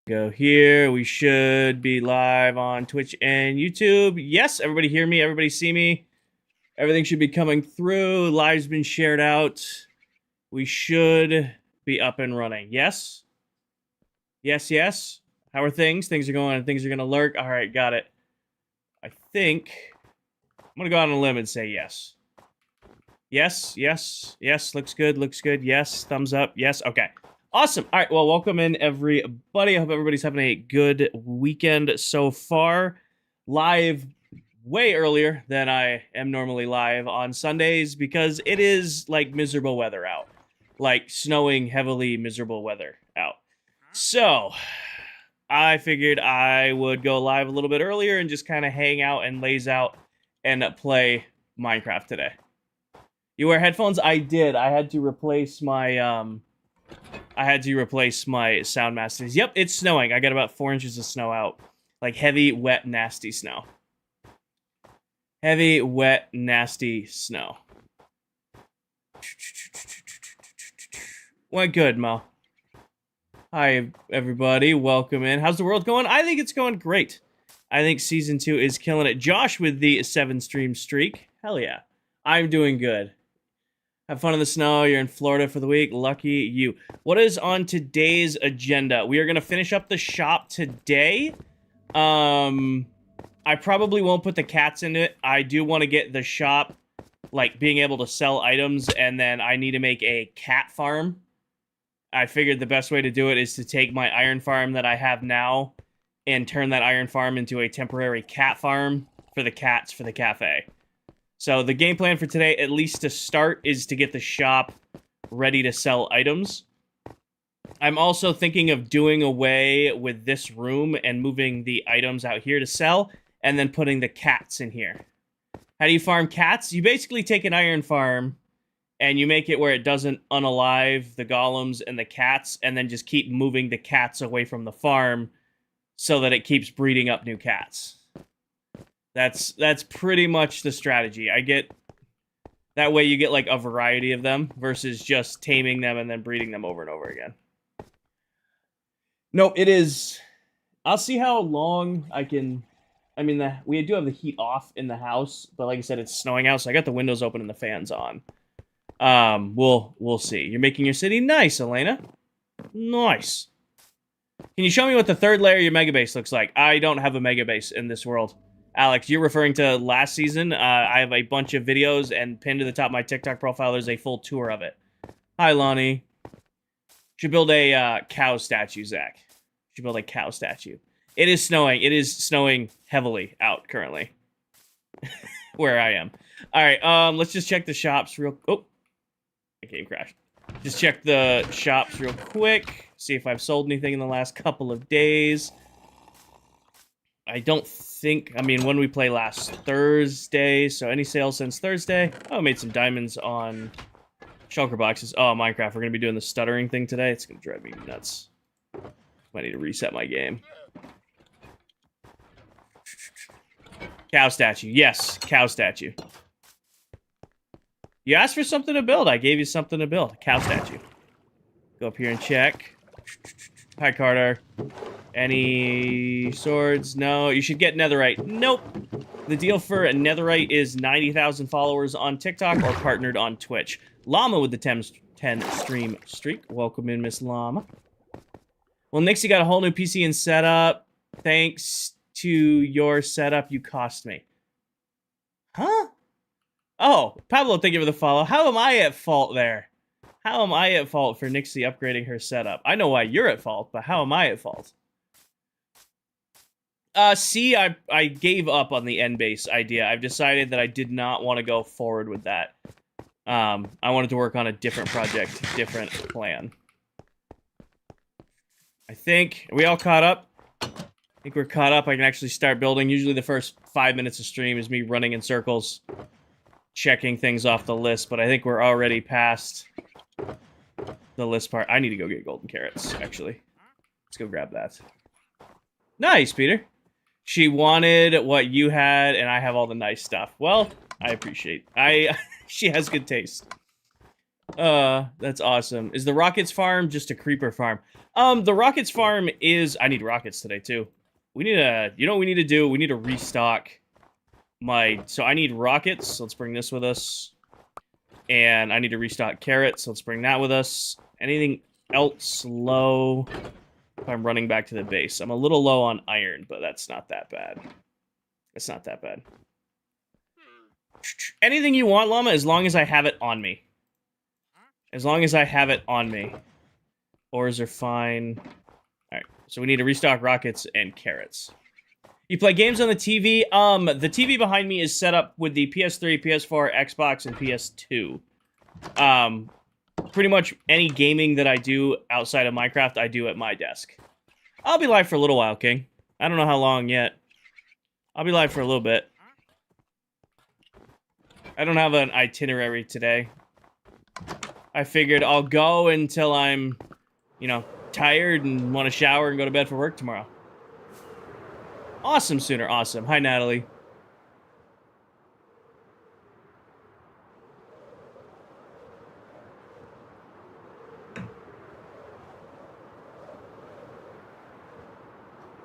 Go here. We should be live on Twitch and YouTube. Yes, everybody hear me. Everybody see me. Everything should be coming through. Live's been shared out. We should be up and running. Yes? Yes, yes. How are things? Things are going. Things are going to lurk. All right, got it. I think I'm going to go out on a limb and say yes. Yes, yes, yes. Looks good, looks good. Yes, thumbs up. Yes, okay. Awesome. All right, well, welcome in, everybody. I hope everybody's having a good weekend so far. Live way earlier than I am normally live on Sundays because it is, like, miserable weather out. Like, snowing, heavily miserable weather out. So, I figured I would go live a little bit earlier and just kind of hang out and laze out and play Minecraft today. You wear headphones? I did. I had to replace my sound masters. Yep, it's snowing. I got about 4 inches of snow out. Like heavy, wet, nasty snow. Heavy, wet, nasty snow. Went good, Mo. Hi, everybody. Welcome in. How's the world going? I think it's going great. I think Season 2 is killing it. Josh with the 7-stream streak. Hell yeah. I'm doing good. Have fun in the snow. You're in Florida for the week. Lucky you. What is on today's agenda? We are going to finish up the shop today. I probably won't put the cats in it. I do want to get the shop, like, being able to sell items, and then I need to make a cat farm. I figured the best way to do it is to take my iron farm that I have now and turn that iron farm into a temporary cat farm for the cats for the cafe. So the game plan for today, at least to start, is to get the shop ready to sell items. I'm also thinking of doing away with this room and moving the items out here to sell, and then putting the cats in here. How do you farm cats? You basically take an iron farm, and you make it where it doesn't unalive the golems and the cats, and then just keep moving the cats away from the farm so that it keeps breeding up new cats. That's pretty much the strategy. That way you get like a variety of them versus just taming them and then breeding them over and over again. No, it is. I'll see how long I can. I mean, we do have the heat off in the house, but like I said, it's snowing out, so I got the windows open and the fans on. We'll see. You're making your city nice, Elena. Nice. Can you show me what the third layer of your mega base looks like? I don't have a mega base in this world. Alex, you're referring to last season. I have a bunch of videos, and pinned to the top of my TikTok profile, there's a full tour of it. Hi, Lonnie. Should build a cow statue, Zach. Should build a cow statue. It is snowing. It is snowing heavily out currently. Where I am. All right, let's just check the shops real... Oh, the game crashed. Just check the shops real quick. See if I've sold anything in the last couple of days. I don't think... I mean, when we play last Thursday, so any sales since Thursday? Oh, I made some diamonds on shulker boxes. Oh, Minecraft, we're going to be doing the stuttering thing today. It's going to drive me nuts. I need to reset my game. Cow statue. Yes, cow statue. You asked for something to build. I gave you something to build. Cow statue. Go up here and check. Hi, Carter. Any swords? No. You should get netherite. Nope. The deal for a netherite is 90,000 followers on TikTok or partnered on Twitch. Llama with the 10 stream streak. Welcome in, Miss Llama. Well, Nixie got a whole new PC and setup. Thanks to your setup, you cost me. Huh? Oh, Pablo, thank you for the follow. How am I at fault there? How am I at fault for Nixie upgrading her setup? I know why you're at fault, but how am I at fault? See, I gave up on the end-base idea. I've decided that I did not want to go forward with that. I wanted to work on a different project, different plan. I think, are we all caught up? I think we're caught up. I can actually start building. Usually the first 5 minutes of stream is me running in circles, checking things off the list, but I think we're already past the list part. I need to go get golden carrots, actually. Let's go grab that. Nice, Peter. She wanted what you had, and I have all the nice stuff. Well, I appreciate. She has good taste. That's awesome. Is the Rockets farm just a creeper farm? The Rockets farm is... I need rockets today, too. We need a... You know what we need to do? We need to restock my... So I need rockets. So let's bring this with us. And I need to restock carrots. So let's bring that with us. Anything else low? If I'm running back to the base. I'm a little low on iron, but that's not that bad. It's not that bad. Anything you want, Llama, as long as I have it on me. As long as I have it on me. Ores are fine. Alright, so we need to restock rockets and carrots. You play games on the TV? The TV behind me is set up with the PS3, PS4, Xbox, and PS2. Pretty much any gaming that I do outside of Minecraft, I do at my desk. I'll be live for a little while, King. I don't know how long yet. I'll be live for a little bit. I don't have an itinerary today. I figured I'll go until I'm, you know, tired and want to shower and go to bed for work tomorrow. Awesome, Sooner. Awesome. Hi, Natalie.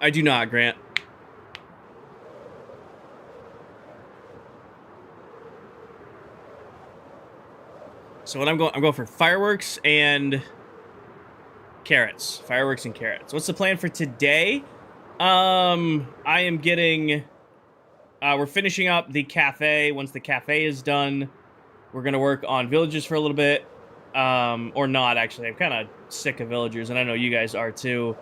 I do not, Grant. So what I'm going for fireworks and carrots. Fireworks and carrots. What's the plan for today? I am getting... we're finishing up the cafe. Once the cafe is done, we're going to work on villagers for a little bit. Or not, actually. I'm kind of sick of villagers, and I know you guys are too.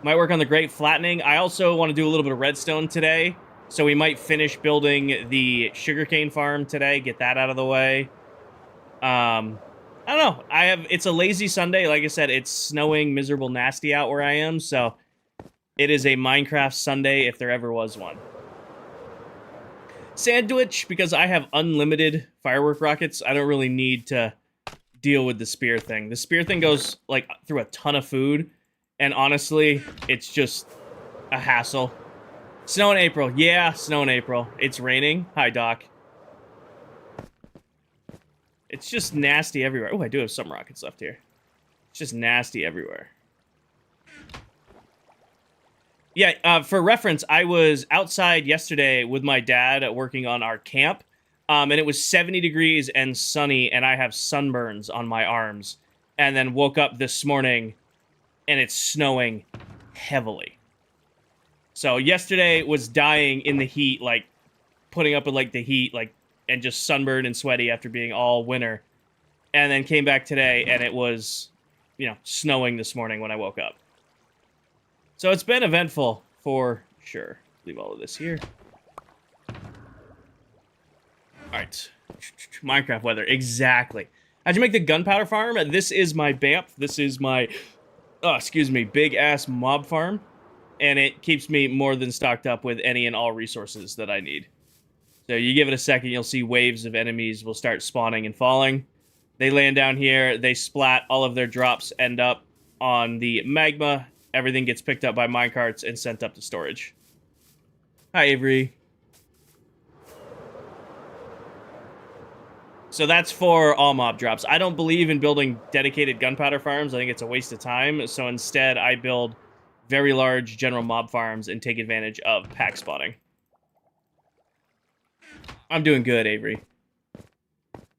Might work on the Great Flattening. I also want to do a little bit of redstone today. So we might finish building the sugarcane farm today. Get that out of the way. I don't know. It's a lazy Sunday. Like I said, it's snowing, miserable, nasty out where I am. So it is a Minecraft Sunday if there ever was one. Sandwich, because I have unlimited firework rockets, I don't really need to deal with the spear thing. The spear thing goes like through a ton of food. And honestly, it's just a hassle. Snow in April. Yeah, snow in April. It's raining. Hi, Doc. It's just nasty everywhere. Oh, I do have some rockets left here. It's just nasty everywhere. Yeah, for reference, I was outside yesterday with my dad working on our camp. And it was 70 degrees and sunny, and I have sunburns on my arms. And then woke up this morning, and it's snowing heavily. So yesterday was dying in the heat, like, putting up with, like, the heat, like, and just sunburned and sweaty after being all winter. And then came back today, and it was, you know, snowing this morning when I woke up. So it's been eventful, for sure. Leave all of this here. Alright. Minecraft weather, exactly. How'd you make the gunpowder farm? This is my BAMF. This is my, big-ass mob farm. And it keeps me more than stocked up with any and all resources that I need. So you give it a second, you'll see waves of enemies will start spawning and falling. They land down here, they splat, all of their drops end up on the magma. Everything gets picked up by minecarts and sent up to storage. Hi, Avery. So that's for all mob drops. I don't believe in building dedicated gunpowder farms. I think it's a waste of time. So instead, I build very large general mob farms and take advantage of pack spawning. I'm doing good, Avery.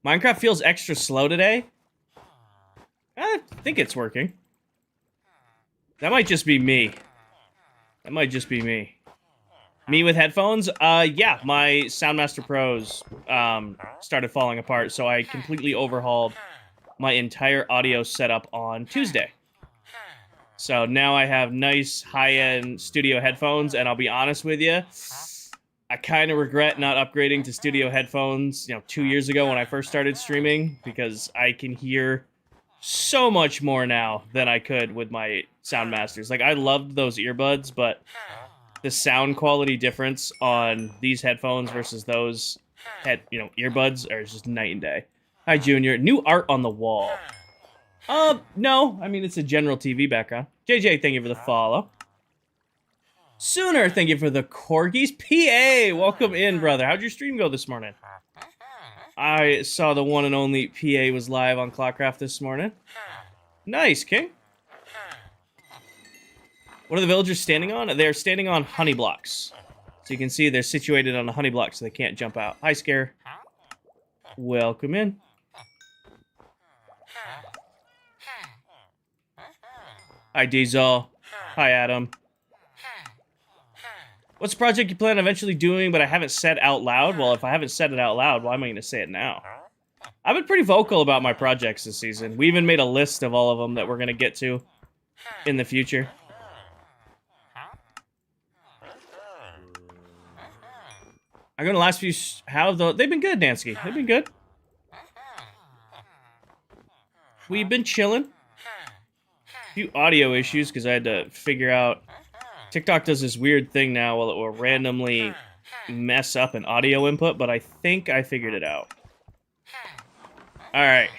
Minecraft feels extra slow today. I think it's working. That might just be me. That might just be me. Me with headphones? Yeah, my Soundmaster Pros started falling apart, so I completely overhauled my entire audio setup on Tuesday. So now I have nice high-end studio headphones, and I'll be honest with you, I kind of regret not upgrading to studio headphones, 2 years ago when I first started streaming, because I can hear so much more now than I could with my Soundmasters. Like, I loved those earbuds, but the sound quality difference on these headphones versus those earbuds are just night and day. Hi, Junior. New art on the wall. No. I mean, it's a general TV background. JJ, thank you for the follow. Sooner, thank you for the corgis. PA, welcome in, brother. How'd your stream go this morning? I saw the one and only PA was live on ClockCraft this morning. Nice, King. What are the villagers standing on? They're standing on honey blocks. So you can see they're situated on a honey block so they can't jump out. Hi, Scare. Welcome in. Hi, Diesel. Hi, Adam. What's the project you plan on eventually doing but I haven't said out loud? Well, if I haven't said it out loud, why am I going to say it now? I've been pretty vocal about my projects this season. We even made a list of all of them that we're going to get to in the future. I'm going to last few... They've been good, Dansky. They've been good. We've been chilling. A few audio issues because I had to figure out... TikTok does this weird thing now where it will randomly mess up an audio input, but I think I figured it out. Alright.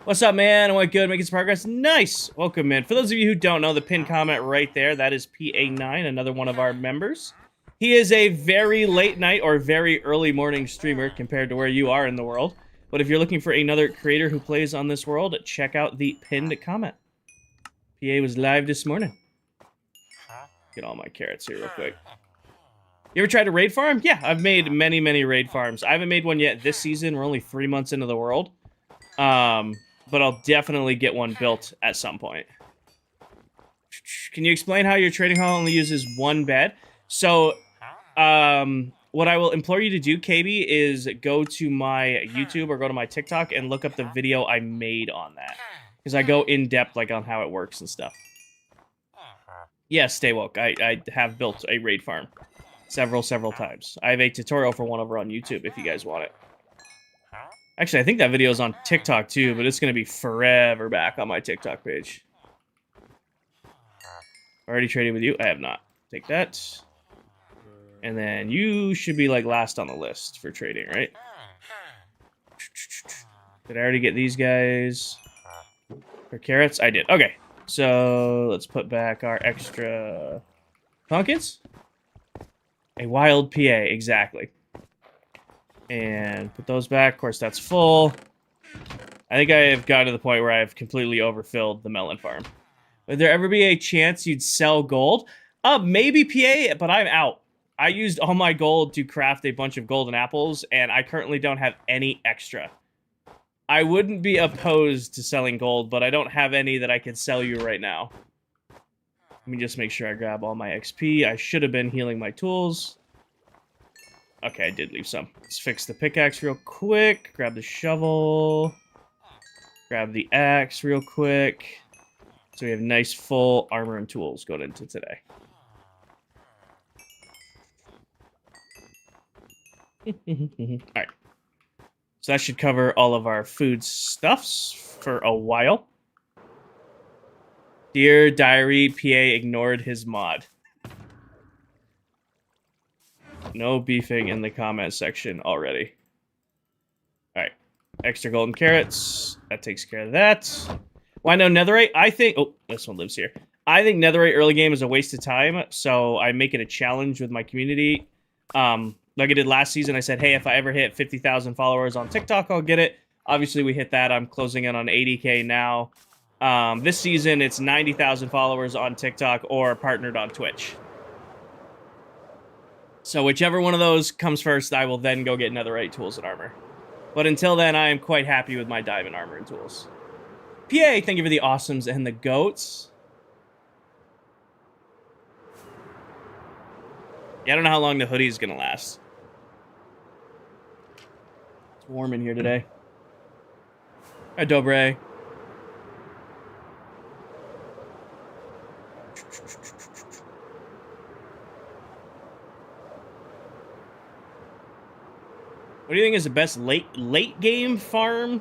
What's up, man? I went good, making some progress. Nice! Welcome, man. For those of you who don't know, the pinned comment right there, that is PA9, another one of our members. He is a very late night or very early morning streamer compared to where you are in the world. But if you're looking for another creator who plays on this world, check out the pinned comment. PA was live this morning. Get all my carrots here real quick. You ever tried a raid farm? Yeah, I've made many, many raid farms. I haven't made one yet this season. We're only 3 months into the world. But I'll definitely get one built at some point. Can you explain how your trading hall only uses one bed? So, what I will implore you to do, KB, is go to my YouTube or go to my TikTok and look up the video I made on that. Because I go in depth like on how it works and stuff. Yes, stay woke. I have built a raid farm several times. I have a tutorial for one over on YouTube if you guys want it. Actually, I think that video is on TikTok too, but it's going to be forever back on my TikTok page. Already traded with you? I have not. Take that. And then you should be like last on the list for trading, right? Did I already get these guys? For carrots? I did. Okay. So, let's put back our extra pumpkins. A wild PA, exactly. And put those back. Of course, that's full. I think I have gotten to the point where I have completely overfilled the melon farm. Would there ever be a chance you'd sell gold? Maybe PA, but I'm out. I used all my gold to craft a bunch of golden apples, and I currently don't have any extra. I wouldn't be opposed to selling gold, but I don't have any that I can sell you right now. Let me just make sure I grab all my XP. I should have been healing my tools. Okay, I did leave some. Let's fix the pickaxe real quick. Grab the shovel. Grab the axe real quick. So we have nice full armor and tools going into today. Alright. So that should cover all of our food stuffs for a while. Dear Diary, PA ignored his mod. No beefing in the comment section already. Alright. Extra golden carrots. That takes care of that. Why no netherite? I think... Oh, this one lives here. I think netherite early game is a waste of time, so I make it a challenge with my community. Like I did last season, I said, hey, if I ever hit 50,000 followers on TikTok, I'll get it. Obviously, we hit that. I'm closing in on 80K now. This season, it's 90,000 followers on TikTok or partnered on Twitch. So whichever one of those comes first, I will then go get netherite tools and armor. But until then, I am quite happy with my diamond armor and tools. PA, thank you for the awesomes and the goats. Yeah, I don't know how long the hoodie is going to last. It's warm in here today. Hi, Dobre. What do you think is the best late game farm?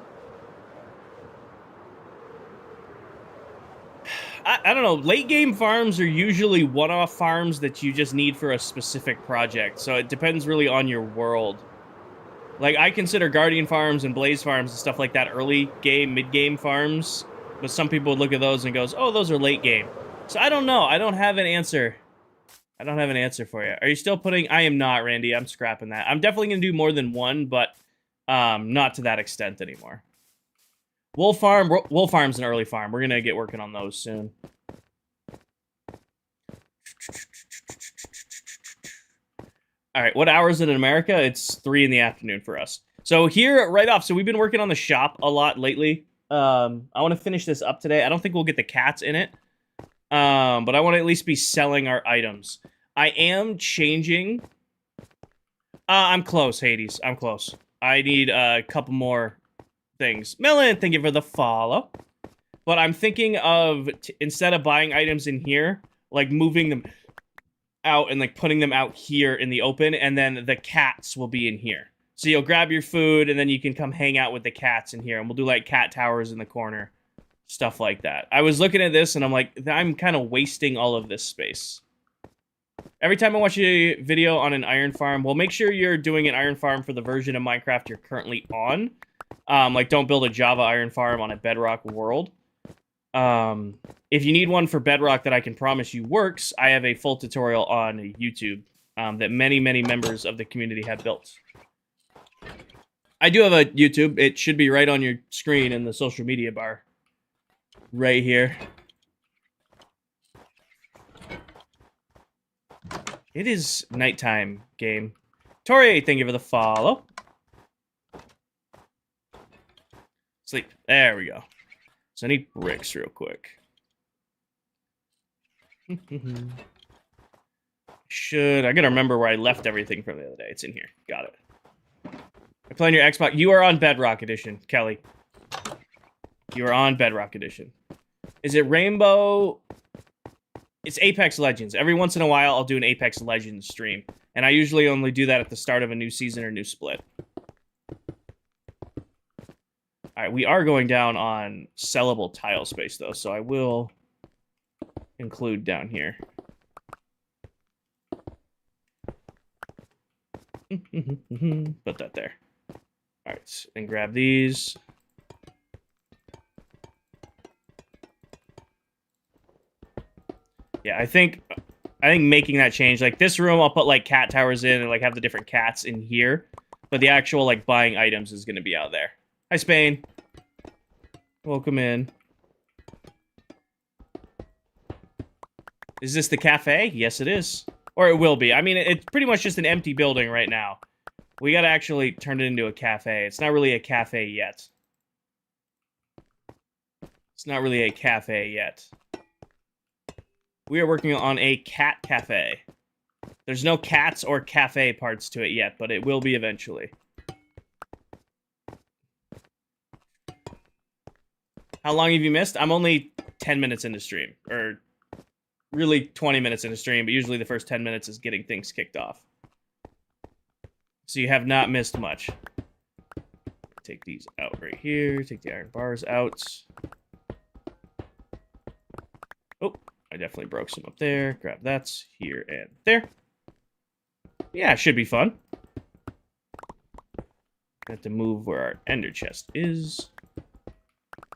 I don't know. Late game farms are usually one-off farms that you just need for a specific project. So it depends really on your world. Like, I consider Guardian farms and Blaze farms and stuff like that early game, mid-game farms. But some people would look at those and goes, oh, those are late game. So I don't know. I don't have an answer. I don't have an answer for you. Are you still putting... I am not, Randy. I'm scrapping that. I'm definitely going to do more than one, but Not to that extent anymore. Wolf Farm's an early farm. We're gonna get working on those soon. All right, what hour is it in America? It's 3 in the afternoon for us. So here, right off, so we've been working on the shop a lot lately. I want to finish this up today. I don't think we'll get the cats in it, but I want to at least be selling our items. I am changing. I'm close, Hades. I'm close. I need a couple more things. Melon, thank you for the follow. But I'm thinking of, instead of buying items in here, like moving them out and like putting them out here in the open, and then the cats will be in here. So you'll grab your food, and then you can come hang out with the cats in here, and we'll do like cat towers in the corner. Stuff like that. I was looking at this, and I'm like, I'm kind of wasting all of this space. Every time I watch a video on an iron farm, well, make sure you're doing an iron farm for the version of Minecraft you're currently on. Like, don't build a Java iron farm on a Bedrock world. If you need one for Bedrock that I can promise you works, I have a full tutorial on YouTube that many, many members of the community have built. I do have a YouTube. It should be right on your screen in the social media bar. Right here. It is nighttime, game. Tori, thank you for the follow. Sleep. There we go. So I need bricks real quick. I gotta remember where I left everything from the other day. It's in here. Got it. I play on your Xbox. You are on Bedrock Edition, Kelly. You are on Bedrock Edition. Is it Rainbow? It's Apex Legends. Every once in a while, I'll do an Apex Legends stream. And I usually only do that at the start of a new season or new split. Alright, we are going down on sellable tile space, though, so I will include down here. Put that there. Alright, and grab these. Yeah, I think making that change, like this room, I'll put like cat towers in and like have the different cats in here, but the actual like buying items is going to be out there. Hi, Spain. Welcome in. Is this the cafe? Yes, it is. Or it will be. I mean, it's pretty much just an empty building right now. We got to actually turn it into a cafe. It's not really a cafe yet. It's not really a cafe yet. We are working on a cat cafe. There's no cats or cafe parts to it yet, but it will be eventually. How long have you missed? I'm only 10 minutes into stream. Or really 20 minutes into stream, but usually the first 10 minutes is getting things kicked off. So you have not missed much. Take these out right here. Take the iron bars out. Oh, I definitely broke some up there. Grab that here and there. Yeah, it should be fun. Got to move where our ender chest is.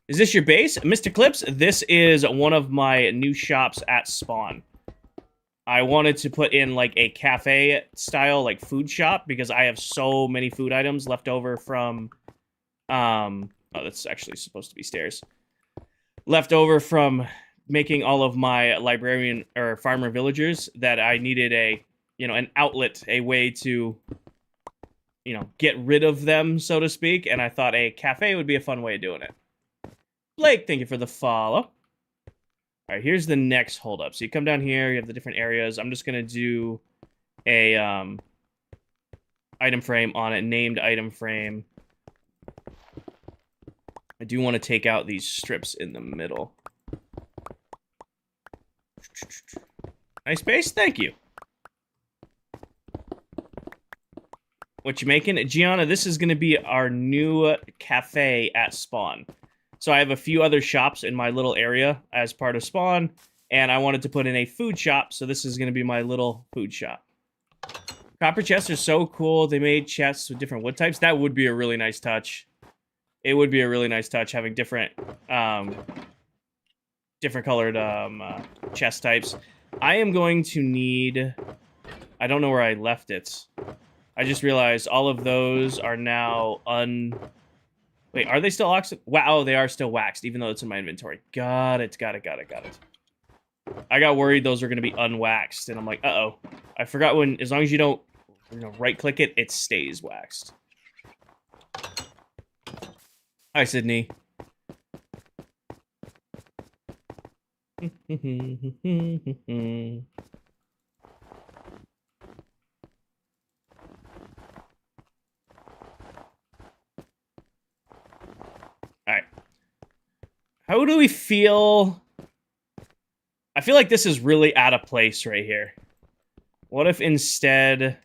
Is this your base? Mr. Clips, this is one of my new shops at spawn. I wanted to put in like a cafe style like food shop because I have so many food items left over from oh, that's actually supposed to be stairs. Left over from making all of my librarian or farmer villagers that I needed a, you know, an outlet, a way to, you know, get rid of them, so to speak, and I thought a cafe would be a fun way of doing it. Blake, thank you for the follow. All right, here's the next holdup. So you come down here, you have the different areas. I'm just going to do a item frame on it, named item frame. I do want to take out these strips in the middle. Nice base, thank you. What you making? Gianna, this is going to be our new cafe at spawn. So I have a few other shops in my little area as part of spawn, and I wanted to put in a food shop, so this is going to be my little food shop. Copper chests are so cool. They made chests with different wood types. That would be a really nice touch. It would be a really nice touch having different different colored chest types. I am going to need... I don't know where I left it. I just realized all of those are now Wait, are they still oxid? Wow, they are still waxed, even though it's in my inventory. Got it. I got worried those were going to be unwaxed, and I'm like, uh-oh. I forgot when, as long as you don't, right-click it, it stays waxed. Hi, Sydney. Alright. How do we feel? I feel like this is really out of place right here. What if instead...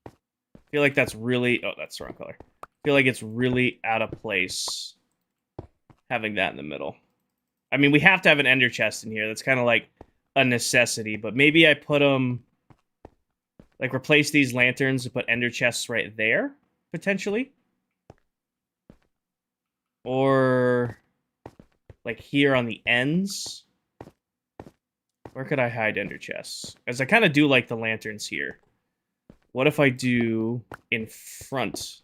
I feel like that's really... Oh, that's the wrong color. I feel like it's really out of place having that in the middle. I mean, we have to have an ender chest in here. That's kind of like a necessity, but maybe I put them... Like, replace these lanterns and put ender chests right there, potentially. Or... like, here on the ends. Where could I hide ender chests? Because I kind of do like the lanterns here. What if I do in front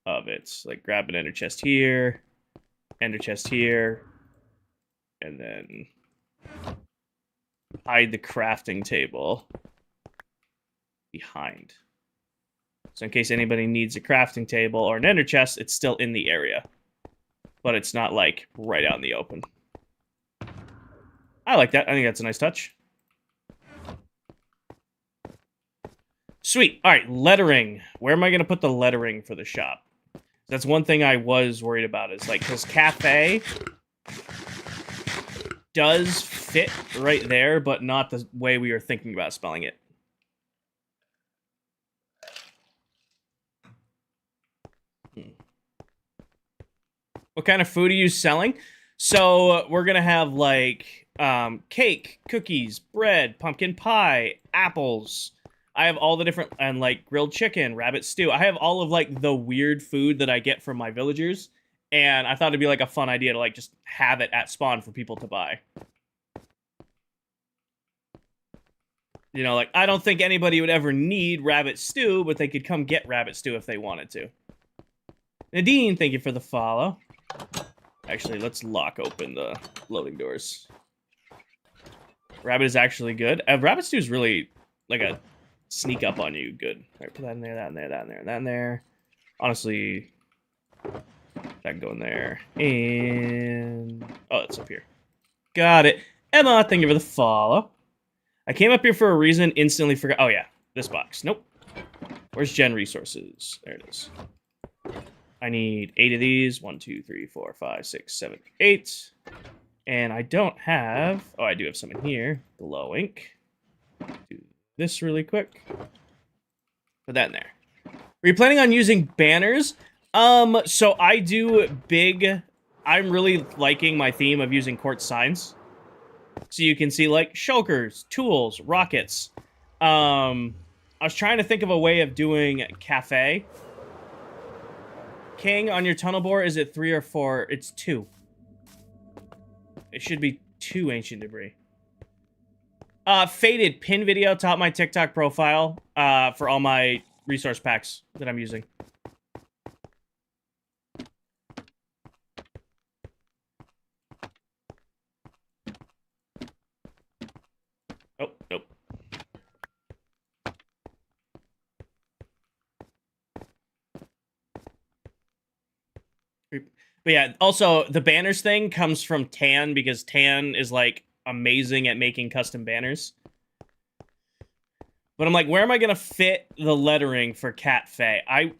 of it? Like, grab an ender chest here, and then hide the crafting table behind. So in case anybody needs a crafting table or an ender chest, it's still in the area. But it's not, like, right out in the open. I like that. I think that's a nice touch. Sweet. All right, lettering. Where am I going to put the lettering for the shop? That's one thing I was worried about. Is like, because cafe does fit right there, but not the way we were thinking about spelling it. What kind of food are you selling? So we're going to have, like, cake, cookies, bread, pumpkin pie, apples. I have all the different, and, like, grilled chicken, rabbit stew. I have all of, like, the weird food that I get from my villagers, and I thought it'd be, like, a fun idea to, like, just have it at spawn for people to buy. You know, like, I don't think anybody would ever need rabbit stew, but they could come get rabbit stew if they wanted to. Nadine, thank you for the follow. Actually, let's lock open the loading doors. Rabbit is actually good. Rabbit stew is really, like, a sneak up on you good. All right, put that in there, that in there, that in there, that in there. Honestly, that can go in there. And... oh, it's up here. Got it. Emma, thank you for the follow. I came up here for a reason, instantly forgot. Oh, yeah. This box. Nope. Where's Gen Resources? There it is. I need 8 of these. 1, 2, 3, 4, 5, 6, 7, 8. And I don't have... oh, I do have some in here. Glow ink. Do this really quick. Put that in there. Are you planning on using banners? So I do big... I'm really liking my theme of using quartz signs. So you can see, like, shulkers, tools, rockets. I was trying to think of a way of doing cafe. King, on your tunnel bore, is it 3 or 4? It's 2. It should be 2 ancient debris. Faded pin video, top my TikTok profile, for all my resource packs that I'm using. Oh, nope. But yeah, also, the banners thing comes from Tan, because Tan is, like, amazing at making custom banners. But I'm like, where am I going to fit the lettering for Cat Fae? I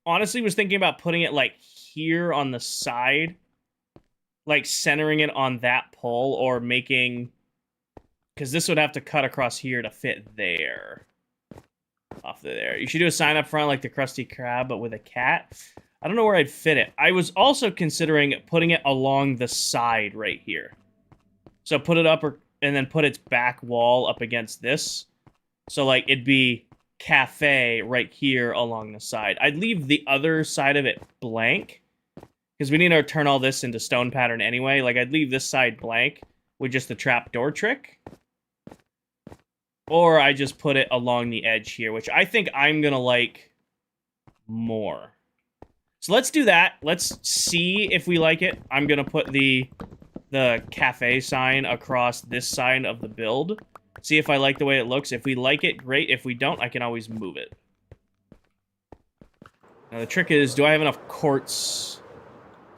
honestly was thinking about putting it, like, here on the side. Like, centering it on that pole, or making... because this would have to cut across here to fit there. Off of there. You should do a sign up front like the Krusty Krab, but with a cat. I don't know where I'd fit it. I was also considering putting it along the side right here. So put it up, and then put its back wall up against this. So, like, it'd be cafe right here along the side. I'd leave the other side of it blank, because we need to turn all this into stone pattern anyway. Like, I'd leave this side blank with just the trapdoor trick. Or I just put it along the edge here, which I think I'm going to like more. So let's do that. Let's see if we like it. I'm going to put the cafe sign across this side of the build. See if I like the way it looks. If we like it, great. If we don't, I can always move it. Now the trick is, do I have enough quartz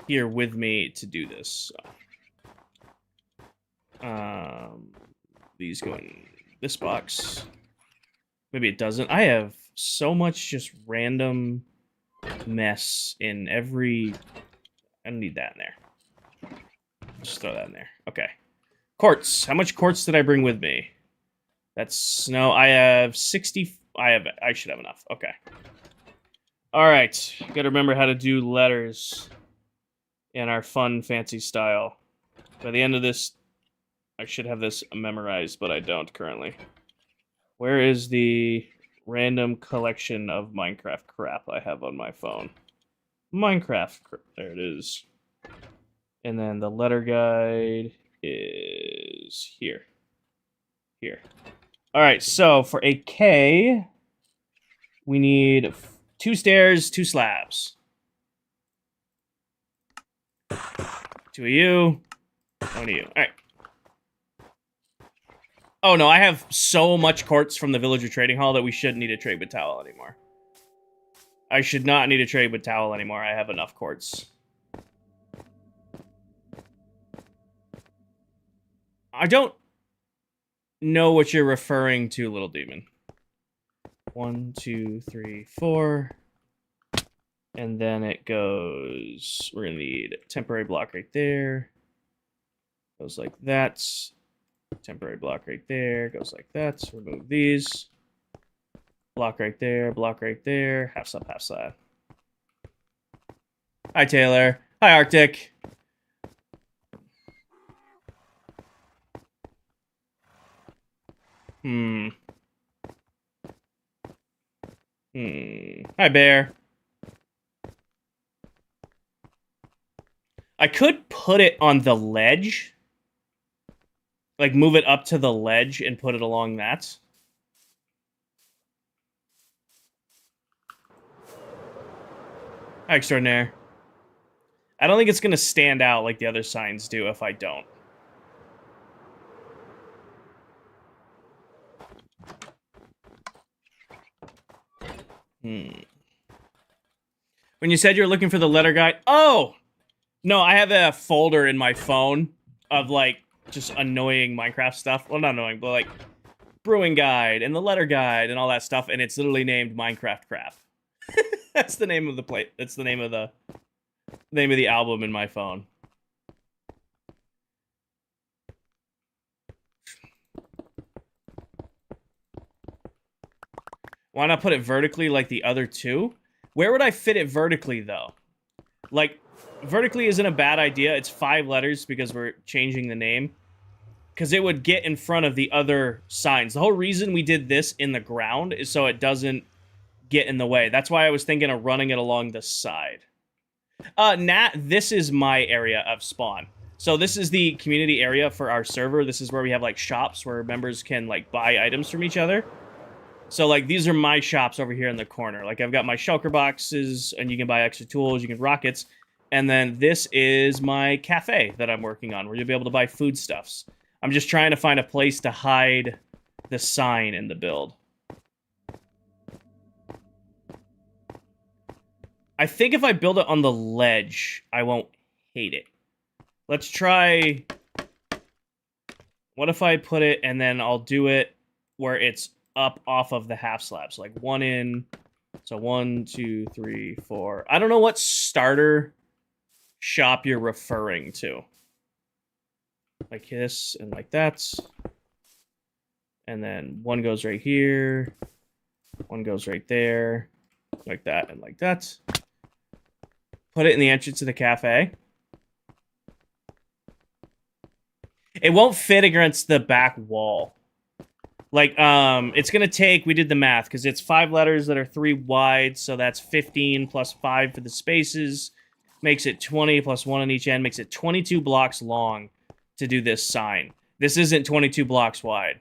here with me to do this? These go in this box. Maybe it doesn't. I have so much just random mess in every... I don't need that in there. Just throw that in there. Okay. Quartz. How much quartz did I bring with me? That's... No, I have 60... I should have enough. Okay. Alright. Gotta remember how to do letters in our fun, fancy style. By the end of this... I should have this memorized, but I don't currently. Where is the random collection of Minecraft crap I have on my phone? Minecraft, there it is. And then the letter guide is here. Here. Alright, so for a K, we need 2 stairs, 2 slabs. 2 of you, 1 of you. Alright. Oh no, I have so much quartz from the villager trading hall that we shouldn't need a trade with towel anymore. I should not need a trade with towel anymore. I have enough quartz. I don't know what you're referring to, little demon. 1, 2, 3, 4. And then it goes... We're gonna need a temporary block right there. Goes like that. Temporary block right there. Goes like that. Remove these. Block right there. Block right there. Half slab, half slab. Hi, Taylor. Hi, Arctic. Hi, Bear. I could put it on the ledge. Like, move it up to the ledge and put it along that. Hi, Extraordinaire. I don't think it's going to stand out like the other signs do if I don't. When you said you were looking for the letter guide... Oh! No, I have a folder in my phone of, like, just annoying Minecraft stuff. Well, not annoying, but, like, brewing guide and the letter guide and all that stuff, and it's literally named Minecraft Craft. That's the name of the plate. That's the name of the album in my phone. Why not put it vertically like the other two? Where would I fit it vertically, though? Like, vertically isn't a bad idea. It's 5 letters because we're changing the name. Because it would get in front of the other signs. The whole reason we did this in the ground is so it doesn't get in the way. That's why I was thinking of running it along the side. Nat, this is my area of spawn. So this is the community area for our server. This is where we have, like, shops where members can, like, buy items from each other. So, like, these are my shops over here in the corner. Like, I've got my shulker boxes, and you can buy extra tools, you can rockets. And then this is my cafe that I'm working on, where you'll be able to buy foodstuffs. I'm just trying to find a place to hide the sign in the build. I think if I build it on the ledge, I won't hate it. Let's try... What if I put it, and then I'll do it where it's up off of the half slabs, like 1 in. So 1, 2, 3, 4. I don't know what starter shop you're referring to. Like this and like that. And then 1 goes right here. 1 goes right there. Like that and like that. Put it in the entrance of the cafe. It won't fit against the back wall. Like, it's gonna take, we did the math, because it's 5 letters that are 3 wide, so that's 15 plus 5 for the spaces, makes it 20 plus 1 on each end, makes it 22 blocks long to do this sign. This isn't 22 blocks wide.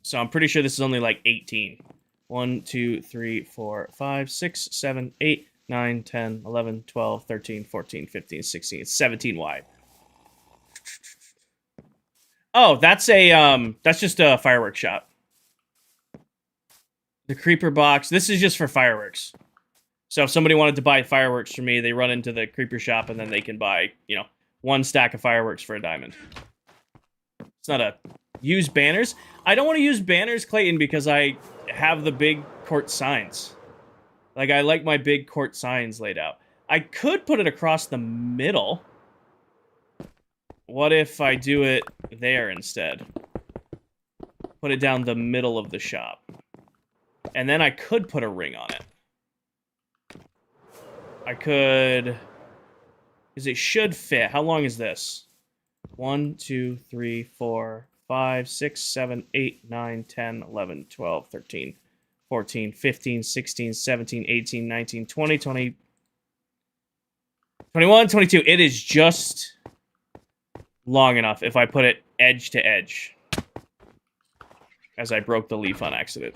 So I'm pretty sure this is only like 18. 1, 2, 3, 4, 5, 6, 7, 8, 9, 10, 11, 12, 13, 14, 15, 16. It's 17 wide. Oh, that's just a fireworks shop. The creeper box. This is just for fireworks. So if somebody wanted to buy fireworks from me, they run into the creeper shop and then they can buy, 1 stack of fireworks for a diamond. It's not a use banners. I don't want to use banners, Clayton, because I have the big court signs. Like, I like my big court signs laid out. I could put it across the middle. What if I do it there instead? Put it down the middle of the shop. And then I could put a ring on it. I could... Because it should fit. How long is this? 1, 2, 3, 4, 5, 6, 7, 8, 9, 10, 11, 12, 13, 14, 15, 16, 17, 18, 19, 20, 21, 22. It is just long enough if I put it edge to edge. As I broke the leaf on accident.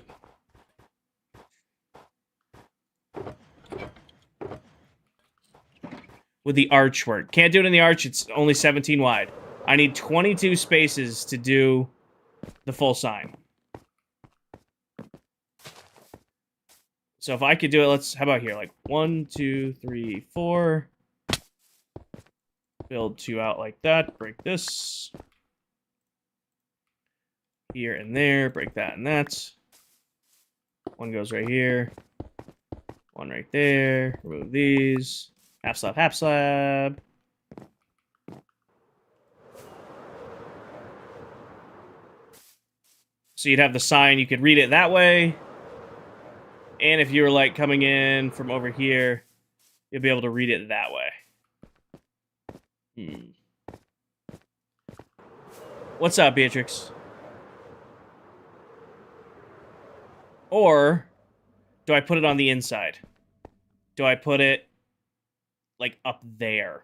With the archwork. Can't do it in the arch, it's only 17 wide. I need 22 spaces to do the full sign. So if I could do it, how about here? Like 1, 2, 3, 4. Build 2 out like that. Break this. Here and there. Break that and that. 1 goes right here. 1 right there. Remove these. Half slab, half slab. So you'd have the sign, you could read it that way. And if you were like coming in from over here, you'll be able to read it that way. What's up, Beatrix? Or do I put it on the inside? Do I put it like up there?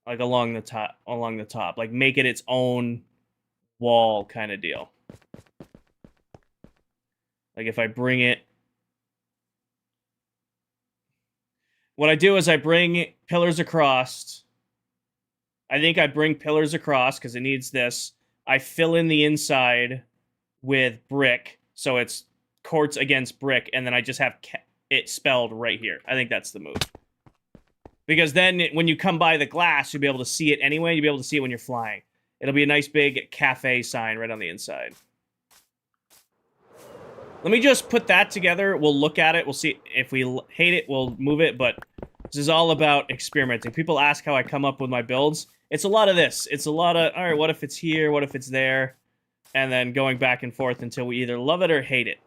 Like along the top. Like make it its own wall kind of deal. Like if I bring it... What I do is I bring pillars across. I think I bring pillars across because it needs this. I fill in the inside with brick. So it's quartz against brick. And then I just have it spelled right here. I think that's the move. Because then when you come by the glass, you'll be able to see it anyway. You'll be able to see it when you're flying. It'll be a nice big cafe sign right on the inside. Let me just put that together. We'll look at it. We'll see if we hate it, we'll move it. But this is all about experimenting. People ask how I come up with my builds. It's a lot of this. It's a lot of, all right, what if it's here? What if it's there? And then going back and forth until we either love it or hate it.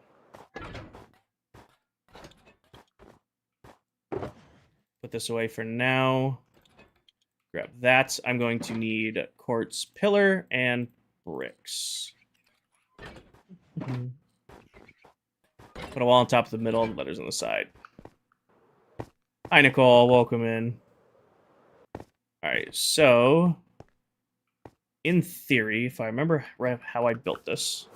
Put this away for now. Grab that. I'm going to need quartz pillar and bricks. Put a wall on top of the middle and letters on the side. Hi, Nicole. Welcome in. Alright, so... in theory, if I remember how I built this,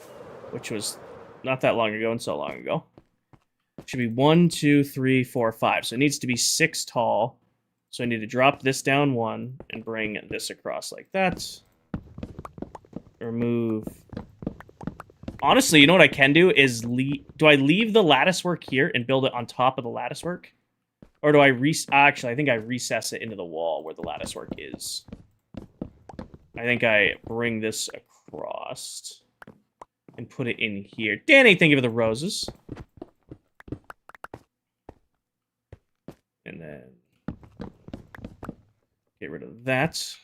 which was not that long ago and so long ago, it should be 1, 2, 3, 4, 5. So it needs to be 6 tall. So I need to drop this down 1 and bring this across like that. Remove... Honestly, you know what I can do is do I leave the lattice work here and build it on top of the lattice work? Or do I actually, I think I recess it into the wall where the lattice work is. I think I bring this across and put it in here. Danny, thank you for the roses. And then get rid of that.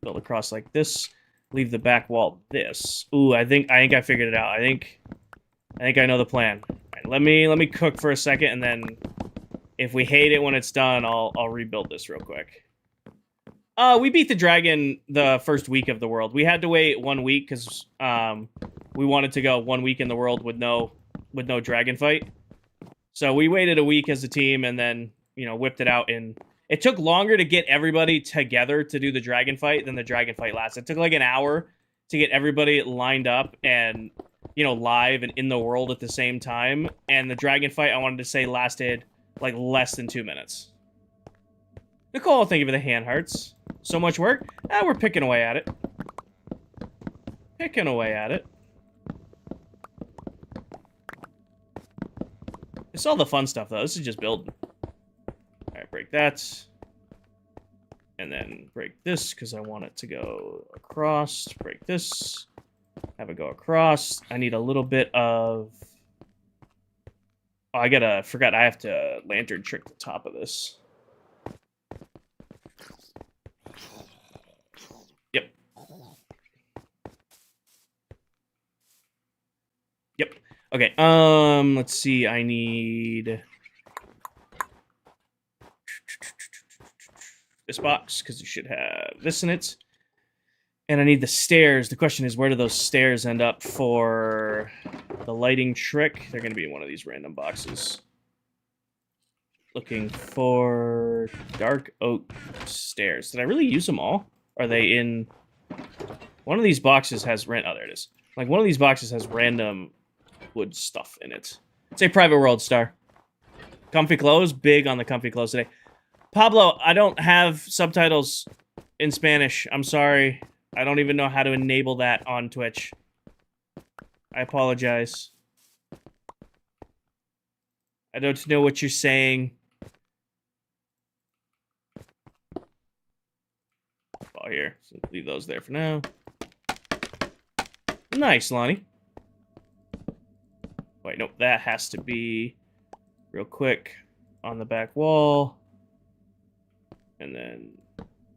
Build across like this. Leave the back wall this. Ooh, I think I figured it out. I think I know the plan. All right, let me cook for a second, and then if we hate it when it's done, I'll rebuild this real quick. We beat the dragon the first week of the world. We had to wait 1 week because we wanted to go 1 week in the world with no dragon fight. So we waited a week as a team, and then whipped it out in. It took longer to get everybody together to do the dragon fight than the dragon fight lasted. It took like an hour to get everybody lined up, and you know, live and in the world at the same time. And the dragon fight, I wanted to say, lasted like less than 2 minutes. Nicole, thank you for the hand hearts. So much work. We're picking away at it. Picking away at it. It's all the fun stuff, though. This is just building. Alright, break that. And then break this, because I want it to go across. Break this. Have it go across. I need a little bit of... Oh, I forgot I have to lantern trick the top of this. Yep. Yep. Okay, let's see, I need... this box, because you should have this in it. And I need the stairs. The question is, where do those stairs end up for the lighting trick? They're going to be in one of these random boxes. Looking for dark oak stairs. Did I really use them all? Are they in... One of these boxes has... Oh, there it is. Like, one of these boxes has random wood stuff in it. Say Private World Star. Comfy clothes? Big on the comfy clothes today. Pablo, I don't have subtitles in Spanish. I'm sorry. I don't even know how to enable that on Twitch. I apologize. I don't know what you're saying. Oh, here. So leave those there for now. Nice, Lonnie. Wait, nope. That has to be real quick on the back wall. And then...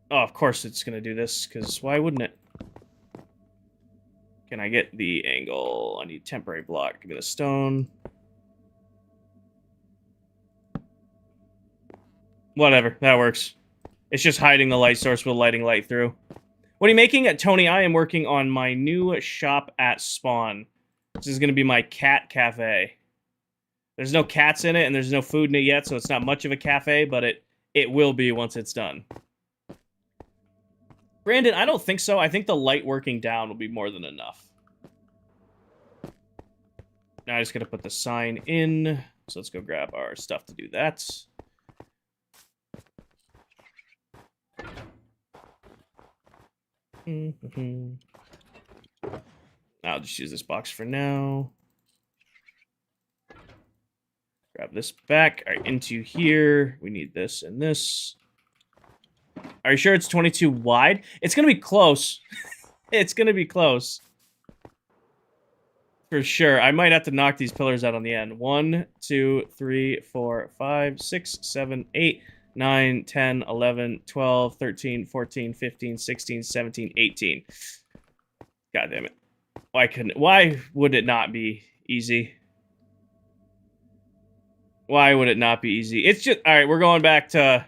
Oh, of course it's going to do this, because why wouldn't it? Can I get the angle? I need temporary block. Give me the stone. Whatever, that works. It's just hiding the light source with lighting light through. What are you making? Tony, I am working on my new shop at Spawn. This is going to be my cat cafe. There's no cats in it, and there's no food in it yet, so it's not much of a cafe, but it will be once it's done. Brandon, I don't think so. I think the light working down will be more than enough. Now I just gotta put the sign in. So let's go grab our stuff to do that. I'll just use this box for now. Grab this back. All right, into here. We need this and this. Are you sure it's 22 wide? It's going to be close. It's going to be close. For sure. I might have to knock these pillars out on the end. 1, 2, 3, 4, 5, 6, 7, 8, 9, 10, 11, 12, 13, 14, 15, 16, 17, 18. God damn it. Why would it not be easy? Why would it not be easy? It's just... Alright, we're going back to...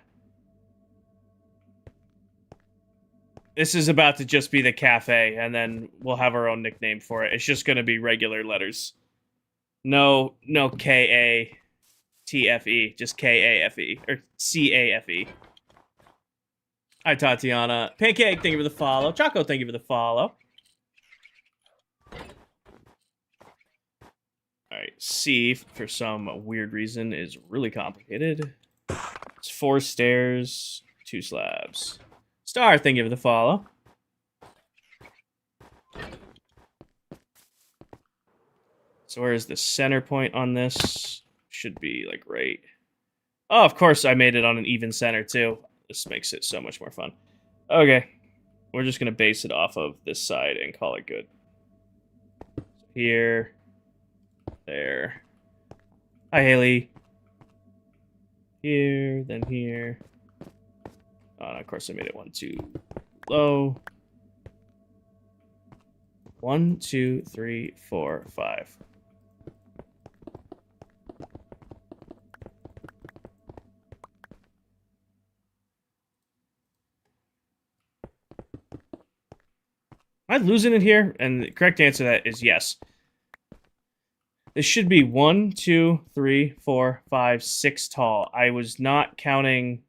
This is about to just be the cafe, and then we'll have our own nickname for it. It's just going to be regular letters. No K-A-T-F-E. Just K-A-F-E. Or C-A-F-E. Hi, Tatiana. Pancake, thank you for the follow. Choco, thank you for the follow. Alright, C, for some weird reason, is really complicated. It's 4 stairs, 2 slabs. Star, thank you for the follow. So where is the center point on this? Should be, like, right... Oh, of course I made it on an even center, too. This makes it so much more fun. Okay. We're just going to base it off of this side and call it good. Here. There. Hi, Haley. Here, then here. Of course, I made it 1 too low. 1, 2, 3, 4, 5. Am I losing it here? And the correct answer to that is yes. This should be 1, 2, 3, 4, 5, 6 tall. I was not counting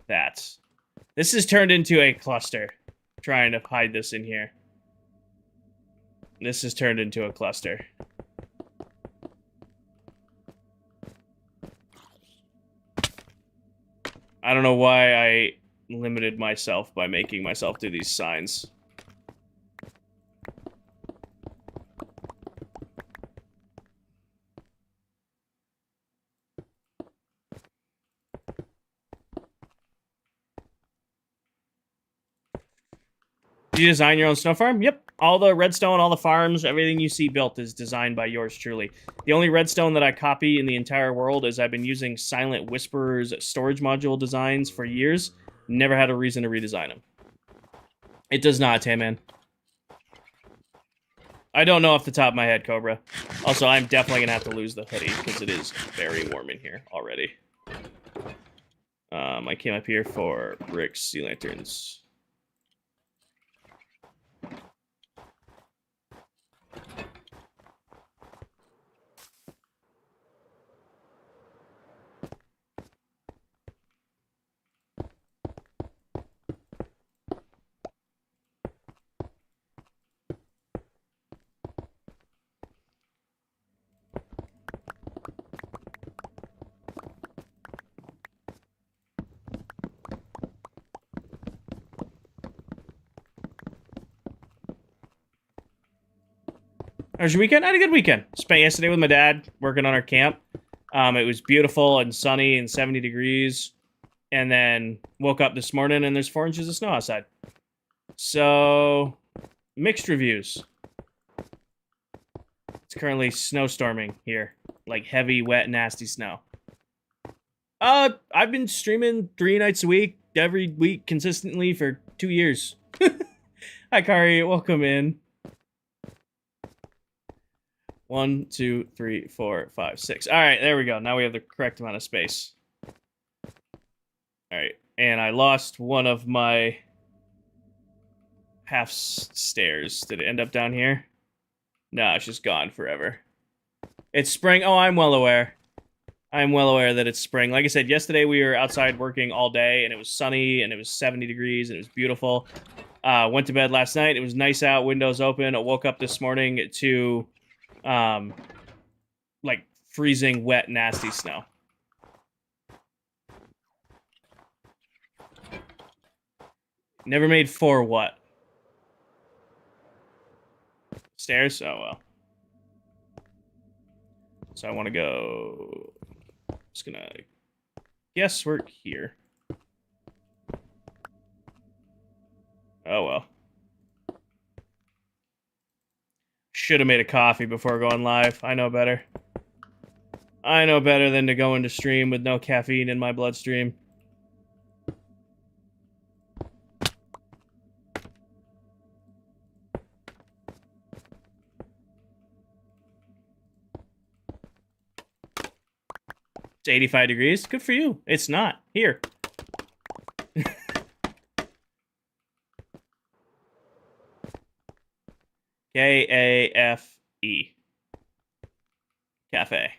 that. This has turned into a cluster. Trying to hide this in here. This has turned into a cluster. I don't know why I limited myself by making myself do these signs. Did you design your own snow farm? Yep. All the redstone, all the farms, everything you see built is designed by yours truly. The only redstone that I copy in the entire world is I've been using Silent Whisper's storage module designs for years. Never had a reason to redesign them. It does not, Tayman. I don't know off the top of my head, Cobra. Also, I'm definitely gonna have to lose the hoodie because it is very warm in here already. I came up here for bricks, sea lanterns. How was your weekend? I had a good weekend. Spent yesterday with my dad working on our camp. It was beautiful and sunny and 70 degrees. And then woke up this morning and there's 4 inches of snow outside. So, mixed reviews. It's currently snowstorming here. Like heavy, wet, nasty snow. I've been streaming 3 nights a week, every week, consistently for 2 years. Hi, Kari. Welcome in. 1, 2, 3, 4, 5, 6. All right, there we go. Now we have the correct amount of space. All right, and I lost one of my half stairs. Did it end up down here? No, it's just gone forever. It's spring. Oh, I'm well aware. I'm well aware that it's spring. Like I said, yesterday we were outside working all day, and it was sunny, and it was 70 degrees, and it was beautiful. Went to bed last night. It was nice out, windows open. I woke up this morning to... like freezing, wet, nasty snow. Never made 4 what? Stairs? Oh, well. So I want to go... Just gonna guess we're here. Oh, well. Should have made a coffee before going live. I know better. I know better than to go into stream with no caffeine in my bloodstream. It's 85 degrees. Good for you. It's not. Here. K-A-F-E. Cafe.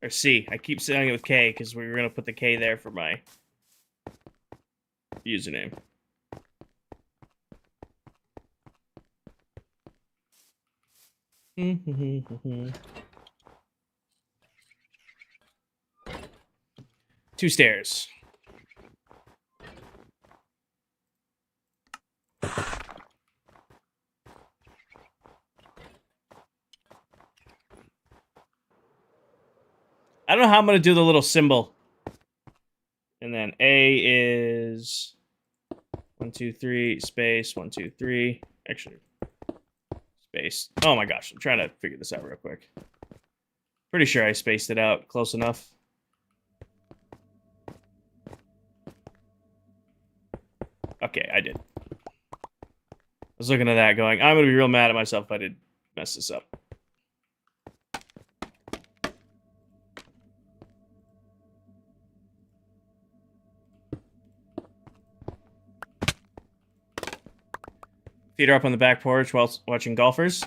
Or C. I keep saying it with K because we were going to put the K there for my username. Two stairs. I don't know how I'm going to do the little symbol. And then A is 1, 2, 3, space, 1, 2, 3. Actually, space. Oh my gosh, I'm trying to figure this out real quick. Pretty sure I spaced it out close enough. Okay, I did. I was looking at that going, I'm going to be real mad at myself if I did mess this up. Feet are up on the back porch while watching golfers.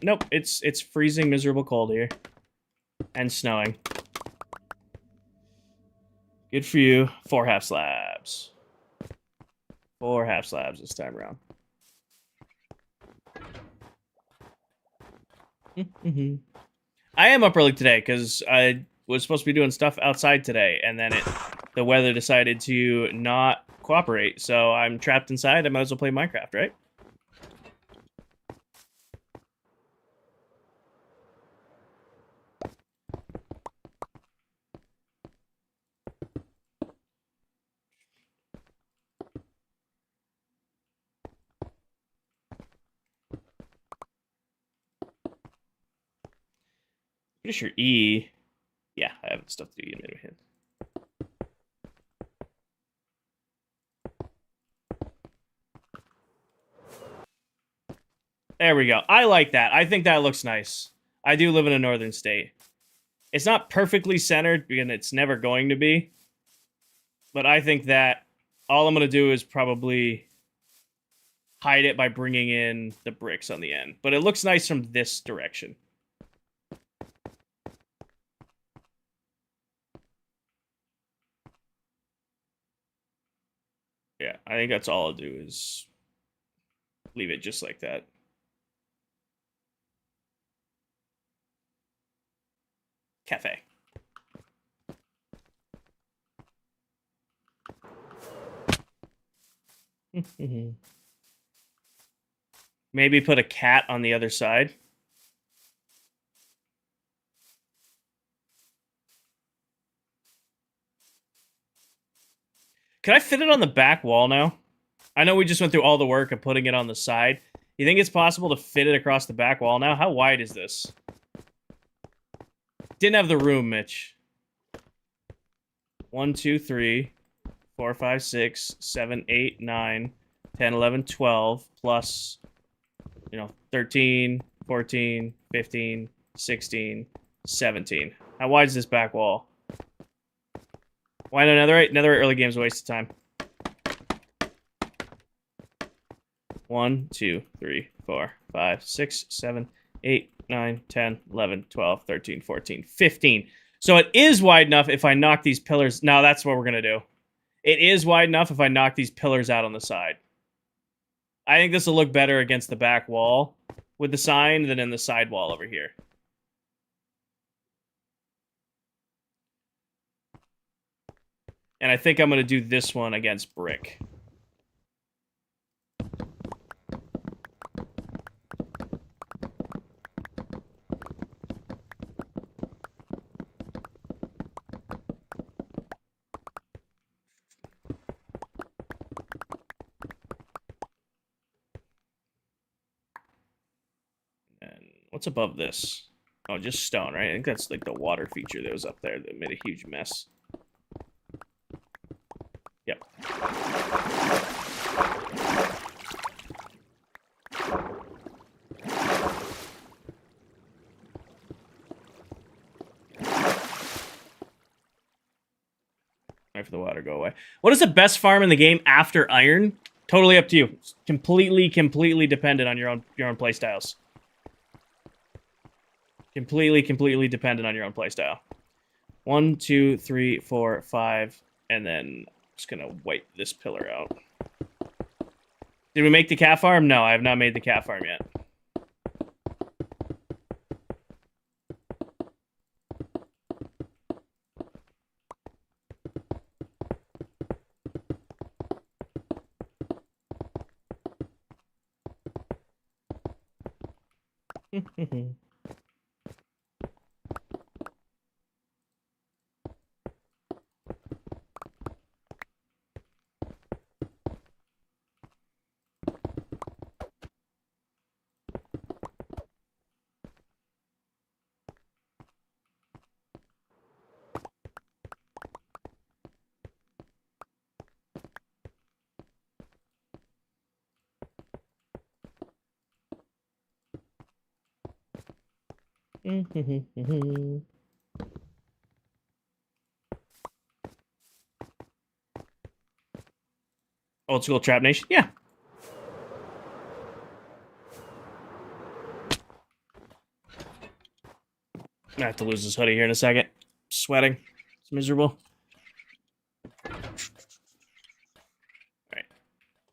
Nope, it's freezing, miserable cold here. And snowing. Good for you. 4 half slabs. 4 half slabs this time around. Mm-hmm. I am up early today because I was supposed to be doing stuff outside today, and then the weather decided to not cooperate, so I'm trapped inside. I might as well play Minecraft, right? Pretty sure E. Yeah, I have stuff to do in a minute. There we go. I like that. I think that looks nice. I do live in a northern state. It's not perfectly centered, because it's never going to be. But I think that all I'm going to do is probably hide it by bringing in the bricks on the end. But it looks nice from this direction. Yeah, I think that's all I'll do is leave it just like that. Cafe. Maybe put a cat on the other side. Can I fit it on the back wall now? I know we just went through all the work of putting it on the side. You think it's possible to fit it across the back wall now? How wide is this? Didn't have the room, Mitch. 1, 2, 3, 4, 5, 6, 7, 8, 9, 10, 11, 12, plus, 13, 14, 15, 16, 17. How wide is this back wall? Why not another early game's a waste of time. 1, 2, 3, 4, 5, 6, 7, 8, 9, 10, 11, 12, 13, 14, 15. So it is wide enough if I knock these pillars. No, that's what we're going to do. It is wide enough if I knock these pillars out on the side. I think this will look better against the back wall with the sign than in the side wall over here. And I think I'm going to do this one against brick. And what's above this? Oh, just stone, right? I think that's like the water feature that was up there that made a huge mess. Yep. Wait for the water to go away. What is the best farm in the game after iron? Totally up to you. It's completely dependent on your own playstyles. Completely dependent on your own playstyle. 1, 2, 3, 4, 5, and then I'm just gonna wipe this pillar out. Did we make the cat farm? No, I have not made the cat farm yet. Old school Trap Nation? Yeah. I have to lose this hoodie here in a second. Sweating. It's miserable. Alright.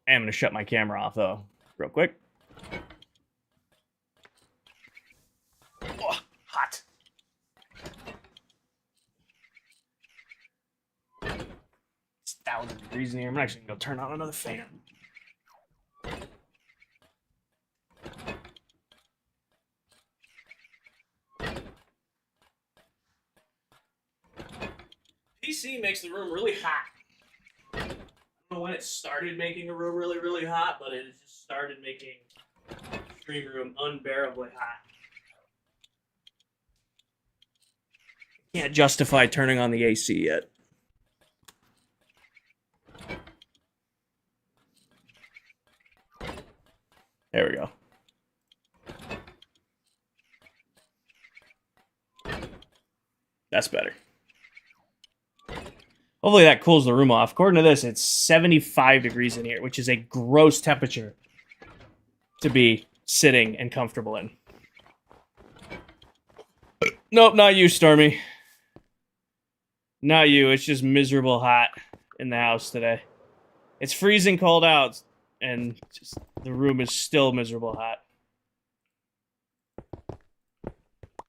I'm going to shut my camera off, though, real quick. degrees in here. I'm actually gonna go turn on another fan. PC makes the room really hot. I don't know when it started making the room really, really hot, but it just started making the stream room unbearably hot. Can't justify turning on the AC yet. There we go. That's better. Hopefully that cools the room off. According to this, it's 75 degrees in here, which is a gross temperature to be sitting and comfortable in. Nope, not you, Stormy. Not you. It's just miserable hot in the house today. It's freezing cold out, and just the room is still miserable hot.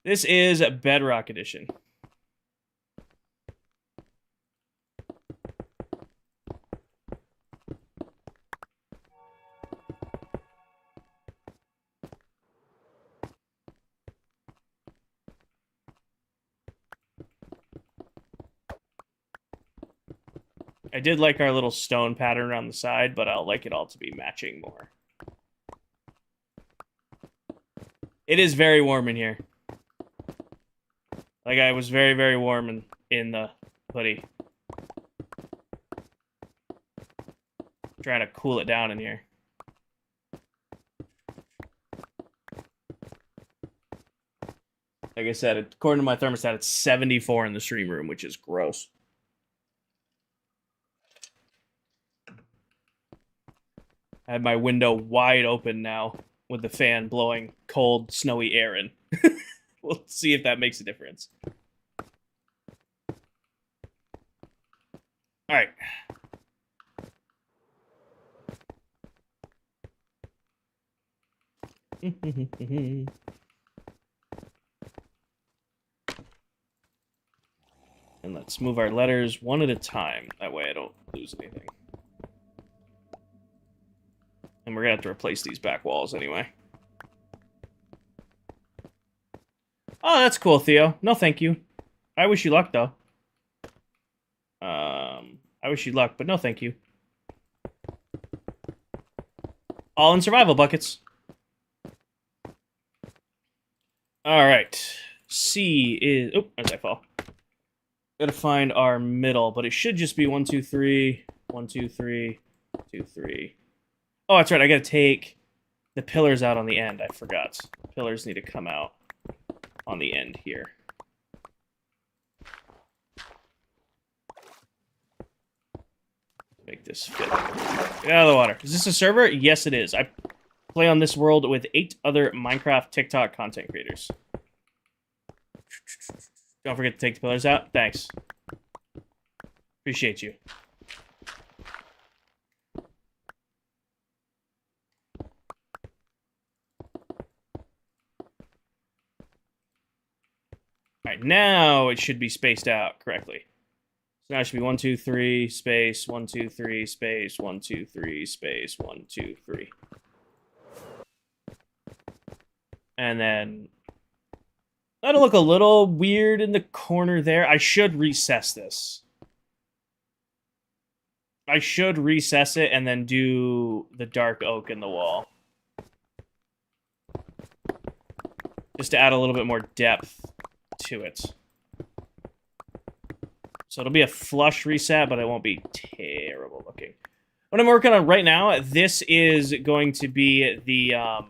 This is Bedrock Edition. I did like our little stone pattern around the side, but I'll like it all to be matching more. It is very warm in here. Like, I was very, very warm in the hoodie. Trying to cool it down in here. Like I said, according to my thermostat, it's 74 in the stream room, which is gross. I have my window wide open now with the fan blowing cold, snowy air in. We'll see if that makes a difference. All right. And let's move our letters one at a time. That way I don't lose anything. And we're going to have to replace these back walls anyway. Oh, that's cool, Theo. No, thank you. I wish you luck, though. I wish you luck, but no, thank you. All in survival buckets. All right. C is... Oh, as I fall. Gotta find our middle, but it should just be 1, 2, 3, 1, 2, 3, 2, 3. Oh, that's right. I gotta take the pillars out on the end. I forgot. Pillars need to come out on the end here. Make this fit. Get out of the water. Is this a server? Yes, it is. I play on this world with 8 other Minecraft TikTok content creators. Don't forget to take the pillars out. Thanks. Appreciate you. Alright, now it should be spaced out correctly. So now it should be 1, 2, 3, space, 1, 2, 3, space, 1, 2, 3, space, 1, 2, 3. And then that'll look a little weird in the corner there. I should recess this. I should recess it and then do the dark oak in the wall. Just to add a little bit more depth to it. So it'll be a flush reset, but it won't be terrible looking. What I'm working on right now, this is going to be the...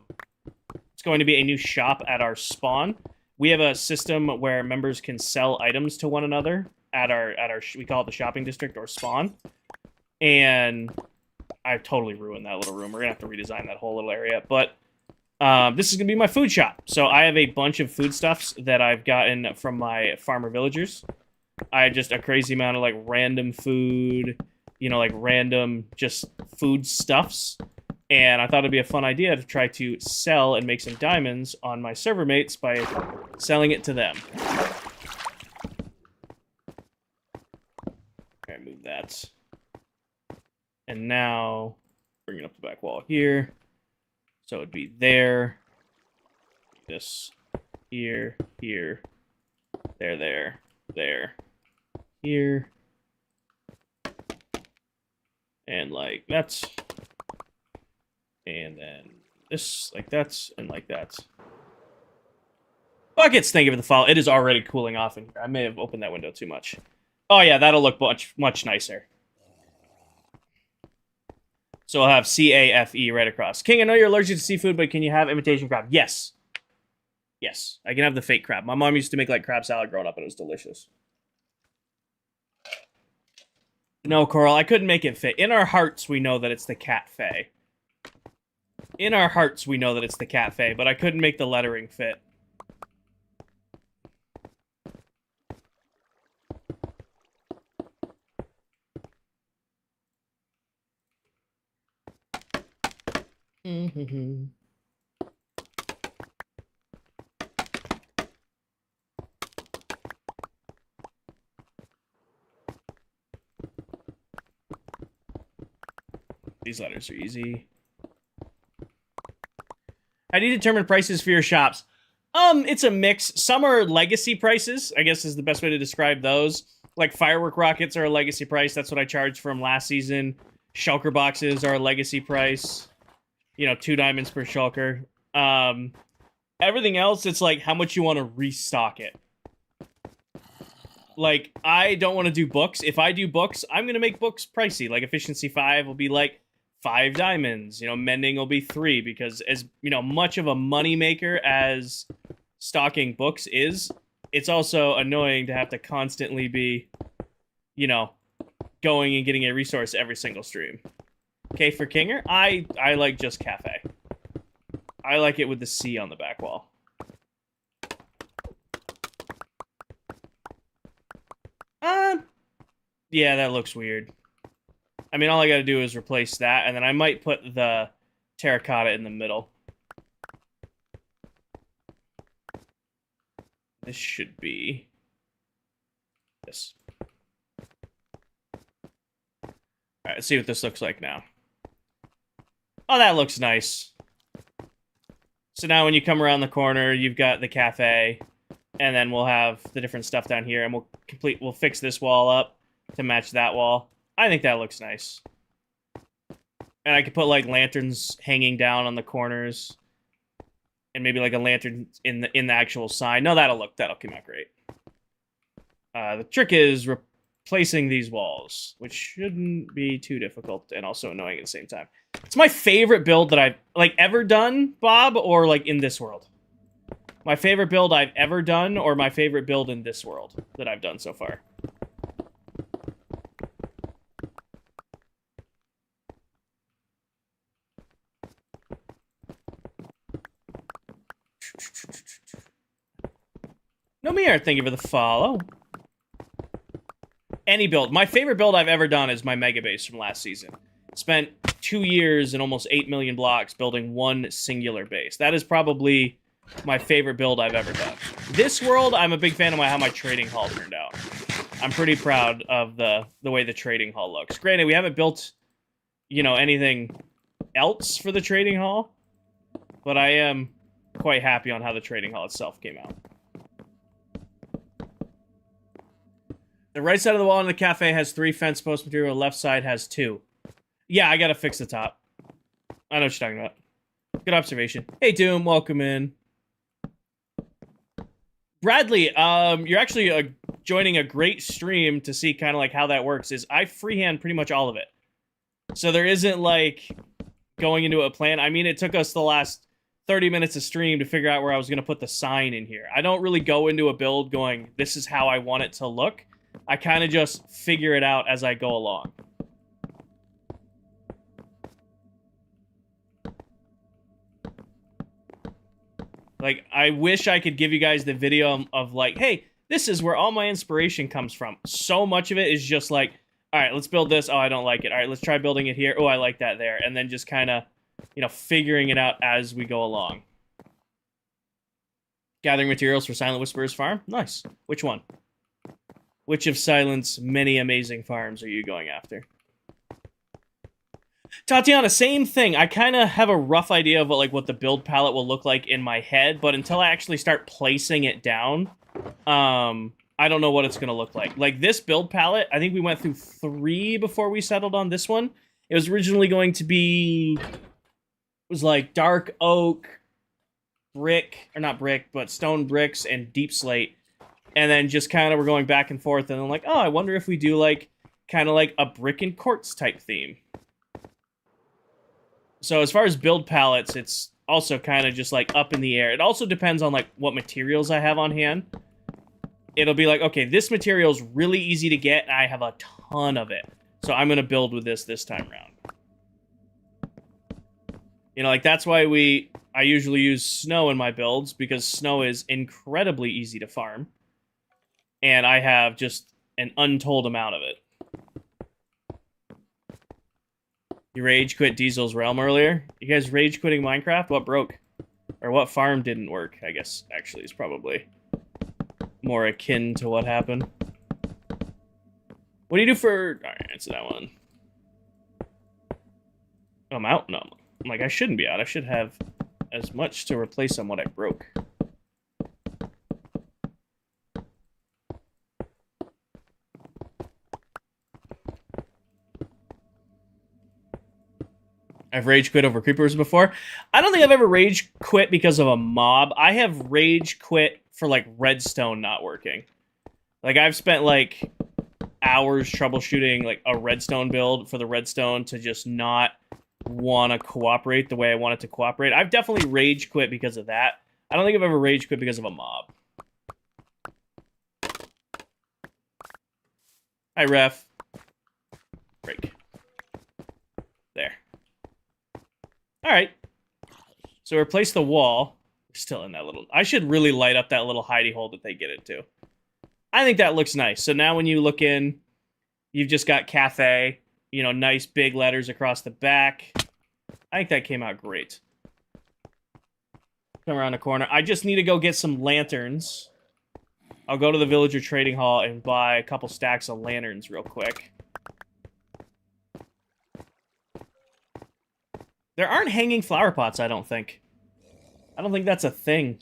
it's going to be a new shop at our spawn. We have a system where members can sell items to one another at our we call it the shopping district or spawn. And I've totally ruined that little room. We're gonna have to redesign that whole little area. But this is gonna be my food shop. So I have a bunch of foodstuffs that I've gotten from my farmer villagers. I have just a crazy amount of like random food, you know, like random just food stuffs. And I thought it'd be a fun idea to try to sell and make some diamonds on my server mates by selling it to them. Okay, move that. And now, bringing up the back wall here. So it'd be there. This here, here, there, here. And like that's. And then this, like that's, and like that. Buckets, thank you for the follow. It is already cooling off in here. I may have opened that window too much. Oh yeah, that'll look much nicer. So I'll have C-A-F-E right across. King, I know you're allergic to seafood, but can you have imitation crab? Yes. Yes, I can have the fake crab. My mom used to make like crab salad growing up, and it was delicious. No, Coral, I couldn't make it fit. In our hearts, we know that it's the cat fae. In our hearts, we know that it's the cat fae, but I couldn't make the lettering fit. These letters are easy. How do you determine prices for your shops? It's a mix. Some are legacy prices, I guess is the best way to describe those. Like firework rockets are a legacy price. That's what I charged from last season. Shulker boxes are a legacy price. You know, 2 diamonds per shulker. Everything else, it's like how much you want to restock it. Like, I don't want to do books. If I do books, I'm going to make books pricey. Like, efficiency 5 will be like 5 diamonds. You know, mending will be 3 because as, you know, much of a money maker as stocking books is, it's also annoying to have to constantly be, you know, going and getting a resource every single stream. Okay, for Kinger, I like just cafe. I like it with the C on the back wall. Yeah, that looks weird. I mean, all I gotta do is replace that, and then I might put the terracotta in the middle. This should be this. Alright, let's see what this looks like now. Oh, that looks nice. So now when you come around the corner, you've got the cafe, and then we'll have the different stuff down here, and we'll fix this wall up to match that wall. I think that looks nice. And I could put like lanterns hanging down on the corners, and maybe like a lantern in the actual sign. No, that'll come out great. The trick is replacing these walls, which shouldn't be too difficult and also annoying at the same time. It's my favorite build that I've like ever done, Bob, or like in this world. My favorite build I've ever done, or my favorite build in this world that I've done so far. Nomir, thank you for the follow. Any build. My favorite build I've ever done is my mega base from last season. Spent 2 years and almost 8 million blocks building one singular base. That is probably my favorite build I've ever done. This world, I'm a big fan of how my trading hall turned out. I'm pretty proud of the way the trading hall looks. Granted, we haven't built, you know, anything else for the trading hall, but I am quite happy on how the trading hall itself came out. The right side of the wall in the cafe has 3 fence post material. The left side has 2. Yeah, I gotta fix the top. I know what you're talking about. Good observation. Hey, Doom, welcome in. Bradley, you're actually joining a great stream to see kind of like how that works. Is I freehand pretty much all of it. So there isn't like going into a plan. I mean, it took us the last 30 minutes of stream to figure out where I was going to put the sign in here. I don't really go into a build going, this is how I want it to look. I kind of just figure it out as I go along. Like, I wish I could give you guys the video of like, hey, this is where all my inspiration comes from. So much of it is just like, all right, let's build this. Oh, I don't like it. All right, let's try building it here. Oh, I like that there. And then just kind of, you know, figuring it out as we go along. Gathering materials for Silent Whisperers farm. Nice. Which one? Which of Silent's many amazing farms are you going after? Tatiana, same thing. I kind of have a rough idea of what the build palette will look like in my head, but until I actually start placing it down, I don't know what it's gonna look like. Like this build palette, I think we went through 3 before we settled on this one. It was originally going to be, it was like dark oak, brick, or not brick, but stone bricks and deep slate. And then just kind of we're going back and forth, and then like, oh, I wonder if we do like kind of like a brick and quartz type theme. So as far as build palettes, it's also kind of just like up in the air. It also depends on like what materials I have on hand. It'll be like, okay, this material is really easy to get, and I have a ton of it. So I'm going to build with this time around. You know, like that's why I usually use snow in my builds, because snow is incredibly easy to farm. And I have just an untold amount of it. You rage quit Diesel's Realm earlier? You guys rage quitting Minecraft? What broke? Or what farm didn't work, I guess, actually, is probably more akin to what happened. What do you do for... Alright, answer that one. I'm out? No. I'm like, I shouldn't be out. I should have as much to replace on what I broke. I've rage quit over creepers before. I don't think I've ever rage quit because of a mob. I have rage quit for, like, redstone not working. Like, I've spent, like, hours troubleshooting, like, a redstone build for the redstone to just not want to cooperate the way I want it to cooperate. I've definitely rage quit because of that. I don't think I've ever rage quit because of a mob. Hi, ref. Break. There. Alright. So replace the wall. We're still in that little... I should really light up that little hidey hole that they get into. I think that looks nice. So now when you look in, you've just got cafe, you know, nice big letters across the back. I think that came out great. Come around the corner. I just need to go get some lanterns. I'll go to the villager trading hall and buy a couple stacks of lanterns real quick. There aren't hanging flower pots, I don't think. I don't think that's a thing.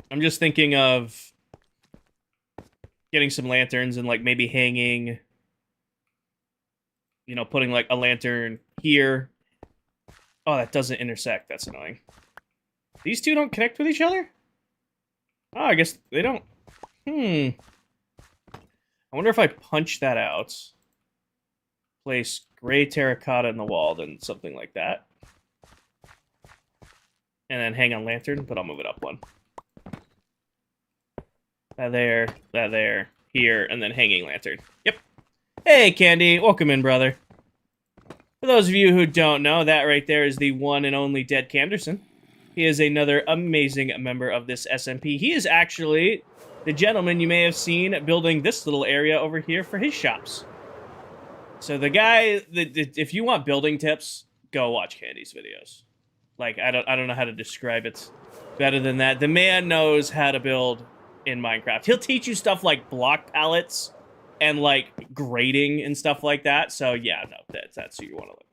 I'm just thinking of getting some lanterns and, like, maybe hanging... You know, putting, like, a lantern here. Oh, that doesn't intersect. That's annoying. These two don't connect with each other? Oh, I guess they don't. I wonder if I punch that out. Place gray terracotta in the wall, then something like that. And then hang on lantern, but I'll move it up one. That there, here, and then hanging lantern. Yep. Hey, Candy. Welcome in, brother. For those of you who don't know, that right there is the one and only Dead Canderson. He is another amazing member of this SMP. He is actually the gentleman you may have seen building this little area over here for his shops. So the guy, if you want building tips, go watch Candy's videos. Like, I don't know how to describe it better than that. The man knows how to build in Minecraft. He'll teach you stuff like block palettes and, like, grading and stuff like that. So, yeah, no, that's who you want to look.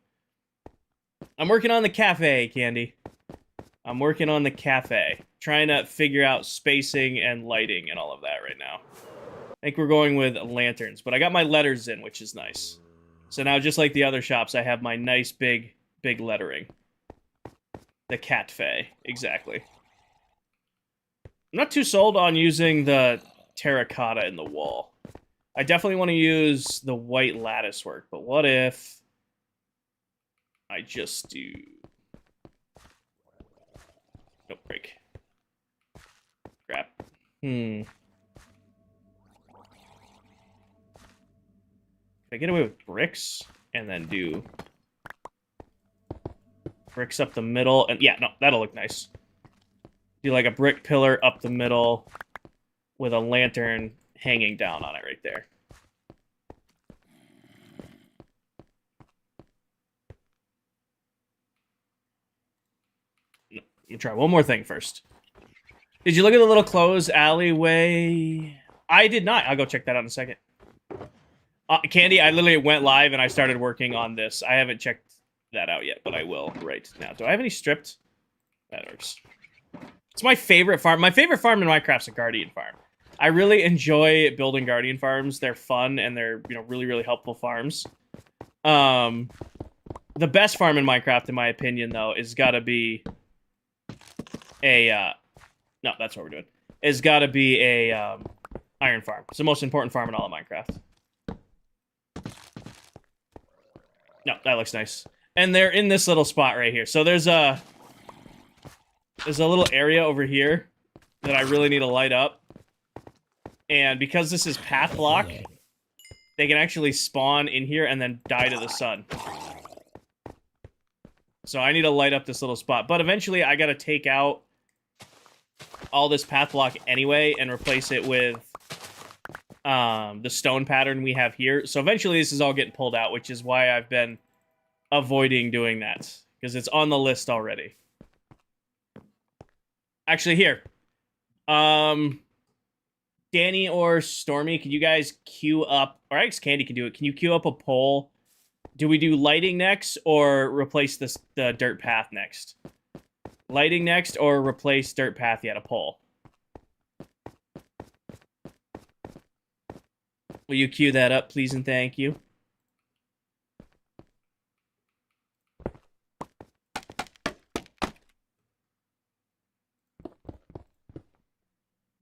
I'm working on the cafe, Candy. I'm working on the cafe. Trying to figure out spacing and lighting and all of that right now. I think we're going with lanterns, but I got my letters in, which is nice. So now, just like the other shops, I have my nice big lettering. The cafe, exactly. I'm not too sold on using the terracotta in the wall. I definitely want to use the white lattice work, but what if I just do... Nope, break. Crap. Can I get away with bricks and then do bricks up the middle? And yeah, no, that'll look nice. Do like a brick pillar up the middle with a lantern hanging down on it right there. No, let me try one more thing first. Did you look at the little closed alleyway? I did not. I'll go check that out in a second. Candy, I literally went live and I started working on this. I haven't checked that out yet, but I will right now. Do I have any stripped? That works. It's my favorite farm. My favorite farm in Minecraft's a Guardian farm. I really enjoy building Guardian farms. They're fun and they're, you know, really, really helpful farms. The best farm in Minecraft, in my opinion, though, is gotta be a no, that's what we're doing. Is gotta be a iron farm. It's the most important farm in all of Minecraft. No, that looks nice. And they're in this little spot right here. So there's a little area over here that I really need to light up. And because this is path block, they can actually spawn in here and then die to the sun. So I need to light up this little spot. But eventually I gotta take out all this path block anyway and replace it with the stone pattern we have here. So eventually this is all getting pulled out, which is why I've been avoiding doing that. Because it's on the list already. Actually, here. Danny or Stormy, can you guys queue up, or I guess Candy can do it. Can you queue up a poll? Do we do lighting next or replace the dirt path next? Lighting next or replace dirt path yet? A poll. Will you queue that up, please and thank you?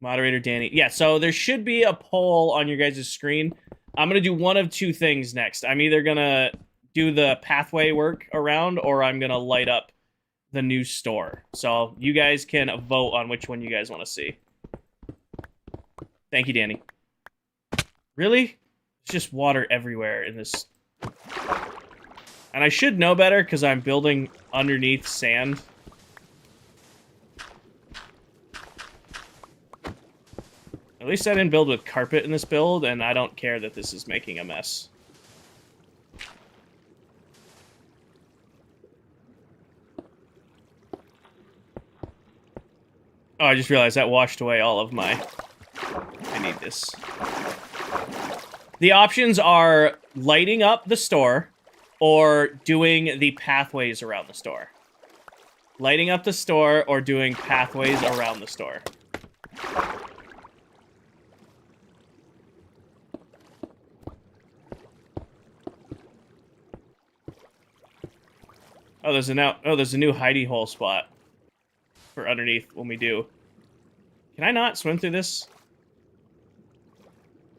Moderator Danny. Yeah, so there should be a poll on your guys' screen. I'm going to do one of two things next. I'm either going to do the pathway work around, or I'm going to light up the new store. So you guys can vote on which one you guys want to see. Thank you, Danny. Really? It's just water everywhere in this. And I should know better because I'm building underneath sand. At least I didn't build with carpet in this build, and I don't care that this is making a mess. Oh, I just realized that washed away all of my... I need this. The options are lighting up the store or doing the pathways around the store. Lighting up the store or doing pathways around the store. Oh, there's a new hidey hole spot for underneath when we do. Can I not swim through this?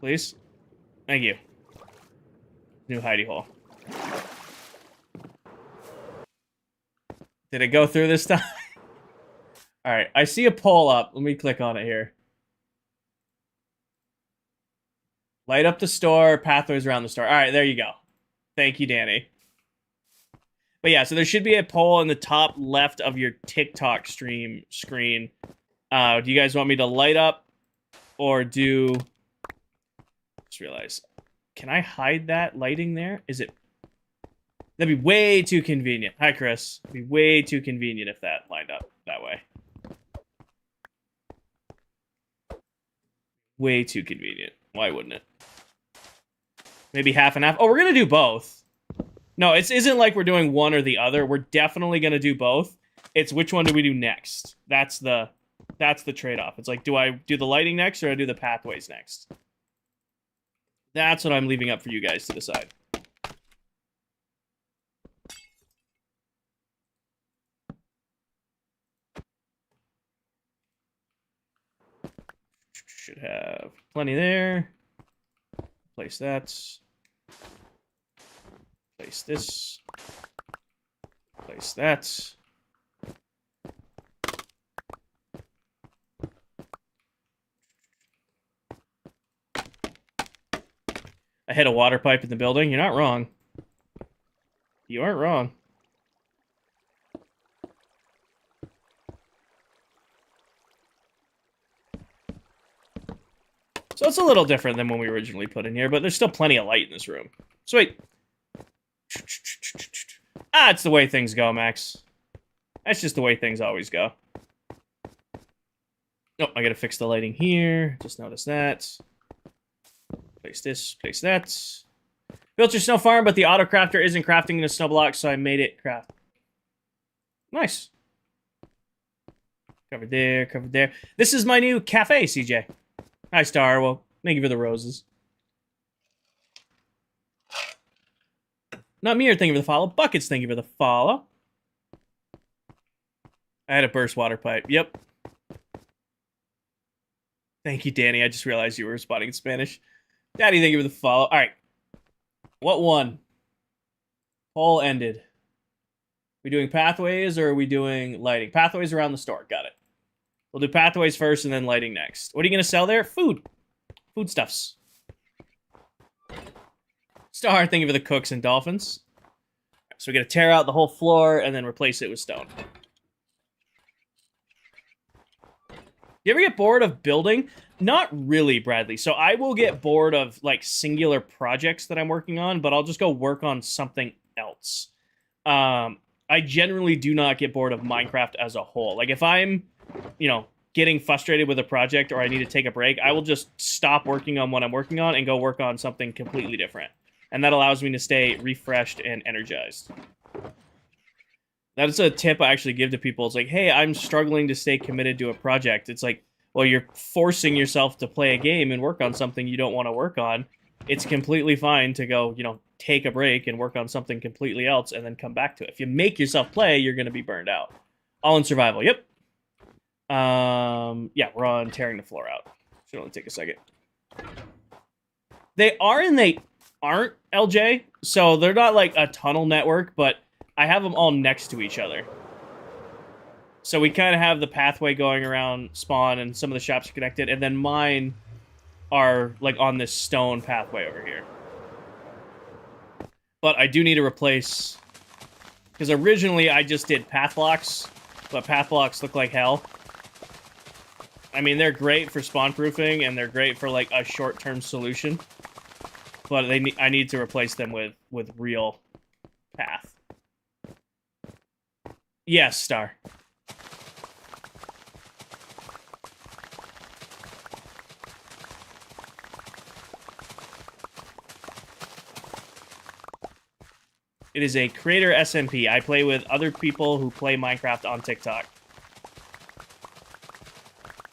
Please? Thank you. New hidey hole. Did it go through this time? Alright, I see a poll up. Let me click on it here. Light up the store, pathways around the store. Alright, there you go. Thank you, Danny. But yeah, so there should be a poll in the top left of your TikTok stream screen. Do you guys want me to light up or do... Just realized. Can I hide that lighting there? Is it... That'd be way too convenient. Hi, Chris. It'd be way too convenient if that lined up that way. Way too convenient. Why wouldn't it? Maybe half and half. Oh, we're going to do both. No, it isn't like we're doing one or the other. We're definitely going to do both. It's which one do we do next? That's the trade-off. It's like, do I do the lighting next or do I do the pathways next? That's what I'm leaving up for you guys to decide. Should have plenty there. Place that. Place this. Place that. I hit a water pipe in the building. You're not wrong. You aren't wrong. So it's a little different than when we originally put in here, but there's still plenty of light in this room. Sweet. Ah, it's the way things go, Max. That's just the way things always go. Oh, I gotta fix the lighting here. Just noticed that. Place this, place that. Built your snow farm, but the auto crafter isn't crafting in a snow block, so I made it craft. Nice. Covered there, covered there. This is my new cafe, CJ. Hi, Star. Well, thank you for the roses. Not me, or thank you for the follow. Buckets, thank you for the follow. I had a burst water pipe. Yep. Thank you, Danny. I just realized you were responding in Spanish. Daddy, thank you for the follow. All right. What won? Poll ended. We doing pathways or are we doing lighting? Pathways around the store. Got it. We'll do pathways first and then lighting next. What are you going to sell there? Food. Foodstuffs. Star, thank you for the cooks and dolphins. So we got to tear out the whole floor and then replace it with stone. You ever get bored of building? Not really, Bradley. So I will get bored of like singular projects that I'm working on, but I'll just go work on something else. I generally do not get bored of Minecraft as a whole. Like if I'm, getting frustrated with a project or I need to take a break, I will just stop working on what I'm working on and go work on something completely different. And that allows me to stay refreshed and energized. That's a tip I actually give to people. It's like, hey, I'm struggling to stay committed to a project. It's like, well, you're forcing yourself to play a game and work on something you don't want to work on. It's completely fine to go, take a break and work on something completely else and then come back to it. If you make yourself play, you're going to be burned out. All in survival. Yep. Yeah, we're on tearing the floor out. Should only take a second. They are and they aren't, LJ. So they're not like a tunnel network, but I have them all next to each other. So we kind of have the pathway going around spawn and some of the shops are connected. And then mine are like on this stone pathway over here. But I do need to replace... Because originally I just did path blocks, but path blocks look like hell. I mean, they're great for spawn proofing and they're great for like a short-term solution. But I need to replace them with real path. Yes, Star. It is a creator SMP. I play with other people who play Minecraft on TikTok.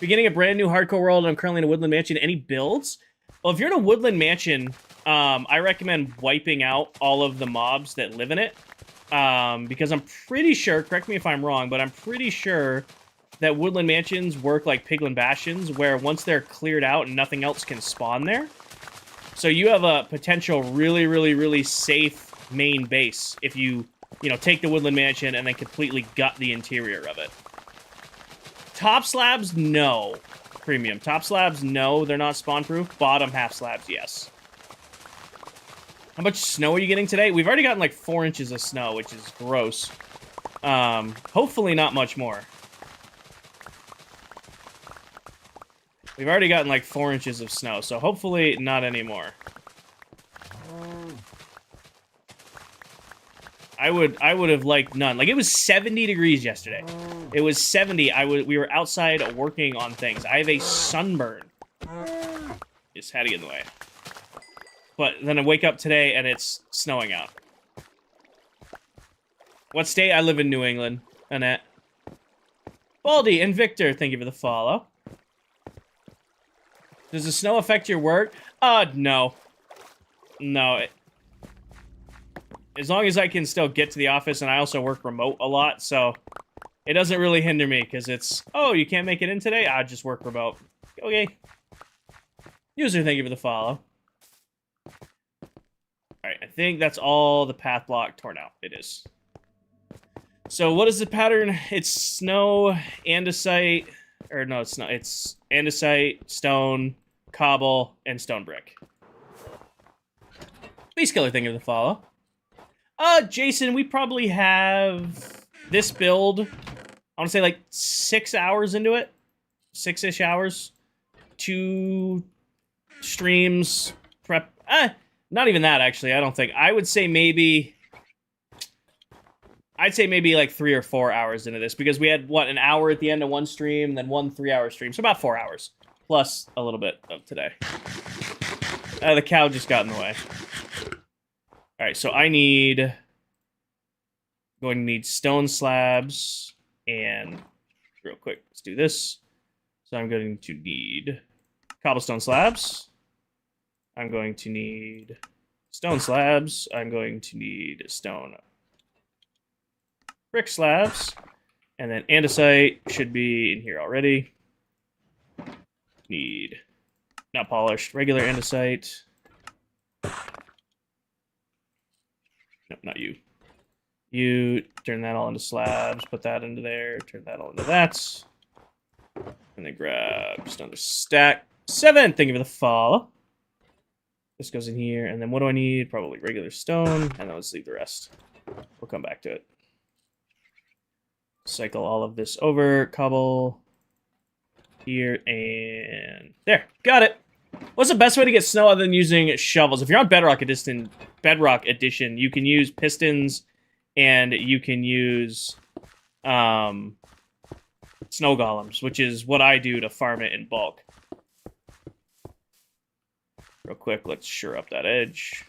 Beginning a brand new hardcore world, I'm currently in a woodland mansion. Any builds? Well, if you're in a woodland mansion, I recommend wiping out all of the mobs that live in it. Because I'm pretty sure, correct me if I'm wrong, but I'm pretty sure that woodland mansions work like piglin bastions, where once they're cleared out, nothing else can spawn there. So you have a potential really, really, really safe main base if you, take the woodland mansion and then completely gut the interior of it. Top slabs, no. Premium. Top slabs, no, they're not spawn proof. Bottom half slabs, yes. How much snow are you getting today? We've already gotten like 4 inches of snow, which is gross. Hopefully not much more. We've already gotten like 4 inches of snow, so hopefully not anymore. I would have liked none. Like, it was 70 degrees yesterday. It was 70. We were outside working on things. I have a sunburn. Just had to get in the way. But then I wake up today and it's snowing out. What state? I live in New England. Annette. Baldy and Victor, thank you for the follow. Does the snow affect your work? No. No. As long as I can still get to the office, and I also work remote a lot, so it doesn't really hinder me, because it's, oh, you can't make it in today? I'll just work remote. Okay. User, thank you for the follow. Alright, I think that's all the path block torn out. It is. So what is the pattern? It's snow, andesite, or no, it's not. It's andesite, stone, cobble, and stone brick. Beast Killer, thank you for the follow. Jason, we probably have this build, I want to say like 6 hours into it. 6-ish hours. 2 streams, prep. Not even that, actually, I don't think. I would say maybe... I'd say maybe like 3 or 4 hours into this, because we had, what, an hour at the end of one stream, and then 1 3-hour stream. So about 4 hours. Plus a little bit of today. The cow just got in the way. Alright, so I need... going to need stone slabs, and real quick, let's do this. So I'm going to need cobblestone slabs. I'm going to need stone slabs. I'm going to need stone brick slabs. And then andesite should be in here already. Need, not polished, regular andesite. Nope, not you. You turn that all into slabs, put that into there, turn that all into that. And then grab just another stack. 7, thank you for the follow. This goes in here, and then what do I need? Probably regular stone, and then let's leave the rest. We'll come back to it. Cycle all of this over, cobble here, and there. Got it. What's the best way to get snow other than using shovels? If you're on Bedrock Edition, you can use pistons, and you can use snow golems, which is what I do to farm it in bulk. Real quick, let's sure up that edge.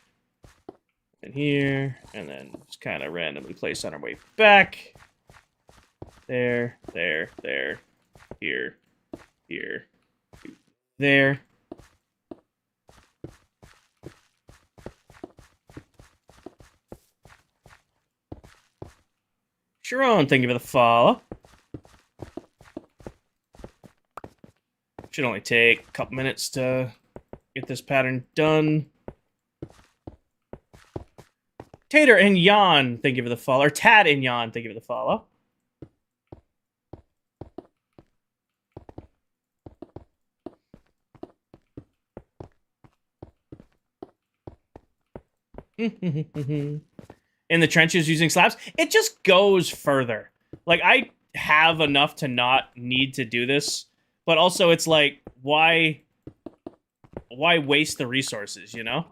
In here, and then just kind of randomly place on our way back. There, there, there, here, here, there. Sharon, thank you for the follow. Should only take a couple minutes to get this pattern done. Tater and Jan, thank you for the follow. Or Tad and Jan, thank you for the follow. In the trenches using slabs, it just goes further. Like, I have enough to not need to do this, but also it's like, why waste the resources, you know?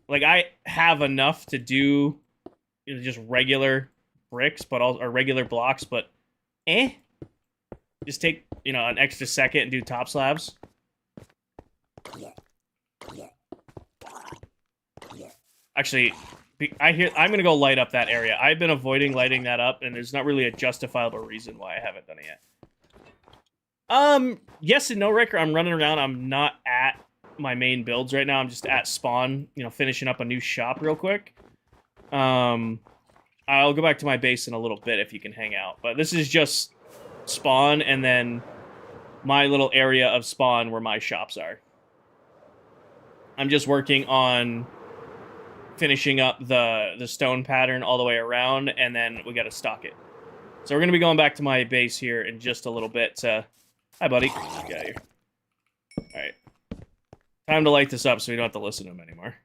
Like, I have enough to do, you know, just regular bricks, but also, or regular blocks, but just take, you know, an extra second and do top slabs. Actually, I'm gonna go light up that area. I've been avoiding lighting that up, and there's not really a justifiable reason why I haven't done it yet. Yes and no, Rick. I'm running around. I'm not at my main builds right now. I'm just at spawn, you know, finishing up a new shop real quick. I'll go back to my base in a little bit if you can hang out. But this is just spawn, and then my little area of spawn where my shops are. I'm just working on finishing up the stone pattern all the way around, and then we got to stock it. So we're going to be going back to my base here in just a little bit. Hi, buddy. Get out of here. All right. Time to light this up so we don't have to listen to him anymore.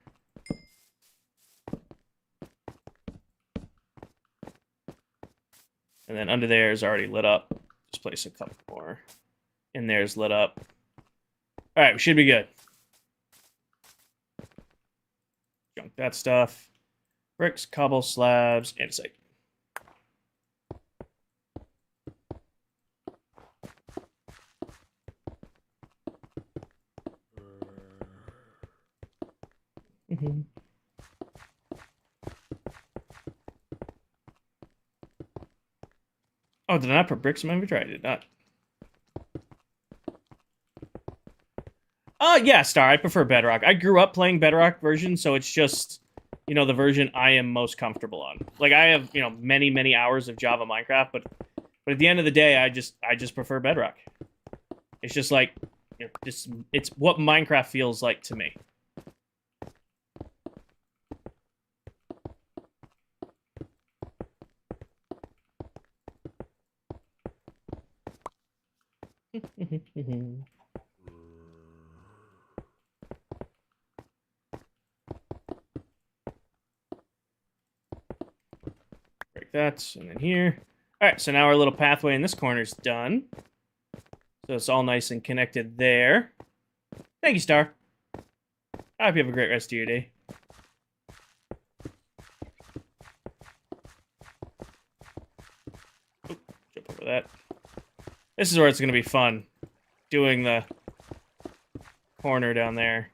And then under there is already lit up. Just place a couple more. In there is lit up. All right, we should be good. Junk that stuff. Bricks, cobble, slabs, andesite. Oh, did I not put bricks in my inventory? I did not. Yeah, Star. I prefer Bedrock. I grew up playing Bedrock version, so it's just, you know, the version I am most comfortable on. Like, I have, you know, many, many hours of Java Minecraft, but at the end of the day, I just prefer Bedrock. It's just like, you know, it's what Minecraft feels like to me. Break that, and then here. All right, so now our little pathway in this corner is done. So it's all nice and connected there. Thank you, Star. I hope you have a great rest of your day. Oop, jump over that. This is where it's going to be fun, doing the corner down there.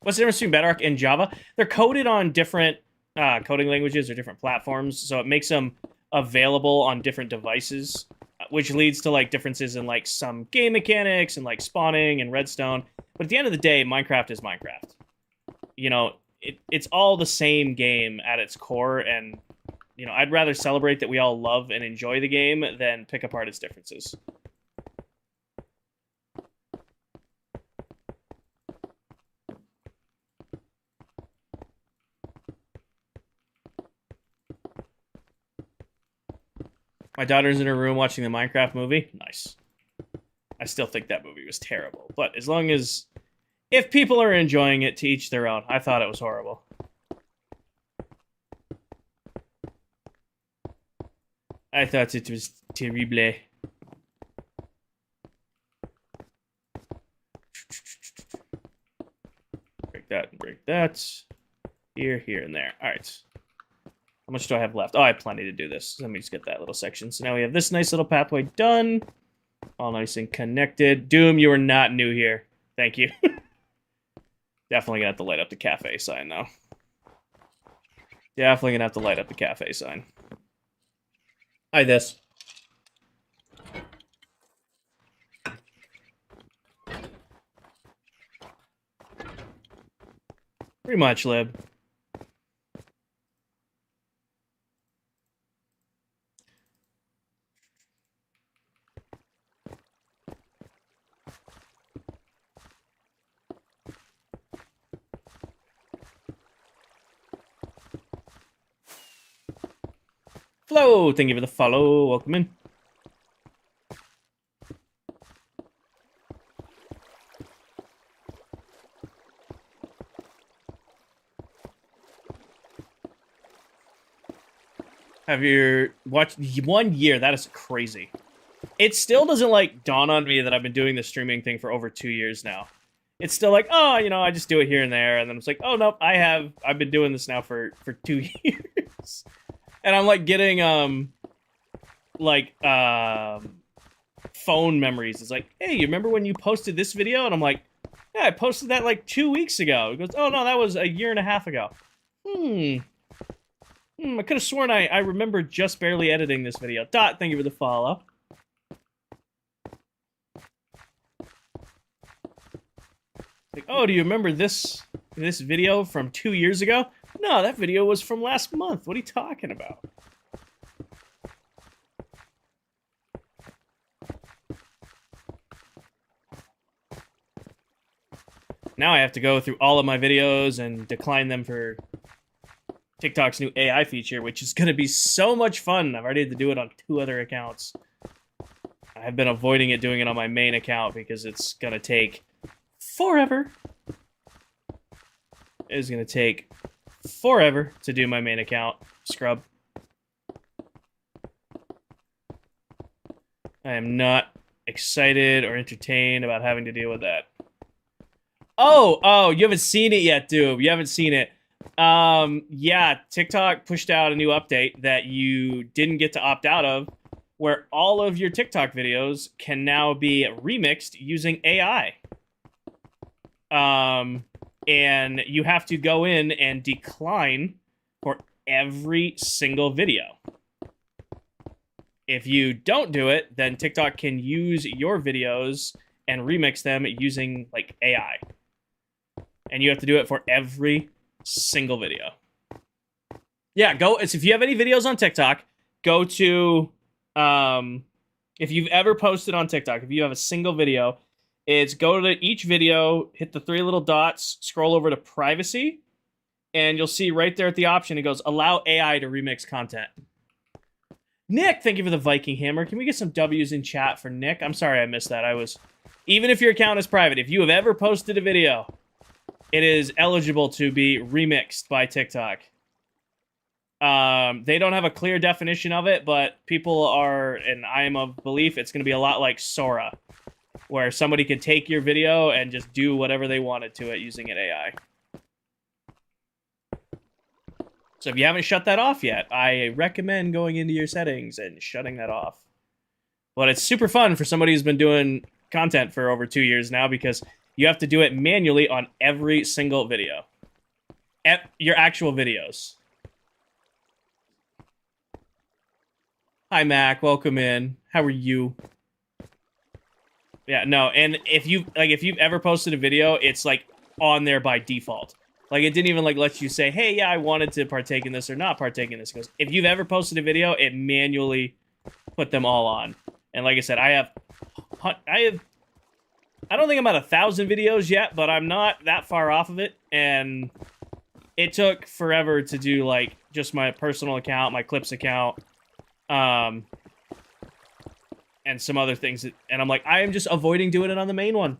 What's the difference between Bedrock and Java? They're coded on different coding languages or different platforms, so it makes them available on different devices, which leads to like differences in like some game mechanics and like spawning and redstone. But at the end of the day, Minecraft is Minecraft. You know, it's all the same game at its core, and you know, I'd rather celebrate that we all love and enjoy the game than pick apart its differences. My daughter's in her room watching the Minecraft movie. Nice. I still think that movie was terrible, but as long as if people are enjoying it, to each their own. I thought it was horrible. I thought it was terrible. Break that and break that. Here, here, and there. All right. How much do I have left? Oh, I have plenty to do this. Let me just get that little section. So now we have this nice little pathway done. All nice and connected. Doom, you are not new here. Thank you. Definitely gonna have to light up the cafe sign, though. Definitely gonna have to light up the cafe sign. Hi, this. Pretty much, Lib. Flo, thank you for the follow. Welcome in. Have you watched 1 year? That is crazy. It still doesn't like dawn on me that I've been doing the streaming thing for over 2 years now. It's still like, oh, you know, I just do it here and there, and then it's like, oh nope, I've been doing this now for 2 years. And I'm like getting phone memories. It's like, hey, you remember when you posted this video? And I'm like, yeah, I posted that like 2 weeks ago. It goes, oh no, that was a year and a half ago. I could have sworn I remember just barely editing this video. Dot, thank you for the follow. Like, oh, do you remember this video from 2 years ago? No, that video was from last month. What are you talking about? Now I have to go through all of my videos and decline them for TikTok's new AI feature, which is going to be so much fun. I've already had to do it on 2 other accounts. I've been avoiding it doing it on my main account because it's going to take forever. It is going to take forever to do my main account. Scrub. I am not excited or entertained about having to deal with that. Oh, you haven't seen it yet, dude. You haven't seen it. Yeah, TikTok pushed out a new update that you didn't get to opt out of, where all of your TikTok videos can now be remixed using AI. And you have to go in and decline for every single video. If you don't do it, then TikTok can use your videos and remix them using like AI. And you have to do it for every single video. Yeah, if you have any videos on TikTok, go to if you've ever posted on TikTok, if you have a single video, it's go to each video, hit the 3 little dots, scroll over to privacy, and you'll see right there at the option it goes allow AI to remix content. Nick, thank you for the Viking hammer. Can we get some W's in chat for Nick? I'm sorry I missed that. Even if your account is private, if you have ever posted a video, it is eligible to be remixed by TikTok. They don't have a clear definition of it, but people are, and I am of belief, it's going to be a lot like Sora, where somebody could take your video and just do whatever they wanted to it using an AI. So if you haven't shut that off yet, I recommend going into your settings and shutting that off. But it's super fun for somebody who's been doing content for over 2 years now, because You have to do it manually on every single video. Your actual videos. Hi, Mac. Welcome in. How are you? Yeah, no, and if you've ever posted a video, it's like on there by default. Like, it didn't even like let you say, hey, yeah, I wanted to partake in this or not partake in this. It goes, if you've ever posted a video, it manually put them all on. And like I said, I don't think I'm at 1,000 videos yet, but I'm not that far off of it. And it took forever to do like just my personal account, my clips account, and some other things. And I'm like, I am just avoiding doing it on the main one.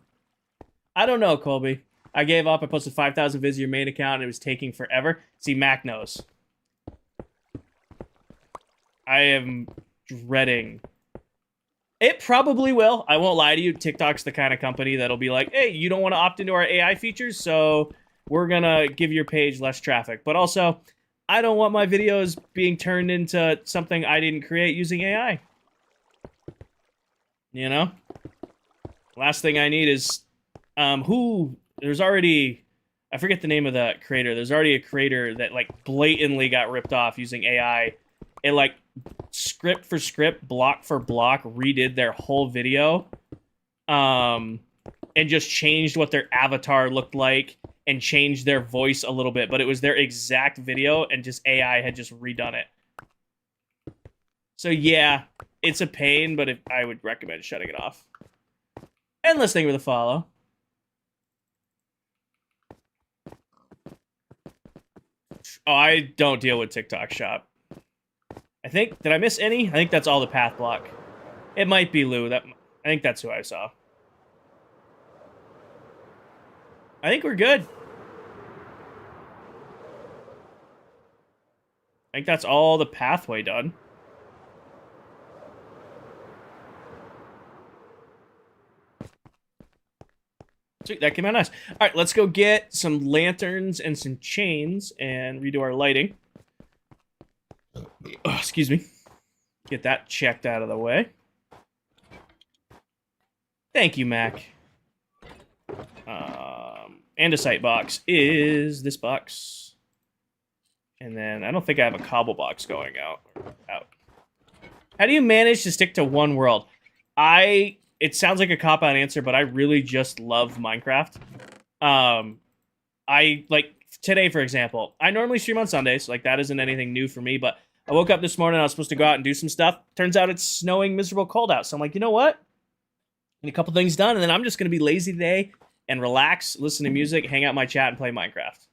I don't know, Colby. I gave up. I posted 5,000 vids to your main account, and it was taking forever. See, Mac knows. I am dreading. It probably will. I won't lie to you. TikTok's the kind of company that'll be like, hey, you don't want to opt into our AI features, so we're going to give your page less traffic. But also, I don't want my videos being turned into something I didn't create using AI. You know? Last thing I need is... There's already... I forget the name of the creator. There's already a creator that, like, blatantly got ripped off using AI. It, like, script for script, block for block, redid their whole video. And just changed what their avatar looked like and changed their voice a little bit. But it was their exact video, and just AI had just redone it. So, yeah, it's a pain, but I would recommend shutting it off. And listening with a follow. Oh, I don't deal with TikTok Shop. I think... Did I miss any? I think that's all the path block. It might be Lou. I think that's who I saw. I think we're good. I think that's all the pathway done. Sweet, that came out nice. All right, let's go get some lanterns and some chains and redo our lighting. Oh, excuse me. Get that checked out of the way. Thank you, Mac. Andesite box is this box. And then I don't think I have a cobble box going out. How do you manage to stick to one world? It sounds like a cop-out answer, but I really just love Minecraft. Like, today, for example, I normally stream on Sundays. Like, that isn't anything new for me, but I woke up this morning, I was supposed to go out and do some stuff. Turns out it's snowing, miserable, cold out. So I'm like, you know what? Get a couple things done, and then I'm just going to be lazy today and relax, listen to music, hang out in my chat, and play Minecraft.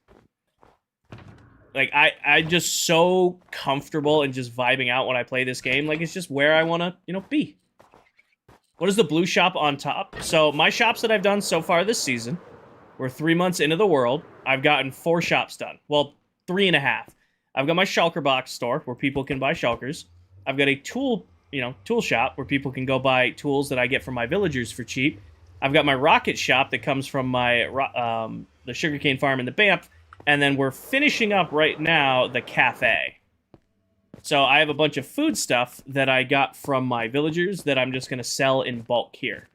Like, I'm just so comfortable and just vibing out when I play this game. Like, it's just where I want to, you know, be. What is the blue shop on top? So my shops that I've done so far this season, we're 3 months into the world. I've gotten 4 shops done. Well, 3.5. I've got my shulker box store where people can buy shulkers. I've got a tool shop where people can go buy tools that I get from my villagers for cheap. I've got my rocket shop that comes from my the sugarcane farm in the Banff, and then we're finishing up right now the cafe. So I have a bunch of food stuff that I got from my villagers that I'm just going to sell in bulk here.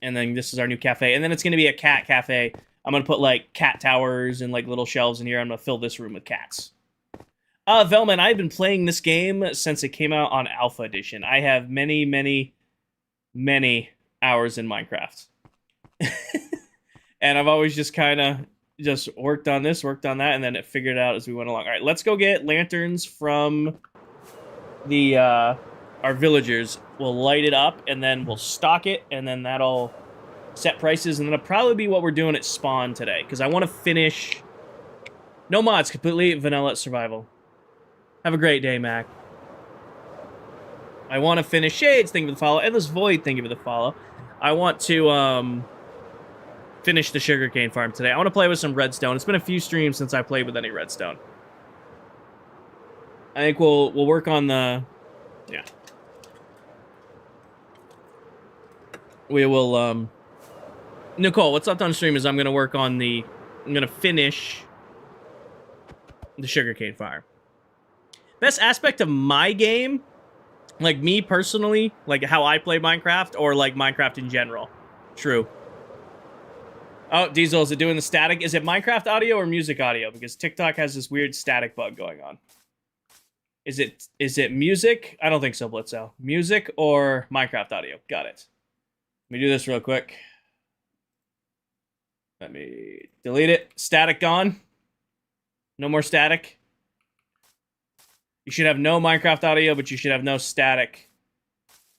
And then this is our new cafe. And then it's going to be a cat cafe. I'm going to put, like, cat towers and, like, little shelves in here. I'm going to fill this room with cats. Velman, I've been playing this game since it came out on Alpha Edition. I have many, many, many hours in Minecraft. And I've always just kind of... just worked on this, worked on that, and then it figured it out as we went along. All right, let's go get lanterns from the our villagers. We'll light it up, and then we'll stock it, and then that'll set prices, and that'll probably be what we're doing at spawn today, because I want to finish... No mods, completely vanilla survival. Have a great day, Mac. I want to finish Shades, thank you for the follow. Endless Void, thank you for the follow. I want to, finish the sugarcane farm today. I want to play with some redstone. It's been a few streams since I played with any redstone. I think we'll work on the... Yeah. We will, Nicole, what's up on stream is I'm going to work on the... I'm going to finish the sugarcane farm. Best aspect of my game, like me personally, like how I play Minecraft, or like Minecraft in general. True. Oh, Diesel, is it doing the static? Is it Minecraft audio or music audio? Because TikTok has this weird static bug going on. Is it music? I don't think so, Blitzo. Music or Minecraft audio? Got it. Let me do this real quick. Let me delete it. Static gone. No more static. You should have no Minecraft audio, but you should have no static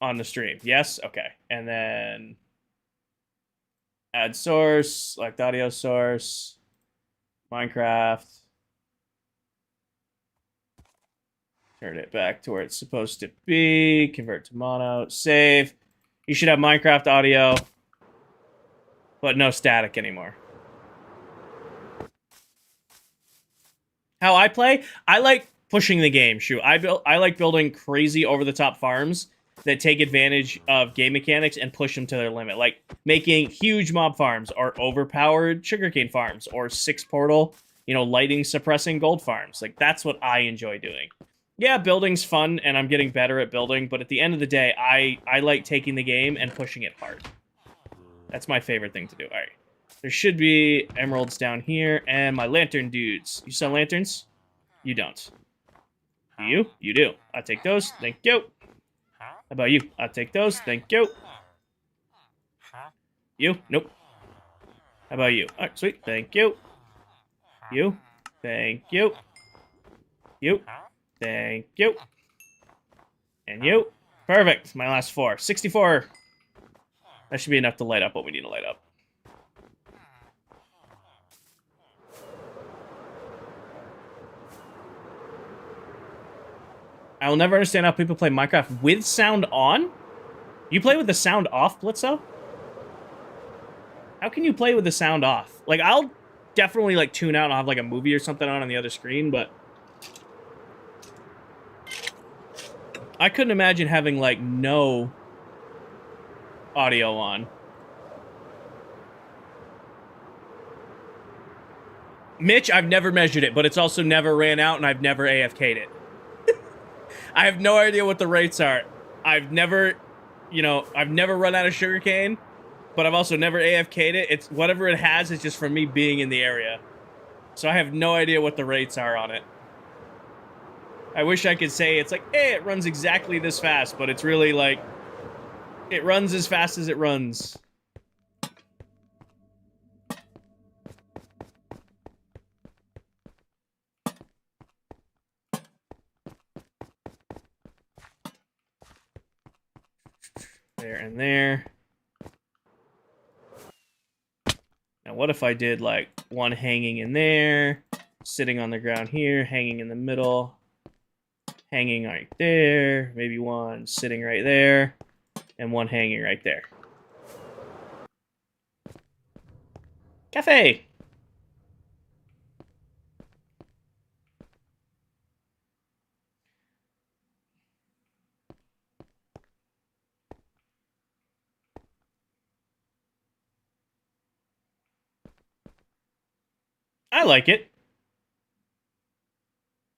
on the stream. Yes? Okay. And then add source, select audio source, Minecraft. Turn it back to where it's supposed to be. Convert to mono. Save. You should have Minecraft audio, but no static anymore. How I play? I like pushing the game. Shoot, I like building crazy over-the-top farms that take advantage of game mechanics and push them to their limit. Like making huge mob farms or overpowered sugarcane farms or 6-portal, lighting suppressing gold farms. Like that's what I enjoy doing. Yeah, building's fun, and I'm getting better at building, but at the end of the day, I like taking the game and pushing it hard. That's my favorite thing to do. All right. There should be emeralds down here, and my lantern dudes. You sell lanterns? You don't. Do you? You do. I'll take those. Thank you. How about you? I'll take those. Thank you. You? Nope. How about you? All right, sweet. Thank you. You? Thank you. You? Thank you. And you? Perfect. My last 4. 64. That should be enough to light up what we need to light up. I will never understand how people play Minecraft with sound on. You play with the sound off, Blitzo? How can you play with the sound off? Like, I'll definitely, like, tune out and I'll have, like, a movie or something on the other screen, but I couldn't imagine having, like, no audio on. Mitch, I've never measured it, but it's also never ran out, and I've never AFK'd it. I have no idea what the rates are. I've never run out of sugarcane, but I've also never AFK'd it. It's whatever it has is just from me being in the area. So I have no idea what the rates are on it. I wish I could say it's like, hey, it runs exactly this fast, but it's really like, it runs as fast as it runs. There and there. Now, what if I did, like, one hanging in there, sitting on the ground here, hanging in the middle, hanging right there, maybe one sitting right there, and one hanging right there. Cafe! I like it.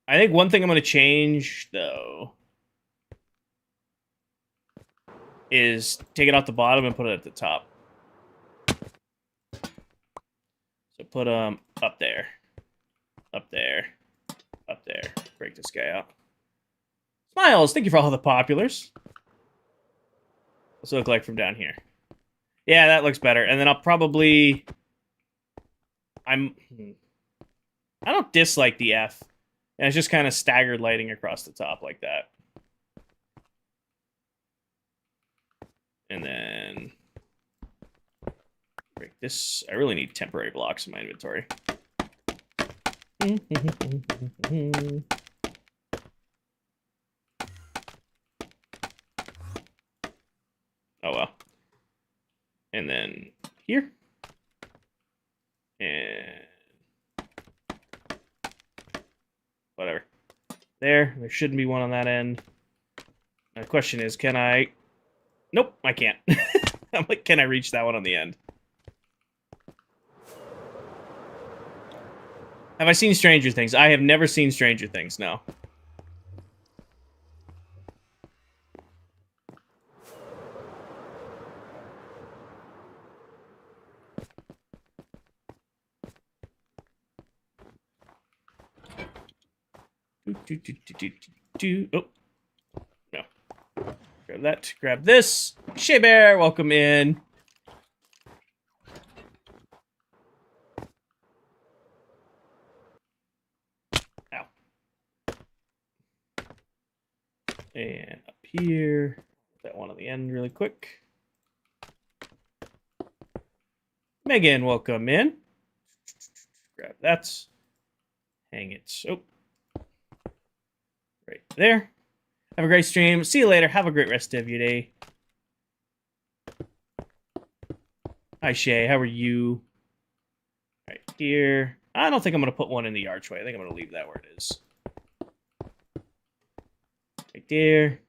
I think one thing I'm going to change, though, is take it off the bottom and put it at the top. So put them up there. Up there. Up there. Break this guy out. Smiles, thank you for all the populars. What's it look like from down here? Yeah, that looks better. And then I'll probably... I don't dislike the F. And it's just kind of staggered lighting across the top like that. And then break this. I really need temporary blocks in my inventory. Oh well. And then here. And whatever. There shouldn't be one on that end. The question is, can I... Nope, I can't. I'm like, can I reach that one on the end? Have I seen Stranger Things? I have never seen Stranger Things, no. Oh, no. Grab that. Grab this. Shea Bear, welcome in. Ow. And up here. Put that one on the end really quick. Megan, welcome in. Grab that. Hang it. Oh. Right there. Have a great stream. See you later. Have a great rest of your day. Hi, Shay. How are you? Right here. I don't think I'm going to put one in the archway. I think I'm going to leave that where it is. Right there.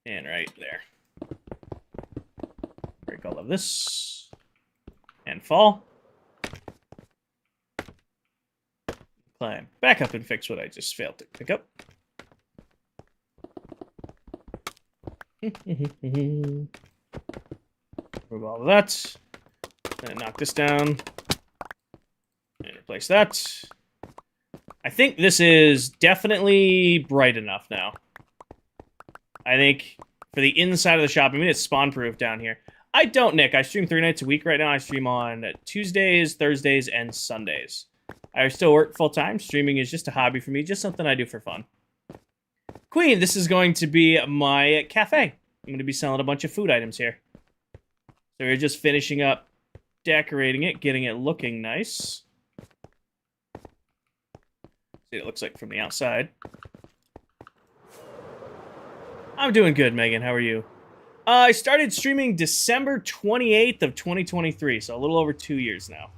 And right there. Break all of this. And fall. Climb back up and fix what I just failed to pick up. Move all of that. And knock this down. And replace that. I think this is definitely bright enough now. I think for the inside of the shop, I mean, it's spawn-proof down here. I don't, Nick. I stream 3 nights a week right now. I stream on Tuesdays, Thursdays, and Sundays. I still work full-time. Streaming is just a hobby for me, just something I do for fun. Queen, this is going to be my cafe. I'm going to be selling a bunch of food items here. So we're just finishing up decorating it, getting it looking nice. See what it looks like from the outside. I'm doing good, Megan. How are you? I started streaming December 28th of 2023, so a little over 2 years now.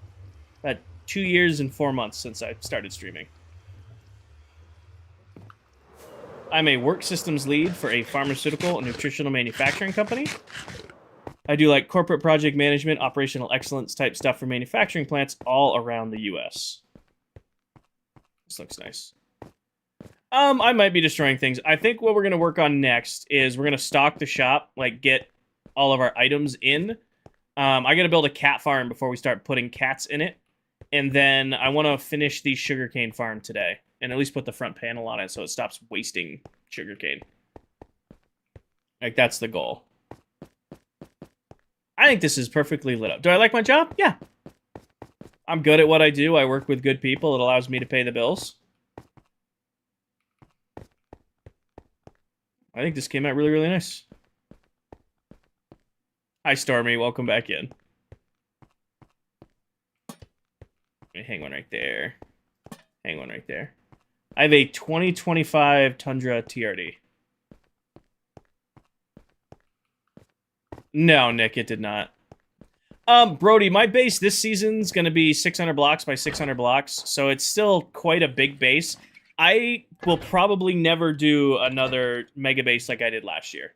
About 2 years and 4 months since I started streaming. I'm a work systems lead for a pharmaceutical and nutritional manufacturing company. I do like corporate project management, operational excellence type stuff for manufacturing plants all around the US. This looks nice. I might be destroying things. I think what we're going to work on next is we're going to stock the shop, like get all of our items in. I got to build a cat farm before we start putting cats in it. And then I want to finish the sugarcane farm today. And at least put the front panel on it so it stops wasting sugarcane. Like, that's the goal. I think this is perfectly lit up. Do I like my job? Yeah. I'm good at what I do. I work with good people. It allows me to pay the bills. I think this came out really, really nice. Hi, Stormy. Welcome back in. Hang one right there. Hang one right there. I have a 2025 Tundra TRD. No, Nick, it did not. Brody, my base this season's going to be 600 blocks by 600 blocks, so it's still quite a big base. I will probably never do another mega base like I did last year.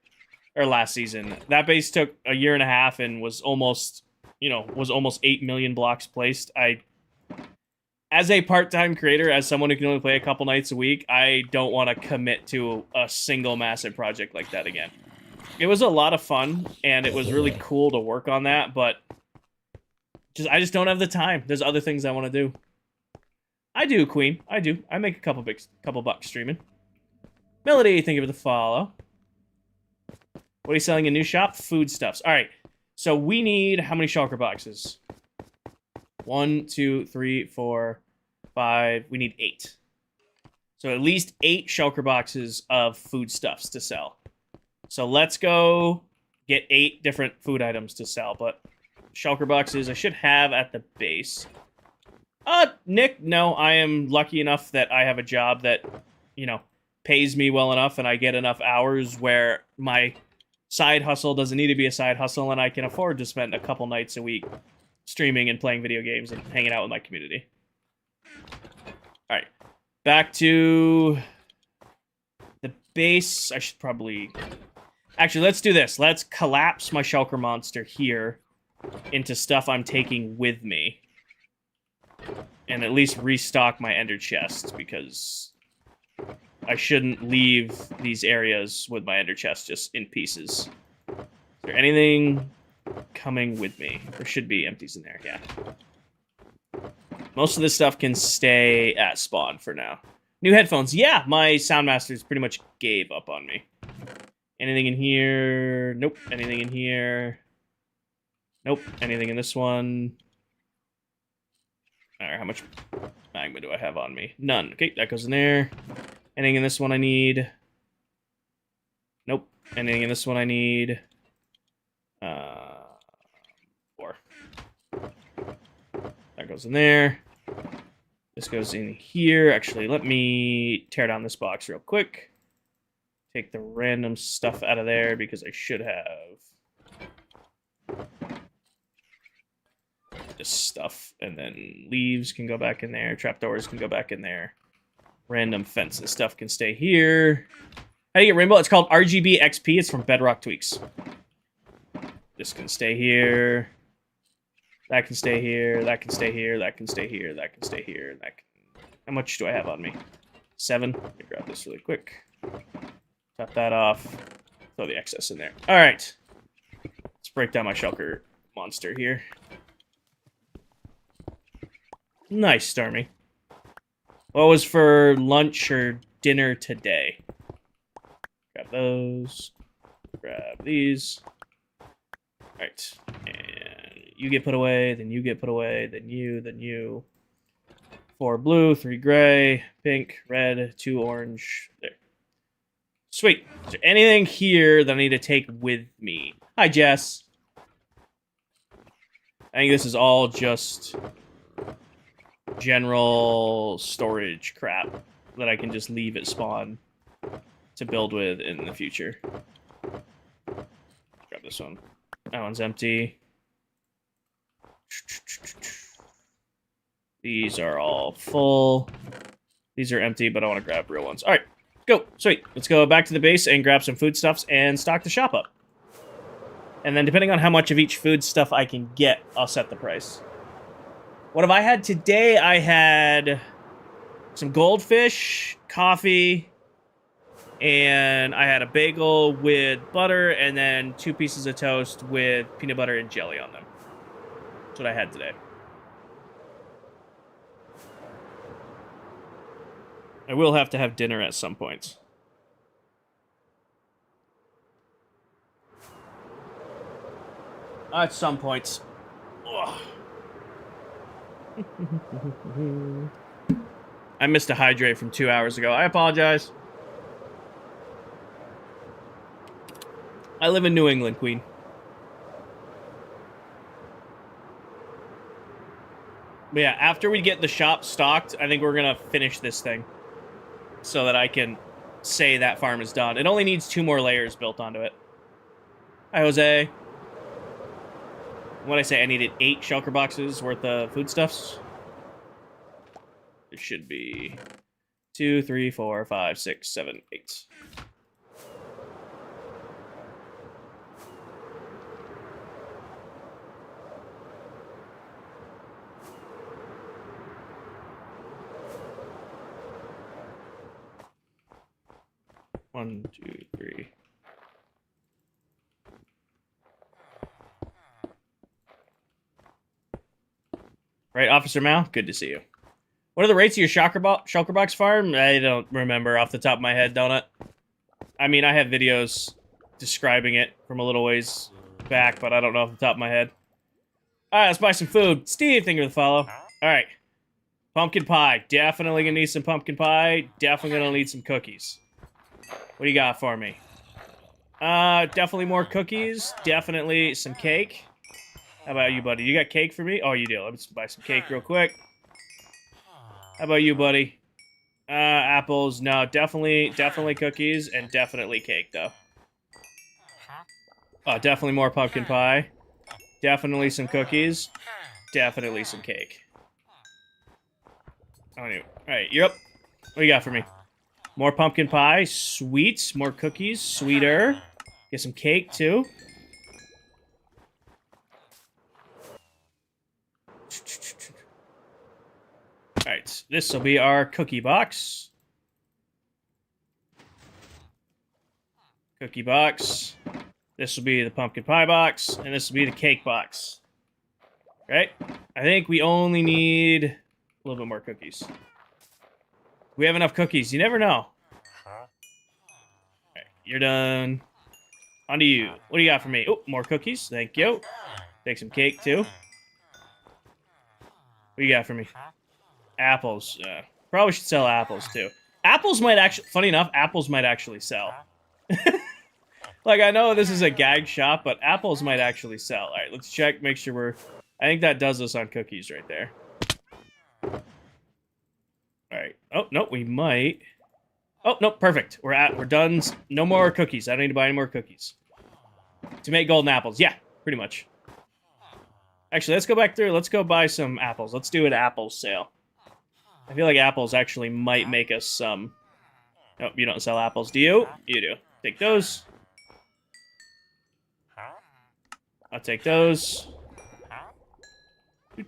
Or last season. That base took a year and a half and was almost, almost 8 million blocks placed. As a part-time creator, as someone who can only play a couple nights a week, I don't want to commit to a single massive project like that again. It was a lot of fun, and it was really cool to work on that, but I just don't have the time. There's other things I want to do. I do, Queen. I do. I make a couple bucks streaming. Melody, thank you for the follow. What are you selling in new shop? Foodstuffs. All right. So we need how many shulker boxes? 1, 2, 3, 4, 5. We need 8. So at least 8 shulker boxes of foodstuffs to sell. So let's go get 8 different food items to sell. But shulker boxes I should have at the base. Nick, no, I am lucky enough that I have a job that, pays me well enough and I get enough hours where my side hustle doesn't need to be a side hustle and I can afford to spend a couple nights a week streaming and playing video games and hanging out with my community. All right, back to the base. I should probably... Actually, let's do this. Let's collapse my shulker monster here into stuff I'm taking with me. And at least restock my ender chest, because I shouldn't leave these areas with my ender chest just in pieces. Is there anything coming with me? There should be empties in there, yeah. Most of this stuff can stay at spawn for now. New headphones. Yeah, my Soundmasters pretty much gave up on me. Anything in here? Nope. Anything in here? Nope. Anything in this one? Alright, how much magma do I have on me? None. Okay, that goes in there. Anything in this one I need? Nope. Anything in this one I need? 4. That goes in there. This goes in here. Actually, let me tear down this box real quick. Take the random stuff out of there because I should have this stuff. And then leaves can go back in there. Trapdoors can go back in there. Random fence and stuff can stay here. How do you get rainbow? It's called RGB XP. It's from Bedrock Tweaks. This can stay here. That can stay here. That can stay here. That can stay here. That can stay here. That can... How much do I have on me? 7. Let me grab this really quick. Top that off. Throw the excess in there. All right. Let's break down my shulker monster here. Nice, Stormy. What was for lunch or dinner today? Grab those. Grab these. All right. And you get put away, then you get put away, then you. 4 blue, 3 gray, pink, red, 2 orange. There. Sweet. Is there anything here that I need to take with me? Hi, Jess. I think this is all just general storage crap that I can just leave at spawn to build with in the future. Grab this one. That one's empty. These are all full. These are empty, but I want to grab real ones. All right, go. Sweet. Let's go back to the base and grab some foodstuffs and stock the shop up. And then depending on how much of each food stuff I can get, I'll set the price. What have I had today? I had some goldfish, coffee, and I had a bagel with butter, and then 2 pieces of toast with peanut butter and jelly on them. That's what I had today. I will have to have dinner at some point. At some point. I missed a hydrate from 2 hours ago. I apologize. I live in New England, Queen. But yeah, after we get the shop stocked, I think we're going to finish this thing. So that I can say that farm is done. It only needs 2 more layers built onto it. Hi, Jose. What'd I say? I needed 8 shulker boxes worth of foodstuffs. It should be 2, 3, 4, 5, 6, 7, 8. One, 2, 3. Right, Officer Mal? Good to see you. What are the rates of your shulker box farm? I don't remember off the top of my head, don't it? I mean, I have videos describing it from a little ways back, but I don't know off the top of my head. Alright, let's buy some food. Steve, thank you for the follow. Alright. Pumpkin pie. Definitely gonna need some pumpkin pie. Definitely gonna need some cookies. What do you got for me? Definitely more cookies. Definitely some cake. How about you, buddy? You got cake for me? Oh, you do. Let's buy some cake real quick. How about you, buddy? Apples. No, definitely cookies and definitely cake, though. Oh, definitely more pumpkin pie. Definitely some cookies. Definitely some cake. Oh, anyway. Alright, you're up. What do you got for me? More pumpkin pie. Sweet. More cookies. Sweeter. Get some cake, too. Alright, this will be our cookie box. Cookie box. This will be the pumpkin pie box. And this will be the cake box. Right? I think we only need A little bit more cookies. We have enough cookies. You never know. Right, you're done. On to you. What do you got for me? Oh, more cookies. Thank you. Take some cake, too. What do you got for me? Apples. Probably should sell apples, too. Apples might actually... Funny enough, apples might actually sell. Like, I know this is a gag shop, but apples might actually sell. All right, let's check, make sure we're... I think that does us on cookies right there. All right. Oh, no, we might... Oh, no, perfect. We're done. No more cookies. I don't need to buy any more cookies. To make golden apples. Yeah, pretty much. Actually, let's go back through. Let's go buy some apples. Let's do an apple sale. I feel like apples actually might make us some... Nope, you don't sell apples, do you? You do. Take those. I'll take those.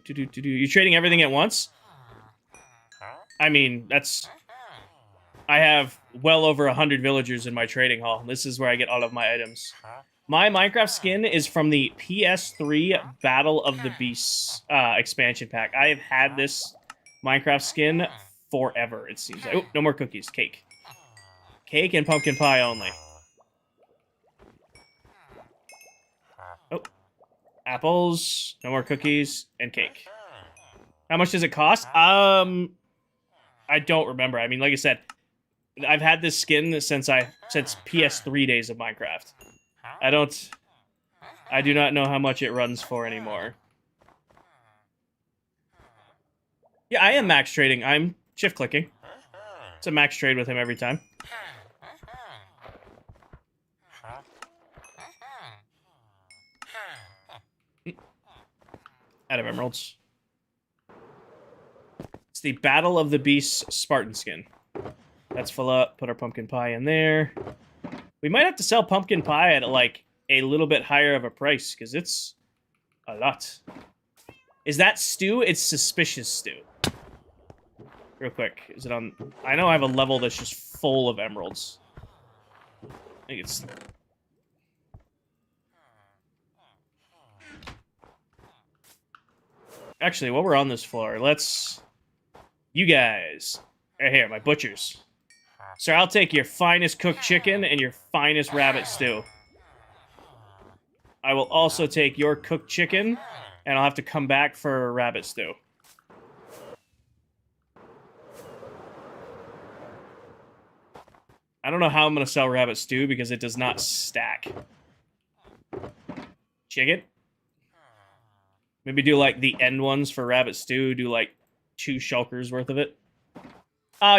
You trading everything at once? I mean, that's... I have well over 100 villagers in my trading hall. This is where I get all of my items. My Minecraft skin is from the PS3 Battle of the Beasts expansion pack. I have had this Minecraft skin forever, it seems like. Oh, no more cookies. Cake. Cake and pumpkin pie only. Oh. Apples, no more cookies, and cake. How much does it cost? I don't remember. I mean, like I said, I've had this skin since PS3 days of Minecraft. I do not know how much it runs for anymore. Yeah, I am max trading. I'm shift clicking. It's a max trade with him every time. Out of emeralds. It's the Battle of the Beasts Spartan skin. That's full up. Put our pumpkin pie in there. We might have to sell pumpkin pie at, like, a little bit higher of a price, because it's a lot. Is that stew? It's suspicious stew. Real quick. Is it on... I know I have a level that's just full of emeralds. I think it's... Actually, while we're on this floor, let's... You guys. Right here, my butchers. Sir, I'll take your finest cooked chicken and your finest rabbit stew. I will also take your cooked chicken, and I'll have to come back for rabbit stew. I don't know how I'm going to sell rabbit stew because it does not stack. Chicken? Maybe do, like, the end ones for rabbit stew. Do, like, 2 shulkers worth of it.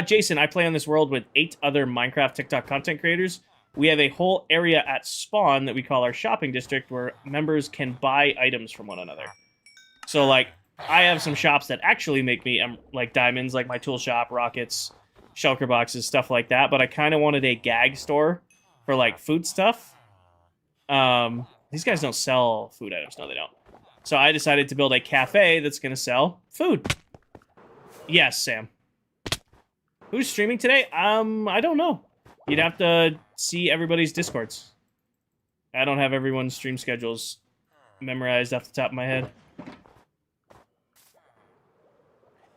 Jason, I play on this world with 8 other Minecraft TikTok content creators. We have a whole area at spawn that we call our shopping district where members can buy items from one another. So, like, I have some shops that actually make me, like, diamonds, like my tool shop, rockets, shulker boxes, stuff like that. But I kind of wanted a gag store for, like, food stuff. These guys don't sell food items. No, they don't. So I decided to build a cafe that's going to sell food. Yes, Sam. Who's streaming today? I don't know. You'd have to see everybody's Discords. I don't have everyone's stream schedules memorized off the top of my head.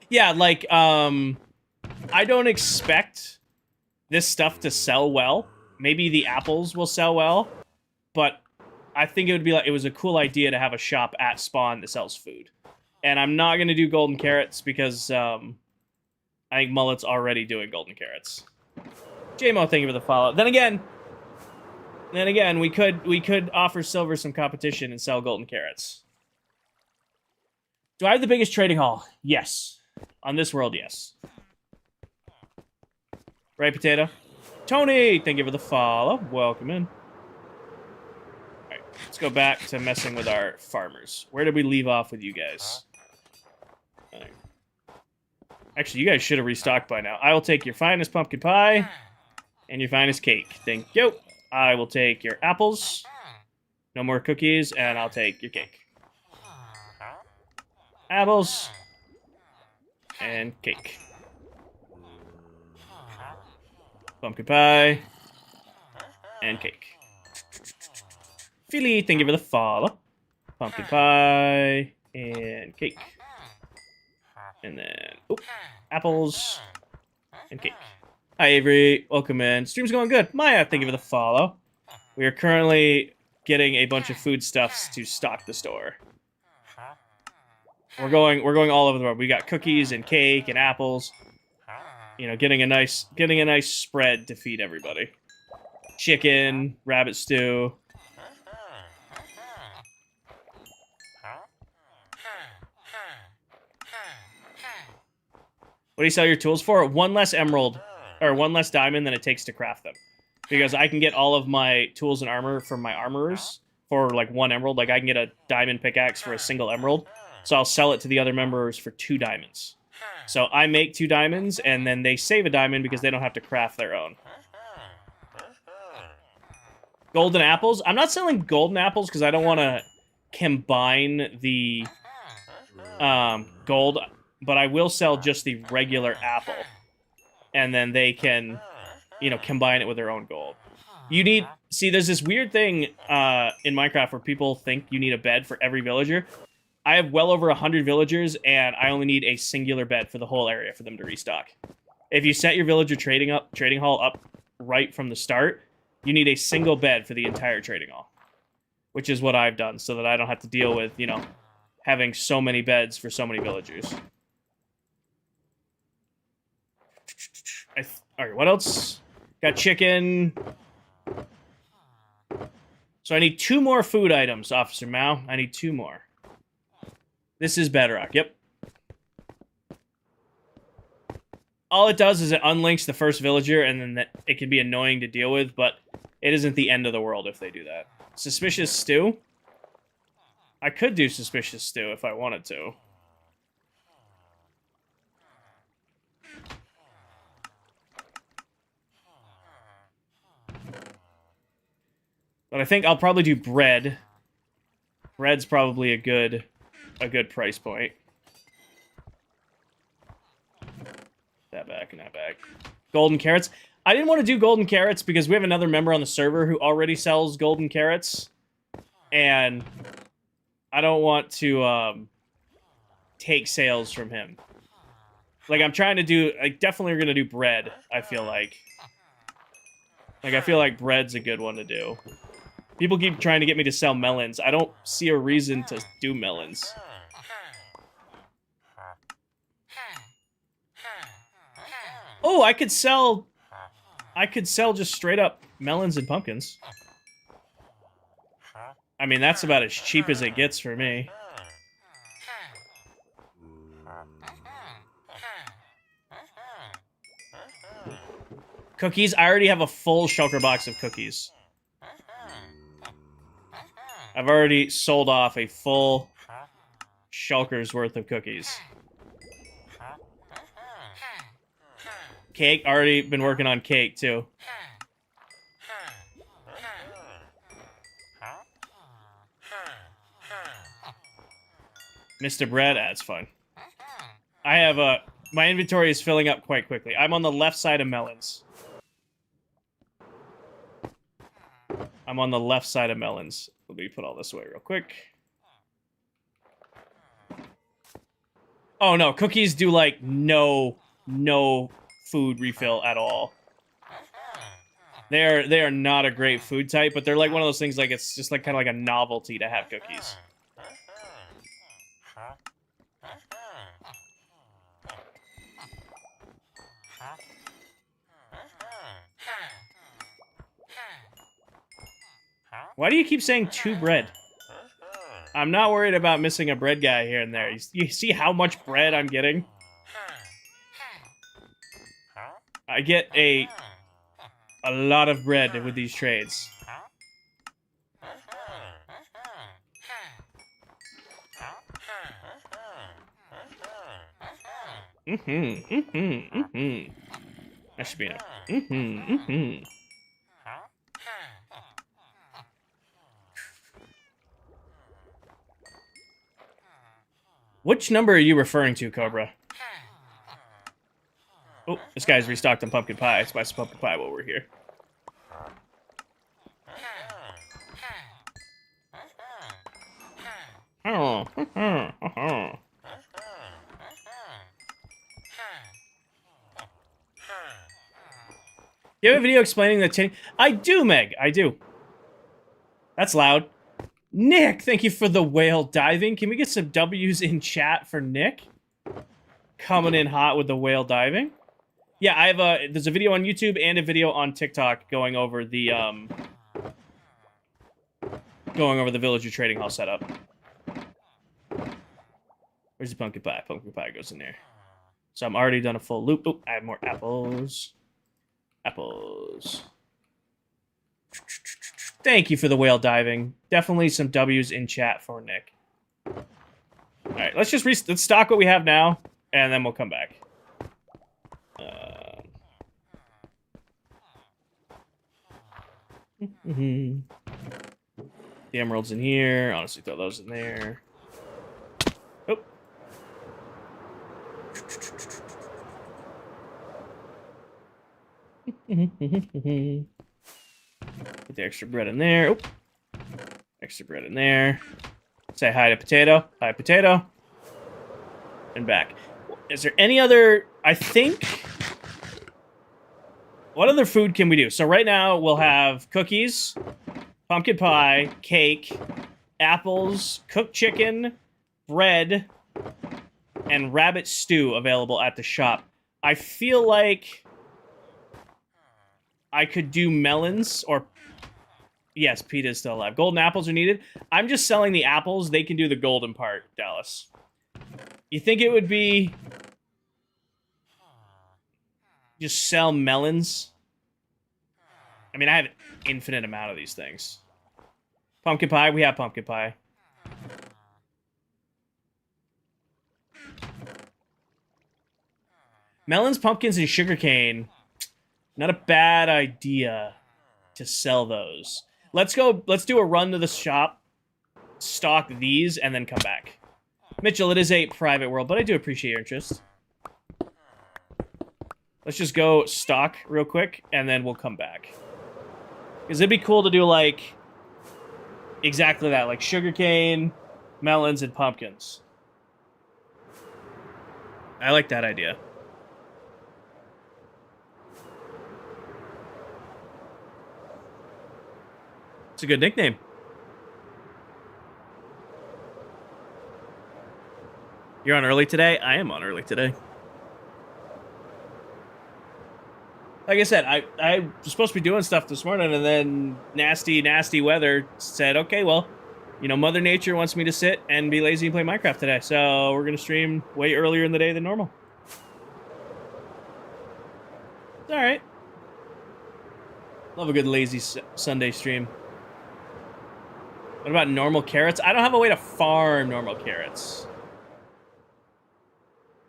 Yeah, like, I don't expect this stuff to sell well. Maybe the apples will sell well, but I think it would be like, it was a cool idea to have a shop at spawn that sells food. And I'm not going to do golden carrots because, I think Mullet's already doing golden carrots. JMO, thank you for the follow. Then again, we could offer Silver some competition and sell golden carrots. Do I have the biggest trading hall? Yes. On this world, yes. Right, Potato? Tony, thank you for the follow. Welcome in. Alright, let's go back to messing with our farmers. Where did we leave off with you guys? Right. Actually, you guys should have restocked by now. I will take your finest pumpkin pie and your finest cake. Thank you. I will take your apples. No more cookies, and I'll take your cake. Apples. And cake. Pumpkin pie. And cake. Philly, thank you for the follow. Pumpkin pie. And cake. And then, oop, apples and cake. Hi, Avery. Welcome in. Stream's going good. Maya, thank you for the follow. We are currently getting a bunch of foodstuffs to stock the store. We're going all over the world. We got cookies and cake and apples. You know, getting a nice spread to feed everybody. Chicken, rabbit stew. What do you sell your tools for? One less emerald, or one less diamond than it takes to craft them. Because I can get all of my tools and armor from my armorers for, like, 1 emerald. Like, I can get a diamond pickaxe for a single emerald. So I'll sell it to the other members for 2 diamonds. So I make 2 diamonds, and then they save a diamond because they don't have to craft their own. Golden apples? I'm not selling golden apples because I don't want to combine the gold, but I will sell just the regular apple. And then they can, you know, combine it with their own gold. You need... See, there's this weird thing in Minecraft where people think you need a bed for every villager. I have well over 100 villagers, and I only need a singular bed for the whole area for them to restock. If you set your villager trading hall up right from the start, you need a single bed for the entire trading hall. Which is what I've done, so that I don't have to deal with, you know, having so many beds for so many villagers. Alright, what else? Got chicken. So I need 2 more food items, Officer Mao. I need 2 more. This is bedrock, yep. All it does is it unlinks the first villager, and then it can be annoying to deal with, but it isn't the end of the world if they do that. Suspicious stew? I could do suspicious stew if I wanted to. But I think I'll probably do bread. Bread's probably a good price point. That back and that back. Golden carrots. I didn't want to do golden carrots because we have another member on the server who already sells golden carrots. And I don't want to take sales from him. Like, I'm trying to do... Like, definitely we're going to do bread, I feel like. Like, I feel like bread's a good one to do. People keep trying to get me to sell melons. I don't see a reason to do melons. Oh, I could sell just straight up melons and pumpkins. I mean, that's about as cheap as it gets for me. Cookies? I already have a full shulker box of cookies. I've already sold off a full shulker's worth of cookies. Cake? Already been working on cake, too. Mr. Bread? That's fine. I have a... My inventory is filling up quite quickly. I'm on the left side of melons. I'm on the left side of melons. Let me put all this away real quick. Oh, no. Cookies do, like, no food refill at all. They are not a great food type, but they're like one of those things, like, it's just like kind of like a novelty to have cookies. Why do you keep saying 2 bread? I'm not worried about missing a bread guy here and there. You see how much bread I'm getting? I get a lot of bread with these trades. That should be enough. Which number are you referring to, Cobra? Oh, this guy's restocked on pumpkin pie. Let's buy some pumpkin pie while we're here. You have a video explaining the tin. I do, Meg. I do. That's loud. Nick, thank you for the whale diving. Can we get some W's in chat for Nick? Coming in hot with the whale diving. Yeah, there's a video on YouTube and a video on TikTok going over the villager trading hall setup. Where's the pumpkin pie? Pumpkin pie goes in there. So I'm already done a full loop. Oh, I have more apples. Apples. Thank you for the whale diving. Definitely some W's in chat for Nick. All right, let's stock what we have now, and then we'll come back. The emeralds in here. Honestly, throw those in there. Oh. Put the extra bread in there. Oh. Extra bread in there. Say hi to potato. Hi, potato. And back. Is there any other... I think... What other food can we do? So right now, we'll have cookies, pumpkin pie, cake, apples, cooked chicken, bread, and rabbit stew available at the shop. I feel like I could do melons or... Yes, Peta is still alive. Golden apples are needed. I'm just selling the apples. They can do the golden part, Dallas. You think it would be... Just sell melons? I mean, I have an infinite amount of these things. Pumpkin pie? We have pumpkin pie. Melons, pumpkins, and sugarcane. Not a bad idea to sell those. Let's do a run to the shop, stock these, and then come back. Mitchell, it is a private world, but I do appreciate your interest. Let's just go stock real quick, and then we'll come back. Because it'd be cool to do, like, exactly that. Like, sugarcane, melons, and pumpkins. I like that idea. It's a good nickname. You're on early today? I am on early today. Like I said, I was supposed to be doing stuff this morning, and then nasty, nasty weather said, okay, well, you know, Mother Nature wants me to sit and be lazy and play Minecraft today, so we're going to stream way earlier in the day than normal. It's all right. Love a good lazy Sunday stream. What about normal carrots? I don't have a way to farm normal carrots.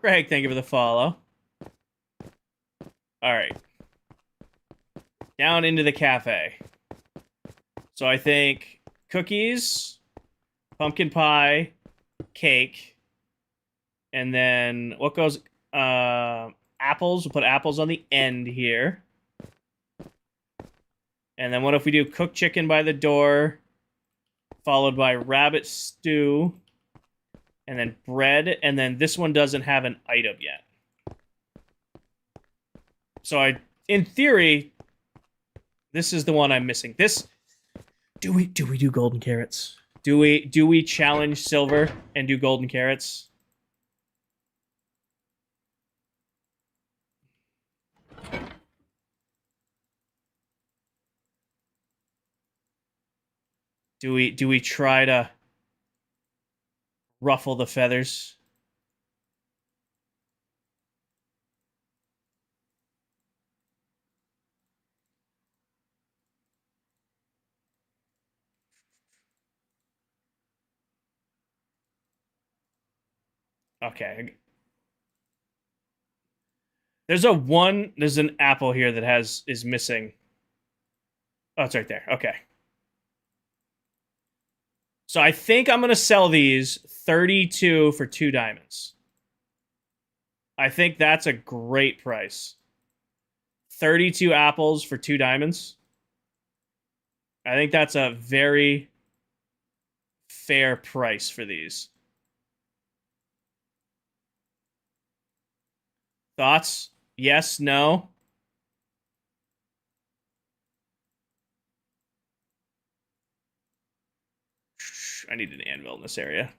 Greg, thank you for the follow. All right. Down into the cafe. So I think cookies, pumpkin pie, cake, and then what goes... apples. We'll put apples on the end here. And then what if we do cooked chicken by the door, followed by rabbit stew, and then bread, and then this one doesn't have an item yet. So in theory, this is the one I'm missing. Do we do golden carrots? Do we challenge silver and do golden carrots? Do we try to ruffle the feathers? Okay. There's an apple here that is missing. Oh, it's right there. Okay. So I think I'm going to sell these 32 for 2 diamonds. I think that's a great price. 32 apples for 2 diamonds. I think that's a very fair price for these. Thoughts? Yes, no? I need an anvil in this area.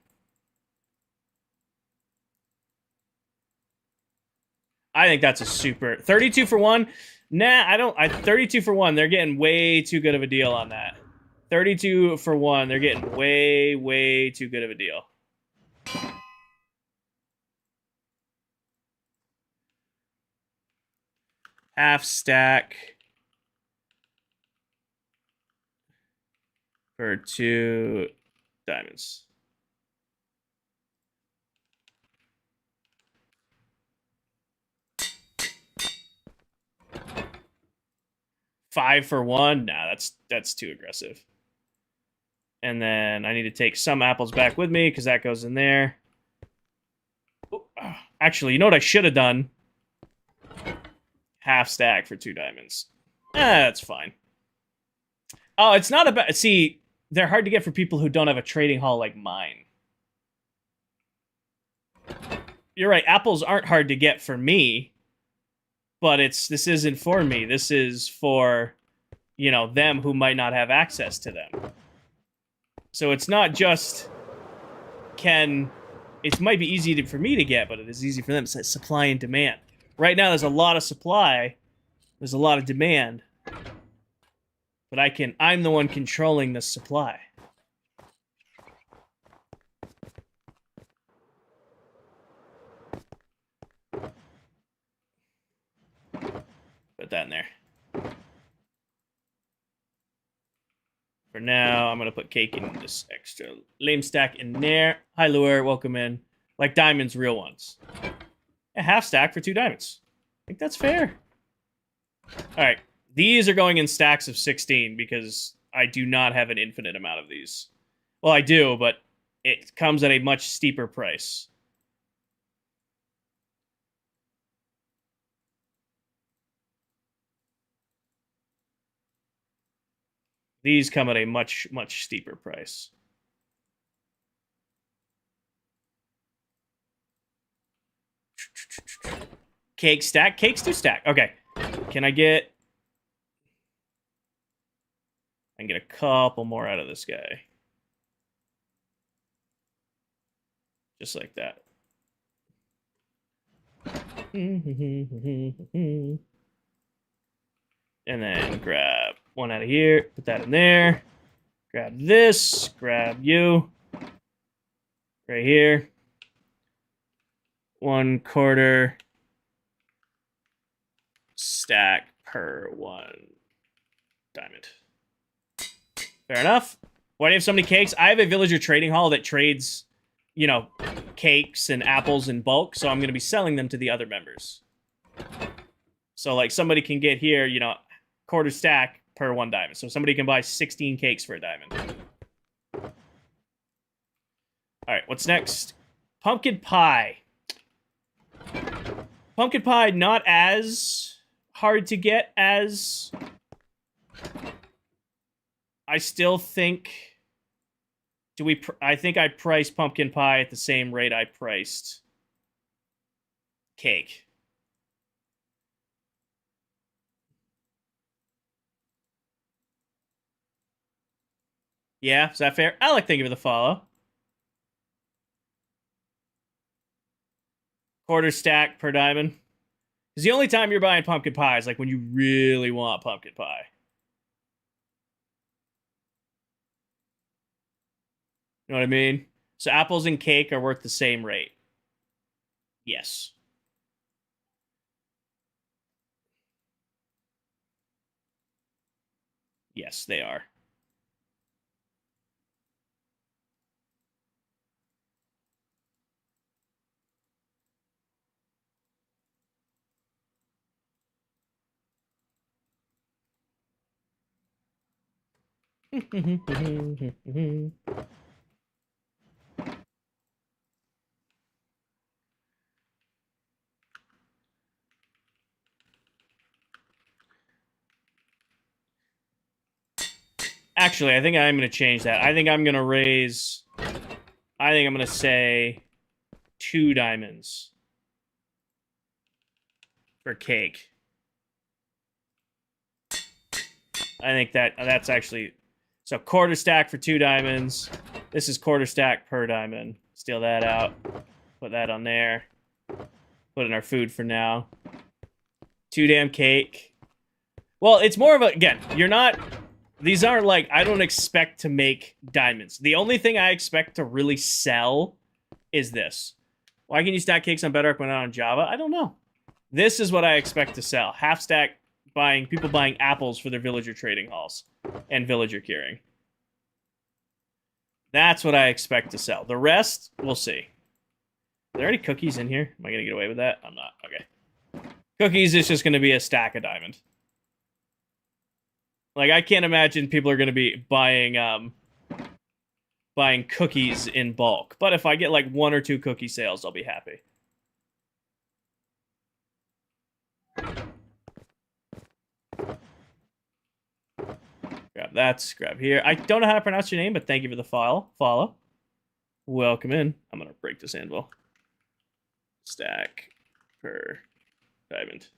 I think that's a super 32 for 1. Nah, I don't. 32 for 1. They're getting way too good of a deal on that. 32 for 1. They're getting way too good of a deal. Half stack for 2 diamonds. Five for 1? Nah, that's too aggressive. And then I need to take some apples back with me because that goes in there. Actually, you know what I should have done? Half stack for 2 diamonds. That's fine. Oh, it's not about... See, they're hard to get for people who don't have a trading hall like mine. You're right, apples aren't hard to get for me, but this isn't for me. This is for, you know, them who might not have access to them. So it's not just it might be easy for me to get, but it is easy for them. It's supply and demand. Right now, there's a lot of supply. There's a lot of demand. But I'm the one controlling the supply. Put that in there. For now, I'm going to put cake in this extra lame stack in there. Hi, Lure. Welcome in. Like diamonds, real ones. A half stack for 2 diamonds. I think that's fair. All right. These are going in stacks of 16 because I do not have an infinite amount of these. Well, I do, but it comes at a much steeper price. These come at a much steeper price. Cake stack? Cakes do stack. Okay. Can I get... I can get a couple more out of this guy. Just like that. And then grab one out of here. Put that in there. Grab this. Grab you. Right here. 1/4 stack per 1 diamond. Fair enough. Why do you have so many cakes? I have a villager trading hall that trades, you know, cakes and apples in bulk, so I'm going to be selling them to the other members. So, like, somebody can get here, you know, 1/4 stack per 1 diamond. So somebody can buy 16 cakes for a diamond. All right, what's next? Pumpkin pie. Pumpkin pie, not as hard to get as... I still think... I think I priced pumpkin pie at the same rate I priced cake. Yeah, is that fair? I like thinking of the follow. 1/4 stack per diamond. Because the only time you're buying pumpkin pie is like when you really want pumpkin pie. You know what I mean? So apples and cake are worth the same rate. Yes. Yes, they are. Actually, I think I'm going to change that. I think I'm going to raise... I think I'm going to say 2 diamonds for cake. I think that's actually... So quarter stack for 2 diamonds. This is quarter stack per diamond. Steal that out. Put that on there. Put in our food for now. 2 damn cake. Well, it's more of a, again, you're not, these aren't like, I don't expect to make diamonds. The only thing I expect to really sell is this. Why can you stack cakes on Bedrock but not on Java? I don't know. This is what I expect to sell. Half stack people buying apples for their villager trading halls and villager curing. That's what I expect to sell. The rest, we'll see. Are there any cookies in here? Am I going to get away with that? I'm not. Okay. Cookies is just going to be a stack of diamond. Like, I can't imagine people are going to be buying cookies in bulk. But if I get like 1 or 2 cookie sales, I'll be happy. Grab that. Grab here. I don't know how to pronounce your name, but thank you for the follow. Welcome in. I'm going to break this anvil. Stack per diamond.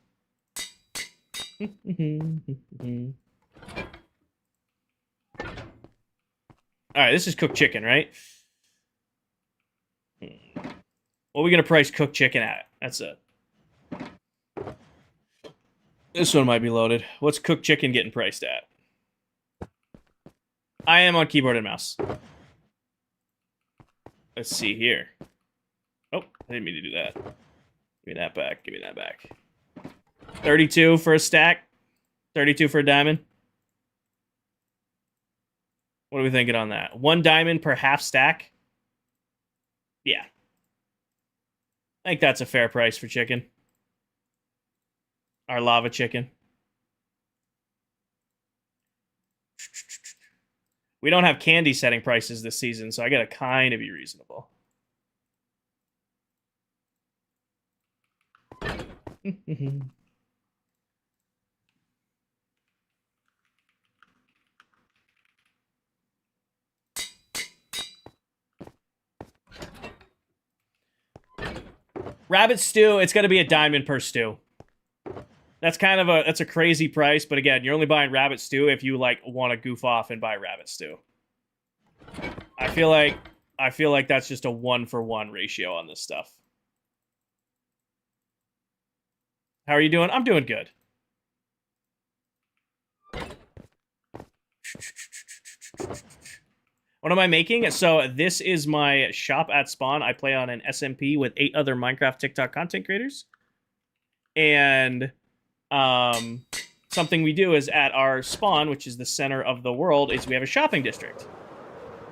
Alright, this is cooked chicken, right? What are we going to price cooked chicken at? That's it. This one might be loaded. What's cooked chicken getting priced at? I am on keyboard and mouse. Let's see here. Oh, I didn't mean to do that. Give me that back. Give me that back. 32 for a stack. 32 for a diamond. What are we thinking on that? 1 diamond per half stack? Yeah. I think that's a fair price for chicken. Our lava chicken. We don't have candy setting prices this season, so I gotta kind of be reasonable. Rabbit stew, it's gonna be a diamond per stew. That's kind of that's a crazy price, but again, you're only buying rabbit stew if you like want to goof off and buy rabbit stew. I feel like that's just a 1-for-1 ratio on this stuff. How are you doing? I'm doing good. What am I making? So this is my shop at spawn. I play on an SMP with 8 other Minecraft TikTok content creators. And something we do is at our spawn, which is the center of the world, is we have a shopping district.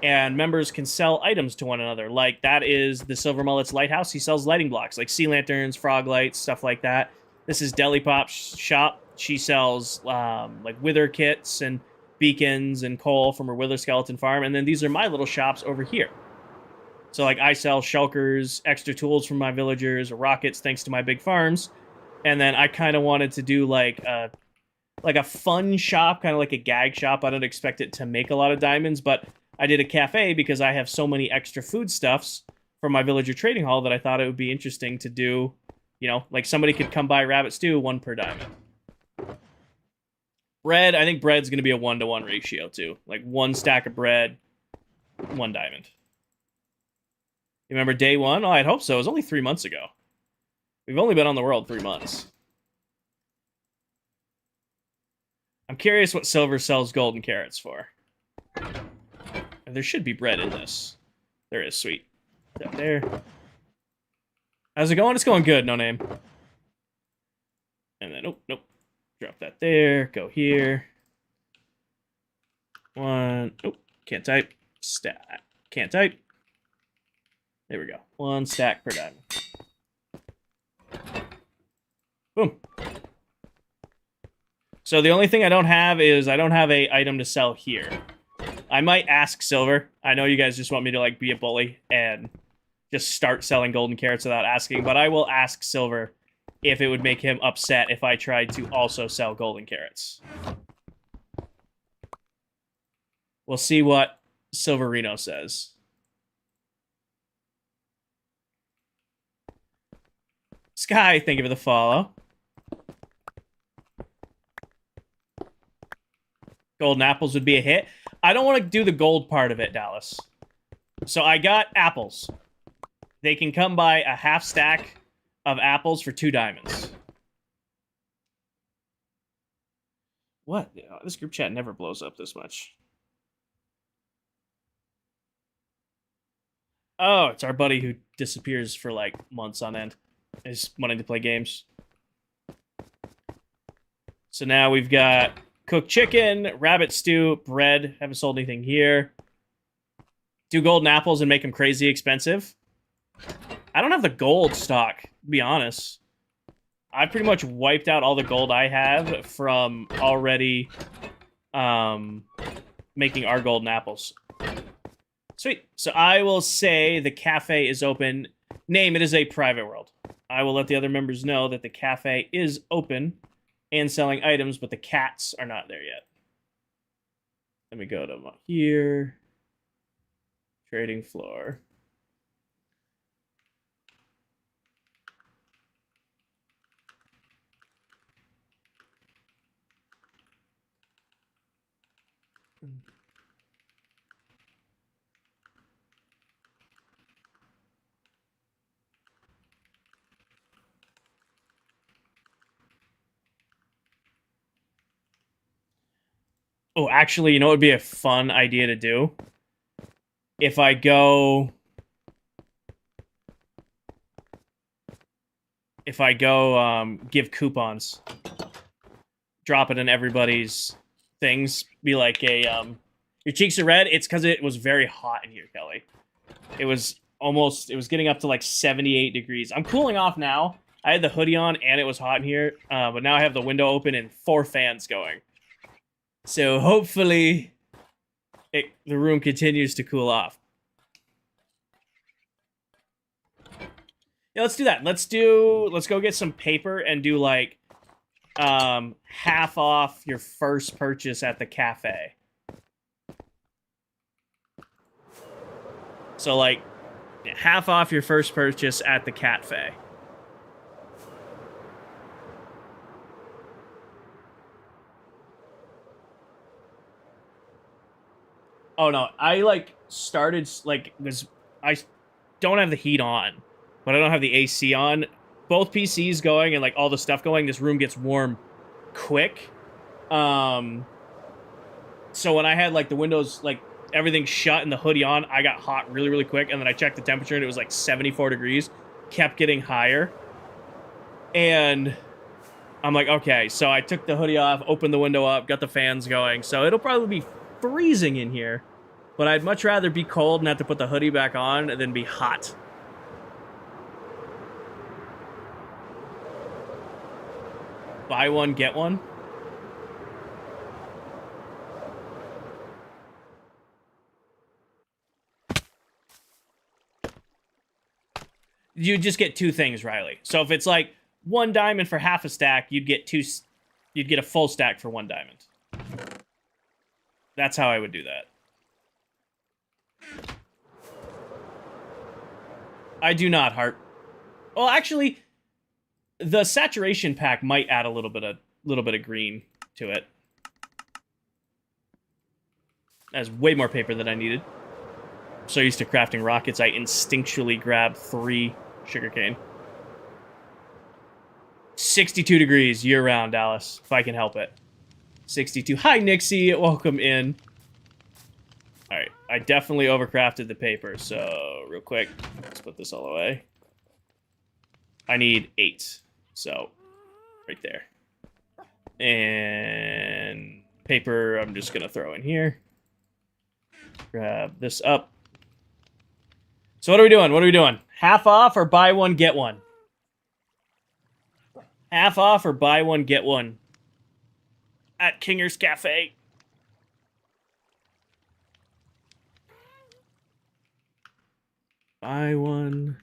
And members can sell items to one another. Like, that is the Silver Mullet's lighthouse. He sells lighting blocks, like sea lanterns, frog lights, stuff like that. This is Deli Pop's shop. She sells, like, wither kits and beacons and coal from her wither skeleton farm. And then these are my little shops over here. So, like, I sell shulkers, extra tools from my villagers, rockets thanks to my big farms. And then I kind of wanted to do like a fun shop, kind of like a gag shop. I don't expect it to make a lot of diamonds, but I did a cafe because I have so many extra foodstuffs from my villager trading hall that I thought it would be interesting to do, you know, like somebody could come buy rabbit stew, 1 per diamond. Bread, I think bread's going to be a 1-to-1 ratio too. Like 1 stack of bread, 1 diamond. You remember day 1? Oh, I'd hope so. It was only 3 months ago. We've only been on the world 3 months. I'm curious what silver sells golden carrots for. There should be bread in this. There is, sweet. Up there. How's it going? It's going good, no name. And then, oh, nope. Drop that there. Go here. 1. Oh, can't type. Stack. Can't type. There we go. 1 stack per diamond. Boom. So the only thing I don't have is I don't have a item to sell here. I might ask Silver. I know you guys just want me to like be a bully and just start selling golden carrots without asking, but I will ask Silver if it would make him upset if I tried to also sell golden carrots. We'll see what Silverino says. Sky, thank you for the follow. Golden apples would be a hit. I don't want to do the gold part of it, Dallas. So I got apples. They can come by a half stack of apples for 2 diamonds. What? This group chat never blows up this much. Oh, it's our buddy who disappears for like months on end. Is wanting to play games. So now we've got cooked chicken, rabbit stew, bread. Haven't sold anything here. Do golden apples and make them crazy expensive. I don't have the gold stock, to be honest. I pretty much wiped out all the gold I have from already making our golden apples. Sweet. So I will say the cafe is open. Name, it is a private world. I will let the other members know that the cafe is open and selling items, but the cats are not there yet. Let me go to here. Trading floor. Oh, actually, you know what would be a fun idea to do? If I go... give coupons. Drop it in everybody's things. Be like a, your cheeks are red. It's because it was very hot in here, Kelly. It was getting up to like 78 degrees. I'm cooling off now. I had the hoodie on and it was hot in here. But now I have the window open and 4 fans going. So hopefully the room continues to cool off. Yeah, let's do that. Let's go get some paper and do like half off your first purchase at the cafe. So like half off your first purchase at the cafe. Oh no, I like started like I don't have the heat on, but I don't have the AC on. Both PCs going and like all the stuff going, this room gets warm quick. So when I had like the windows, like everything shut and the hoodie on, I got hot really, really quick. And then I checked the temperature and it was like 74 degrees, kept getting higher. And I'm like, okay, so I took the hoodie off, opened the window up, got the fans going. So it'll probably be freezing in here, but I'd much rather be cold and have to put the hoodie back on than be hot. Buy one, get one. You just get 2 things, Riley. So if it's like 1 diamond for half a stack, you'd get a full stack for 1 diamond. That's how I would do that. I do not, Heart. Well, actually, the saturation pack might add a little bit of green to it. That's way more paper than I needed. So used to crafting rockets, I instinctually grabbed 3 sugarcane. 62 degrees year-round, Dallas, if I can help it. 62. Hi, Nixie. Welcome in. All right, I definitely overcrafted the paper, so real quick, let's put this all away. I need 8, so right there. And paper, I'm just gonna throw in here. Grab this up. So what are we doing? What are we doing? Half off or buy one, get one? Half off or buy one, get one? At Kinger's Cafe. Buy one,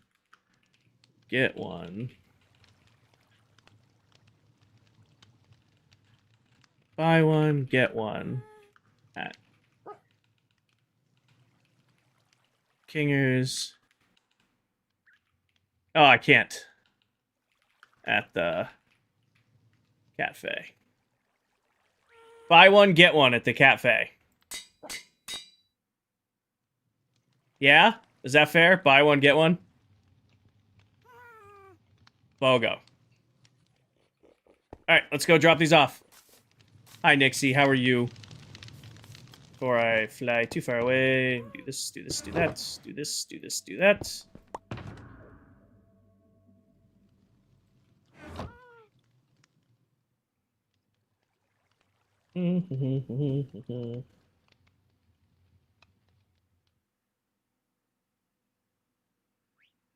get one. Buy one, get one. At Kinger's. Oh, I can't. At the cafe. Buy one, get one at the cafe. Yeah? Is that fair? Buy one, get one? BOGO. Alright, let's go drop these off. Hi, Nixie. How are you? Before I fly too far away. Do this, do this, do that. Do this, do this, do that.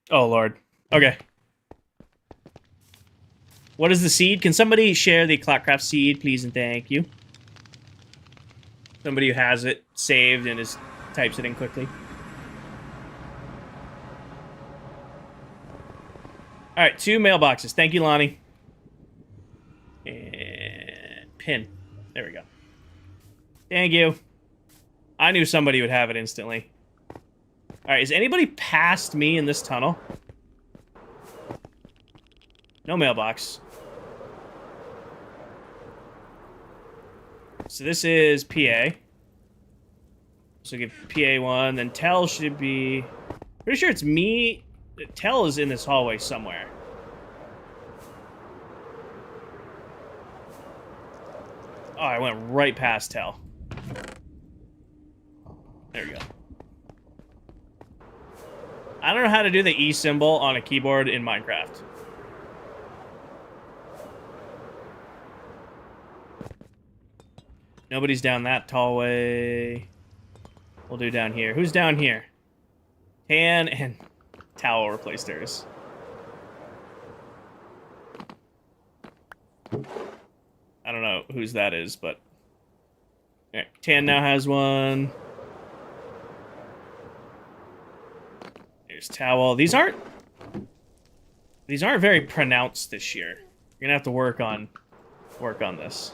Oh, Lord. Okay. What is the seed? Can somebody share the ClockCraft seed, please and thank you? Somebody who has it saved and types it in quickly. Alright, 2 mailboxes. Thank you, Lonnie. And pin. There we go. Thank you. I knew somebody would have it instantly. Alright, is anybody past me in this tunnel? No mailbox. So this is PA. So give PA 1, then Tell should be... Pretty sure it's me. Tell is in this hallway somewhere. Oh, I went right past Tell. There we go. I don't know how to do the E symbol on a keyboard in Minecraft. Nobody's down that hallway. We'll do down here. Who's down here? Tan and Towel replaced hers. I don't know whose that is, but... Right, Tan now has one. There's Towel. These aren't very pronounced this year. You're gonna have to work on this.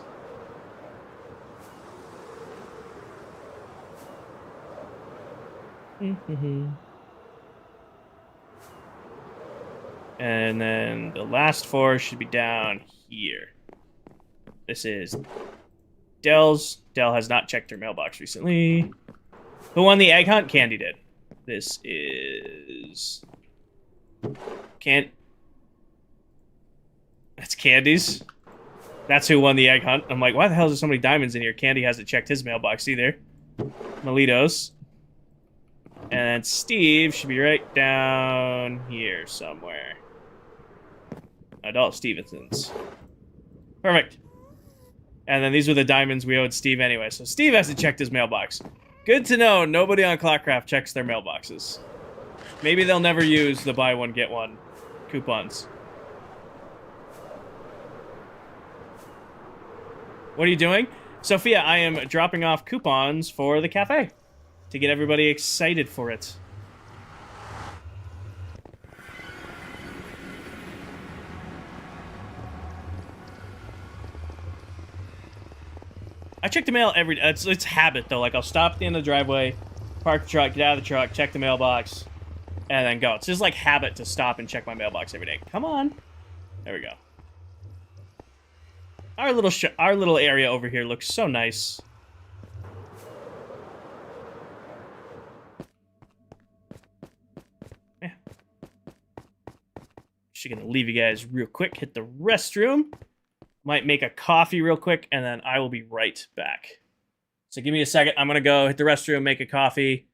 And then the last 4 should be down here. This is Dell's. Dell has not checked her mailbox recently. Who won the egg hunt? Candy did. This is... That's Candy's. That's who won the egg hunt. I'm like, why the hell is there so many diamonds in here? Candy hasn't checked his mailbox either. Melitos. And Steve should be right down here somewhere. Adult Stevenson's. Perfect. And then these were the diamonds we owed Steve anyway. So Steve hasn't checked his mailbox. Good to know nobody on ClockCraft checks their mailboxes. Maybe they'll never use the buy one, get one coupons. What are you doing? Sophia, I am dropping off coupons for the cafe to get everybody excited for it. I check the mail every... It's habit, though. Like, I'll stop at the end of the driveway, park the truck, get out of the truck, check the mailbox, and then go. It's just like habit to stop and check my mailbox every day. Come on. There we go. Our little area over here looks so nice. Yeah. Just gonna leave you guys real quick. Hit the restroom. Might make a coffee real quick, and then I will be right back. So give me a second. I'm gonna go hit the restroom, make a coffee.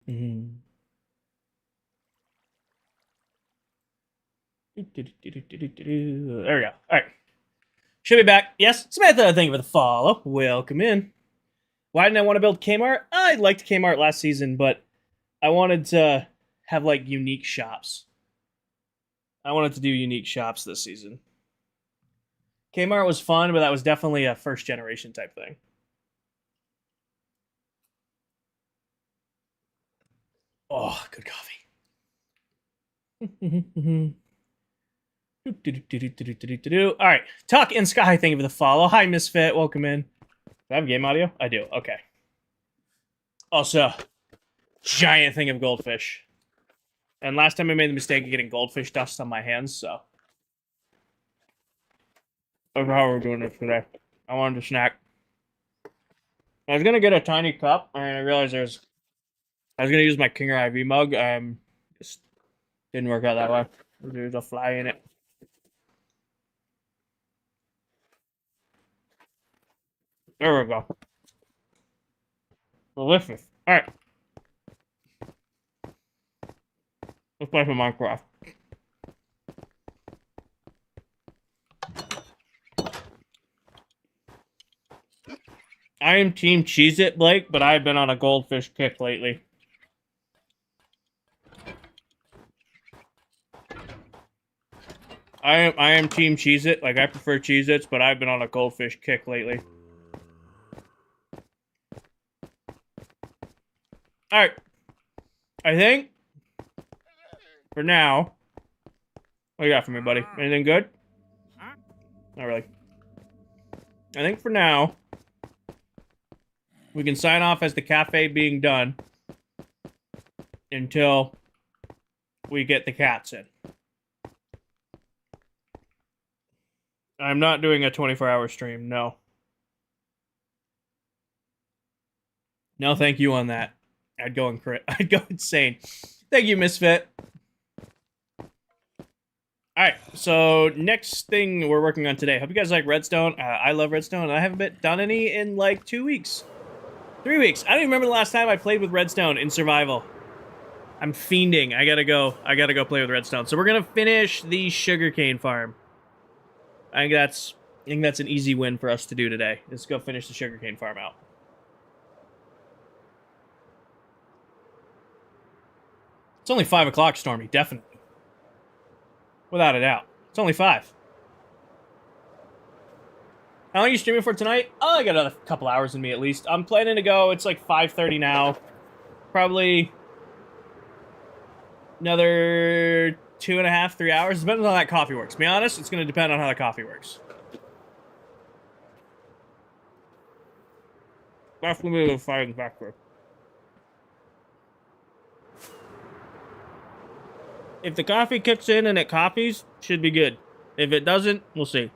There we go. All right. Should be back. Yes, Samantha, thank you for the follow. Welcome in. Why didn't I want to build Kmart? I liked Kmart last season, but I wanted to have, like, unique shops. I wanted to do unique shops this season. Kmart was fun, but that was definitely a first generation type thing. Oh, good coffee. All right. Tuck and Sky, thank you for the follow. Hi, Misfit. Welcome in. Do I have game audio? I do. Okay. Also, giant thing of goldfish. And last time I made the mistake of getting goldfish dust on my hands, so. That's how we're doing this today. I wanted to snack. I was gonna get a tiny cup, and I realized I was gonna use my Kinger IV mug. Just didn't work out that way. There's a fly in it. There we go. Delicious. All right. Let's play some Minecraft. I am Team Cheez-It, Blake, but I've been on a goldfish kick lately. I am Team Cheez-It. Like, I prefer Cheez-Its, but I've been on a goldfish kick lately. Alright. I think, for now, what you got for me, buddy? Anything good? Not really. I think for now, we can sign off as the cafe being done until we get the cats in. I'm not doing a 24-hour stream, no. No, thank you on that. I'd go insane. Thank you, Misfit. Alright, so next thing we're working on today. Hope you guys like Redstone. I love Redstone, and I haven't done any in like 2 weeks. 3 weeks. I don't even remember the last time I played with Redstone in survival. I'm fiending. I gotta go play with Redstone. So we're gonna finish the sugarcane farm. I think that's an easy win for us to do today. Let's go finish the sugarcane farm out. It's only 5 o'clock, Stormy, definitely. Without a doubt. It's only 5. How long are you streaming for tonight? Oh, I got another couple hours in me at least. I'm planning to go, it's like 5:30 now. Probably another 2.5, 3 hours. Depends on how that coffee works. To be honest, it's going to depend on how that coffee works. Definitely the fire in the background. If the coffee kicks in and it coffees, should be good. If it doesn't, we'll see.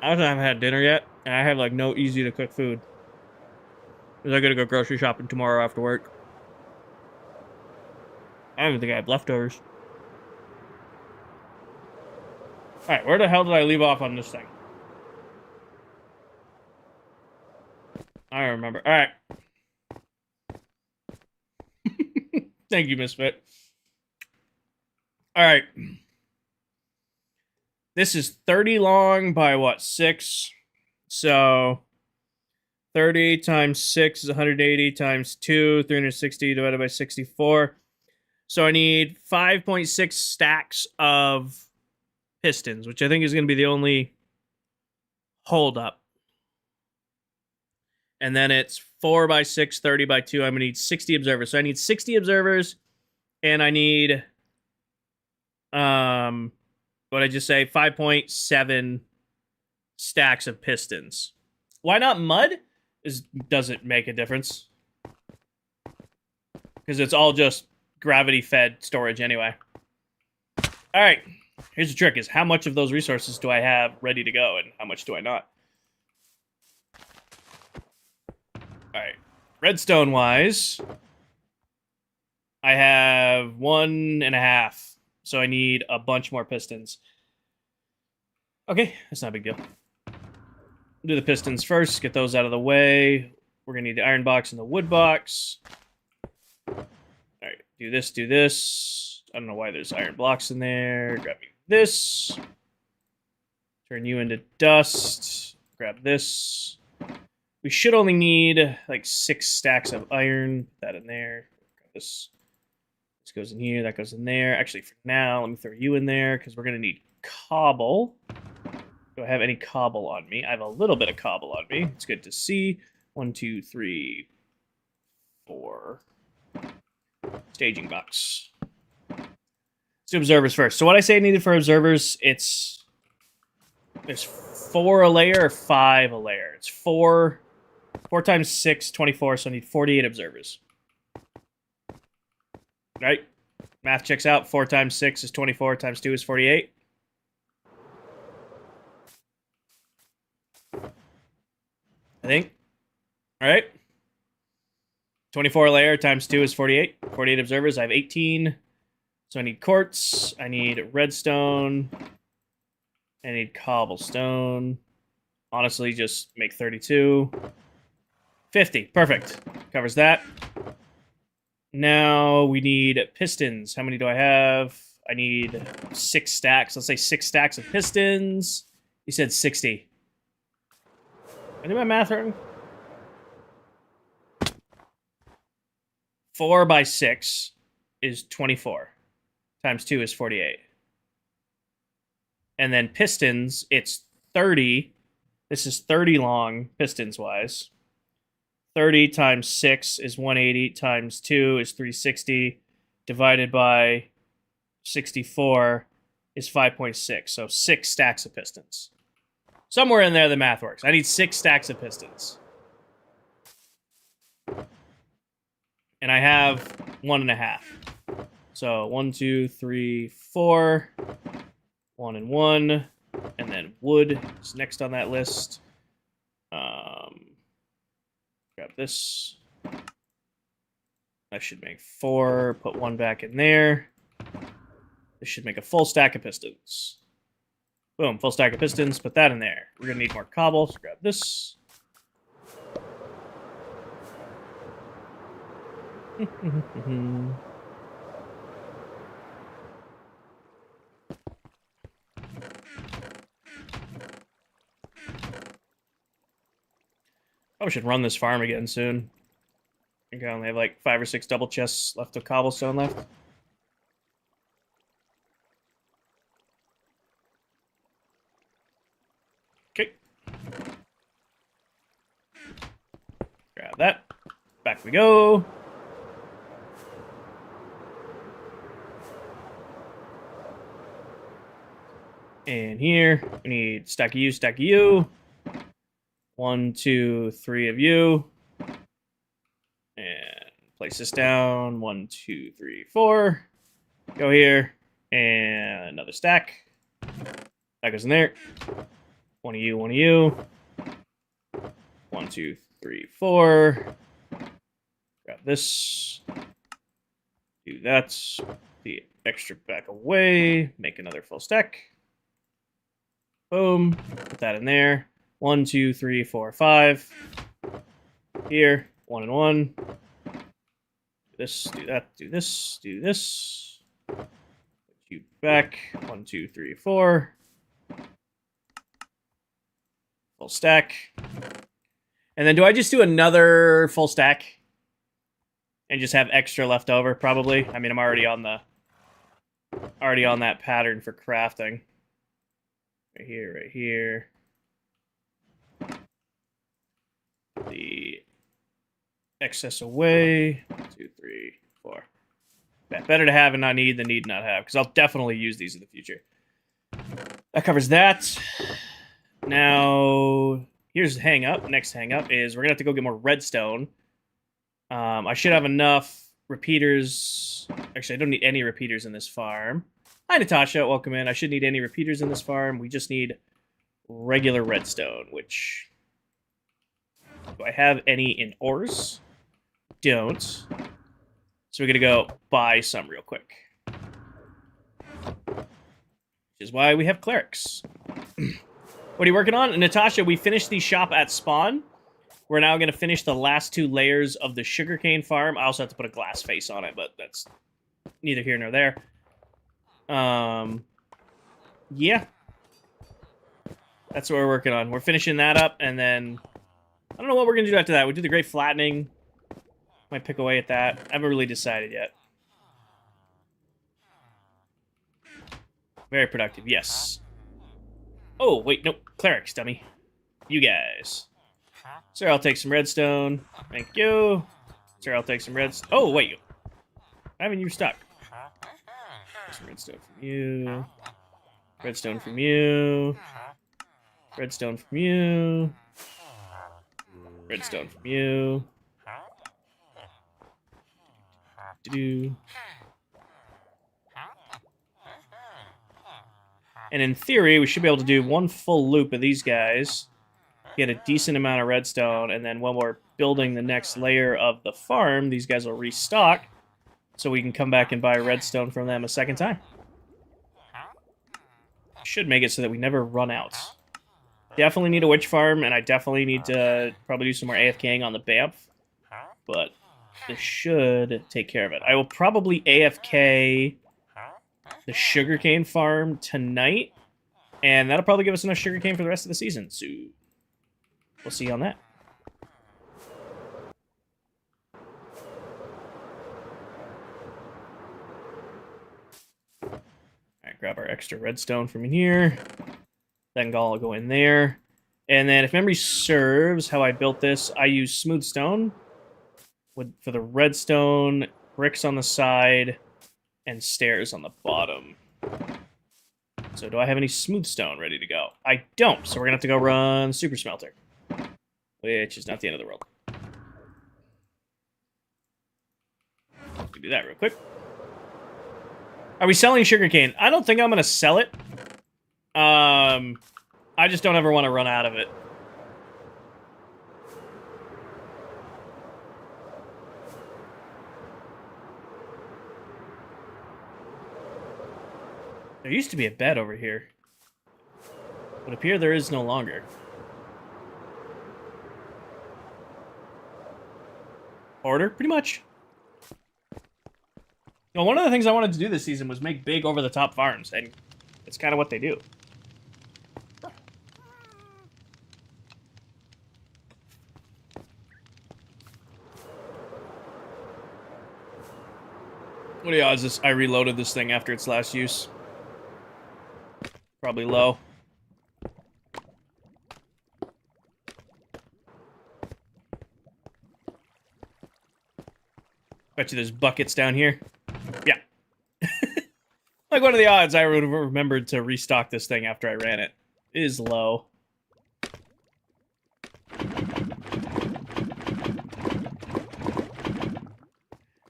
I also haven't had dinner yet, and I have like no easy to cook food. Because I gotta go grocery shopping tomorrow after work. I don't even think I have leftovers. Alright, where the hell did I leave off on this thing? I don't remember. Alright. Thank you, Misfit. Alright. This is 30 long by what, 6? So 30 times 6 is 180 times 2, 360 divided by 64. So I need 5.6 stacks of pistons, which I think is going to be the only holdup. And then it's 4 by 6, 30 by 2. I'm going to need 60 observers. So I need 60 observers, and I need, what did I just say? 5.7 stacks of pistons. Why not mud? Doesn't make a difference. Because it's all just gravity-fed storage anyway. Alright. Here's the trick, is how much of those resources do I have ready to go, and how much do I not? Alright. Redstone-wise, I have 1.5. So I need a bunch more pistons. Okay, that's not a big deal. Do the pistons first, get those out of the way. We're going to need the iron box and the wood box. All right, do this, do this. I don't know why there's iron blocks in there. Grab me this. Turn you into dust. Grab this. We should only need like 6 stacks of iron. Put that in there. Grab this. This goes in here. That goes in there. Actually, for now, let me throw you in there because we're going to need cobble. Do I have any cobble on me? I have a little bit of cobble on me. It's good to see. 1, 2, 3, 4. Staging box. Let's do observers first. So what I say I needed for observers, there's 4 a layer or 5 a layer. It's 4 times 6, 24, so I need 48 observers. Right? Math checks out. 4 times 6 is 24, times 2 is 48. I think. All right. 24 a layer times 2 is 48. 48 observers. I have 18. So I need quartz. I need redstone. I need cobblestone. Honestly, just make 32. 50. Perfect. Covers that. Now we need pistons. How many do I have? I need 6 stacks. Let's say 6 stacks of pistons. You said 60. I do my math wrong. 4 by 6 is 24. Times 2 is 48. And then pistons, it's 30. This is 30 long, pistons-wise. 30 times 6 is 180, times 2 is 360, divided by 64 is 5.6. So 6 stacks of pistons. Somewhere in there, the math works. I need 6 stacks of pistons. And I have 1.5. So 1, 2, 3, 4. 1 and 1. And then wood is next on that list. Grab this. That should make 4. Put 1 back in there. This should make a full stack of pistons. Boom, full stack of pistons. Put that in there. We're going to need more cobble, so grab this. Probably should run this farm again soon. I think I only have like 5 or 6 double chests left of cobblestone left. Okay. Grab that. Back we go. And here, we need stack of you, stack of you. 1, 2, 3 of you. And place this down. 1, 2, 3, 4. Go here. And another stack. That goes in there. 1 of you, 1 of you. 1, 2, 3, 4. Grab this. Do that. The extra back away. Make another full stack. Boom. Put that in there. 1, 2, 3, 4, 5. Here. 1 and 1. Do this. Do that. Do this. Do this. Put you back. 1, 2, 3, 4. Full stack. And then do I just do another full stack? And just have extra left over, probably? I mean, I'm already on that pattern for crafting. Right here, right here. The excess away. 1, 2, 3, 4. Better to have and not need than need not have, because I'll definitely use these in the future. That covers that. Now, here's the hang up. Next hang up is we're going to have to go get more redstone. I should have enough repeaters. Actually, I don't need any repeaters in this farm. Hi, Natasha. Welcome in. I shouldn't need any repeaters in this farm. We just need regular redstone, which... Do I have any in ores? Don't. So we're going to go buy some real quick. Which is why we have clerics. What are you working on? Natasha, we finished the shop at spawn. We're now going to finish the last 2 layers of the sugarcane farm. I also have to put a glass face on it, but that's neither here nor there. Yeah. That's what we're working on. We're finishing that up, and then I don't know what we're going to do after that. We'll do the great flattening. Might pick away at that. I haven't really decided yet. Very productive, yes. Oh, wait, no. Clerics, dummy. You guys. Sir, I'll take some redstone. Thank you. Sir, I'll take some redstone. Oh, wait. I haven't used stock. Some redstone from you. Redstone from you. Redstone from you. Redstone from you. Do-do. And in theory, we should be able to do 1 full loop of these guys, get a decent amount of redstone, and then when we're building the next layer of the farm, these guys will restock, so we can come back and buy redstone from them a second time. Should make it so that we never run out. Definitely need a witch farm, and I definitely need to probably do some more AFKing on the BAMF, but this should take care of it. I will probably AFK the sugarcane farm tonight, and that'll probably give us enough sugarcane for the rest of the season, so we'll see on that. Alright, grab our extra redstone from in here. Then I'll go in there. And then if memory serves how I built this, I use smooth stone for the redstone, bricks on the side, and stairs on the bottom. So do I have any smooth stone ready to go? I don't, so we're going to have to go run super smelter, which is not the end of the world. Let me do that real quick. Are we selling sugarcane? I don't think I'm going to sell it. I just don't ever want to run out of it. There used to be a bed over here. But up here there is no longer. Order, pretty much. Well, one of the things I wanted to do this season was make big over-the-top farms, and it's kind of what they do. What are the odds I reloaded this thing after its last use? Probably low. Bet you there's buckets down here. Yeah. Like, what are the odds I would have remembered to restock this thing after I ran it? It is low.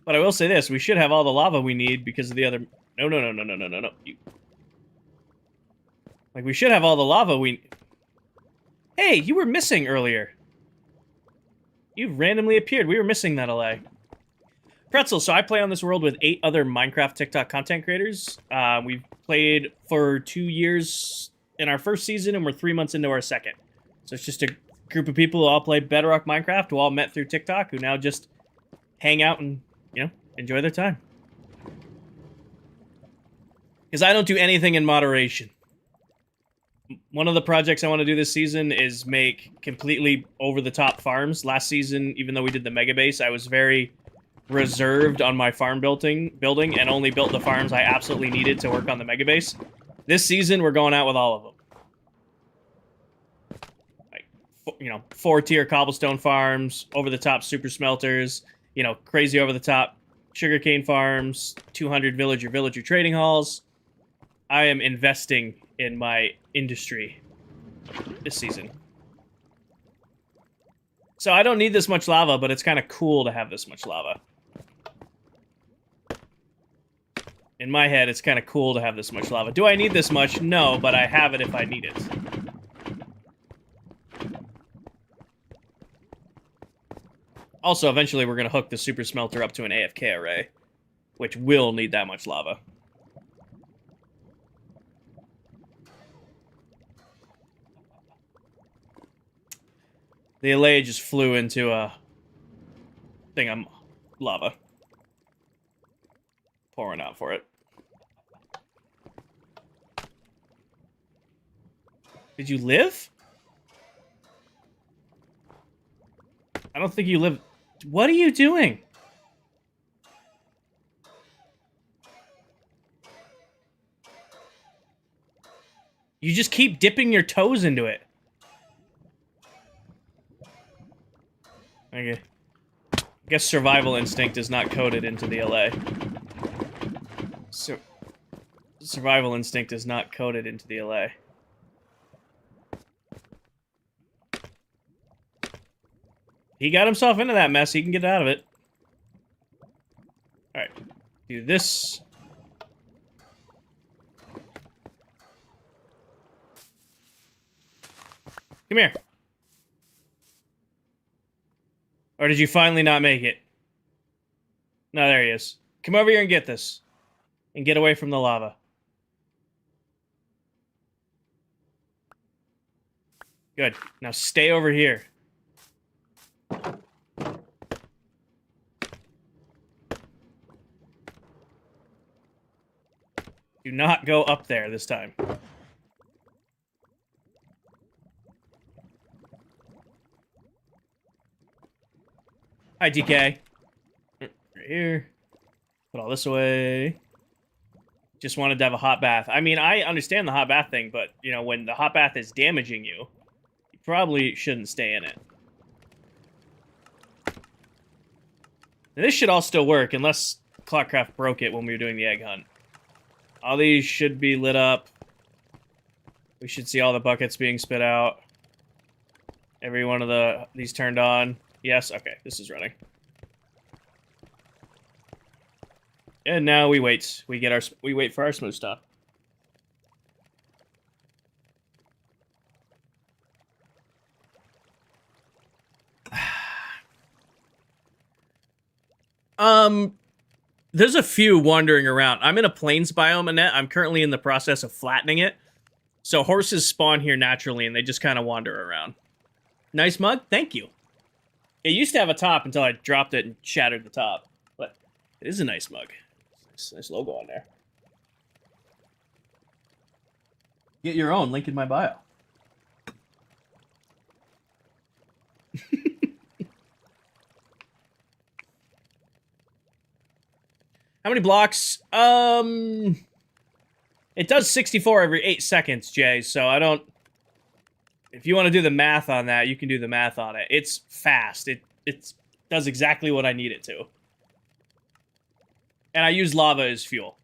But I will say this, we should have all the lava we need because of the other... No. Like, we should have all the lava we... Hey, you were missing earlier. You randomly appeared. We were missing that LA. Pretzel, so I play on this world with 8 other Minecraft TikTok content creators. We've played for 2 years in our first season, and we're 3 months into our second. So it's just a group of people who all play Bedrock Minecraft, who all met through TikTok, who now just hang out and, you know, enjoy their time. Because I don't do anything in moderation. One of the projects I want to do this season is make completely over-the-top farms. Last season, even though we did the mega base, I was very reserved on my farm building and only built the farms I absolutely needed to work on the mega base. This season, we're going out with all of them. Like, you know, 4-tier cobblestone farms, over-the-top super smelters, you know, crazy over-the-top sugarcane farms, 200 villager trading halls. I am investing in my industry this season. So I don't need this much lava, but it's kind of cool to have this much lava. In my head, it's kind of cool to have this much lava. Do I need this much? No, but I have it if I need it. Also, eventually we're going to hook the super smelter up to an AFK array, which will need that much lava. The LA just flew into a thing of lava. Pouring out for it. Did you live? I don't think you live. What are you doing? You just keep dipping your toes into it. Okay. I guess survival instinct is not coded into the LA. Survival instinct is not coded into the LA. He got himself into that mess. He can get out of it. Alright. Do this. Come here. Or did you finally not make it? No, there he is. Come over here and get this. And get away from the lava. Good. Now stay over here. Do not go up there this time. Hi, DK. Right here. Put all this away. Just wanted to have a hot bath. I mean, I understand the hot bath thing, but, you know, when the hot bath is damaging you, you probably shouldn't stay in it. And this should all still work, unless ClockCraft broke it when we were doing the egg hunt. All these should be lit up. We should see all the buckets being spit out. Every one of these turned on. Yes, okay, this is running. And now we wait. We wait for our smooth stop. There's a few wandering around. I'm in a plains biome, Annette. I'm currently in the process of flattening it. So horses spawn here naturally, and they just kind of wander around. Nice mug? Thank you. It used to have a top until I dropped it and shattered the top. But it is a nice mug. Nice logo on there. Get your own. Link in my bio. How many blocks? It does 64 every 8 seconds, Jay, so I don't... If you want to do the math on that, you can do the math on it. It's fast. It does exactly what I need it to. And I use lava as fuel.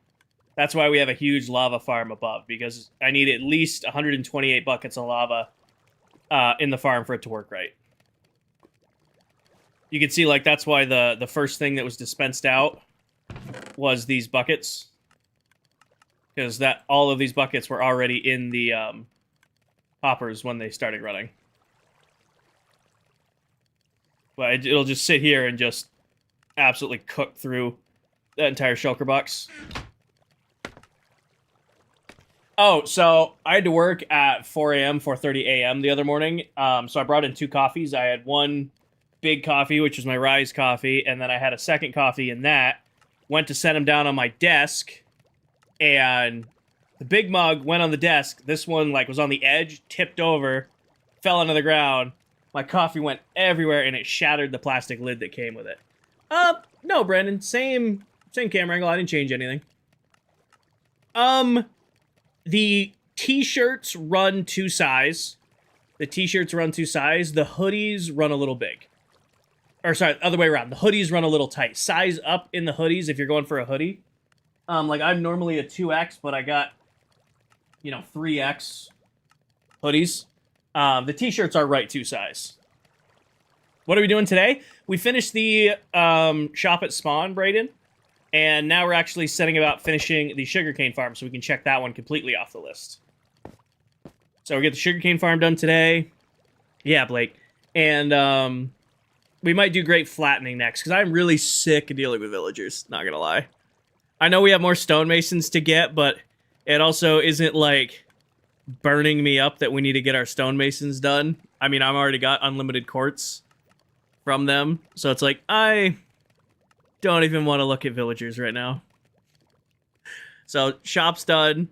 That's why we have a huge lava farm above, because I need at least 128 buckets of lava in the farm for it to work right. You can see, like, that's why the first thing that was dispensed out was these buckets. Because all of these buckets were already in the hoppers when they started running. But it'll just sit here and just absolutely cook through that entire shulker box. Oh, so I had to work at 4 a.m., 4:30 a.m. the other morning. So I brought in 2 coffees. I had one big coffee, which was my Rise coffee, and then I had a second coffee in that. Went to set them down on my desk, and the big mug went on the desk. This one, like, was on the edge, tipped over, fell onto the ground. My coffee went everywhere, and it shattered the plastic lid that came with it. No, Brandon. Same camera angle. I didn't change anything. The t-shirts run 2 size. The t-shirts run 2 size. The hoodies run a little big. Or, sorry, other way around. The hoodies run a little tight. Size up in the hoodies if you're going for a hoodie. Like, I'm normally a 2X, but I got, 3X hoodies. The t-shirts are right 2 size. What are we doing today? We finished the shop at Spawn, Brayden. And now we're actually setting about finishing the sugarcane farm, so we can check that one completely off the list. So we get the sugarcane farm done today. Yeah, Blake. And we might do great flattening next, because I'm really sick of dealing with villagers, not gonna lie. I know we have more stonemasons to get, but it also isn't, like, burning me up that we need to get our stonemasons done. I mean, I've already got unlimited quartz from them, so it's like, I don't even want to look at villagers right now. So, shop's done.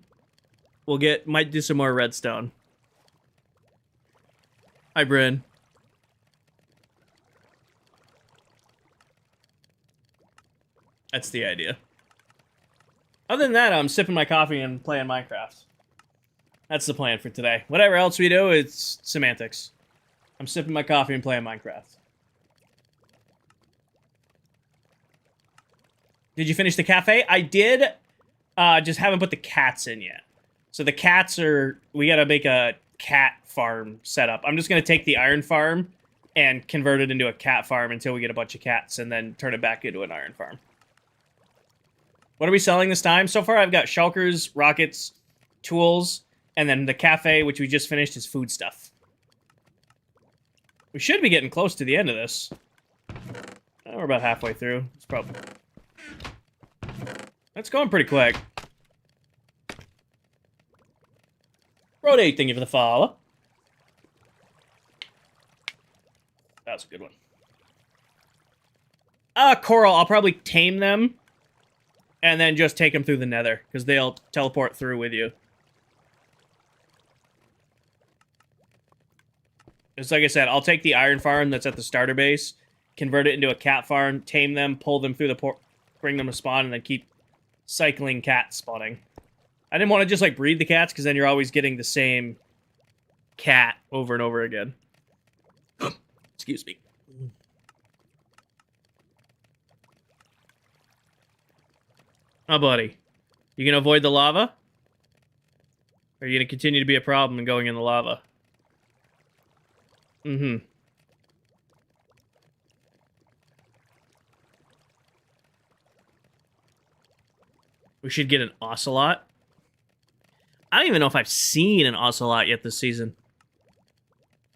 Might do some more redstone. Hi, Bryn. That's the idea. Other than that, I'm sipping my coffee and playing Minecraft. That's the plan for today. Whatever else we do, it's semantics. I'm sipping my coffee and playing Minecraft. Did you finish the cafe? I did. Just haven't put the cats in yet. So the cats are... We gotta make a cat farm setup. I'm just gonna take the iron farm and convert it into a cat farm until we get a bunch of cats and then turn it back into an iron farm. What are we selling this time? So far, I've got shulkers, rockets, tools, and then the cafe, which we just finished, is food stuff. We should be getting close to the end of this. We're about halfway through. It's probably... That's going pretty quick. Road 8, thank you for the follow. That was a good one. Coral, I'll probably tame them. And then just take them through the nether, because they'll teleport through with you. It's like I said, I'll take the iron farm that's at the starter base, convert it into a cat farm, tame them, pull them through the port, bring them to spawn, and then keep cycling cat spawning. I didn't want to just, like, breed the cats, because then you're always getting the same cat over and over again. Excuse me. Oh, buddy. You gonna avoid the lava? Or are you gonna continue to be a problem and going in the lava? Mm-hmm. We should get an ocelot. I don't even know if I've seen an ocelot yet this season.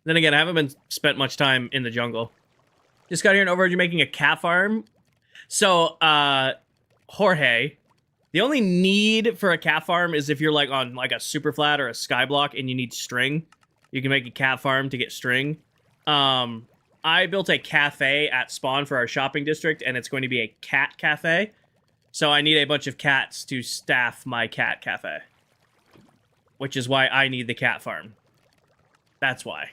Then again, I haven't spent much time in the jungle. Just got here and over, you're making a cat farm. So, Jorge, the only need for a cat farm is if you're like on like a super flat or a sky block and you need string. You can make a cat farm to get string. I built a cafe at spawn for our shopping district, and it's going to be a cat cafe. So I need a bunch of cats to staff my cat cafe. Which is why I need the cat farm. That's why.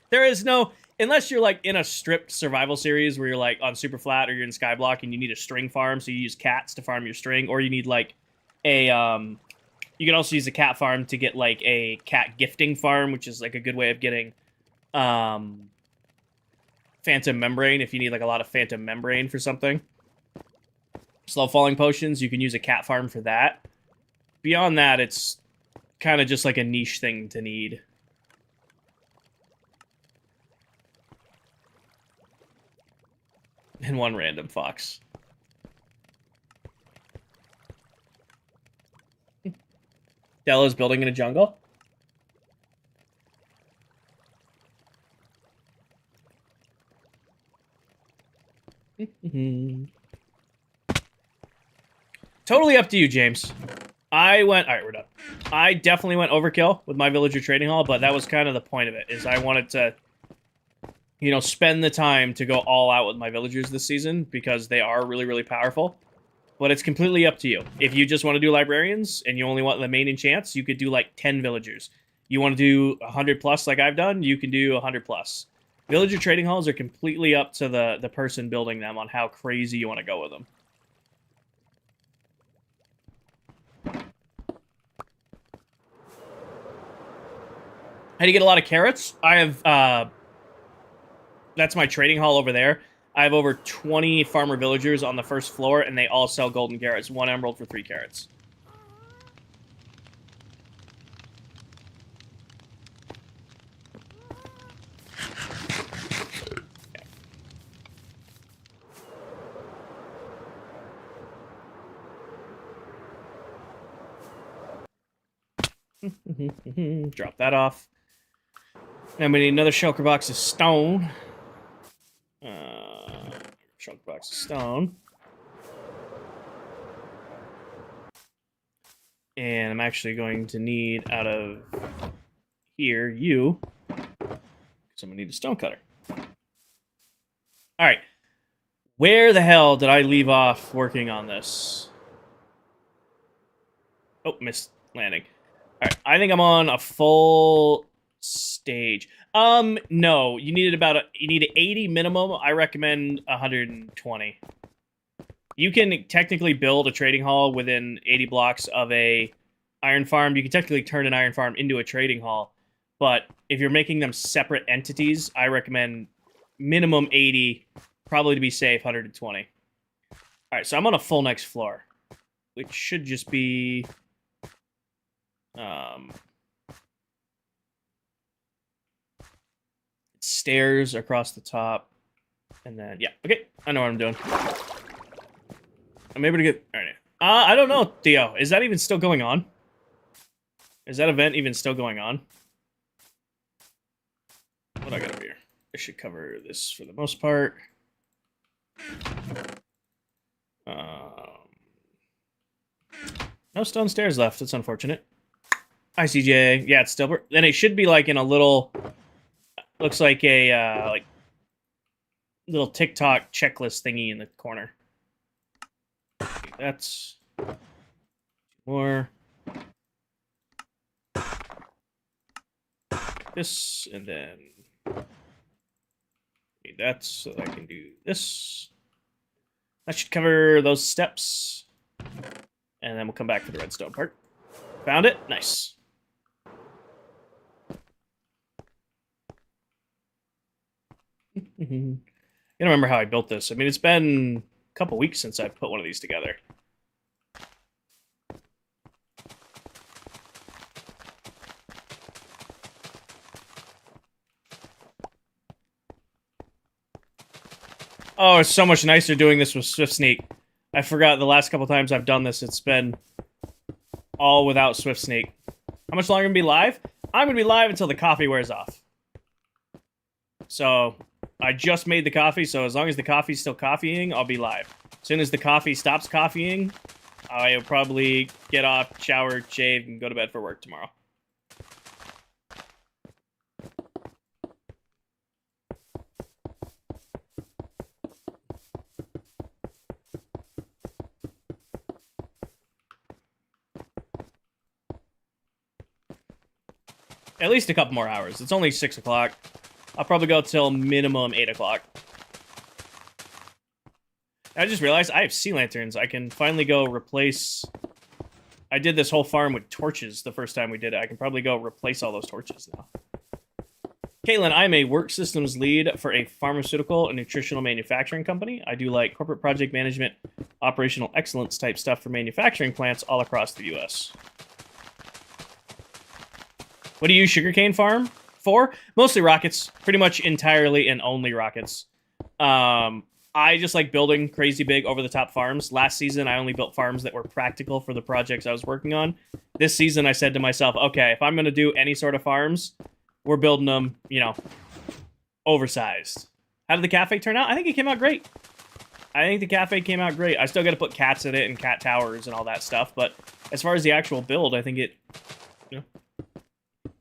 There is no... Unless you're, like, in a stripped survival series where you're, like, on super flat or you're in skyblock and you need a string farm, so you use cats to farm your string, or you need, like, a, You can also use a cat farm to get, like, a cat gifting farm, which is, like, a good way of getting, Phantom Membrane, if you need, like, a lot of Phantom Membrane for something. Slow Falling Potions, you can use a cat farm for that. Beyond that, it's kind of just, like, a niche thing to need. And one random fox. Della's building in a jungle? Totally up to you, James. Alright, we're done. I definitely went overkill with my villager trading hall, but that was kind of the point of it, is I wanted to, you know, spend the time to go all out with my villagers this season, because they are really, really powerful. But it's completely up to you. If you just want to do librarians, and you only want the main enchants, you could do, like, 10 villagers. You want to do 100 plus like I've done, you can do 100 plus. Villager trading halls are completely up to the person building them on how crazy you want to go with them. How do you get a lot of carrots? I have, that's my trading hall over there. I have over 20 farmer villagers on the first floor, and they all sell golden carrots. 1 emerald for 3 carrots. Okay. Drop that off. And we need another shulker box of stone. Shulker box of stone. And I'm actually going to need out of here, you. So I'm gonna need a stone cutter. All right. Where the hell did I leave off working on this? Oh, missed landing. All right, I think I'm on a full stage. No, you need 80 minimum. I recommend 120. You can technically build a trading hall within 80 blocks of a iron farm. You can technically turn an iron farm into a trading hall, but if you're making them separate entities, I recommend minimum 80, probably to be safe, 120. All right, so I'm on a full next floor, which should just be stairs across the top, and then yeah, okay, I know what I'm doing. I'm able to get. All right, I don't know, Theo. Is that even still going on? Is that event even still going on? What do I got over here? I should cover this for the most part. No stone stairs left. That's unfortunate. Hi, CJ. Yeah, it's still. Then it should be like in a little. Looks like a like little TikTok checklist thingy in the corner. Okay, that's more. This and then okay, that's so that I can do this. That should cover those steps, and then we'll come back for the redstone part. Found it. Nice. I don't remember how I built this. I mean, it's been a couple weeks since I've put one of these together. Oh, it's so much nicer doing this with Swift Sneak. I forgot the last couple times I've done this, it's been all without Swift Sneak. How much longer am I going to be live? I'm going to be live until the coffee wears off. So, I just made the coffee, so as long as the coffee's still coffeeing, I'll be live. As soon as the coffee stops coffeeing, I'll probably get off, shower, shave, and go to bed for work tomorrow. At least a couple more hours. It's only 6 o'clock. I'll probably go till minimum 8 o'clock. I just realized I have sea lanterns. I can finally go replace... I did this whole farm with torches the first time we did it. I can probably go replace all those torches now. Caitlin, I'm a work systems lead for a pharmaceutical and nutritional manufacturing company. I do like corporate project management, operational excellence type stuff for manufacturing plants all across the U.S. What do you use Sugarcane farm for? Mostly rockets. Pretty much entirely and only rockets. I just like building crazy big over-the-top farms. Last season, I only built farms that were practical for the projects I was working on. This season, I said to myself, okay, if I'm going to do any sort of farms, we're building them, you know, oversized. How did the cafe turn out? I think it came out great. I think the cafe came out great. I still got to put cats in it and cat towers and all that stuff, but as far as the actual build, I think it, you know,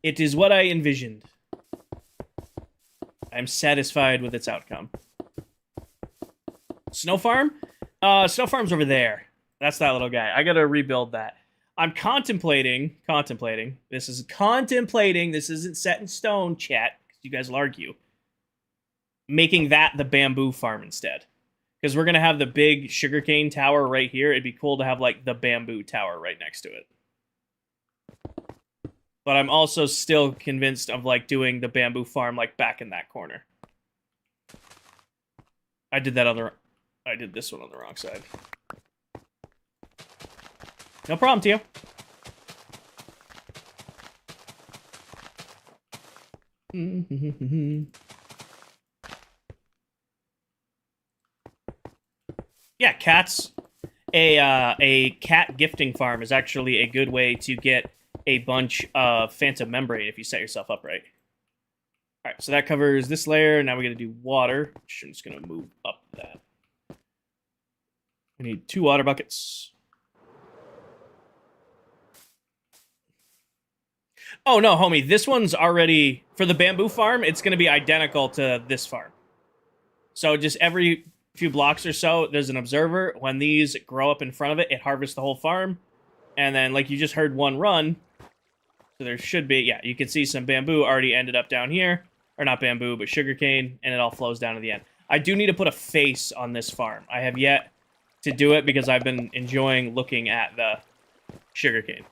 it is what I envisioned. I'm satisfied with its outcome. Snow farm? Snow farm's over there. That's that little guy. I gotta rebuild that. I'm contemplating, this isn't set in stone, chat, because you guys will argue, making that the bamboo farm instead. Because we're gonna have the big sugarcane tower right here. It'd be cool to have, like, the bamboo tower right next to it. But I'm also still convinced of, like, doing the bamboo farm, like, back in that corner. I did this one on the wrong side. No problem, Tio. Yeah, cats. A cat gifting farm is actually a good way to get a bunch of phantom membrane if you set yourself up right. All right, so that covers this layer. Now we're going to do water. I'm just going to move up that. We need 2 water buckets. Oh, no, homie. This one's already... For the bamboo farm, it's going to be identical to this farm. So just every few blocks or so, there's an observer. When these grow up in front of it, it harvests the whole farm. And then, like you just heard one run, so there should be... Yeah, you can see some bamboo already ended up down here. Or not bamboo, but sugarcane. And it all flows down to the end. I do need to put a face on this farm. I have yet to do it because I've been enjoying looking at the sugarcane.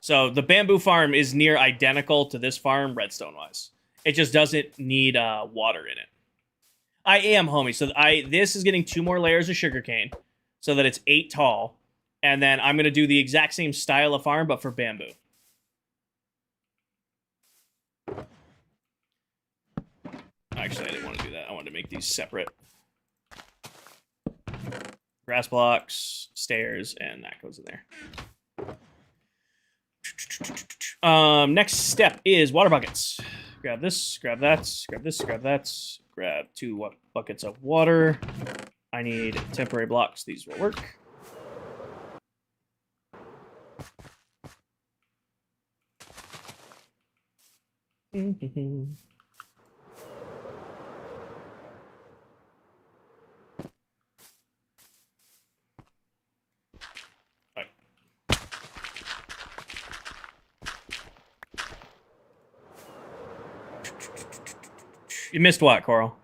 So the bamboo farm is near identical to this farm, redstone-wise. It just doesn't need water in it. I am, homie. So this is getting 2 more layers of sugarcane so that it's 8 tall. And then I'm going to do the exact same style of farm, but for bamboo. Actually, I didn't want to do that. I wanted to make these separate. Grass blocks, stairs, and that goes in there. Next step is water buckets. Grab this, grab that, grab this, grab that. Grab 2 buckets of water. I need temporary blocks. These will work. You missed what, Coral?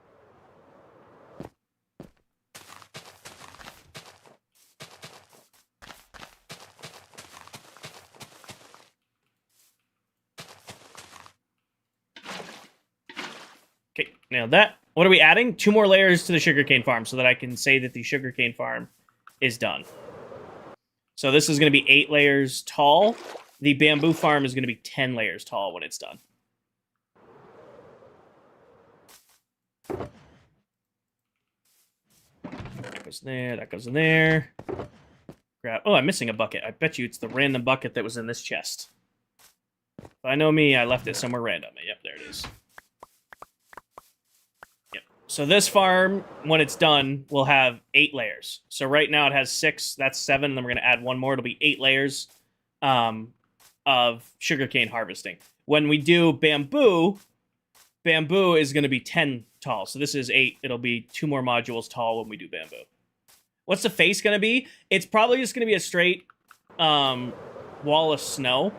Okay, nailed that. What are we adding? 2 more layers to the sugarcane farm so that I can say that the sugarcane farm is done. So this is going to be 8 layers tall. The bamboo farm is going to be 10 layers tall when it's done. That goes there, that goes in there. Grab. Oh, I'm missing a bucket. I bet you it's the random bucket that was in this chest. If I know me, I left it somewhere random. Yep, there it is. Yep. So this farm, when it's done, will have 8 layers. So right now it has 6. That's 7. Then we're going to add 1 more. It'll be 8 layers of sugarcane harvesting. When we do bamboo, bamboo is going to be 10 tall. So this is 8. It'll be 2 more modules tall when we do bamboo. What's the face going to be? It's probably just going to be a straight wall of snow,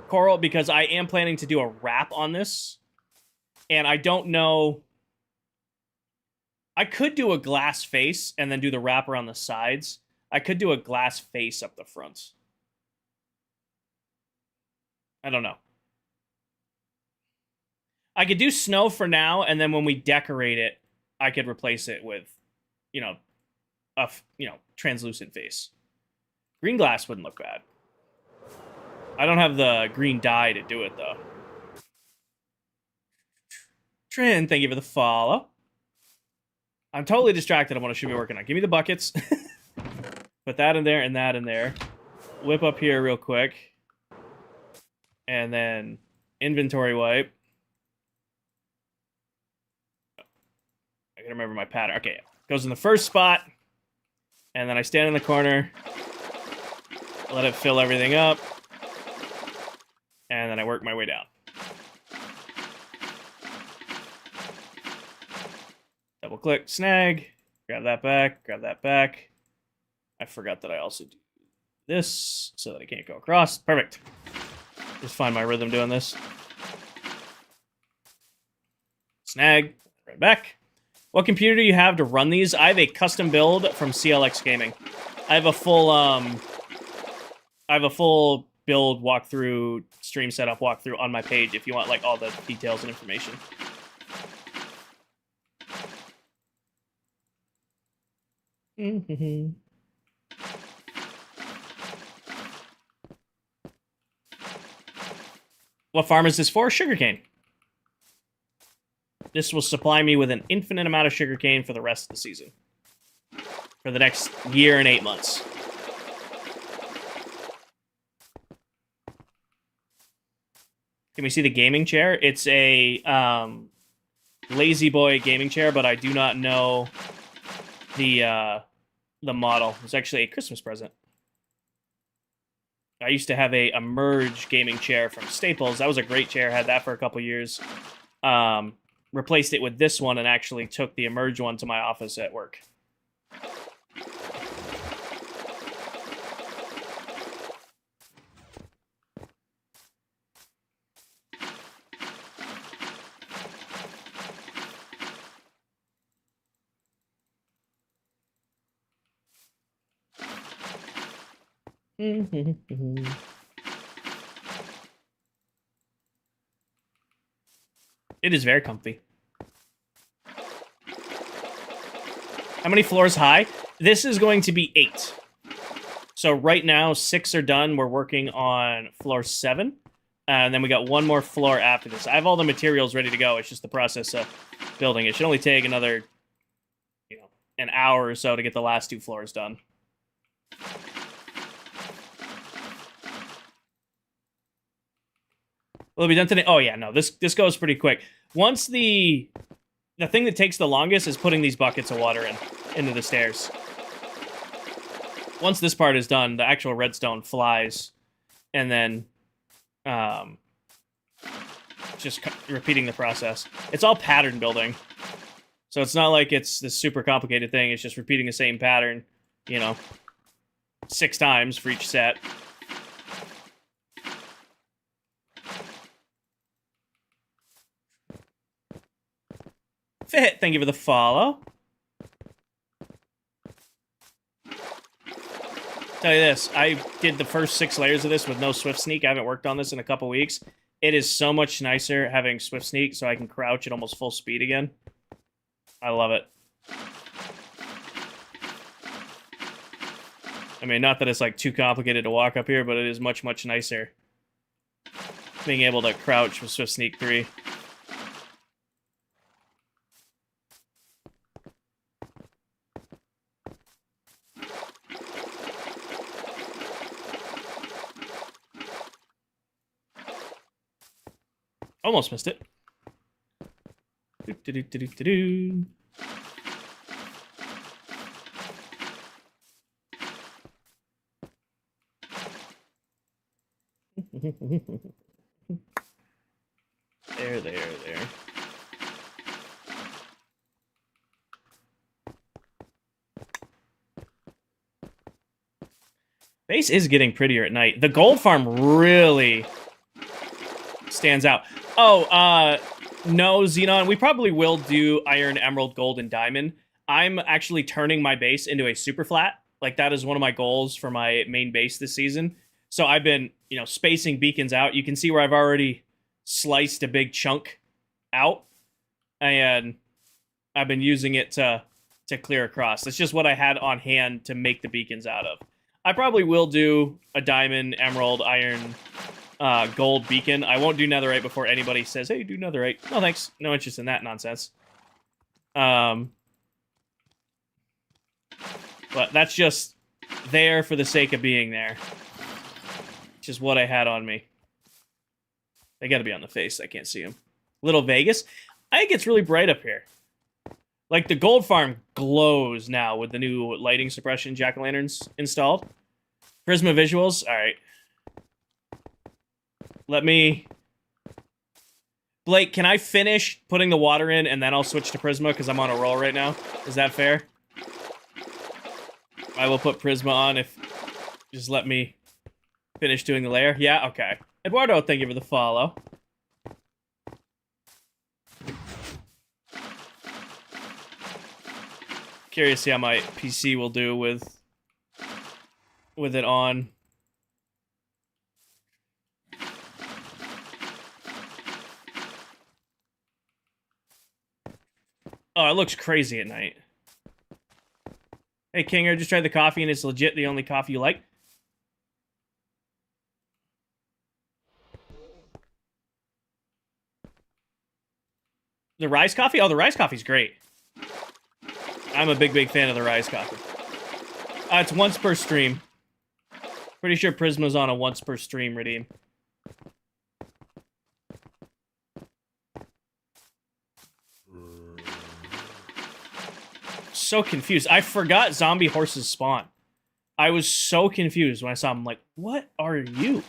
Coral, because I am planning to do a wrap on this. And I don't know... I could do a glass face and then do the wrap around the sides. I could do a glass face up the front. I don't know. I could do snow for now, and then when we decorate it, I could replace it with, a translucent face. Green glass wouldn't look bad. I don't have the green dye to do it, though. Trin, thank you for the follow. I'm totally distracted on what I should be working on. Give me the buckets. Put that in there and that in there. Whip up here real quick. And then inventory wipe. I can remember my pattern. Okay, goes in the first spot. And then I stand in the corner. Let it fill everything up. And then I work my way down. Double click, snag. Grab that back, grab that back. I forgot that I also do this so that I can't go across. Perfect. Just find my rhythm doing this. Snag, right back. What computer do you have to run these? I have a custom build from CLX Gaming. I have a full build walkthrough, stream setup walkthrough on my page if you want like all the details and information. What farm is this for? Sugarcane. This will supply me with an infinite amount of sugarcane for the rest of the season. For the next year and 8 months. Can we see the gaming chair? It's a Lazy Boy gaming chair, but I do not know the model. It's actually a Christmas present. I used to have a Merge gaming chair from Staples. That was a great chair. Had that for a couple years. Replaced it with this one and actually took the Emerge one to my office at work. It is very comfy. How many floors high? This is going to be 8. So right now, 6 are done. We're working on floor 7. And then we got one more floor after this. I have all the materials ready to go. It's just the process of building. It should only take another, an hour or so to get the last 2 floors done. Will it be done today? Oh yeah, no. This goes pretty quick. Once the thing that takes the longest is putting these buckets of water into the stairs. Once this part is done, the actual redstone flies, and then just repeating the process. It's all pattern building, so it's not like it's this super complicated thing. It's just repeating the same pattern, 6 times for each set. Fit, thank you for the follow. Tell you this, I did the first 6 layers of this with no Swift Sneak. I haven't worked on this in a couple weeks. It is so much nicer having Swift Sneak so I can crouch at almost full speed again. I love it. I mean, not that it's like too complicated to walk up here, but it is much, much nicer being able to crouch with Swift Sneak 3. Almost missed it. Do-do-do-do-do-do. There. Base is getting prettier at night. The gold farm really stands out. Oh, no, Xenon. We probably will do iron, emerald, gold, and diamond. I'm actually turning my base into a super flat. Like, that is one of my goals for my main base this season. So I've been, spacing beacons out. You can see where I've already sliced a big chunk out. And I've been using it to clear across. That's just what I had on hand to make the beacons out of. I probably will do a diamond, emerald, iron, gold beacon. I won't do netherite before anybody says, hey, do netherite. No, thanks. No interest in that nonsense. But that's just there for the sake of being there. Which is what I had on me. They gotta be on the face. I can't see them. Little Vegas. I think it's really bright up here. Like, the gold farm glows now with the new lighting suppression jack-o'-lanterns installed. Prisma visuals. All right. Let me... Blake, can I finish putting the water in and then I'll switch to Prisma because I'm on a roll right now? Is that fair? I will put Prisma on if... Just let me finish doing the layer. Yeah? Okay. Eduardo, thank you for the follow. Curious to see how my PC will do with it on. Oh, it looks crazy at night. Hey, Kinger, just tried the coffee and it's legit the only coffee you like. The Rise coffee? Oh, the Rise coffee's great. I'm a big fan of the Rise coffee. It's once per stream. Pretty sure Prisma's on a once per stream redeem. So confused. I forgot zombie horses spawn. I was so confused when I saw him. I'm like, what are you?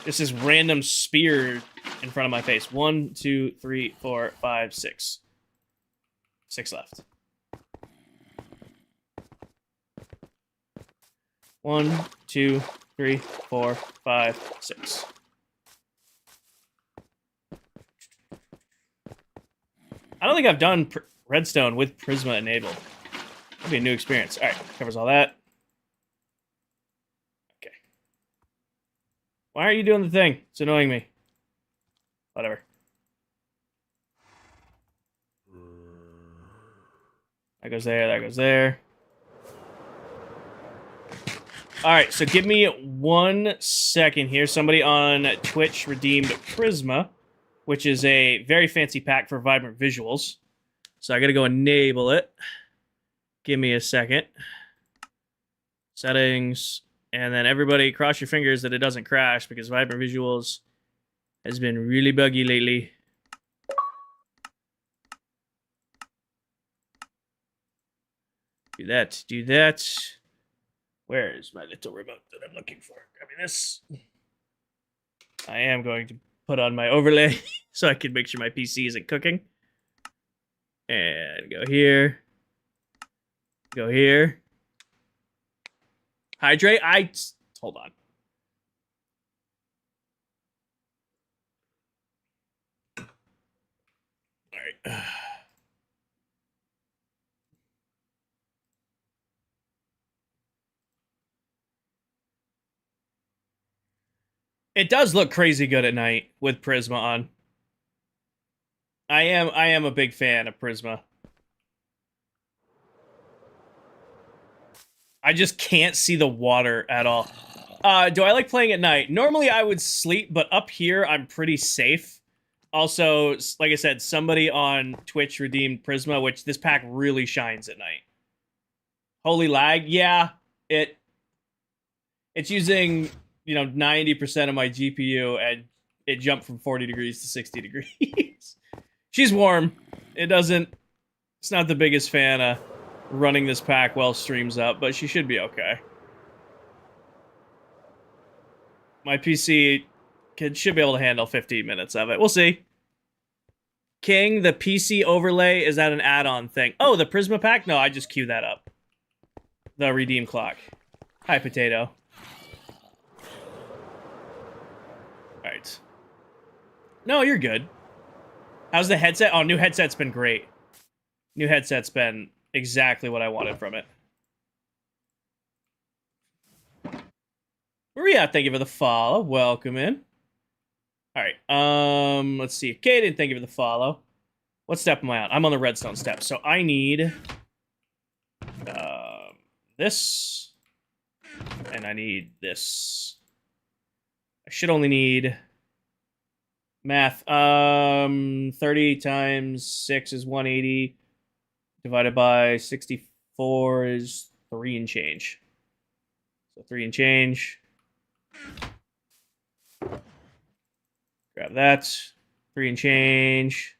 This is random spear in front of my face. 1, 2, 3, 4, 5, 6. 6 left. 1, 2, 3, 4, 5, 6. I don't think I've done Redstone with Prisma enabled. That'd be a new experience. All right, covers all that. Okay. Why aren't you doing the thing? It's annoying me. Whatever. That goes there, that goes there. All right, so give me 1 second here. Somebody on Twitch redeemed Prisma, which is a very fancy pack for vibrant visuals. So I gotta go enable it. Give me a second. Settings. And then everybody cross your fingers that it doesn't crash because vibrant visuals has been really buggy lately. Do that, do that. Where is my little remote that I'm looking for? Grab me this. I am going to put on my overlay so I can make sure my PC isn't cooking. And go here. Go here. Hydrate. Hold on. All right. It does look crazy good at night with Prisma on. I am a big fan of Prisma. I just can't see the water at all. Do I like playing at night? Normally I would sleep, but up here I'm pretty safe. Also, like I said, somebody on Twitch redeemed Prisma, which this pack really shines at night. Holy lag, yeah. It's using, 90% of my GPU, and it jumped from 40 degrees to 60 degrees. She's warm. It's not the biggest fan of running this pack while streams up, but she should be okay. My PC should be able to handle 15 minutes of it. We'll see. King, the PC overlay, is that an add-on thing? Oh, the Prisma pack? No, I just queued that up. The redeem clock. Hi, Potato. Alright. No, you're good. How's the headset? Oh, new headset's been great. New headset's been exactly what I wanted from it. Maria, thank you for the follow. Welcome in. Alright, let's see. Kaden, thank you for the follow. What step am I on? I'm on the redstone step, so I need this, and I need this. I should only need math. 30 times 6 is 180. Divided by 64 is 3 and change. So 3 and change. Grab that. 3 and change.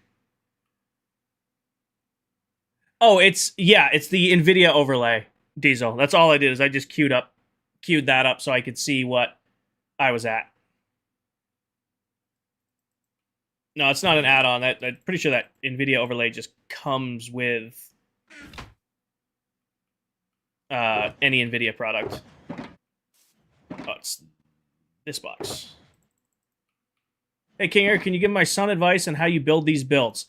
Oh, it's the NVIDIA overlay, Diesel. That's all I did, is I just queued that up so I could see what I was at. No, it's not an add-on. I'm pretty sure that NVIDIA overlay just comes with any NVIDIA product. Oh, it's this box. Hey, Kinger, can you give my son advice on how you build these builds?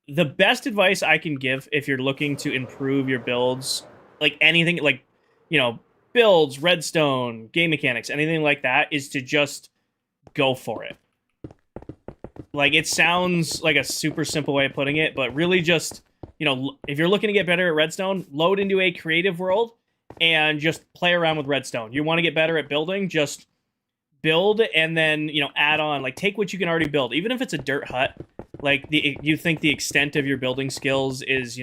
The best advice I can give if you're looking to improve your builds, like anything, like, builds, redstone, game mechanics, anything like that, is to just go for it. Like, it sounds like a super simple way of putting it, but really just, if you're looking to get better at redstone, load into a creative world and just play around with redstone. You want to get better at building, just build and then, add on. Like, take what you can already build, even if it's a dirt hut. Like, you think the extent of your building skills is,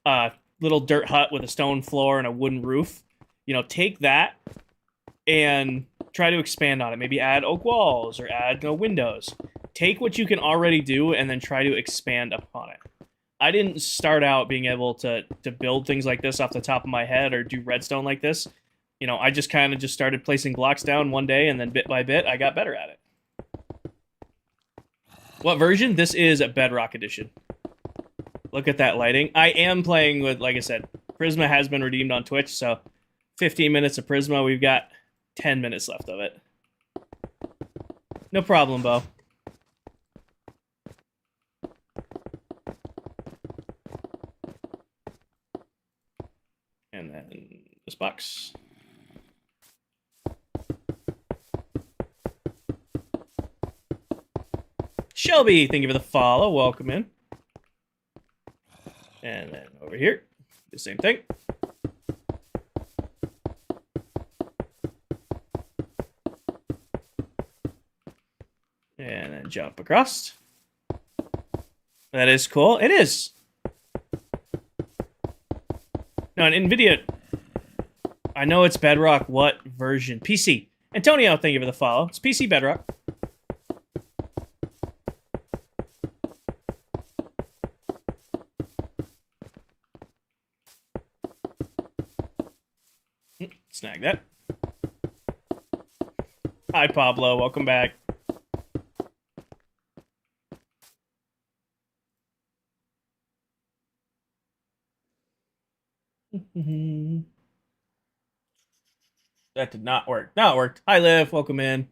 a little dirt hut with a stone floor and a wooden roof. Take that and try to expand on it. Maybe add oak walls or add windows. Take what you can already do and then try to expand upon it. I didn't start out being able to build things like this off the top of my head or do redstone like this. you know, I just kind of just started placing blocks down one day, and then bit by bit, I got better at it. What version? This is a Bedrock Edition. Look at that lighting. I am playing with, like I said, Prisma has been redeemed on Twitch, so 15 minutes of Prisma. We've got 10 minutes left of it. No problem, Bo. And then this box. Shelby, thank you for the follow. Welcome in. And then over here, the same thing. And then jump across. That is cool. It is. No, an NVIDIA. I know it's Bedrock. What version? PC. Antonio, thank you for the follow. It's PC Bedrock. Snag that. Hi, Pablo. Welcome back. That did not work. No, it worked. Hi, Liv. Welcome in.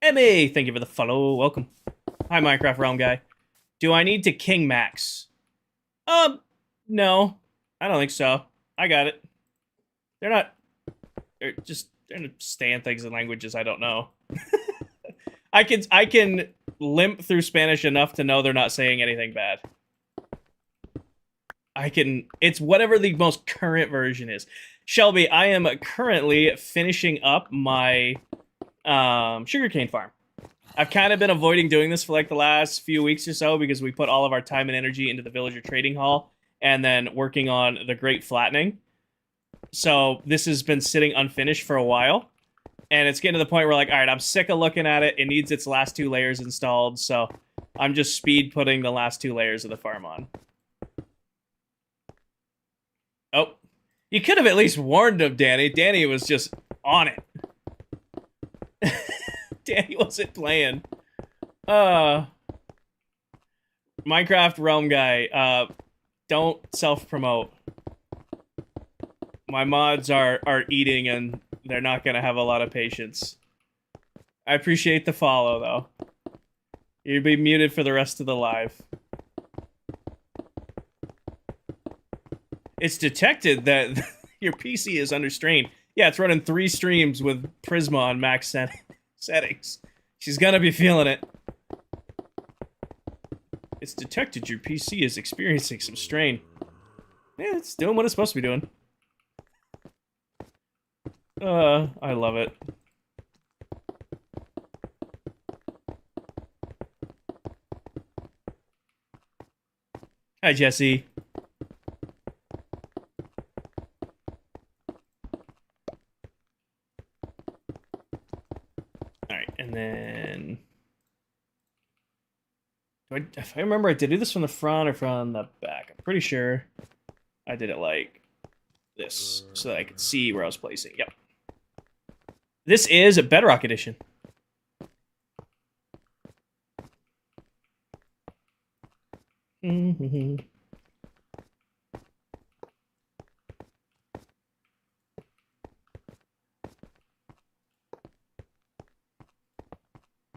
Emmy, thank you for the follow. Welcome. Hi, Minecraft Realm Guy. Do I need to King Max? No. I don't think so. I got it. They're just saying things in languages I don't know. I can limp through Spanish enough to know they're not saying anything bad. It's whatever the most current version is. Shelby, I am currently finishing up my sugarcane farm. I've kind of been avoiding doing this for like the last few weeks or so because we put all of our time and energy into the villager trading hall and then working on the great flattening. So this has been sitting unfinished for a while. And it's getting to the point where like, all right, I'm sick of looking at it. It needs its last 2 layers installed. So I'm just speed putting the last 2 layers of the farm on. Oh, you could have at least warned him, Danny. Danny was just on it. Danny wasn't playing. Minecraft Realm Guy, don't self-promote. My mods are eating and they're not going to have a lot of patience. I appreciate the follow, though. You'll be muted for the rest of the live. It's detected that your PC is under strain. Yeah, it's running 3 streams with Prisma on max settings. She's gonna be feeling it. It's detected your PC is experiencing some strain. Yeah, it's doing what it's supposed to be doing. I love it. Hi, Jesse. Alright, and then... if I remember, did I do this from the front or from the back? I'm pretty sure I did it like this, so that I could see where I was placing. Yep. This is a Bedrock Edition.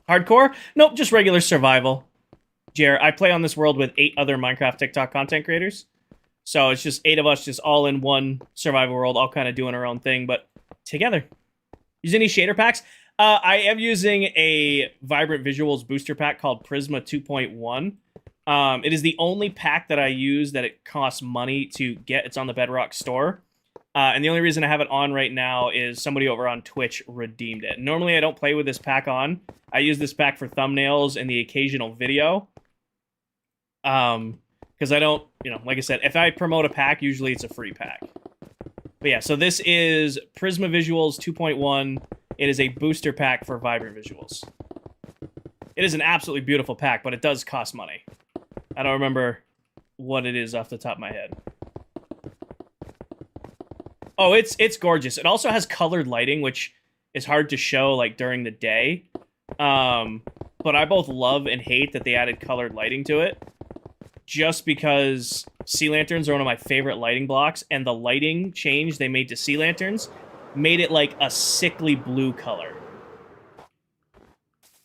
Hardcore? Nope, just regular survival. Jer, I play on this world with 8 other Minecraft TikTok content creators. So it's just 8 of us just all in one survival world, all kind of doing our own thing, but together. Use any shader packs? I am using a Vibrant Visuals booster pack called Prisma 2.1. It is the only pack that I use that it costs money to get. It's on the Bedrock store. And the only reason I have it on right now is somebody over on Twitch redeemed it. Normally, I don't play with this pack on. I use this pack for thumbnails and the occasional video. Because I don't, like I said, if I promote a pack, usually it's a free pack. But yeah, so this is Prisma Visuals 2.1. It is a booster pack for Vibrant Visuals. It is an absolutely beautiful pack, but it does cost money. I don't remember what it is off the top of my head. Oh, it's gorgeous. It also has colored lighting, which is hard to show like during the day. But I both love and hate that they added colored lighting to it. Just because sea lanterns are one of my favorite lighting blocks, and the lighting change they made to sea lanterns made it like a sickly blue color.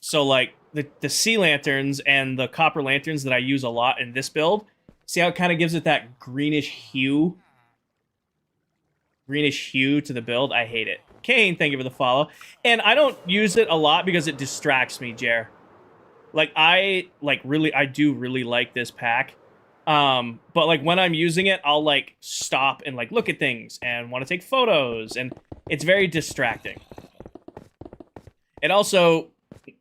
So like the sea lanterns and the copper lanterns that I use a lot in this build, see how it kind of gives it that greenish hue? Greenish hue to the build. I hate it. Kane, thank you for the follow. And I don't use it a lot because it distracts me, Jer. Like, I do really like this pack. But, like, when I'm using it, I'll, like, stop and, like, look at things and want to take photos. And it's very distracting. It also,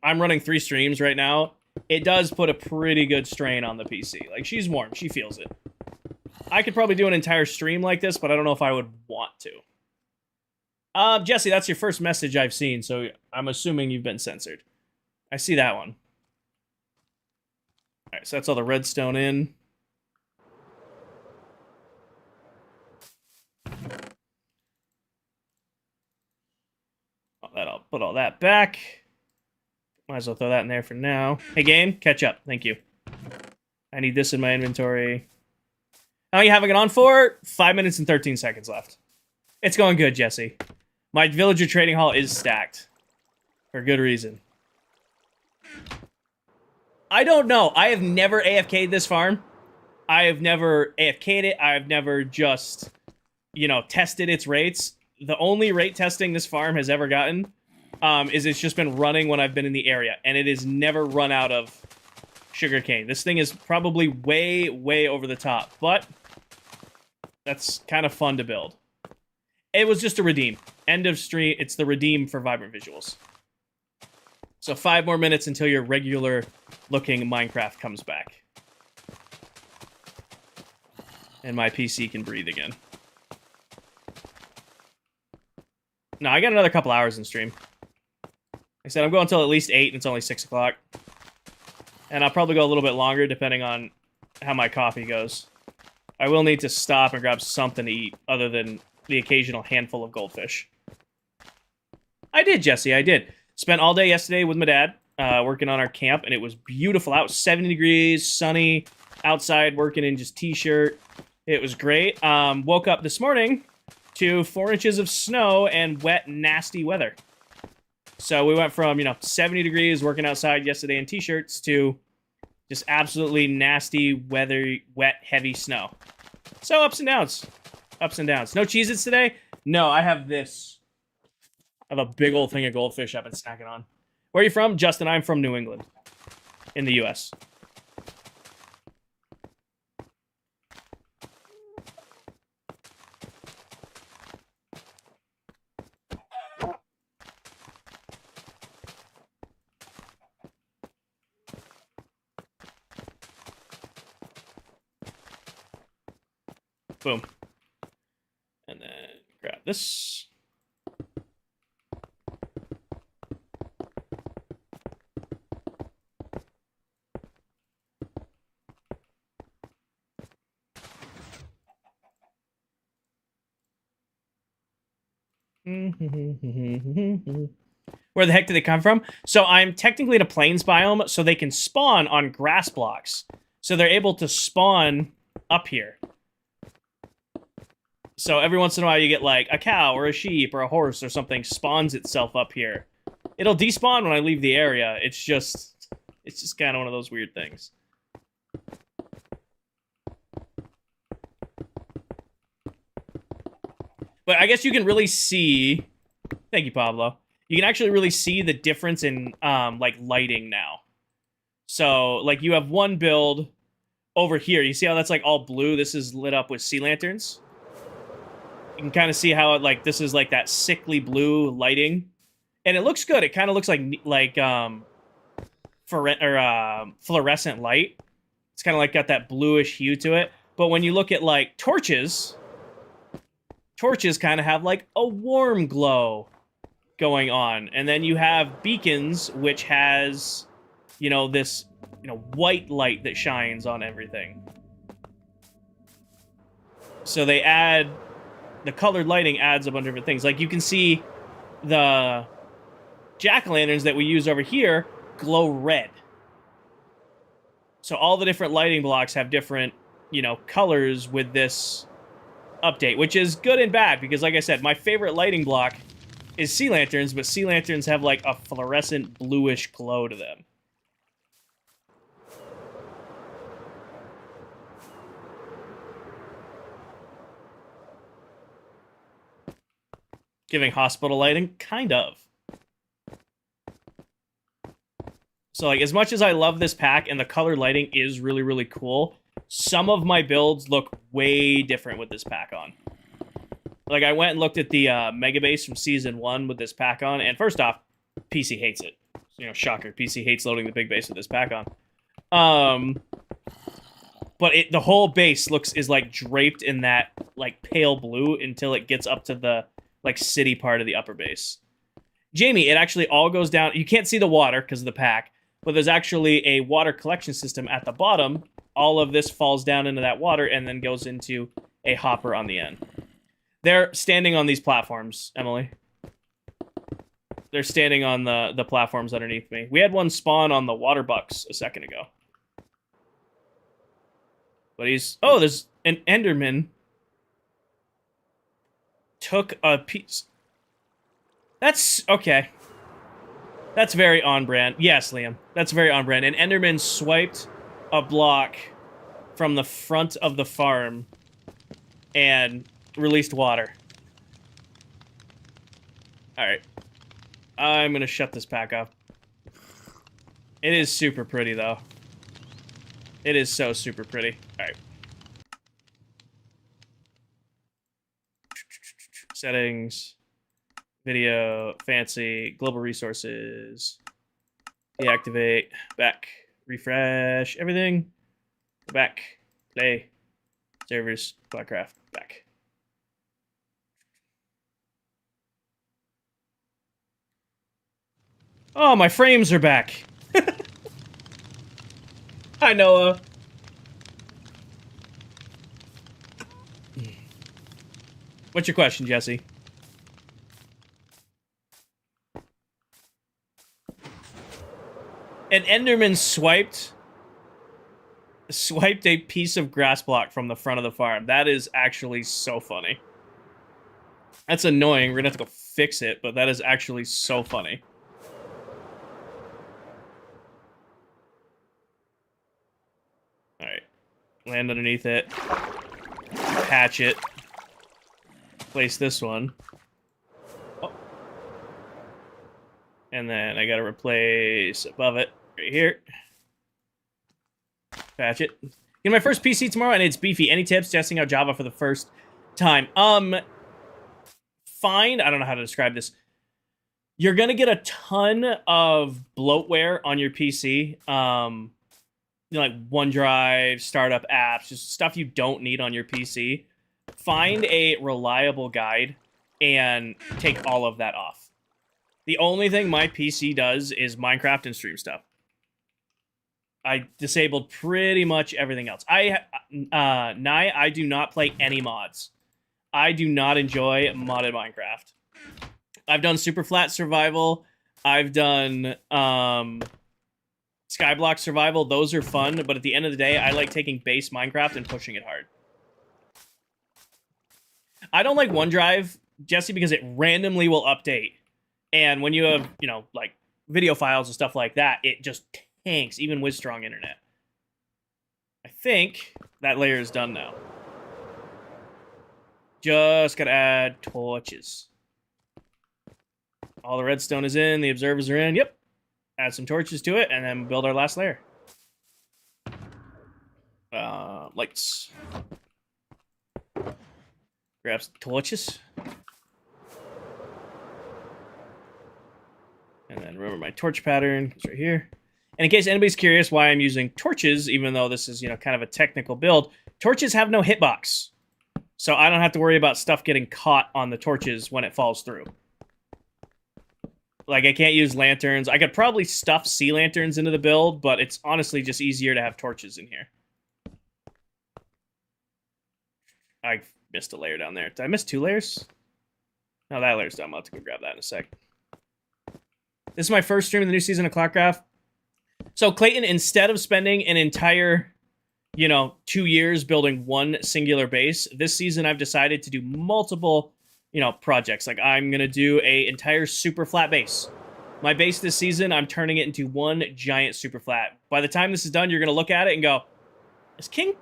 I'm running 3 streams right now. It does put a pretty good strain on the PC. Like, she's warm. She feels it. I could probably do an entire stream like this, but I don't know if I would want to. Jesse, that's your first message I've seen, so I'm assuming you've been censored. I see that one. Alright, so that's all the redstone in. I'll put all that back. Might as well throw that in there for now. Hey, game, catch up. Thank you. I need this in my inventory. How are you having it on for? 5 minutes and 13 seconds left. It's going good, Jesse. My villager trading hall is stacked. For good reason. I don't know. I have never AFK'd this farm. I have never AFK'd it. I have never just, you know, tested its rates. The only rate testing this farm has ever gotten is it's just been running when I've been in the area. And it has never run out of sugarcane. This thing is probably way, way over the top. But that's kind of fun to build. It was just a redeem. End of stream. It's the redeem for Vibrant Visuals. So 5 more minutes until your regular-looking Minecraft comes back. And my PC can breathe again. No, I got another couple hours in stream. Like I said, I'm going until at least 8, and it's only 6 o'clock. And I'll probably go a little bit longer, depending on how my coffee goes. I will need to stop and grab something to eat, other than the occasional handful of goldfish. I did, Jesse, I did. Spent all day yesterday with my dad, working on our camp, and it was beautiful out. 70 degrees, sunny, outside working in just t-shirt. It was great. Woke up this morning to 4 inches of snow and wet, nasty weather. So we went from, 70 degrees working outside yesterday in t-shirts to just absolutely nasty weather, wet, heavy snow. So ups and downs. Ups and downs. No Cheez-Its today? No, I have this. I have a big old thing of goldfish I've been snacking on. Where are you from? Justin, I'm from New England. In the U.S. Boom. And then grab this. Where the heck did they come from? So I'm technically in a plains biome, so they can spawn on grass blocks. So they're able to spawn up here. So every once in a while you get like a cow or a sheep or a horse or something spawns itself up here. It'll despawn when I leave the area. It's just kind of one of those weird things. But I guess you can really see... Thank you, Pablo. You can actually really see the difference in, like, lighting now. So, like, you have one build over here. You see how that's, like, all blue? This is lit up with sea lanterns. You can kind of see how, like, this is, like, that sickly blue lighting. And it looks good. It kind of looks like fluorescent light. It's kind of, like, got that bluish hue to it. But when you look at, like, torches kind of have like a warm glow going on. And then you have beacons, which has, this, white light that shines on everything. So they add... The colored lighting adds a bunch of different things. Like, you can see the jack-o'-lanterns that we use over here glow red. So all the different lighting blocks have different, you know, colors with this update, which is good and bad, because like I said, my favorite lighting block is sea lanterns, but sea lanterns have like a fluorescent bluish glow to them. Giving hospital lighting? Kind of. So, like, as much as I love this pack and the color lighting is really, really cool, some of my builds look way different with this pack on. Like, I went and looked at the Mega Base from Season 1 with this pack on, and first off, PC hates it. You know, shocker. PC hates loading the big base with this pack on. But the whole base is, like, draped in that, like, pale blue until it gets up to the, like, city part of the upper base. Jamie, it actually all goes down. You can't see the water because of the pack, but there's actually a water collection system at the bottom. All of this falls down into that water and then goes into a hopper on the end. They're standing on these platforms, Emily. They're standing on the platforms underneath me. We had one spawn on the water bucks a second ago. But he's... Oh, there's an Enderman. Took a piece... That's... Okay. That's very on-brand. Yes, Liam. That's very on-brand. An Enderman swiped a block from the front of the farm and released water. Alright. I'm gonna shut this pack off. It is super pretty, though. It is so super pretty. Alright. Settings. Video. Fancy. Global resources. Deactivate. Back. Refresh. Everything. Back. Play. Servers. ClockCraft. Back. Oh, my frames are back. Hi, Noah. What's your question, Jesse? An Enderman swiped a piece of grass block from the front of the farm. That is actually so funny. That's annoying. We're gonna have to go fix it, but that is actually so funny. Alright. Land underneath it. Patch it. Place this one. Oh. And then I gotta replace above it. Right here. Patch it. Get my first PC tomorrow, and it's beefy. Any tips testing out Java for the first time? Fine. I don't know how to describe this. You're gonna get a ton of bloatware on your PC. You know, like OneDrive, startup apps, just stuff you don't need on your PC. Find a reliable guide and take all of that off. The only thing my PC does is Minecraft and stream stuff. I disabled pretty much everything else. I do not play any mods. I do not enjoy modded Minecraft. I've done super flat survival. I've done skyblock survival. Those are fun, but at the end of the day, I like taking base Minecraft and pushing it hard. I don't like OneDrive, Jesse, because it randomly will update. And when you have, you know, like video files and stuff like that, it just tanks, even with strong internet. I think that layer is done now. Just gotta add torches. All the redstone is in, the observers are in. Yep. Add some torches to it, and then build our last layer. Lights. Grab some torches. And then remember my torch pattern. It's right here. And in case anybody's curious why I'm using torches, even though this is, you know, kind of a technical build, torches have no hitbox. So I don't have to worry about stuff getting caught on the torches when it falls through. Like, I can't use lanterns. I could probably stuff sea lanterns into the build, but it's honestly just easier to have torches in here. I missed a layer down there. Did I miss 2 layers? No, that layer's done. I'll have to go grab that in a sec. This is my first stream of the new season of ClockCraft. So, Clayton, instead of spending an entire, 2 years building one singular base, this season I've decided to do multiple, projects. Like, I'm going to do an entire super flat base. My base this season, I'm turning it into one giant super flat. By the time this is done, you're going to look at it and go, is King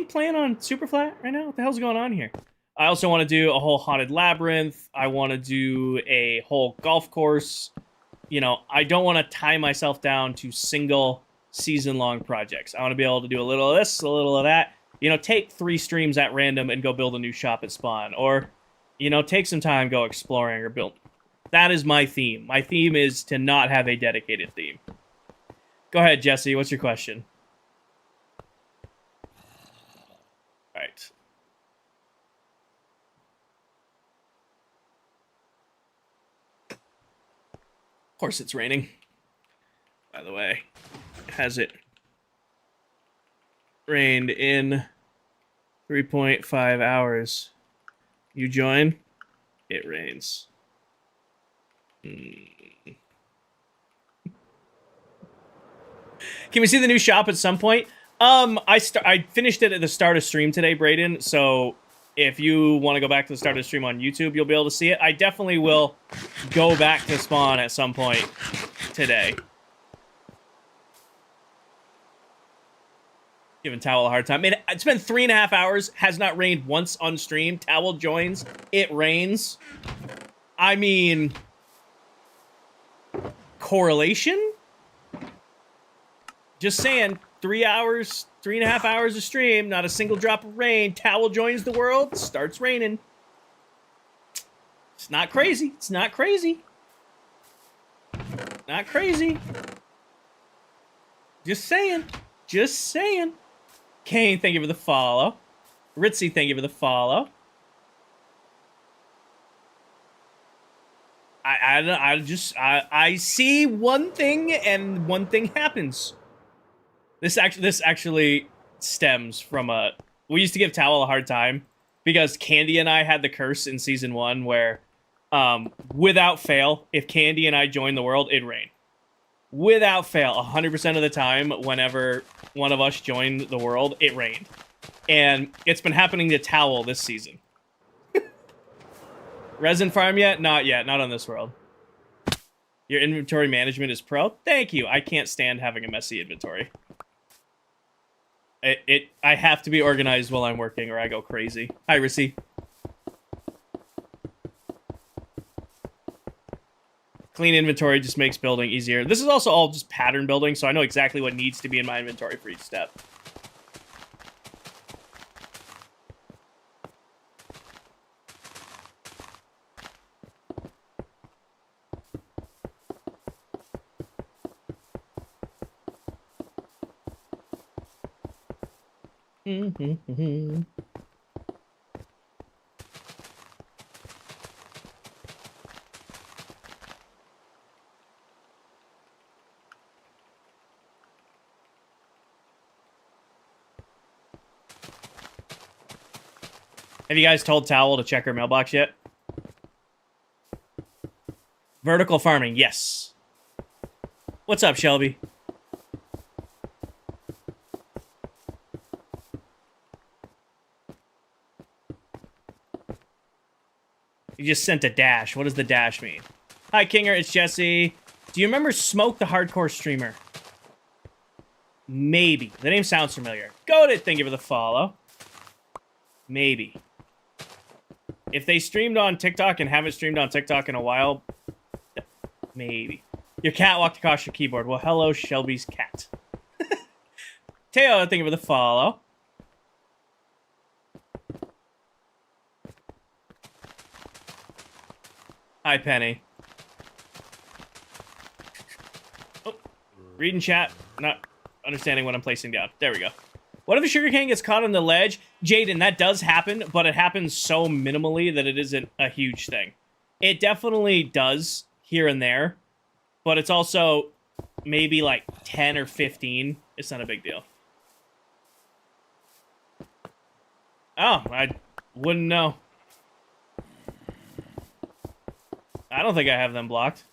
playing on super flat right now? What the hell's going on here? I also want to do a whole haunted labyrinth. I want to do a whole golf course. I don't want to tie myself down to single season-long projects. I want to be able to do a little of this, a little of that. Take 3 streams at random and go build a new shop at spawn. Or, take some time, go exploring or build. That is my theme. My theme is to not have a dedicated theme. Go ahead, Jesse. What's your question? All right. Of course it's raining. By the way, has it rained in 3.5 hours? You join, it rains. Can we see the new shop at some point? I finished it at the start of stream today, Brayden, so if you want to go back to the start of the stream on YouTube, you'll be able to see it. I definitely will go back to spawn at some point today. Giving Towel a hard time. It's been 3.5 hours, has not rained once on stream. Towel joins, it rains. I mean, correlation? Just saying, 3.5 hours of stream, not a single drop of rain. Towel joins the world, starts raining. It's not crazy. It's not crazy. Not crazy. Just saying. Just saying. Kane, thank you for the follow. Ritzy, thank you for the follow. I see one thing and one thing happens. This actually stems from we used to give Towel a hard time because Candy and I had the curse in season 1 where without fail, if Candy and I joined the world, it'd rain. Without fail, 100% of the time, whenever one of us joined the world, it rained. And it's been happening to Towel this season. Resin farm yet? Not yet. Not on this world. Your inventory management is pro? Thank you. I can't stand having a messy inventory. I have to be organized while I'm working or I go crazy. Hi, Rissy. Clean inventory just makes building easier. This is also all just pattern building, so I know exactly what needs to be in my inventory for each step. Have you guys told Towel to check her mailbox yet? Vertical farming, yes. What's up, Shelby? You just sent a dash. What does the dash mean? Hi, Kinger. It's Jesse. Do you remember Smoke, the hardcore streamer? Maybe. The name sounds familiar. Goated, thank you for the follow. Maybe. If they streamed on TikTok and haven't streamed on TikTok in a while, maybe. Your cat walked across your keyboard. Well, hello, Shelby's cat. Teo, thank you for the follow. Hi, Penny. Oh, reading chat, not understanding what I'm placing down. There we go. What if a sugarcane gets caught on the ledge? Jaden, that does happen, but it happens so minimally that it isn't a huge thing. It definitely does here and there, but it's also maybe like 10 or 15. It's not a big deal. Oh, Wouldn't know. I don't think I have them blocked.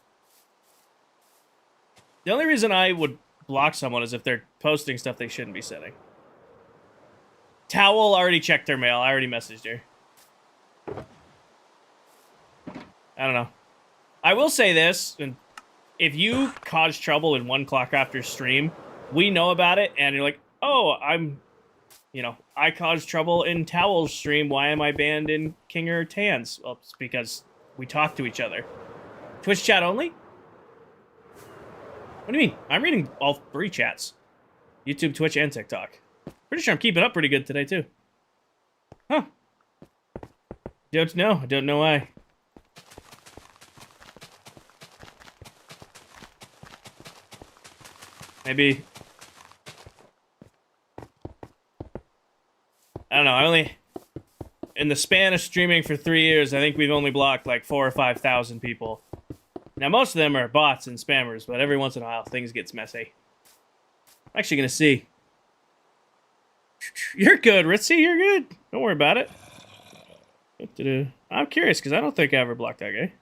The only reason I would block someone is if they're posting stuff they shouldn't be setting. Towel already checked her mail. I already messaged her. I don't know. I will say this, and if you cause trouble in one ClockCrafter stream, we know about it, and you're like, oh, I caused trouble in Towel's stream. Why am I banned in King or Tans? Well, it's because we talk to each other. Twitch chat only? What do you mean? I'm reading all 3 chats. YouTube, Twitch, and TikTok. Pretty sure I'm keeping up pretty good today, too. Huh. Don't know. I don't know why. Maybe... I don't know, in the span of streaming for 3 years, I think we've only blocked like 4,000 or 5,000 people. Now, most of them are bots and spammers, but every once in a while, things gets messy. I'm actually gonna see. You're good, Ritzy, you're good. Don't worry about it. I'm curious, because I don't think I ever blocked that guy.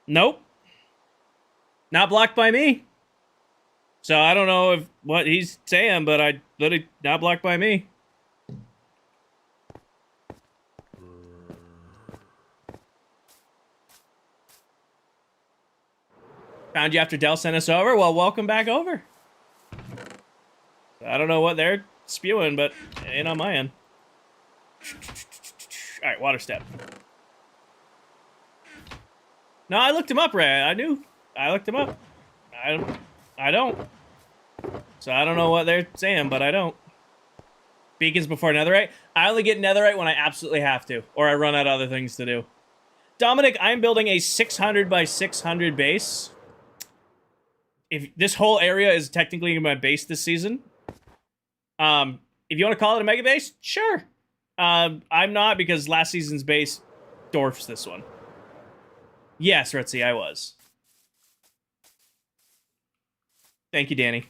Nope. Not blocked by me. So I don't know what he's saying, but I literally not blocked by me. Found you after Dell sent us over? Well, welcome back over. I don't know what they're spewing, but it ain't on my end. Alright, water step. No, I looked him up, Ray. I knew. I looked him up. I don't. So I don't know what they're saying, but I don't. Beacons before netherite? I only get netherite when I absolutely have to, or I run out of other things to do. Dominic, I'm building a 600 by 600 base. If this whole area is technically my base this season, if you want to call it a mega base, sure. I'm not, because last season's base dwarfs this one. Yes, Ritzy, I was. Thank you, Danny.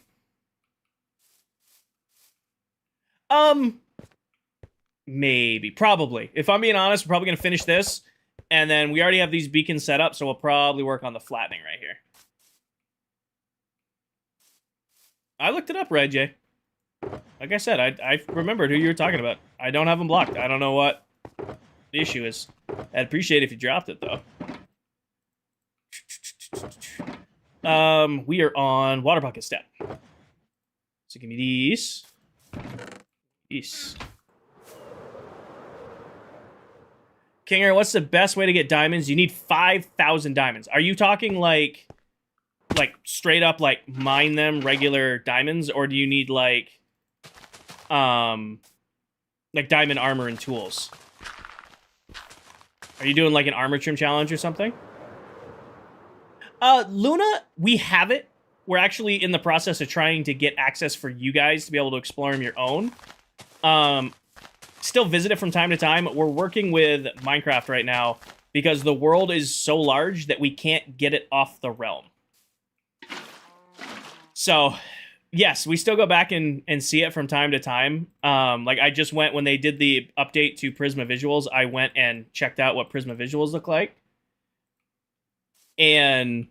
Maybe. Probably. If I'm being honest, we're probably going to finish this, and then we already have these beacons set up, so we'll probably work on the flattening right here. I looked it up, Red J. Like I said, I remembered who you were talking about. I don't have them blocked. I don't know what the issue is. I'd appreciate it if you dropped it, though. We are on water bucket step. So give me these. These. Kinger, what's the best way to get diamonds? You need 5,000 diamonds. Are you talking like straight up like mine them regular diamonds, or do you need like diamond armor and tools? Are you doing like an armor trim challenge or something? Luna, we have it. We're actually in the process of trying to get access for you guys to be able to explore them your own. Still visit it from time to time. We're working with Minecraft right now because the world is so large that we can't get it off the realm. So, yes, we still go back and see it from time to time. Like, I just went, when they did the update to Prisma Visuals, I went and checked out what Prisma Visuals look like. And,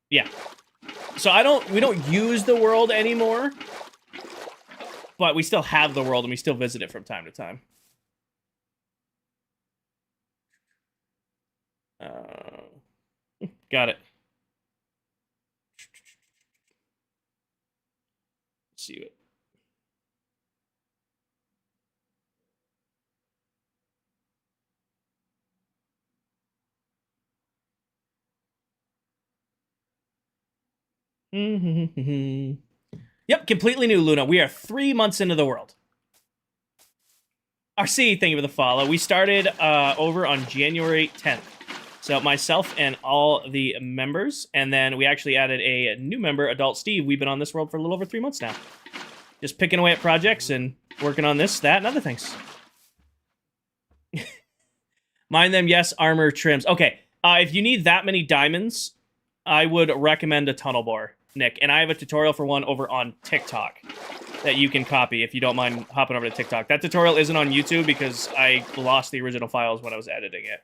yeah. So we don't use the world anymore, but we still have the world and we still visit it from time to time. Got it. Let's see it. Yep, completely new, Luna. We are 3 months into the world. RC, thank you for the follow. We started over on January 10th. So myself and all the members, and then we actually added a new member, Adult Steve. We've been on this world for a little over 3 months now. Just picking away at projects and working on this, that, and other things. Mine them, yes. Armor trims. Okay. If you need that many diamonds, I would recommend a tunnel bore, Nick. And I have a tutorial for one over on TikTok that you can copy if you don't mind hopping over to TikTok. That tutorial isn't on YouTube because I lost the original files when I was editing it.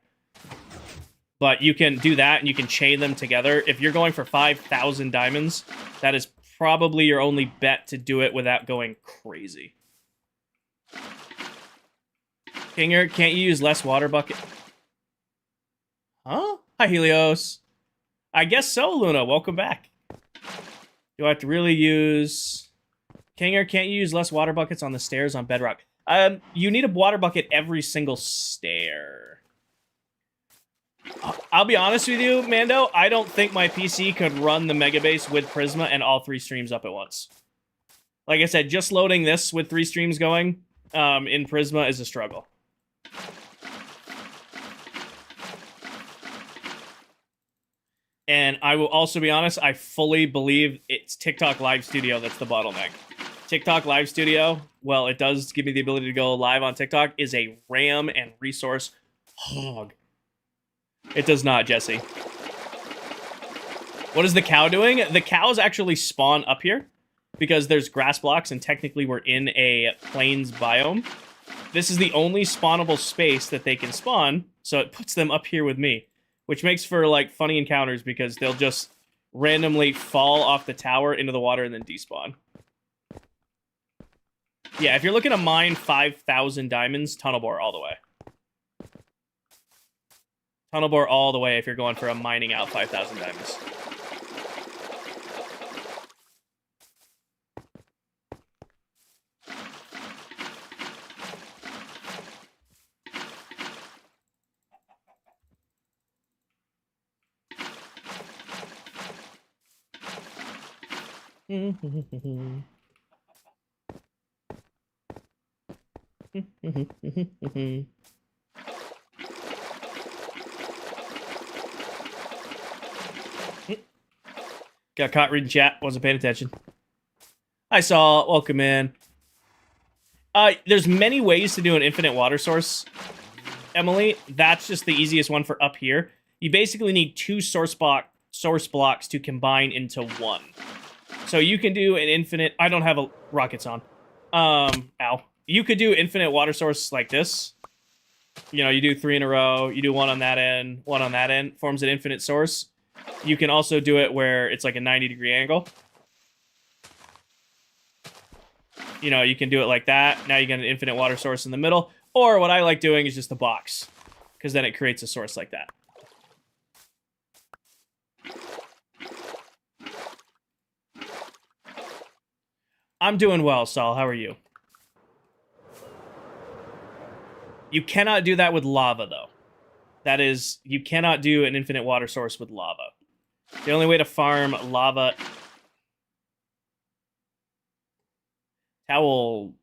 But you can do that and you can chain them together. If you're going for 5,000 diamonds, that is probably your only bet to do it without going crazy. Kinger, can't you use less water bucket? Huh? Hi, Helios. I guess so, Luna. Welcome back. Do I have to really use... Kinger, can't you use less water buckets on the stairs on Bedrock? You need a water bucket every single stair. I'll be honest with you, Mando. I don't think my PC could run the Megabase with Prisma and all 3 streams up at once. Like I said, just loading this with 3 streams going in Prisma is a struggle. And I will also be honest, I fully believe it's TikTok Live Studio that's the bottleneck. TikTok Live Studio, well, it does give me the ability to go live on TikTok, is a RAM and resource hog. It does not, Jesse. What is the cow doing? The cows actually spawn up here because there's grass blocks and technically we're in a plains biome. This is the only spawnable space that they can spawn, so it puts them up here with me, which makes for, like, funny encounters because they'll just randomly fall off the tower into the water and then despawn. Yeah, if you're looking to mine 5,000 diamonds, tunnel bore all the way. Tunnel bore all the way if you're going for a mining out 5,000 diamonds. Got caught reading chat, wasn't paying attention. I saw, welcome in. There's many ways to do an infinite water source, Emily. That's just the easiest one for up here. You basically need 2 source blocks to combine into 1. So you can do an infinite... I don't have rockets on. Ow. You could do infinite water source like this. You know, you do 3 in a row, you do 1 on that end, 1 on that end, forms an infinite source. You can also do it where it's like a 90-degree angle. You know, you can do it like that. Now you get an infinite water source in the middle. Or what I like doing is just a box, because then it creates a source like that. I'm doing well, Saul. How are you? You cannot do that with lava, though. That is, you cannot do an infinite water source with lava. The only way to farm lava... Towel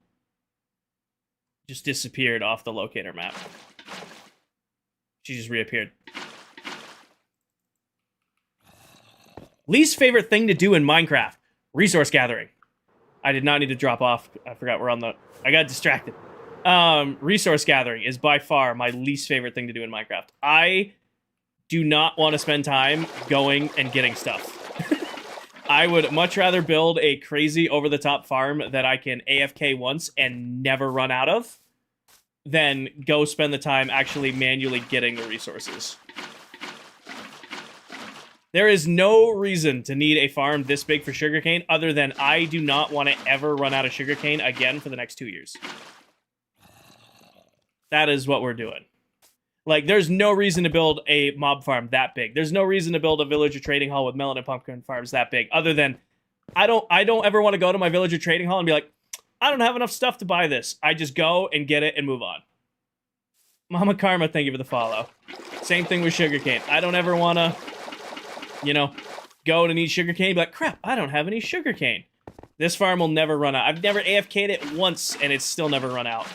just disappeared off the locator map. She just reappeared. Least favorite thing to do in Minecraft. Resource gathering. I did not need to drop off. I forgot we're on the... I got distracted. Resource gathering is by far my least favorite thing to do in Minecraft. I do not want to spend time going and getting stuff. I would much rather build a crazy over-the-top farm that I can AFK once and never run out of than go spend the time actually manually getting the resources. There is no reason to need a farm this big for sugarcane other than I do not want to ever run out of sugarcane again for the next 2 years. That is what we're doing. Like, there's no reason to build a mob farm that big. There's no reason to build a villager trading hall with melon and pumpkin farms that big, other than I don't ever want to go to my villager trading hall and be like, I don't have enough stuff to buy this. I just go and get it and move on. Mama Karma, thank you for the follow. Same thing with sugarcane. I don't ever want to, you know, go to need sugarcane and be like, crap, I don't have any sugarcane. This farm will never run out. I've never AFK'd it once, and it's still never run out.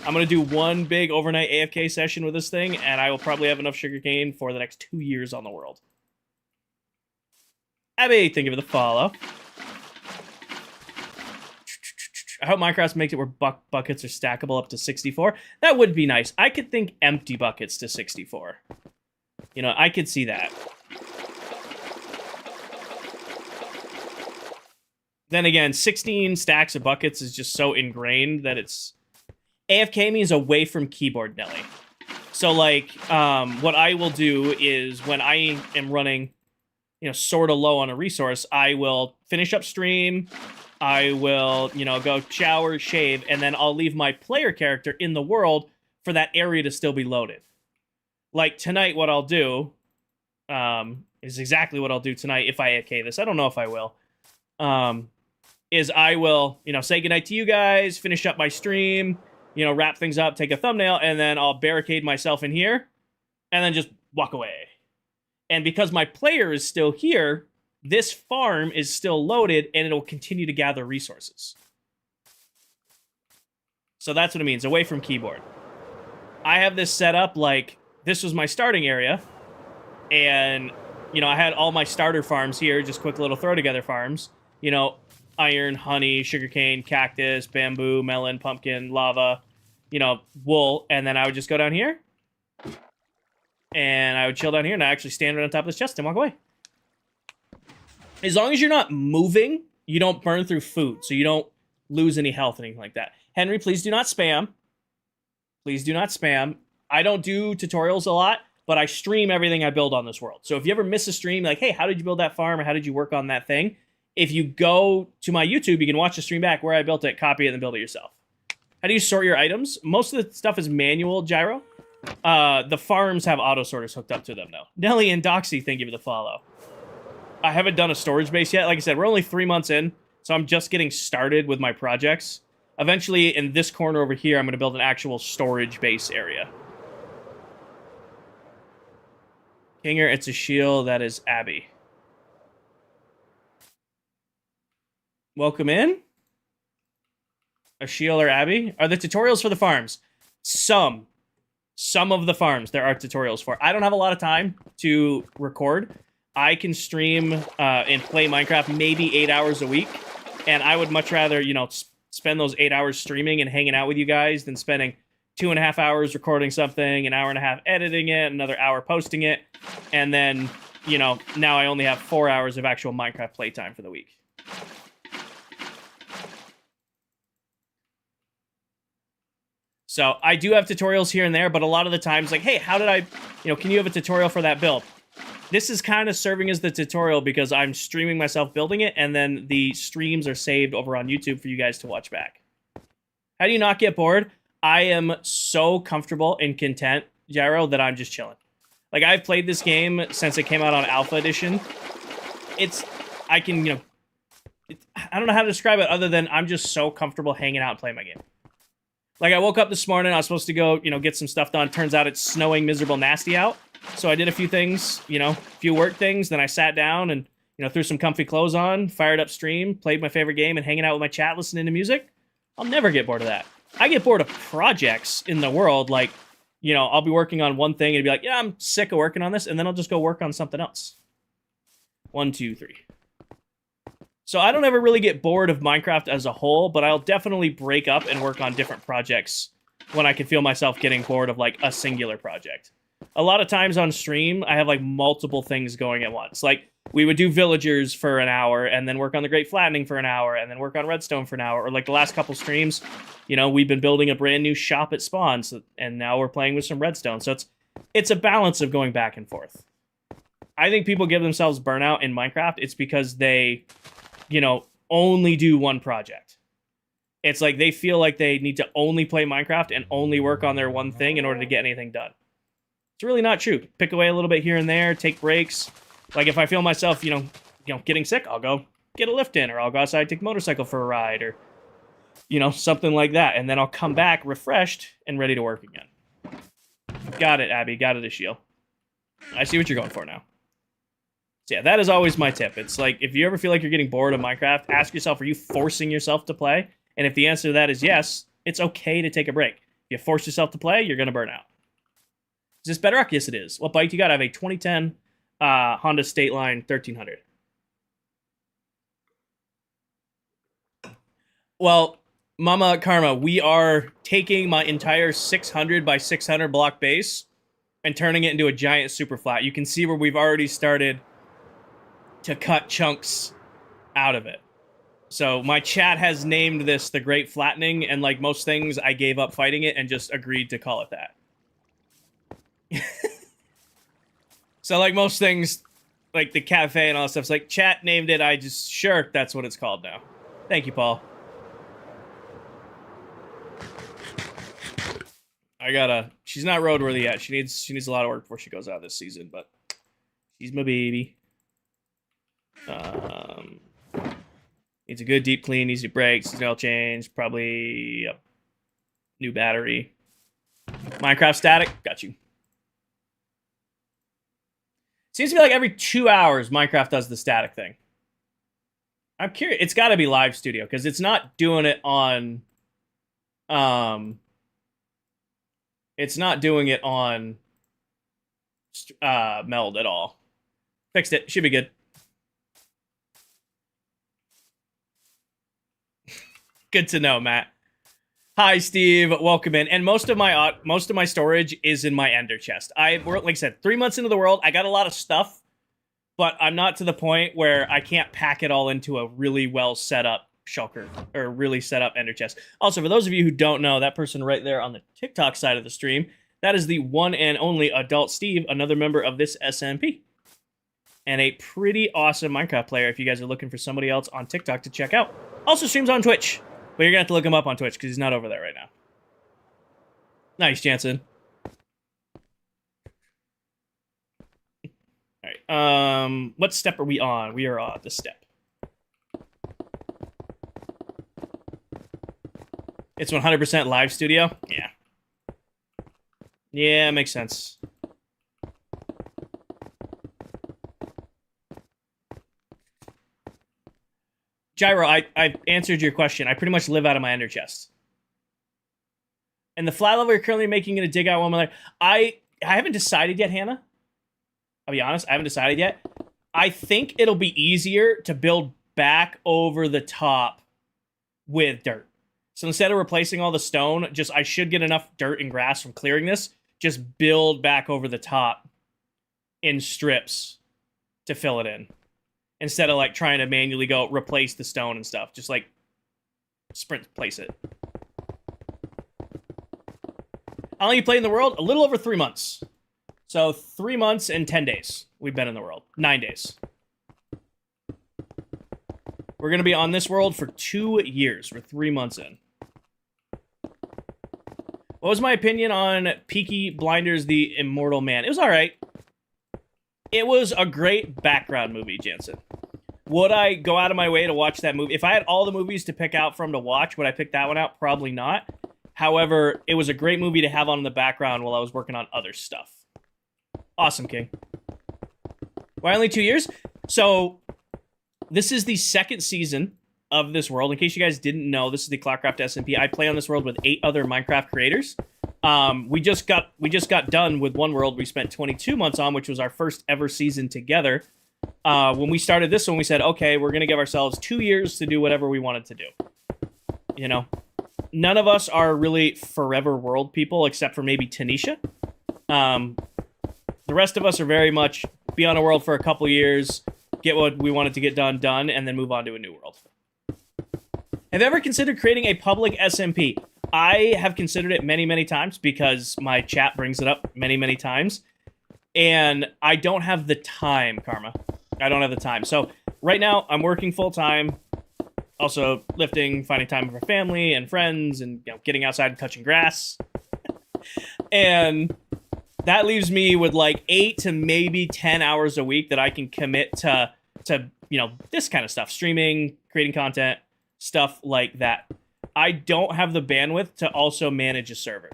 I'm going to do one big overnight AFK session with this thing, and I will probably have enough sugarcane for the next 2 years on the world. Abby, thank you for the follow. I hope Minecraft makes it where buckets are stackable up to 64. That would be nice. I could think empty buckets to 64. You know, I could see that. Then again, 16 stacks of buckets is just so ingrained that it's... AFK means away from keyboard, Nelly. So, like, what I will do is when I am running, you know, sort of low on a resource, I will finish up stream, I will, you know, go shower, shave, and then I'll leave my player character in the world for that area to still be loaded. Like, tonight, what I'll do is exactly what I'll do tonight if I AFK this. I don't know if I will. Is I will, you know, say goodnight to you guys, finish up my stream, you know, wrap things up, take a thumbnail, and then I'll barricade myself in here, and then just walk away. And because my player is still here, this farm is still loaded, and it'll continue to gather resources. So that's what it means, away from keyboard. I have this set up like, this was my starting area, and, you know, I had all my starter farms here, just quick little throw-together farms. You know, iron, honey, sugarcane, cactus, bamboo, melon, pumpkin, lava, you know, wool, and then I would just go down here, and I would chill down here, and I actually stand right on top of this chest and walk away. As long as you're not moving, you don't burn through food, so you don't lose any health, anything like that. Henry, please do not spam. Please do not spam. I don't do tutorials a lot, but I stream everything I build on this world. So if you ever miss a stream, like, hey, how did you build that farm, or how did you work on that thing? If you go to my YouTube, you can watch the stream back where I built it, copy it, and then build it yourself. How do you sort your items? Most of the stuff is manual, Gyro. The farms have auto sorters hooked up to them, though. Nelly and Doxy, thank you for the follow. I haven't done a storage base yet. Like I said, we're only 3 months in, so I'm just getting started with my projects. Eventually, in this corner over here, I'm going to build an actual storage base area. Kinger, it's a shield. That is Abby. Welcome in. Ashiel or Abby? Are the tutorials for the farms? Some of the farms there are tutorials for. I don't have a lot of time to record. I can stream and play Minecraft maybe 8 hours a week, and I would much rather, you know, spend those 8 hours streaming and hanging out with you guys than spending 2.5 hours recording something, an hour and a half editing it, another hour posting it, and then, you know, now I only have 4 hours of actual Minecraft playtime for the week. So I do have tutorials here and there, but a lot of the times, like, hey, how did I, you know, can you have a tutorial for that build? This is kind of serving as the tutorial because I'm streaming myself building it, and then the streams are saved over on YouTube for you guys to watch back. How do you not get bored? I am so comfortable and content, Gyro, that I'm just chilling. Like, I've played this game since it came out on Alpha Edition. I can, you know, I don't know how to describe it other than I'm just so comfortable hanging out and playing my game. Like, I woke up this morning, I was supposed to go, you know, get some stuff done. Turns out it's snowing miserable nasty out. So I did a few things, you know, a few work things. Then I sat down and, you know, threw some comfy clothes on, fired up stream, played my favorite game, and hanging out with my chat, listening to music. I'll never get bored of that. I get bored of projects in the world. Like, you know, I'll be working on one thing and be like, yeah, I'm sick of working on this. And then I'll just go work on something else. 1, 2, 3. So I don't ever really get bored of Minecraft as a whole, but I'll definitely break up and work on different projects when I can feel myself getting bored of, like, a singular project. A lot of times on stream, I have, like, multiple things going at once. Like, we would do villagers for an hour, and then work on the Great Flattening for an hour, and then work on Redstone for an hour. Or, like, the last couple streams, you know, we've been building a brand new shop at Spawn, and now we're playing with some Redstone. So it's a balance of going back and forth. I think people give themselves burnout in Minecraft. It's because they, you know, only do one project. It's like they feel like they need to only play Minecraft and only work on their one thing in order to get anything done. It's really not true. Pick away a little bit here and there, take breaks. Like, if I feel myself, you know, getting sick, I'll go get a lift in, or I'll go outside, take a motorcycle for a ride, or, you know, something like that. And then I'll come back refreshed and ready to work again. Got it, Abby. Got it, Ashiel. I see what you're going for now. So yeah, that is always my tip. It's like, if you ever feel like you're getting bored of Minecraft, ask yourself, are you forcing yourself to play? And if the answer to that is yes, it's okay to take a break. If you force yourself to play, you're going to burn out. Is this Bedrock? Yes, it is. What bike you got? I have a 2010 Honda State Line 1300. Well, Mama Karma, we are taking my entire 600 by 600 block base and turning it into a giant super flat. You can see where we've already started to cut chunks out of it. So my chat has named this the Great Flattening, and like most things, I gave up fighting it and just agreed to call it that. So like most things, like the cafe and all that stuff, it's like chat named it, I just, sure, that's what it's called now. Thank you, Paul. She's not roadworthy yet. She needs a lot of work before she goes out this season, but she's my baby. Needs a good deep clean, needs new brakes, oil change, probably a new battery. Minecraft static, got you. Seems to be like every 2 hours Minecraft does the static thing. I'm curious. It's got to be live studio because it's not doing it on it's not doing it on Meld at all. Fixed it. Should be good. Good to know, Matt. Hi, Steve. Welcome in. And most of my storage is in my Ender chest. Like I said, 3 months into the world, I got a lot of stuff, but I'm not to the point where I can't pack it all into a really well set up shulker or really set up Ender chest. Also, for those of you who don't know, that person right there on the TikTok side of the stream, that is the one and only adult Steve, another member of this SMP. And a pretty awesome Minecraft player if you guys are looking for somebody else on TikTok to check out. Also streams on Twitch. But you're going to have to look him up on Twitch because he's not over there right now. Nice, Jansen. All right. What step are we on? We are on this step. It's 100% live studio? Yeah. Yeah, makes sense. Gyro, I answered your question. I pretty much live out of my Ender chest. And the flat level you're currently making in a dig out one like I haven't decided yet, Hannah. I'll be honest, I haven't decided yet. I think it'll be easier to build back over the top with dirt. So instead of replacing all the stone, I should get enough dirt and grass from clearing this, just build back over the top in strips to fill it in. Instead of like trying to manually go replace the stone and stuff. Just like sprint place it. How long you played in the world? A little over 3 months. So 3 months and 10 days we've been in the world. 9 days. We're going to be on this world for 2 years. We're 3 months in. What was my opinion on Peaky Blinders, The Immortal Man? It was all right. It was a great background movie, Jansen. Would I go out of my way to watch that movie? If I had all the movies to pick out from to watch, would I pick that one out? Probably not. However, it was a great movie to have on in the background while I was working on other stuff. Awesome, King. Why only 2 years? So, this is the second season of this world. In case you guys didn't know, this is the ClockCraft SMP. I play on this world with 8 other Minecraft creators. We just got done with one world we spent 22 months on, which was our first ever season together. When we started this one, we said, okay, we're going to give ourselves 2 years to do whatever we wanted to do. You know, none of us are really forever world people, except for maybe Tanisha. The rest of us are very much be on a world for a couple years, get what we wanted to get done, and then move on to a new world. Have you ever considered creating a public SMP? I have considered it many, many times because my chat brings it up many, many times. And I don't have the time, Karma. I don't have the time. So right now, I'm working full-time. Also lifting, finding time for family and friends, and getting outside and touching grass. And that leaves me with like 8 to maybe 10 hours a week that I can commit to this kind of stuff. Streaming, creating content, stuff like that. I don't have the bandwidth to also manage a server.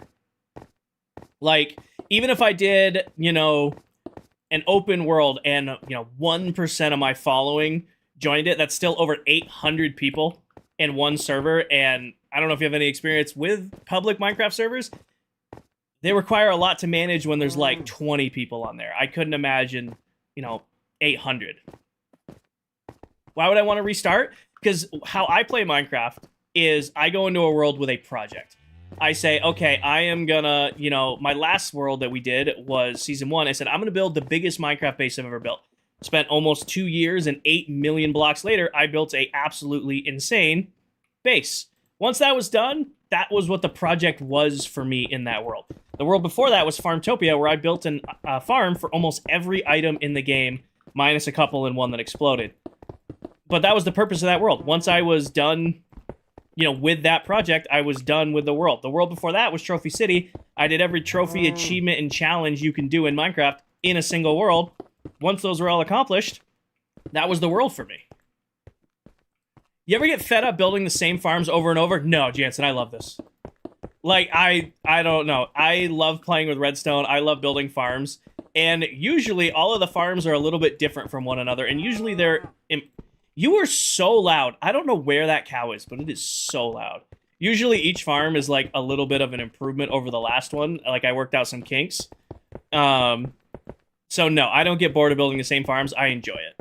Like, even if I did, an open world and, 1% of my following joined it, that's still over 800 people in one server. And I don't know if you have any experience with public Minecraft servers. They require a lot to manage when there's like 20 people on there. I couldn't imagine, 800. Why would I want to restart? Because how I play Minecraft is I go into a world with a project. I say, okay, I am gonna, my last world that we did was season 1. I said, I'm gonna build the biggest Minecraft base I've ever built. Spent almost 2 years, and 8 million blocks later, I built a absolutely insane base. Once that was done, that was what the project was for me in that world. The world before that was Farmtopia, where I built a farm for almost every item in the game, minus a couple and one that exploded. But that was the purpose of that world. Once I was done, with that project, I was done with the world. The world before that was Trophy City. I did every trophy, achievement, and challenge you can do in Minecraft in a single world. Once those were all accomplished, that was the world for me. You ever get fed up building the same farms over and over? No, Jansen, I love this. Like, I don't know. I love playing with Redstone. I love building farms. And usually, all of the farms are a little bit different from one another. And usually, you are so loud. I don't know where that cow is, but it is so loud. Usually, each farm is like a little bit of an improvement over the last one. Like, I worked out some kinks. So, no, I don't get bored of building the same farms. I enjoy it.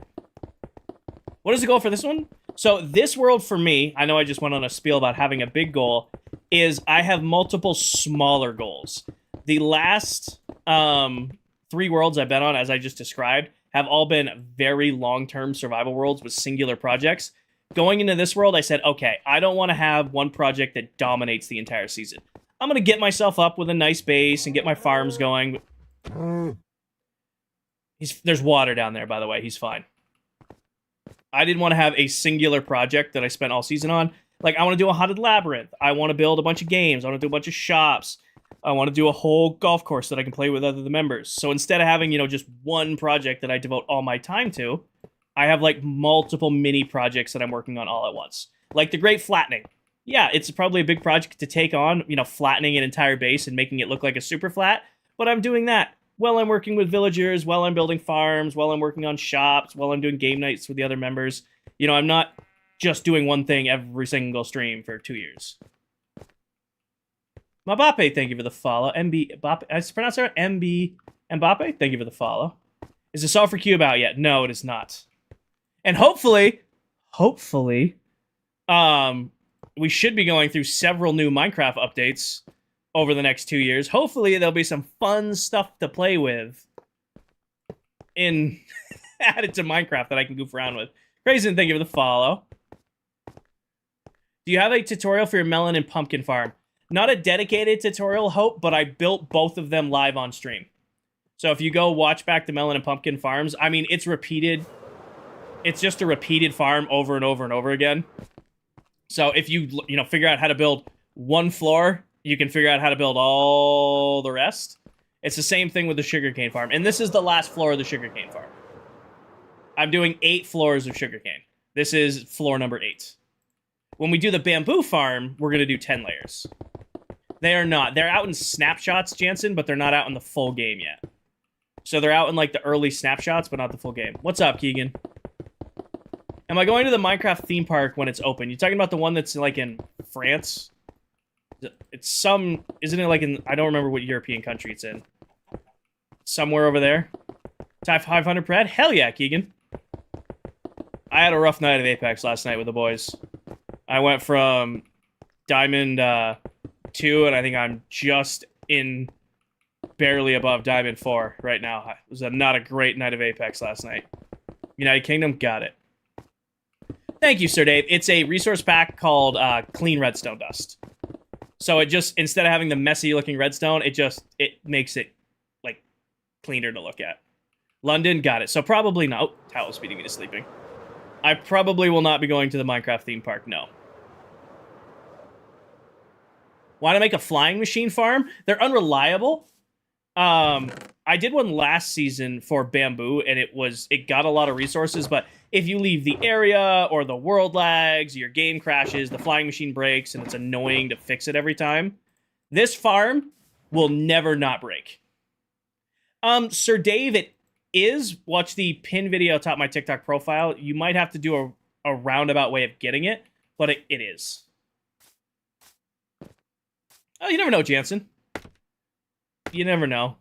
What is the goal for this one? So, this world for me, I know I just went on a spiel about having a big goal, is I have multiple smaller goals. The last 3 worlds I've been on, as I just described, have all been very long-term survival worlds with singular projects. Going into this world, I said, okay, I don't want to have one project that dominates the entire season. I'm going to get myself up with a nice base and get my farms going. There's water down there, by the way. He's fine. I didn't want to have a singular project that I spent all season on. Like, I want to do a haunted labyrinth. I want to build a bunch of games. I want to do a bunch of shops. I want to do a whole golf course that I can play with other members. So instead of having, just one project that I devote all my time to, I have, like, multiple mini projects that I'm working on all at once. Like the Great Flattening. Yeah, it's probably a big project to take on, flattening an entire base and making it look like a super flat. But I'm doing that while I'm working with villagers, while I'm building farms, while I'm working on shops, while I'm doing game nights with the other members. I'm not just doing one thing every single stream for 2 years. Mbappe, thank you for the follow. MB Mbappe, I pronounce it MB Mbappe, thank you for the follow. Is this all for Cube out yet? No, it is not. And hopefully, we should be going through several new Minecraft updates over the next 2 years. Hopefully, there'll be some fun stuff to play with added to Minecraft that I can goof around with. Crazy, thank you for the follow. Do you have a tutorial for your melon and pumpkin farm? Not a dedicated tutorial, Hope, but I built both of them live on stream. So if you go watch back the melon and pumpkin farms, I mean, it's repeated. It's just a repeated farm over and over and over again. So if you figure out how to build one floor, you can figure out how to build all the rest. It's the same thing with the sugarcane farm. And this is the last floor of the sugarcane farm. I'm doing 8 floors of sugarcane. This is floor number 8. When we do the bamboo farm, we're going to do 10 layers. They are not. They're out in snapshots, Jansen, but they're not out in the full game yet. So they're out in, like, the early snapshots, but not the full game. What's up, Keegan? Am I going to the Minecraft theme park when it's open? You talking about the one that's, like, in France? It's isn't it, like, in, I don't remember what European country it's in. Somewhere over there? Type 500 Pred? Hell yeah, Keegan. I had a rough night of Apex last night with the boys. I went from Diamond 2, and I think I'm just barely above Diamond 4 right now. It was not a great night of Apex last night. United Kingdom, got it. Thank you, Sir Dave. It's a resource pack called Clean Redstone Dust. So it just, instead of having the messy looking redstone, it makes it, like, cleaner to look at. London, got it. So probably not. Oh, Towel's beating me to sleeping. I probably will not be going to the Minecraft theme park, no. Want to make a flying machine farm? They're unreliable. I did one last season for bamboo, and it got a lot of resources, but if you leave the area, or the world lags, your game crashes, the flying machine breaks, and it's annoying to fix it every time, this farm will never not break. Sir Dave, it is, watch the pin video atop my TikTok profile. You might have to do a roundabout way of getting it, but it is. Oh, you never know, Jansen. You never know.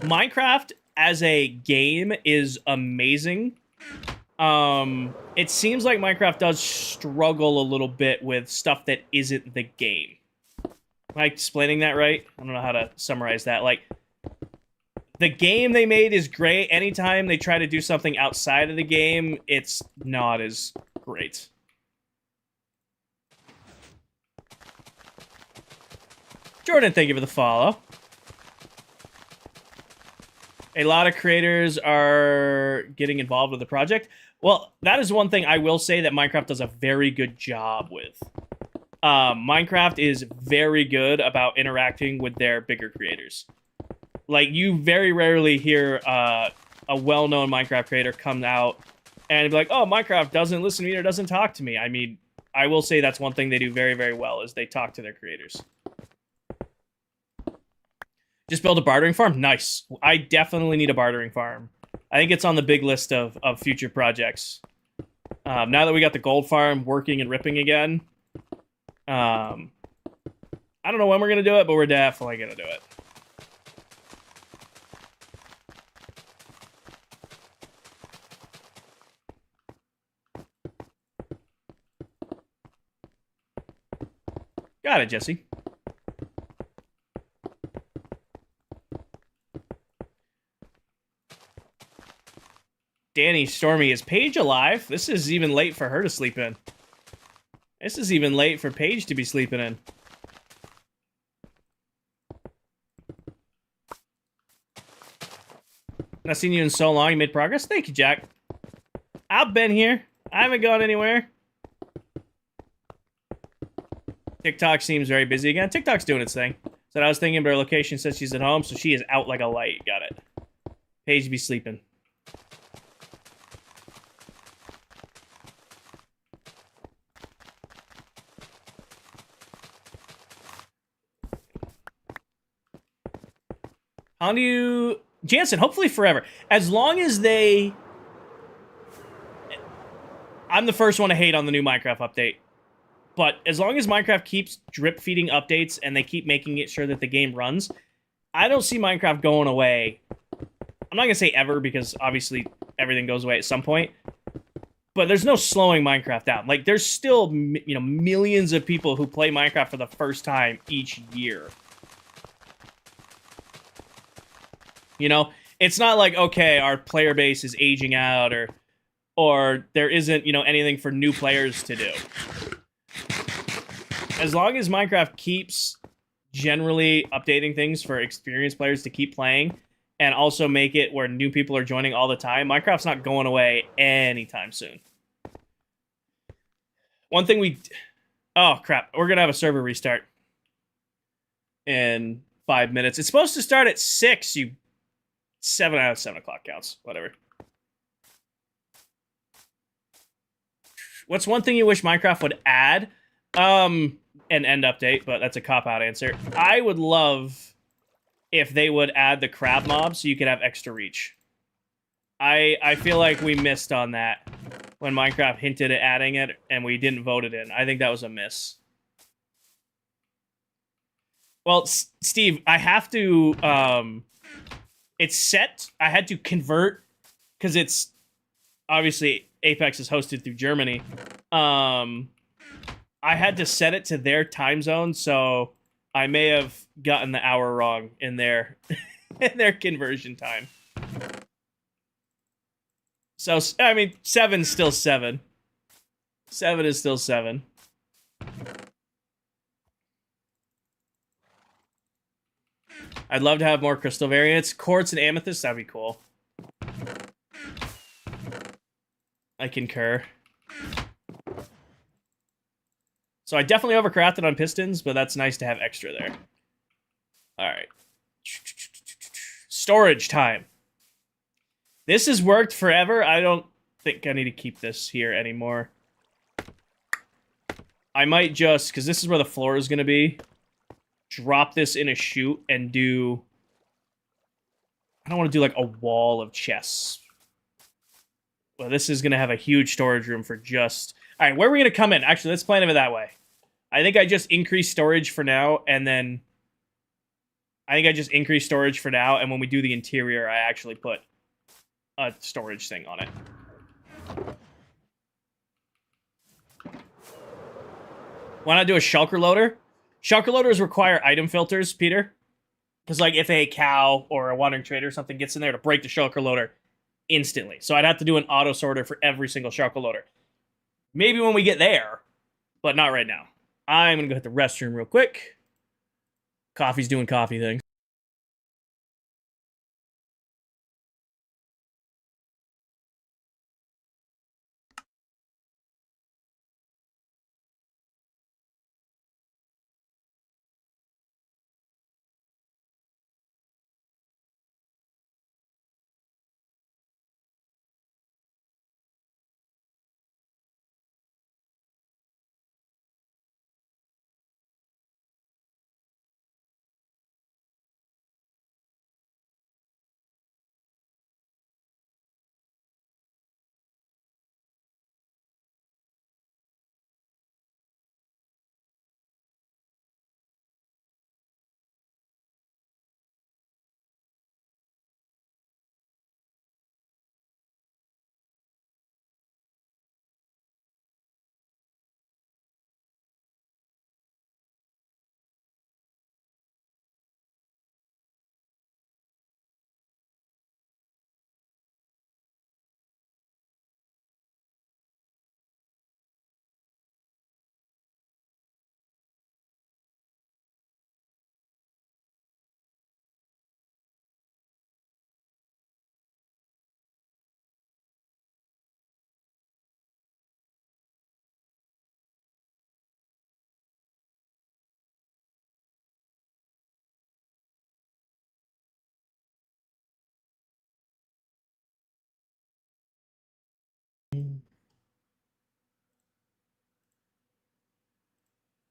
Minecraft as a game is amazing, It seems like Minecraft does struggle a little bit with stuff that isn't the game. Am I explaining that right? I don't know how to summarize that. Like, the game they made is great. Anytime they try to do something outside of the game, it's not as great. Jordan, thank you for the follow. A lot of creators are getting involved with the project. Well, that is one thing I will say that Minecraft does a very good job with. Minecraft is very good about interacting with their bigger creators. Like, you very rarely hear a well-known Minecraft creator come out and be like, oh, Minecraft doesn't listen to me or doesn't talk to me. I mean, I will say that's one thing they do very, very well, is they talk to their creators. Just build a bartering farm? Nice. I definitely need a bartering farm. I think it's on the big list of future projects. Now that we got the gold farm working and ripping again, I don't know when we're going to do it, but we're definitely going to do it. Got it, Jesse. Danny Stormy, is Paige alive? This is even late for her to sleep in. This is even late for Paige to be sleeping in. Not seen you in so long. You made progress? Thank you, Jack. I've been here. I haven't gone anywhere. TikTok seems very busy again. TikTok's doing its thing. So I was thinking, but her location says she's at home, so she is out like a light. Got it. Paige be sleeping. How do you... Jansen, hopefully forever. As long as they... I'm the first one to hate on the new Minecraft update. But as long as Minecraft keeps drip-feeding updates and they keep making it sure that the game runs, I don't see Minecraft going away. I'm not going to say ever, because obviously everything goes away at some point. But there's no slowing Minecraft down. Like, there's still, you know, millions of people who play Minecraft for the first time each year. You know? It's not like, okay, our player base is aging out, or there isn't, you know, anything for new players to do. As long as Minecraft keeps generally updating things for experienced players to keep playing, and also make it where new people are joining all the time, Minecraft's not going away anytime soon. One thing we... Oh, crap. We're going to have a server restart in 5 minutes. It's supposed to start at 6. 7 out of 7 o'clock counts. Whatever. What's one thing you wish Minecraft would add? An end update, but that's a cop-out answer. I would love if they would add the crab mob so you could have extra reach. I feel like we missed on that when Minecraft hinted at adding it and we didn't vote it in. I think that was a miss. Well, Steve, I have to... it's set. I had to convert because it's... Obviously, Apex is hosted through Germany. I had to set it to their time zone, so I may have gotten the hour wrong in their in their conversion time. So, I mean, 7's still 7. 7 is still 7. I'd love to have more crystal variants. Quartz and amethyst, that'd be cool. I concur. So I definitely overcrafted on pistons, but that's nice to have extra there. All right. Storage time. This has worked forever. I don't think I need to keep this here anymore. I might just, because this is where the floor is going to be, drop this in a chute and do... I don't want to do like a wall of chests. Well, this is going to have a huge storage room for just... All right, where are we going to come in? Actually, let's plan it that way. I think I just increase storage for now, and then... I think I just increase storage for now, and when we do the interior, I actually put a storage thing on it. Why not do a shulker loader? Shulker loaders require item filters, Peter. Because, like, if a cow or a wandering trader or something gets in there to break the shulker loader instantly. So I'd have to do an auto sorter for every single shulker loader. Maybe when we get there, but not right now. I'm going to go hit the restroom real quick. Coffee's doing coffee things.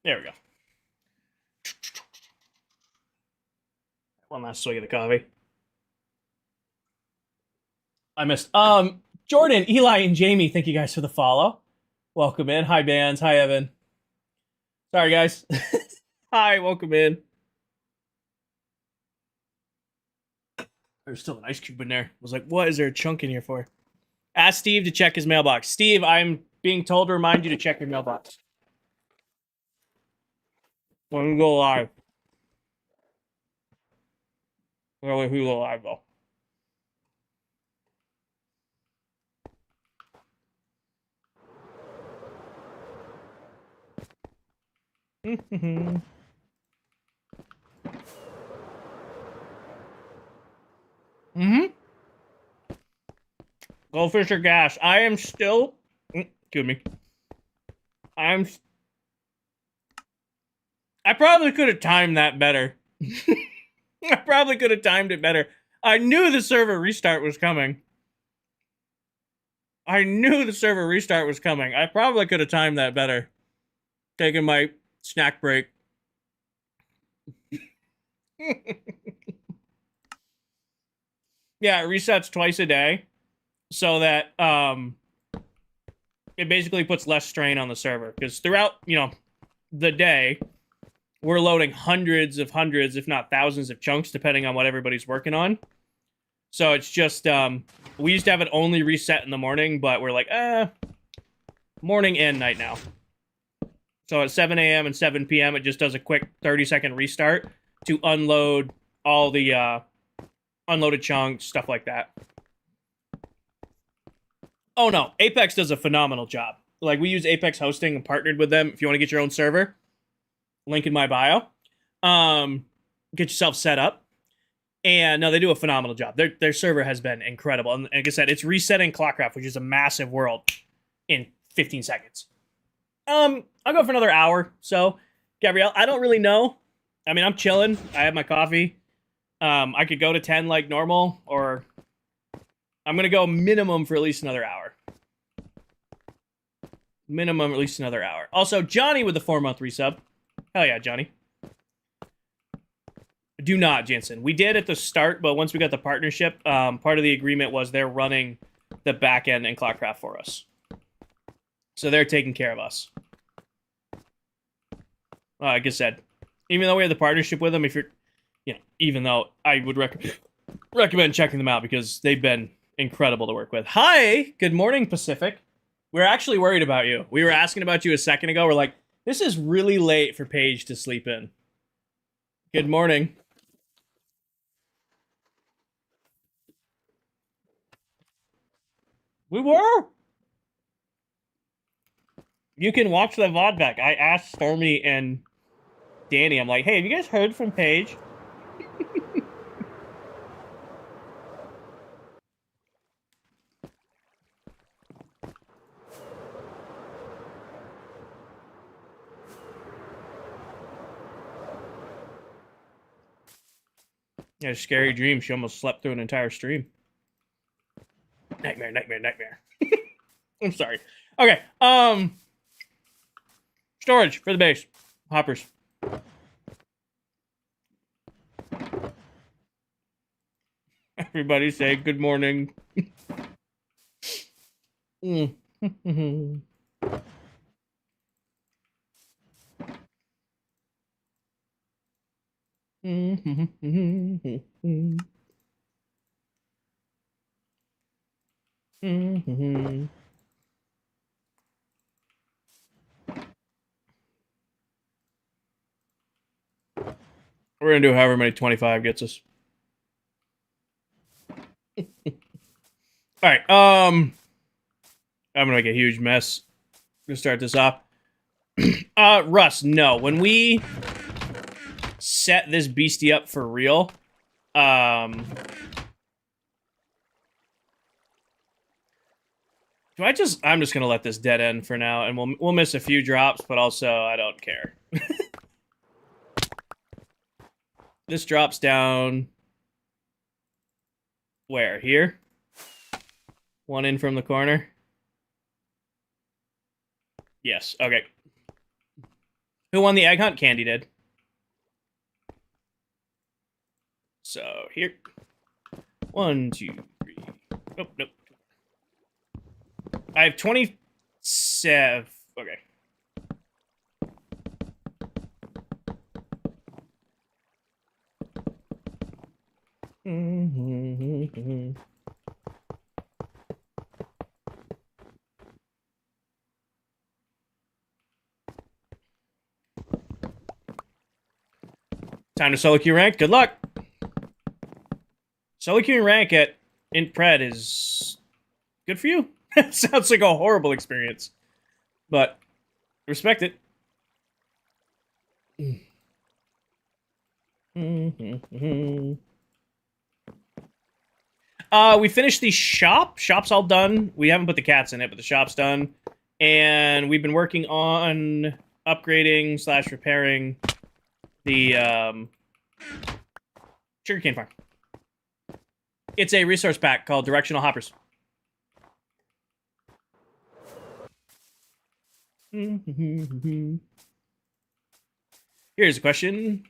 There we go. One last swig of the coffee. I missed. Jordan, Eli, and Jamie, thank you guys for the follow. Welcome in. Hi, Bands. Hi, Evan. Sorry, guys. Hi, welcome in. There's still an ice cube in there. I was like, what is there a chunk in here for? Ask Steve to check his mailbox. Steve, I'm being told to remind you to check your mailbox. When we go live. When we go live, though. Goldfish or gas? I am still... Excuse me. I probably could have timed that better. I probably could have timed it better. I knew the server restart was coming. I probably could have timed that better. Taking my snack break. Yeah, it resets twice a day. So that it basically puts less strain on the server. Because throughout, the day, we're loading hundreds, if not thousands of chunks, depending on what everybody's working on. So it's just, we used to have it only reset in the morning, but we're like, morning and night now. So at 7 a.m. and 7 p.m., it just does a quick 30-second restart to unload all the unloaded chunks, stuff like that. Oh, no. Apex does a phenomenal job. Like, we use Apex Hosting and partnered with them. If you want to get your own server, link in my bio. Get yourself set up. And, no, they do a phenomenal job. Their server has been incredible. And like I said, it's resetting ClockCraft, which is a massive world, in 15 seconds. I'll go for another hour. So, Gabrielle, I don't really know. I mean, I'm chilling. I have my coffee. I could go to 10 like normal, or... I'm going to go minimum for at least another hour. Minimum at least another hour. Also, Johnny with the 4-month resub. Hell yeah, Johnny. Do not, Jensen. We did at the start, but once we got the partnership, part of the agreement was they're running the back end in ClockCraft for us. So they're taking care of us. Like I said, even though we have the partnership with them, if you're, even though I would recommend checking them out because they've been incredible to work with. Hi, good morning, Pacific. We're actually worried about you. We were asking about you a second ago. We're like, This is really late for Paige to sleep in. Good morning. We were. You can watch the VOD back. I asked Stormy and Danny, I'm like, hey, have you guys heard from Paige? Yeah, scary dream. She almost slept through an entire stream. Nightmare, nightmare, nightmare. I'm sorry. Okay. Storage for the base. Hoppers. Everybody say good morning. Mm. We're gonna do however many 25 gets us. All right. I'm gonna make a huge mess to start this off. Russ, no. When we set this beastie up for real, I'm just gonna let this dead end for now, and we'll miss a few drops, but also I don't care. This drops down where? Here? One in from the corner? Yes, okay. Who won the egg hunt? Candy did. So, here. 1, 2, 3. Nope, nope. I have 27. Okay. Time to solo queue rank. Good luck. Solo queuing rank at Int Pred is good for you. It sounds like a horrible experience, but respect it. We finished the shop. Shop's all done. We haven't put the cats in it, but the shop's done. And we've been working on upgrading / repairing the sugarcane farm. It's a resource pack called Directional Hoppers. Here's a question.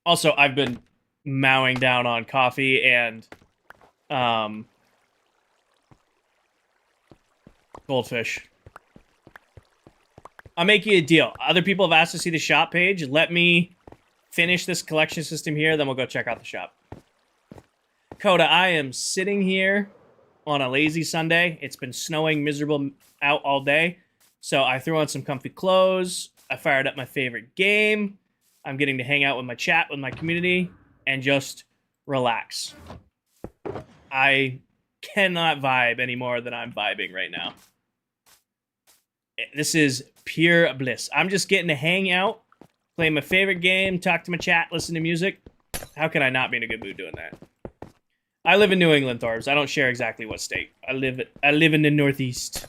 Also, I've been mowing down on coffee and goldfish. I'll make you a deal. Other people have asked to see the shop page. Let me finish this collection system here, then we'll go check out the shop. Coda, I am sitting here on a lazy Sunday. It's been snowing miserable out all day. So I threw on some comfy clothes. I fired up my favorite game. I'm getting to hang out with my chat, with my community, and just relax. I cannot vibe any more than I'm vibing right now. This is pure bliss. I'm just getting to hang out, play my favorite game, talk to my chat, listen to music. How can I not be in a good mood doing that? I live in New England, Thorbs. I don't share exactly what state. I live in the Northeast.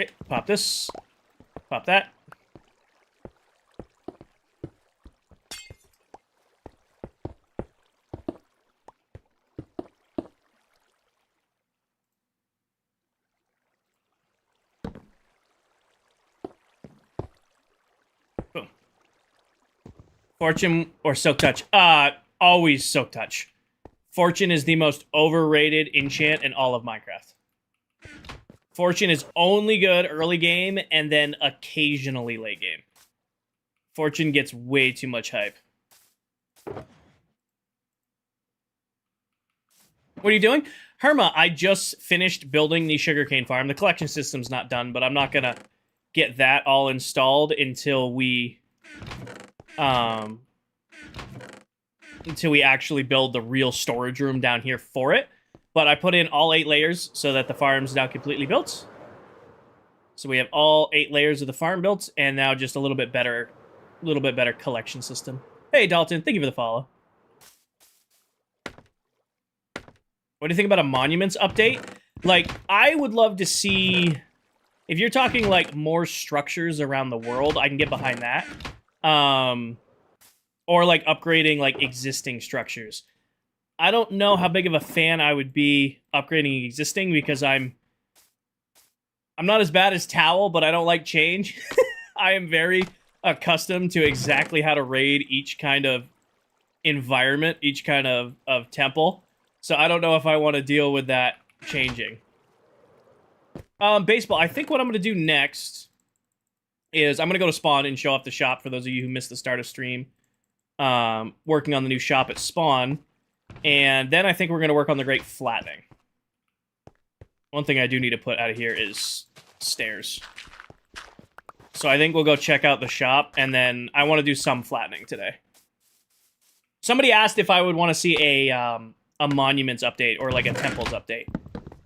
Okay, pop this. Pop that. Boom. Fortune or Silk Touch? Always Silk Touch. Fortune is the most overrated enchant in all of Minecraft. Fortune is only good early game and then occasionally late game. Fortune gets way too much hype. What are you doing? Herma, I just finished building the sugarcane farm. The collection system's not done, but I'm not gonna get that all installed until we actually build the real storage room down here for it. But I put in all 8 layers so that the farm's now completely built. So we have all 8 layers of the farm built, and now just a little bit better collection system. Hey Dalton, thank you for the follow. What do you think about a monuments update? Like, I would love to see, if you're talking like more structures around the world, I can get behind that. Or like upgrading like existing structures. I don't know how big of a fan I would be upgrading existing because I'm not as bad as Towel, but I don't like change. I am very accustomed to exactly how to raid each kind of environment, each kind of temple. So I don't know if I want to deal with that changing. Baseball, I think what I'm going to do next is I'm going to go to Spawn and show off the shop for those of you who missed the start of stream. Working on the new shop at Spawn. And then I think we're going to work on the Great Flattening. One thing I do need to put out of here is stairs. So I think we'll go check out the shop, and then I want to do some flattening today. Somebody asked if I would want to see a monuments update or like a temples update.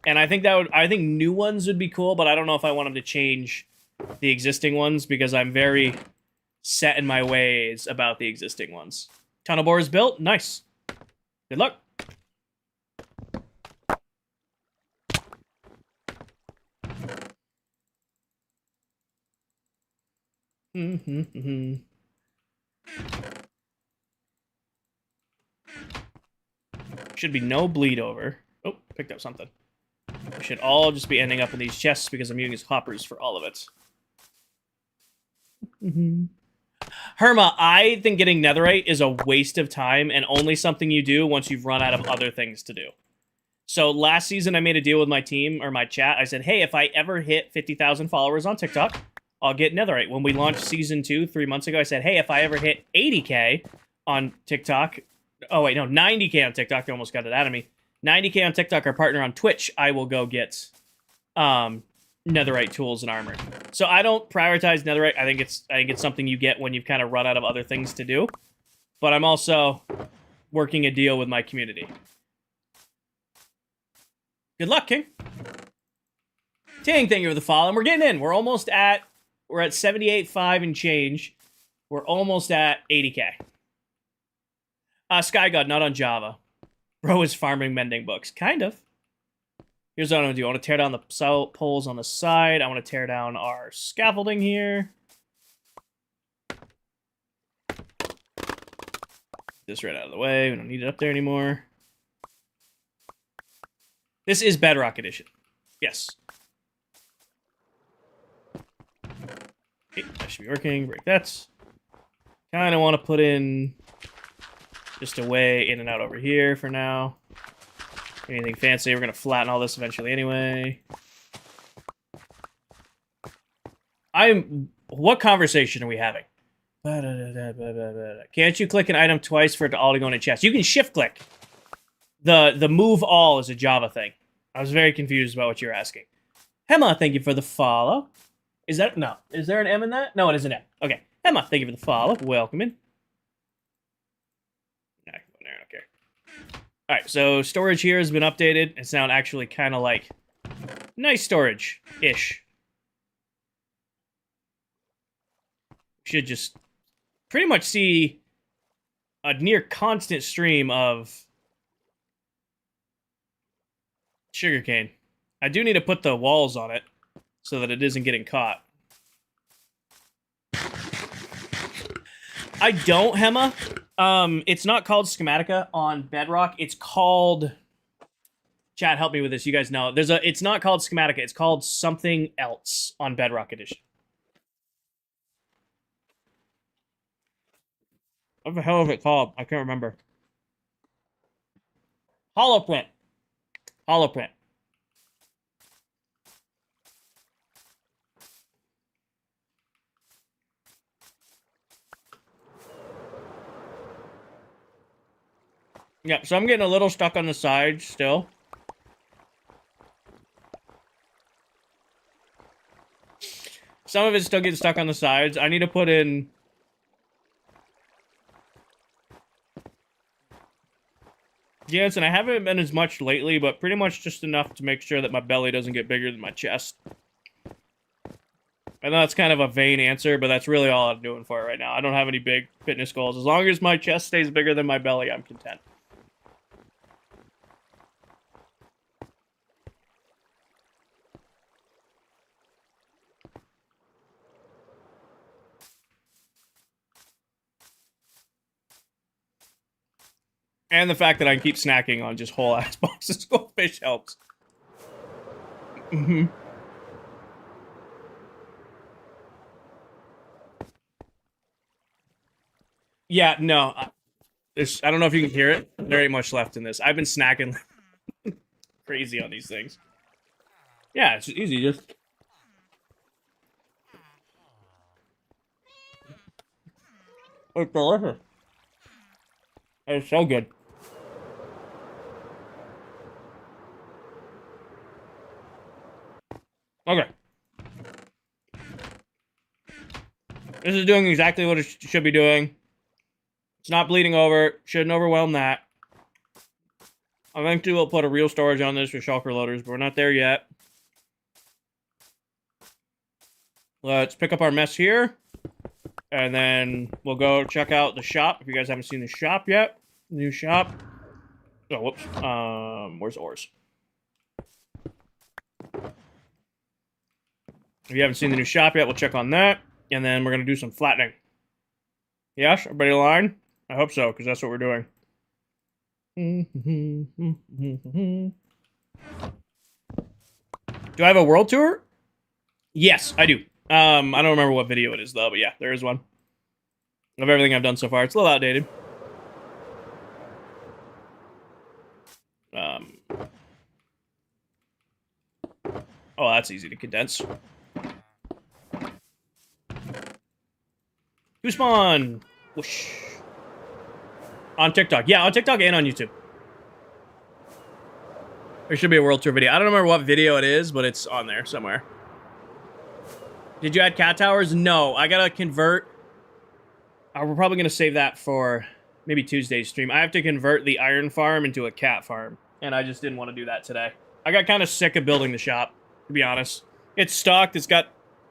And I think new ones would be cool, but I don't know if I want them to change the existing ones because I'm very set in my ways about the existing ones. Tunnel bore is built. Nice. Good luck. Should be no bleed over. Oh, picked up something. We should all just be ending up in these chests because I'm using hoppers for all of it. Herma, I think getting netherite is a waste of time and only something you do once you've run out of other things to do. So last season, I made a deal with my team, or my chat. I said, hey, if I ever hit 50,000 followers on TikTok, I'll get netherite. When we launched Season 2 3 months ago, I said, hey, if I ever hit 80K on TikTok... Oh, wait, no, 90K on TikTok. They almost got it out of me. 90K on TikTok, our partner on Twitch, I will go get netherite tools and armor. So I don't prioritize netherite. I think it's something you get when you've kind of run out of other things to do. But I'm also working a deal with my community. Good luck, King. Ting, thank you for the follow. And we're getting in. We're at 78.5 and change. We're almost at 80K. Sky God, not on Java. Bro is farming mending books. Kind of. Here's what I'm going to do. I want to tear down the poles on the side. I want to tear down our scaffolding here. This right out of the way. We don't need it up there anymore. This is Bedrock Edition. Yes. Okay, that should be working. Break that. Kind of want to put in just a way in and out over here for now. Anything fancy? We're going to flatten all this eventually anyway. What conversation are we having? Can't you click an item twice for it to all to go in a chest? You can shift click. The move all is a Java thing. I was very confused about what you were asking. Hema, thank you for the follow. Is there an M in that? No, it isn't M. Okay. Hema, thank you for the follow. Welcome in. I can go in there, I don't care. Alright, so storage here has been updated. It's now actually kind of like nice storage-ish. Should just pretty much see a near constant stream of sugarcane. I do need to put the walls on it so that it isn't getting caught. I don't, Hema. It's not called Schematica on Bedrock. It's called... Chat, help me with this. You guys know. It's not called Schematica. It's called something else on Bedrock Edition. What the hell is it called? I can't remember. Holoprint. Holoprint. Yeah, so I'm getting a little stuck on the side still. Some of it's still getting stuck on the sides. I need to put in... Yes, and I haven't been as much lately, but pretty much just enough to make sure that my belly doesn't get bigger than my chest. I know that's kind of a vain answer, but that's really all I'm doing for it right now. I don't have any big fitness goals. As long as my chest stays bigger than my belly, I'm content. And the fact that I can keep snacking on just whole ass boxes of goldfish helps. Mm-hmm. Yeah, no. I don't know if you can hear it. There ain't much left in this. I've been snacking crazy on these things. Yeah, it's easy. Just... It's delicious. It's so good. Okay. This is doing exactly what it should be doing. It's not bleeding over. Shouldn't overwhelm that. Eventually we'll put a real storage on this for shulker loaders, but we're not there yet. Let's pick up our mess here. And then we'll go check out the shop. If you guys haven't seen the shop yet. New shop. Oh, whoops. Where's ores? If you haven't seen the new shop yet, we'll check on that. And then we're going to do some flattening. Yes? Everybody aligned? I hope so, because that's what we're doing. Do I have a world tour? Yes, I do. I don't remember what video it is, though, but yeah, there is one. Of everything I've done so far. It's a little outdated. Oh, that's easy to condense. Who spawn? Whoosh. On TikTok. Yeah, on TikTok and on YouTube. There should be a world tour video. I don't remember what video it is, but it's on there somewhere. Did you add cat towers? No, I gotta convert. We're probably gonna save that for maybe Tuesday's stream. I have to convert the iron farm into a cat farm, and I just didn't want to do that today. I got kind of sick of building the shop, to be honest. It's stocked. It's got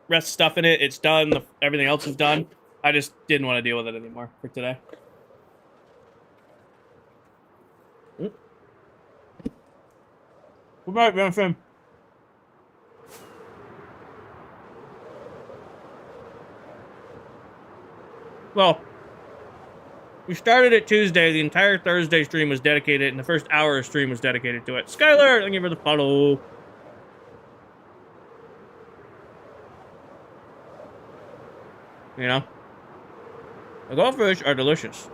rest stuff in it. It's done. Everything else is done. I just didn't want to deal with it anymore for today. Good night, man, friend. Well, we started it Tuesday. The entire Thursday stream was dedicated, and the first hour of stream was dedicated to it. Skylar, thank you for the follow. You know? The goldfish are delicious.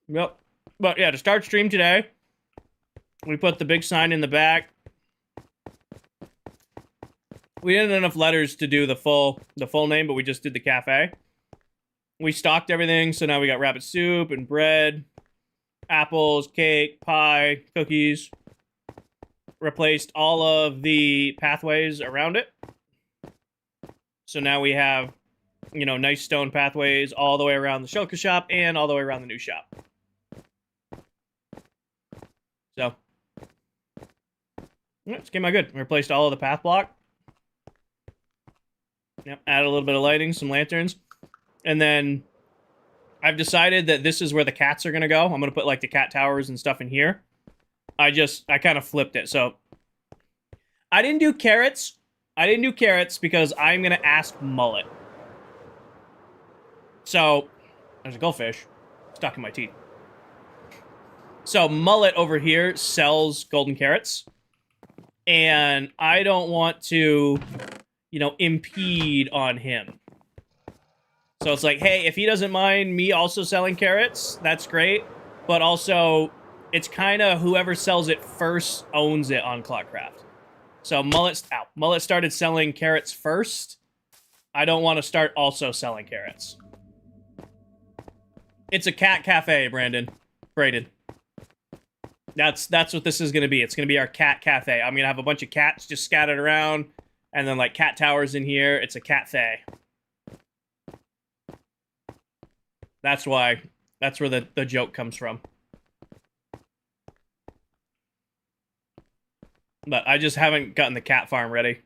Yep. But yeah, to start stream today, we put the big sign in the back. We didn't have enough letters to do the full name, but we just did the cafe. We stocked everything, so now we got rabbit soup and bread, apples, cake, pie, cookies. Replaced all of the pathways around it. So now we have, you know, nice stone pathways all the way around the shulker shop and all the way around the new shop. So, yeah, this came out good. We replaced all of the path block. Yep, added a little bit of lighting, some lanterns. And then I've decided that this is where the cats are going to go. I'm going to put, like, the cat towers and stuff in here. I kind of flipped it. So, I didn't do carrots. I didn't do carrots because I'm going to ask Mullet. So, there's a goldfish stuck in my teeth. So, Mullet over here sells golden carrots. And I don't want to, you know, impede on him. So it's like, hey, if he doesn't mind me also selling carrots, that's great. But also, it's kind of whoever sells it first owns it on ClockCraft. So Mullet started selling carrots first. I don't want to start also selling carrots. It's a cat cafe, Braden. That's what this is going to be. It's going to be our cat cafe. I'm going to have a bunch of cats just scattered around, and then like cat towers in here. It's a cafe. That's why. That's where the joke comes from. But I just haven't gotten the cat farm ready.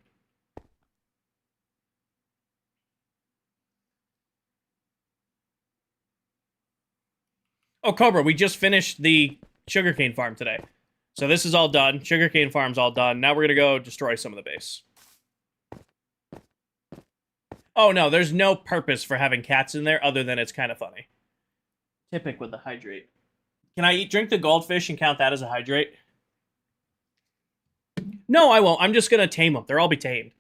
Oh, Cobra, we just finished the sugarcane farm today. So this is all done. Sugarcane farm's all done. Now we're going to go destroy some of the base. Oh, no, there's no purpose for having cats in there other than it's kind of funny. Typic with the hydrate. Can I drink the goldfish and count that as a hydrate? No, I won't. I'm just going to tame them. They'll all be tamed.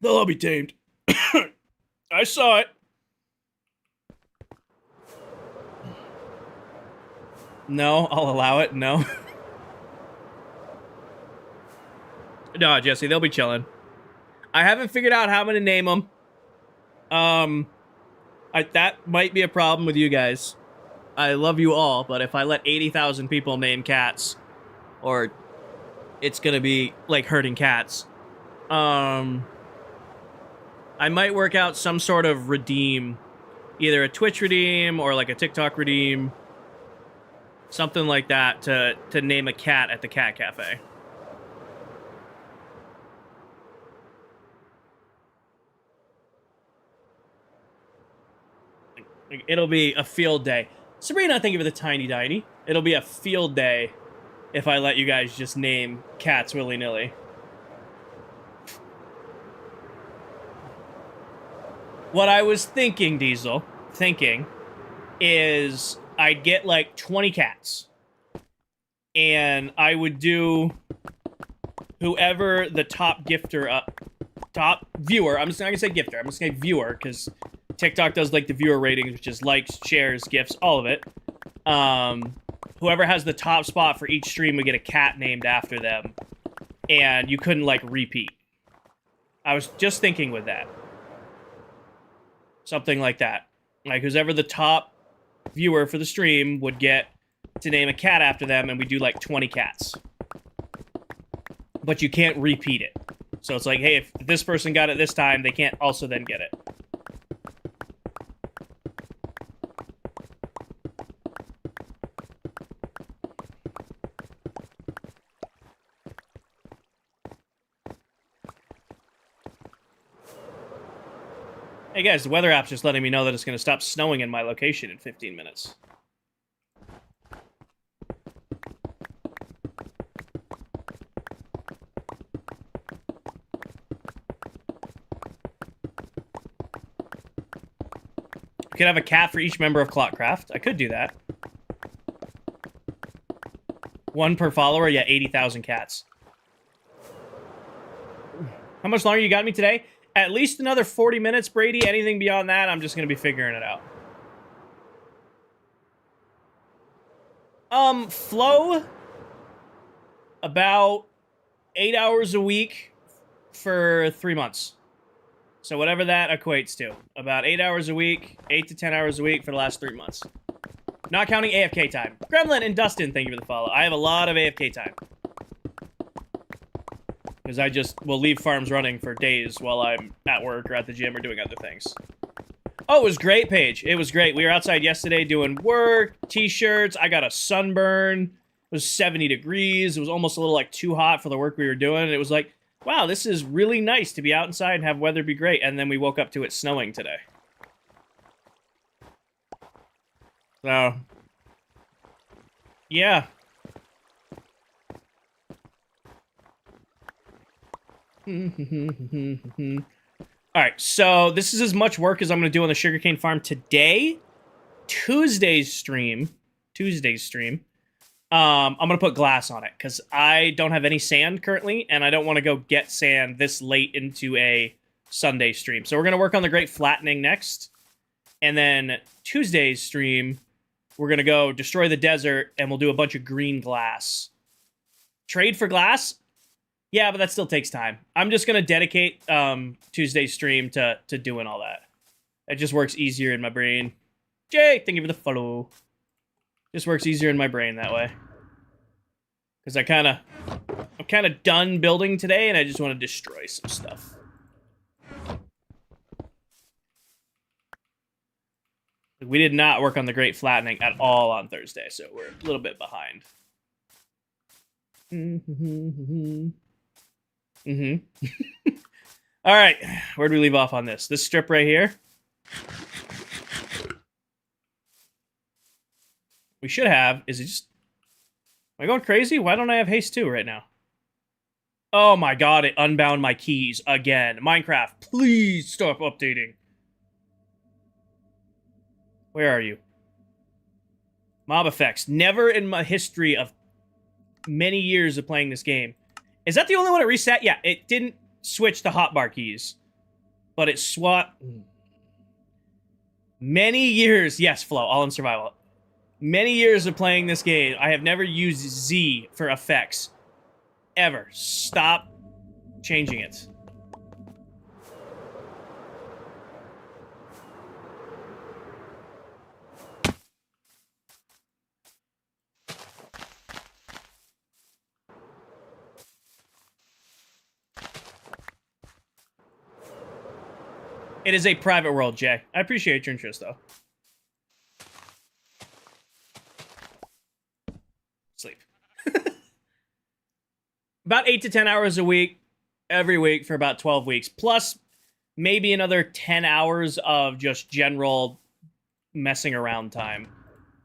They'll all be tamed. I saw it. No, I'll allow it. No. No, Jesse, they'll be chilling. I haven't figured out how I'm going to name them. That might be a problem with you guys. I love you all, but if I let 80,000 people name cats, or it's going to be like hurting cats. I might work out some sort of redeem, either a Twitch redeem or like a TikTok redeem. Something like that to name a cat at the cat cafe. It'll be a field day. Sabrina, thank you for the tiny diny. It'll be a field day if I let you guys just name cats willy-nilly. What I was thinking, Diesel, is I'd get like 20 cats. And I would do whoever the top gifter, top viewer, I'm just not gonna say gifter, I'm just gonna say viewer, because TikTok does like the viewer ratings, which is likes, shares, gifts, all of it. Whoever has the top spot for each stream would get a cat named after them. And you couldn't like repeat. I was just thinking with that. Something like that. Like, whoever the top viewer for the stream would get to name a cat after them, and we do like 20 cats. But you can't repeat it. So it's like, hey, if this person got it this time, they can't also then get it. Hey guys, the weather app's just letting me know that it's going to stop snowing in my location in 15 minutes. I could have a cat for each member of ClockCraft. I could do that. One per follower? Yeah, 80,000 cats. How much longer you got me today? At least another 40 minutes, Brady. Anything beyond that, I'm just going to be figuring it out. Flow about 8 hours a week for 3 months. So whatever that equates to. About 8 hours a week, 8 to 10 hours a week for the last 3 months. Not counting AFK time. Gremlin and Dustin, thank you for the follow. I have a lot of AFK time. Because I just will leave farms running for days while I'm at work or at the gym or doing other things. Oh, it was great, Paige. It was great. We were outside yesterday doing work, t-shirts. I got a sunburn. It was 70 degrees. It was almost a little like too hot for the work we were doing. And it was like, wow, this is really nice to be outside and have weather be great. And then we woke up to it snowing today. So, yeah. Alright, so this is as much work as I'm going to do on the sugarcane farm today. Tuesday's stream, I'm going to put glass on it, because I don't have any sand currently, and I don't want to go get sand this late into a Sunday stream. So we're going to work on the Great Flattening next, and then Tuesday's stream, we're going to go destroy the desert, and we'll do a bunch of green glass. Trade for glass? Yeah, but that still takes time. I'm just gonna dedicate Tuesday's stream to doing all that. It just works easier in my brain. Jay, thank you for the follow. Just works easier in my brain that way. Because I'm kind of done building today, and I just want to destroy some stuff. We did not work on the Great Flattening at all on Thursday, so we're a little bit behind. All right, where do we leave off on this? This strip right here. We should have. Is it just... Am I going crazy? Why don't I have haste 2 right now? Oh my god, it unbound my keys again. Minecraft, please stop updating. Where are you? Mob effects. Never in my history of many years of playing this game. Is that the only one it reset? Yeah, it didn't switch the hotbar keys. But it swapped... Many years... Yes, Flo, all in survival. Many years of playing this game, I have never used Z for effects. Ever. Stop changing it. It is a private world, Jay. I appreciate your interest, though. Sleep. About 8 to 10 hours a week, every week for about 12 weeks. Plus, maybe another 10 hours of just general messing around time.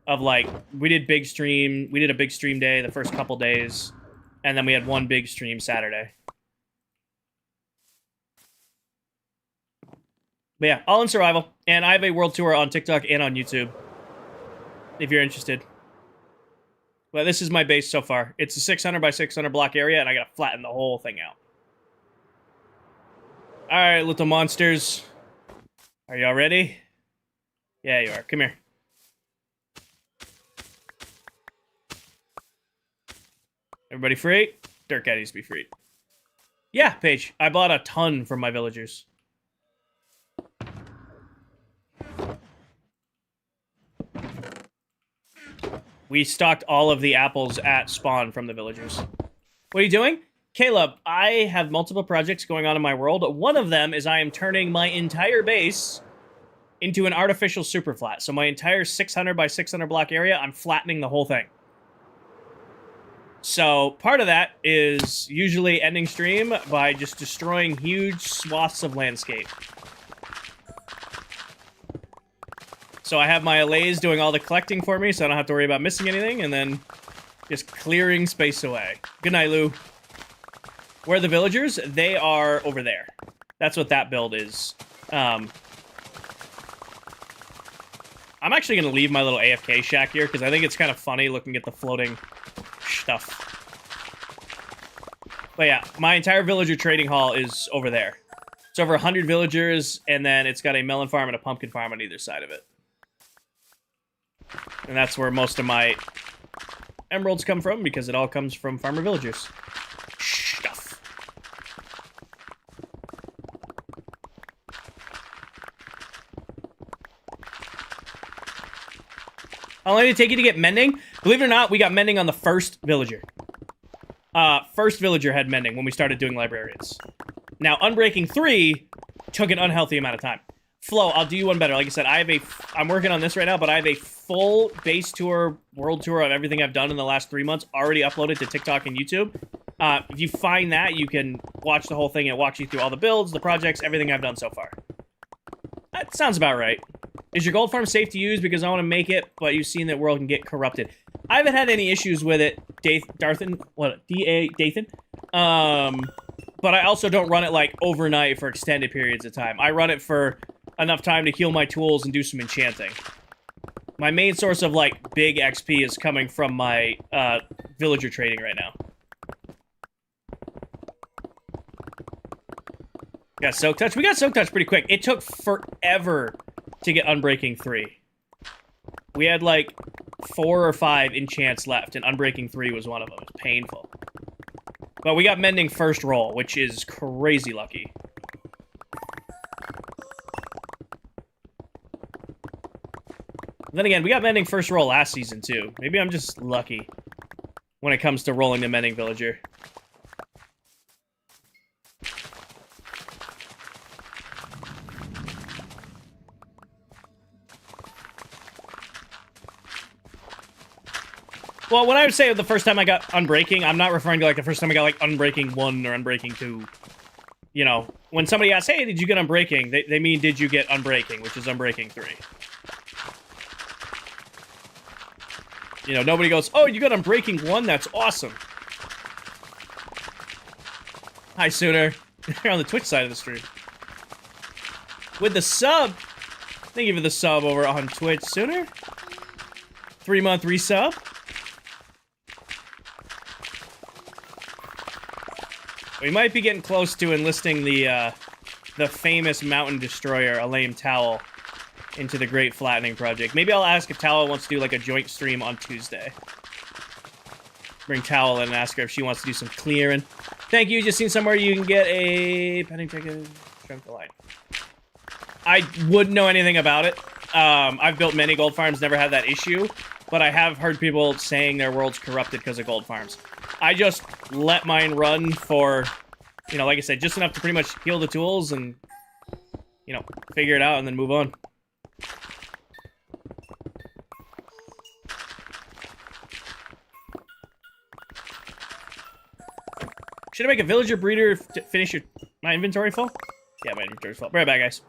Of like, we did a big stream day the first couple days. And then we had one big stream Saturday. But yeah, all in survival. And I have a world tour on TikTok and on YouTube. If you're interested. Well, this is my base so far. It's a 600 by 600 block area, and I gotta flatten the whole thing out. Alright, little monsters. Are y'all ready? Yeah, you are. Come here. Everybody free? Dirt Cat needs to be free. Yeah, Paige. I bought a ton from my villagers. We stocked all of the apples at spawn from the villagers. What are you doing? Caleb, I have multiple projects going on in my world. One of them is I am turning my entire base into an artificial super flat. So my entire 600 by 600 block area, I'm flattening the whole thing. So part of that is usually ending stream by just destroying huge swaths of landscape. So I have my allays doing all the collecting for me, so I don't have to worry about missing anything, and then just clearing space away. Good night, Lou. Where are the villagers? They are over there. That's what that build is. I'm actually going to leave my little AFK shack here, because I think it's kind of funny looking at the floating stuff. But yeah, my entire villager trading hall is over there. It's over 100 villagers, and then it's got a melon farm and a pumpkin farm on either side of it. And that's where most of my emeralds come from, because it all comes from farmer villagers. Stuff. How long did it take you to get mending? Believe it or not, we got mending on the first villager. First villager had mending when we started doing librarians. Now, Unbreaking 3 took an unhealthy amount of time. Flo, I'll do you one better. Like I said, I'm working on this right now, but I have a full base tour, world tour of everything I've done in the last 3 months already uploaded to TikTok and YouTube. If you find that, you can watch the whole thing and it walks you through all the builds, the projects, everything I've done so far. That sounds about right. Is your gold farm safe to use? Because I want to make it, but you've seen that world can get corrupted. I haven't had any issues with it, Dathan. But I also don't run it like overnight for extended periods of time. I run it for enough time to heal my tools and do some enchanting. My main source of like big XP is coming from my villager trading right now. Got Soak Touch. We got Soak Touch pretty quick. It took forever to get Unbreaking 3. We had like 4 or 5 enchants left, and Unbreaking 3 was one of them. It's painful. But we got mending first roll, which is crazy lucky. Then again, we got mending first roll last season, too. Maybe I'm just lucky when it comes to rolling the mending villager. Well, when I would say the first time I got Unbreaking, I'm not referring to, like, the first time I got, like, Unbreaking 1 or Unbreaking 2. You know, when somebody asks, hey, did you get Unbreaking? They mean, did you get Unbreaking, which is Unbreaking 3. You know, nobody goes, oh, you got Unbreaking 1? That's awesome. Hi, Sooner. You're on the Twitch side of the stream. With the sub. Thank you for the sub over on Twitch, Sooner. 3-month resub. We might be getting close to enlisting the famous Mountain Destroyer, a lame towel, into the Great Flattening Project. Maybe I'll ask if Towel wants to do, like, a joint stream on Tuesday. Bring Towel in and ask her if she wants to do some clearing. Thank you. Just seen somewhere you can get a pending ticket. Trunk the line. I wouldn't know anything about it. I've built many gold farms, never had that issue. But I have heard people saying their world's corrupted because of gold farms. I just let mine run for, you know, like I said, just enough to pretty much heal the tools and, you know, figure it out and then move on. Should I make a villager breeder to finish my inventory full? Yeah, my inventory's full. Be right back, guys.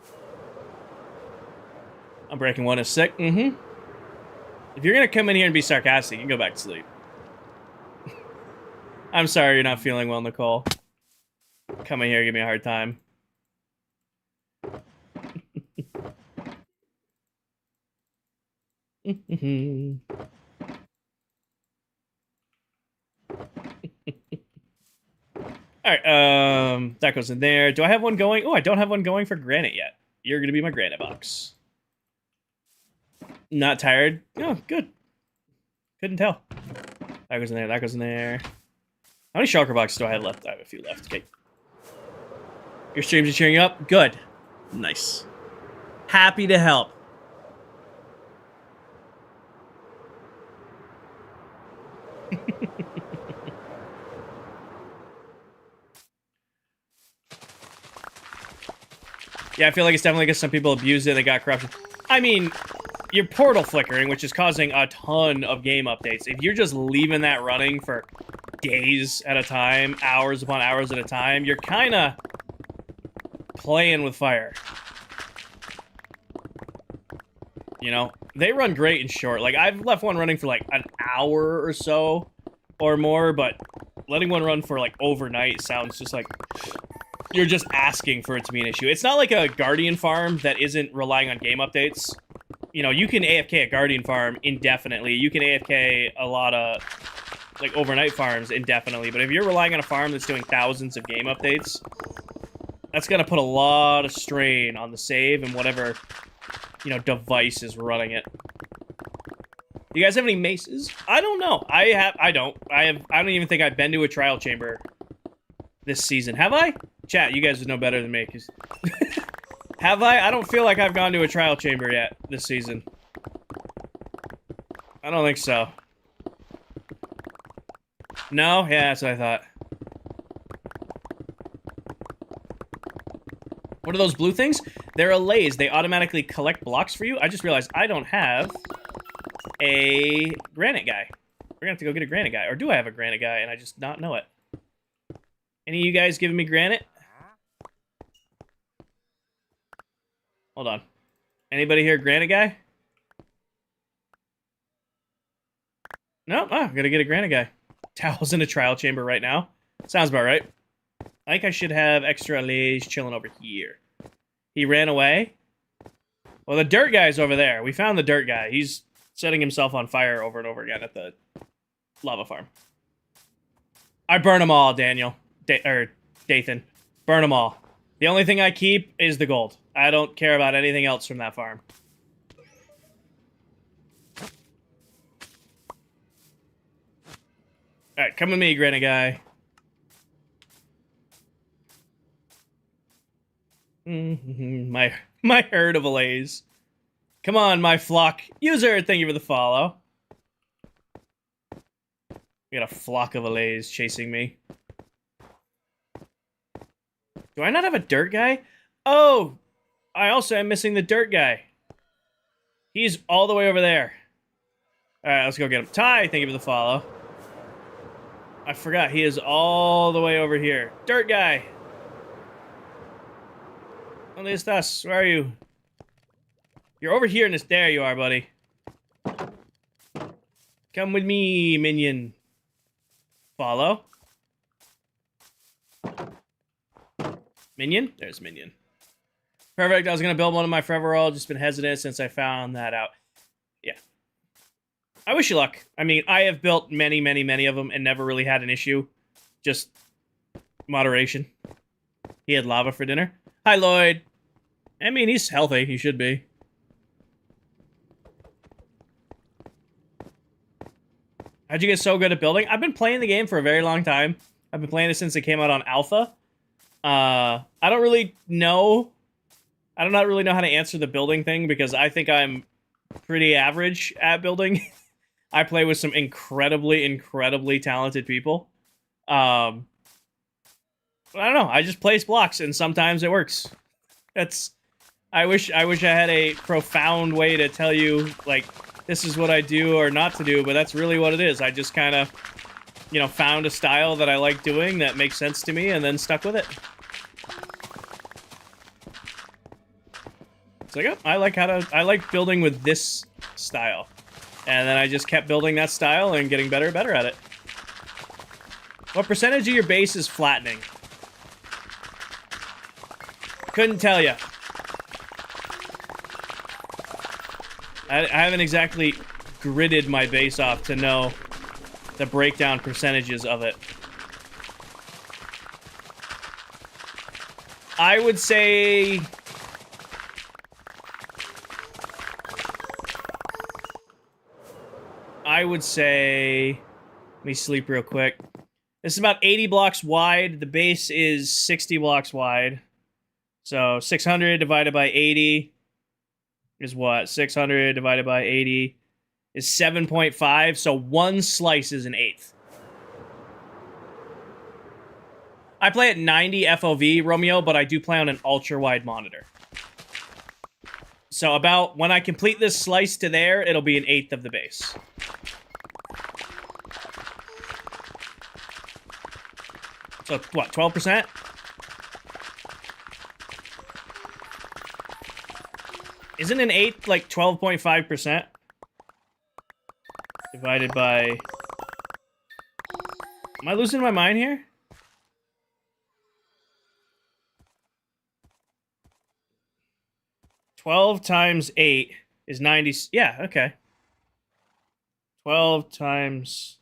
Unbreaking 1 is sick. Mm-hmm. If you're gonna come in here and be sarcastic, you can go back to sleep. I'm sorry you're not feeling well, Nicole. Come in here, give me a hard time. Alright, that goes in there. Do I have one going? Oh, I don't have one going for granite yet. You're gonna be my granite box. Not tired? Oh, good. Couldn't tell. That goes in there, that goes in there. How many shulker boxes do I have left? I have a few left. Okay. Your streams are cheering you up? Good. Nice. Happy to help. Yeah, I feel like it's definitely because some people abused it, they got corruption. I mean, you're portal flickering, which is causing a ton of game updates. If you're just leaving that running for days at a time, hours upon hours at a time, you're kind of playing with fire. You know? They run great and short. Like, I've left one running for, like, an hour or so, or more, but letting one run for, like, overnight sounds just like you're just asking for it to be an issue. It's not like a Guardian farm that isn't relying on game updates. You know, you can AFK a Guardian farm indefinitely. You can AFK a lot of, like, overnight farms indefinitely. But if you're relying on a farm that's doing thousands of game updates, that's going to put a lot of strain on the save and whatever, you know, device is running it. You guys have any maces? I don't know. I don't even think I've been to a trial chamber this season. Have I? Chat, you guys would know better than me, 'cause have I? I don't feel like I've gone to a trial chamber yet this season. I don't think so. No? Yeah, that's what I thought. What are those blue things? They're allays. They automatically collect blocks for you. I just realized I don't have a granite guy. We're gonna have to go get a granite guy. Or do I have a granite guy and I just not know it? Any of you guys giving me granite? Hold on. Anybody here granite guy? No? Oh, I'm gonna get a granite guy. Towel's in a trial chamber right now. Sounds about right. I think I should have extra allays chilling over here. He ran away. Well, the dirt guy's over there. We found the dirt guy. He's setting himself on fire over and over again at the lava farm. I burn them all, Daniel. Dathan. Burn them all. The only thing I keep is the gold. I don't care about anything else from that farm. Alright, come with me, granite guy. My herd of allays. Come on, my flock. User, thank you for the follow. We got a flock of allays chasing me. Do I not have a dirt guy? Oh, I also am missing the dirt guy. He's all the way over there. All right, let's go get him. Ty, thank you for the follow. I forgot, he is all the way over here. Dirt guy. ¿Dónde estás? Where are you? You're over here in this. There you are, buddy. Come with me, minion. Follow. Minion? There's Minion. Perfect. I was going to build one of my forever roll. Just been hesitant since I found that out. Yeah. I wish you luck. I mean, I have built many, many, many of them and never really had an issue. Just moderation. He had lava for dinner. Hi, Lloyd. I mean, he's healthy. He should be. How'd you get so good at building? I've been playing the game for a very long time. I've been playing it since it came out on alpha. I don't really know. I do not really know how to answer the building thing because I think I'm pretty average at building. I play with some incredibly, incredibly talented people. I don't know. I just place blocks and sometimes it works. I wish I had a profound way to tell you, like, this is what I do or not to do, but that's really what it is. I just kind of, you know, found a style that I like doing that makes sense to me and then stuck with it. It's like, oh, I like building with this style. And then I just kept building that style and getting better and better at it. What percentage of your base is flattening? Couldn't tell you. I haven't exactly gridded my base off to know the breakdown percentages of it. I would say... Let me sleep real quick. This is about 80 blocks wide. The base is 60 blocks wide. So 600 divided by 80 is what? 600 divided by 80 is 7.5. So one slice is an eighth. I play at 90 FOV, Romeo, but I do play on an ultra-wide monitor. So about when I complete this slice to there, it'll be an eighth of the base. So, what, 12%? Isn't an eighth like 12.5%? Divided by... Am I losing my mind here? $12 times 8 is 90... Yeah, okay. 12 times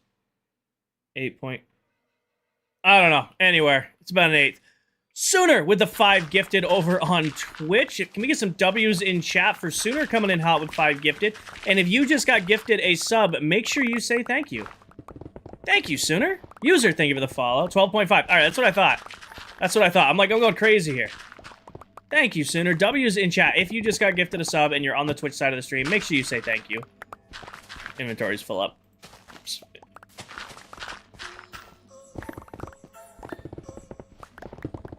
8 point... I don't know. Anywhere. It's about an eighth. Sooner with the 5 gifted over on Twitch. Can we get some W's in chat for Sooner coming in hot with 5 gifted? And if you just got gifted a sub, make sure you say thank you. Thank you, Sooner. User, thank you for the follow. 12.5. All right, that's what I thought. That's what I thought. I'm like, I'm going crazy here. Thank you, Sooner. W's in chat. If you just got gifted a sub and you're on the Twitch side of the stream, make sure you say thank you. Inventory's full up.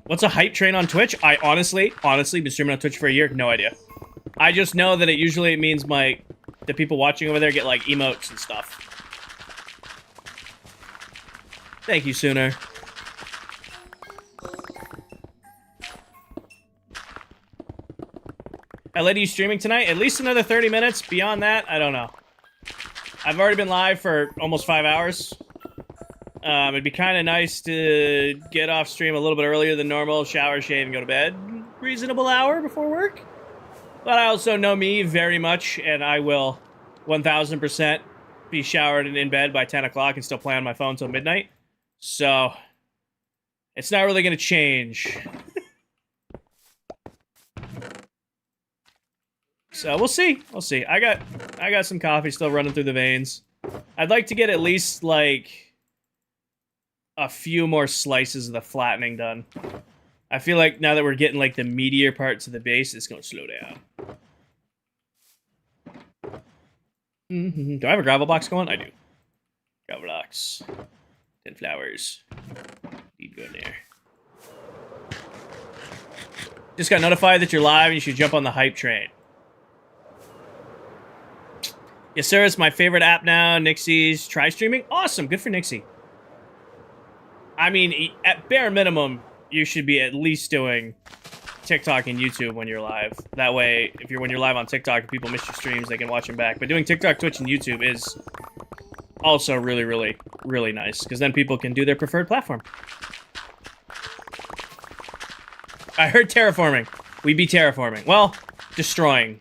What's a hype train on Twitch? I honestly been streaming on Twitch for a year. No idea. I just know that it usually means the people watching over there get like emotes and stuff. Thank you, Sooner. Hey, lady, you streaming tonight? At least another 30 minutes. Beyond that, I don't know. I've already been live for almost 5 hours. It'd be kind of nice to get off stream a little bit earlier than normal, shower, shave, and go to bed. Reasonable hour before work. But I also know me very much, and I will 1000% be showered and in bed by 10 o'clock and still play on my phone till midnight. So, it's not really going to change. So, we'll see. We'll see. I got some coffee still running through the veins. I'd like to get at least, like... a few more slices of the flattening done. I feel like now that we're getting like the meatier parts of the base, it's gonna slow down. Do I have a gravel box going? I do. Gravel box. 10 flowers. Need to go in there. Just got notified that you're live and you should jump on the hype train. Yes, sir. It's my favorite app now. Nixie's. Try streaming. Awesome. Good for Nixie. I mean, at bare minimum, you should be at least doing TikTok and YouTube when you're live. That way, when you're live on TikTok, if people miss your streams, they can watch them back. But doing TikTok, Twitch, and YouTube is also really, really, really nice, because then people can do their preferred platform. I heard terraforming. We be terraforming. Well, destroying.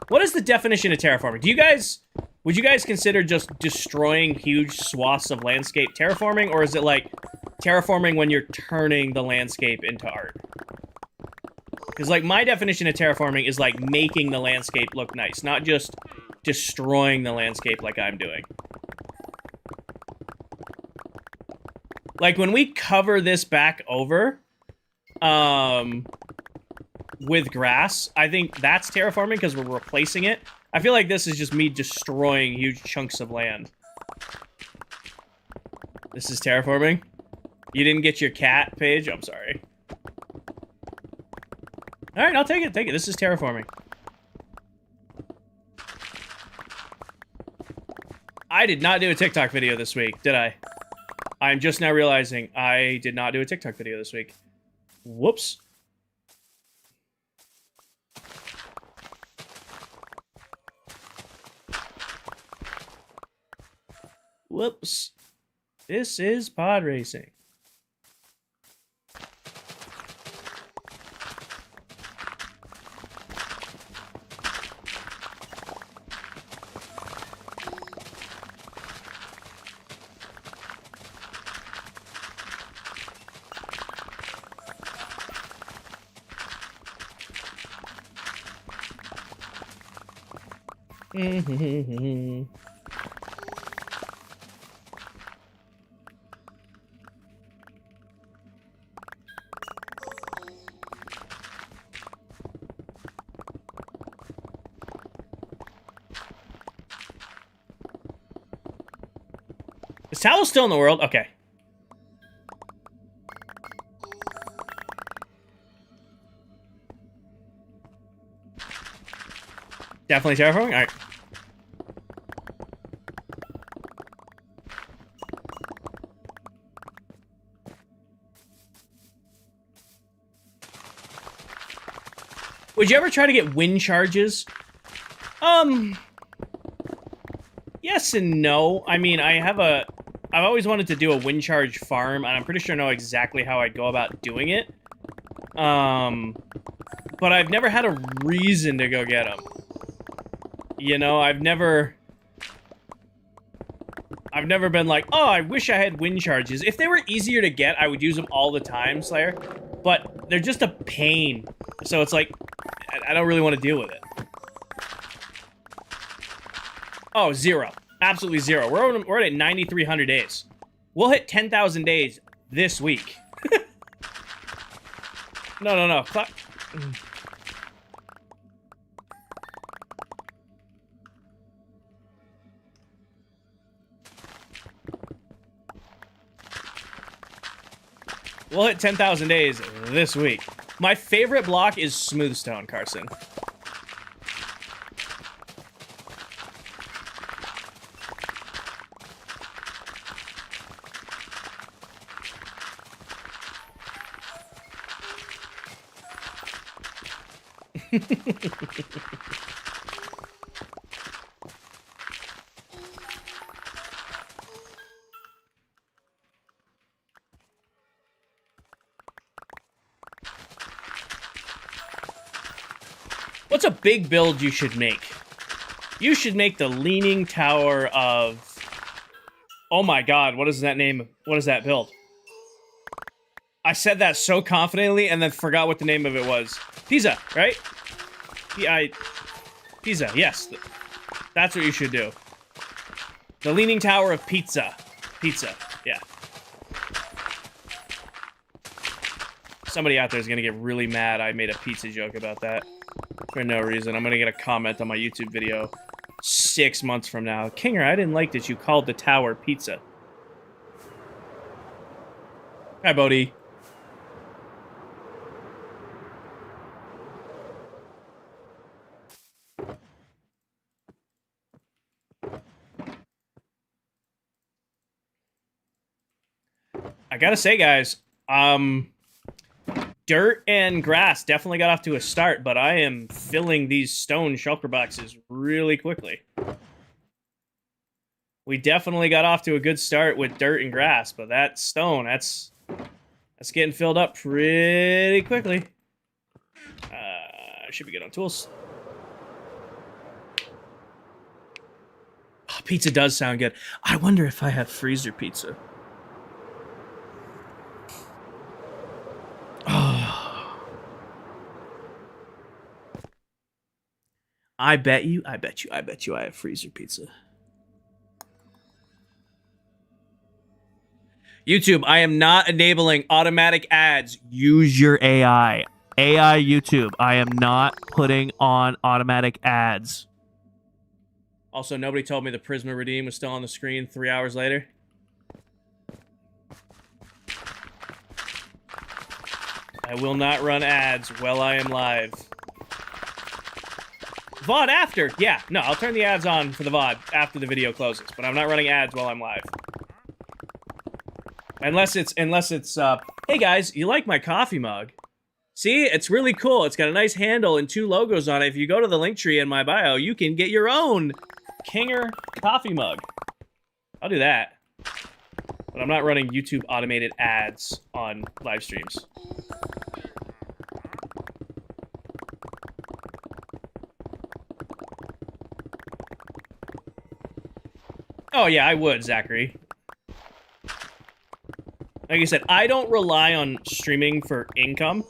What is the definition of terraforming? Would you guys consider just destroying huge swaths of landscape terraforming, or is it like terraforming when you're turning the landscape into art? Because like my definition of terraforming is like making the landscape look nice, not just destroying the landscape like I'm doing. Like when we cover this back over with grass, I think that's terraforming because we're replacing it. I feel like this is just me destroying huge chunks of land. This is terraforming. You didn't get your cat page? I'm sorry. Alright, I'll take it, This is terraforming. I did not do a TikTok video this week, did I? I'm just now realizing I did not do a TikTok video this week. Whoops. Whoops. This is pod racing. Is Towel still in the world? Okay. Definitely terraforming? Alright. Would you ever try to get wind charges? Yes and no. I mean, I've always wanted to do a wind charge farm, and I'm pretty sure I know exactly how I'd go about doing it. But I've never had a reason to go get them. You know, I've never been like, oh, I wish I had wind charges. If they were easier to get, I would use them all the time, Slayer. But they're just a pain. So it's like, I don't really want to deal with it. Oh, 0. Absolutely 0. We're at 9,300 days. We'll hit 10,000 days this week. No. We'll hit 10,000 days this week. My favorite block is Smoothstone, Carson. What's a big build you should make? You should make the Leaning Tower of... Oh my god, what is that name? What is that build? I said that so confidently and then forgot what the name of it was. Pizza, right? Pizza, yes. That's what you should do. The Leaning Tower of Pizza. Pizza, yeah. Somebody out there is going to get really mad I made a pizza joke about that for no reason. I'm going to get a comment on my YouTube video 6 months from now. Kinger, I didn't like that you called the tower pizza. Hi, Bodhi. I gotta say, guys, dirt and grass definitely got off to a start, but I am filling these stone shulker boxes really quickly. We definitely got off to a good start with dirt and grass, but that stone, that's getting filled up pretty quickly. Should be good on tools. Oh, pizza does sound good. I wonder if I have freezer pizza. Oh. I bet you I have freezer pizza. YouTube, I am not enabling automatic ads. Use your AI. AI YouTube, I am not putting on automatic ads. Also, nobody told me the Prisma Redeem was still on the screen 3 hours later. I will not run ads while I am live. VOD after. Yeah, no, I'll turn the ads on for the VOD after the video closes, but I'm not running ads while I'm live. Unless it's, hey guys, you like my coffee mug? See, it's really cool. It's got a nice handle and 2 logos on it. If you go to the link tree in my bio, you can get your own Kinger coffee mug. I'll do that. But I'm not running YouTube automated ads on live streams. Oh yeah, I would, Zachary. Like I said, I don't rely on streaming for income.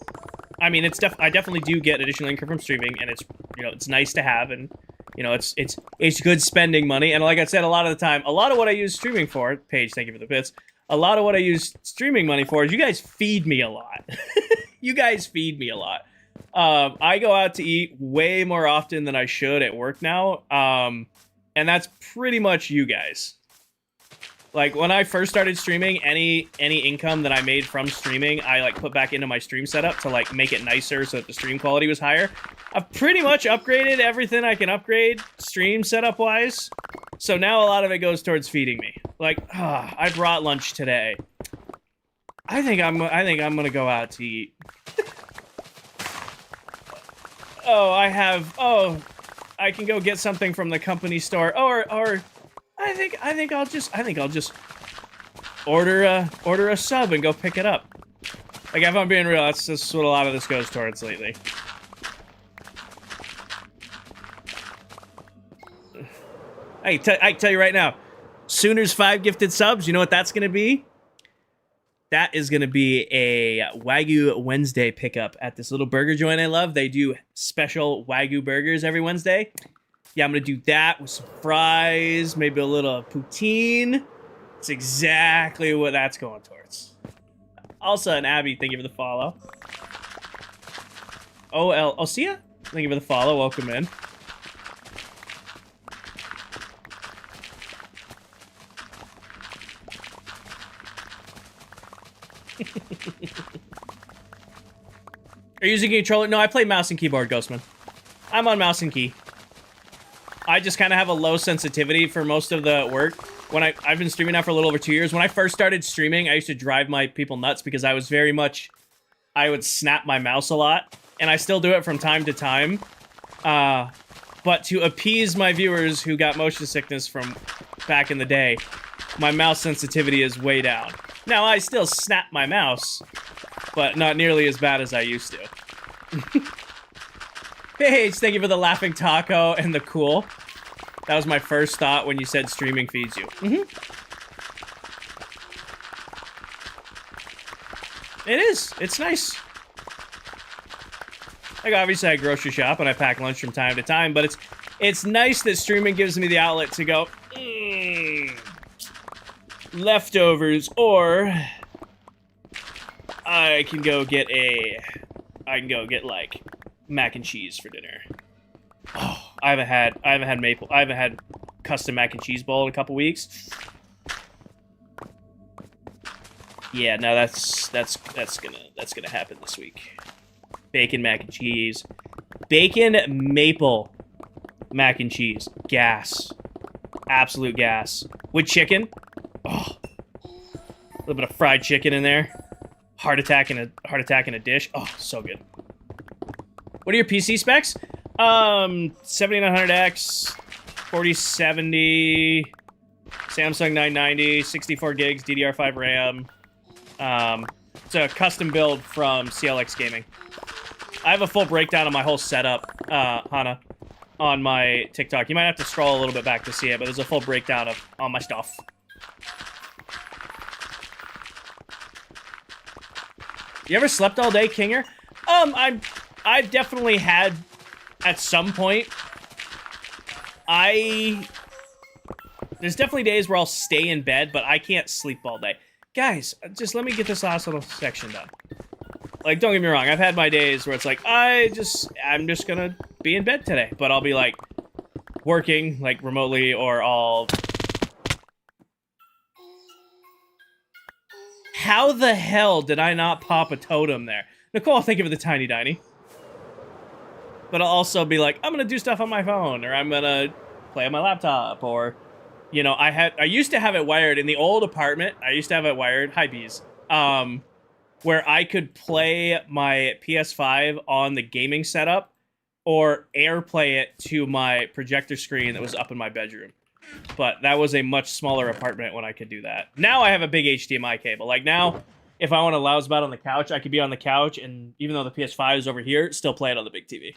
I mean, I definitely do get additional income from streaming, and it's, you know, it's nice to have, and you know, it's good spending money. And like I said, a lot of the time, a lot of what I use streaming for, Paige, thank you for the bits. A lot of what I use streaming money for is you guys feed me a lot. You guys feed me a lot. I go out to eat way more often than I should at work now, and that's pretty much you guys. Like, when I first started streaming, any income that I made from streaming, I, like, put back into my stream setup to, like, make it nicer so that the stream quality was higher. I've pretty much upgraded everything I can upgrade stream setup-wise. So now a lot of it goes towards feeding me. Like, I brought lunch today. I think I'm gonna go out to eat. I can go get something from the company store, or I think I'll just order a sub and go pick it up. Like, if I'm being real, that's just what a lot of this goes towards lately. I tell you right now, Sooners 5 gifted subs. You know what that's gonna be? That is gonna be a Wagyu Wednesday pickup at this little burger joint I love. They do special Wagyu burgers every Wednesday. Yeah, I'm gonna do that with some fries, maybe a little poutine. It's exactly what that's going towards. Also, and Abby, thank you for the follow. Osia, thank you for the follow. Welcome in. Are you using a controller? No, I play mouse and keyboard, Ghostman. I'm on mouse and key. I just kind of have a low sensitivity for most of the work. When I've been streaming now for a little over 2 years. When I first started streaming, I used to drive my people nuts because I was very much... I would snap my mouse a lot. And I still do it from time to time. But to appease my viewers who got motion sickness from back in the day, my mouse sensitivity is way down. Now, I still snap my mouse, but not nearly as bad as I used to. Hey, thank you for the laughing taco and the cool. That was my first thought when you said streaming feeds you. It is. It's nice. Like, obviously, I grocery shop and I pack lunch from time to time, but it's nice that streaming gives me the outlet to go, leftovers, or I can go get like mac and cheese for dinner. Oh, I haven't had custom mac and cheese bowl in a couple weeks. Yeah, no, that's gonna happen this week. Bacon mac and cheese, bacon maple mac and cheese, gas, absolute gas with chicken. Oh, a little bit of fried chicken in there. Heart attack in a dish. Oh, so good. What are your PC specs? 7900X, 4070, Samsung 990, 64 gigs, DDR5 RAM. It's a custom build from CLX Gaming. I have a full breakdown of my whole setup, Hana, on my TikTok. You might have to scroll a little bit back to see it, but there's a full breakdown of all my stuff. You ever slept all day, Kinger? I've definitely had at some point. There's definitely days where I'll stay in bed, but I can't sleep all day. Guys, just let me get this last little section done. Like, don't get me wrong, I've had my days where it's like, I'm just gonna be in bed today, but I'll be like working like remotely, or I'll... How the hell did I not pop a totem there? Nicole, thank you for the tiny diny. But I'll also be like, I'm gonna do stuff on my phone, or I'm gonna play on my laptop, or, you know, I used to have it wired in the old apartment. I used to have it wired, hi bees, where I could play my PS5 on the gaming setup, or AirPlay it to my projector screen that was up in my bedroom. But that was a much smaller apartment when I could do that. Now I have a big HDMI cable. Like now, if I want to louse about on the couch, I could be on the couch, and even though the PS5 is over here, still play it on the big TV.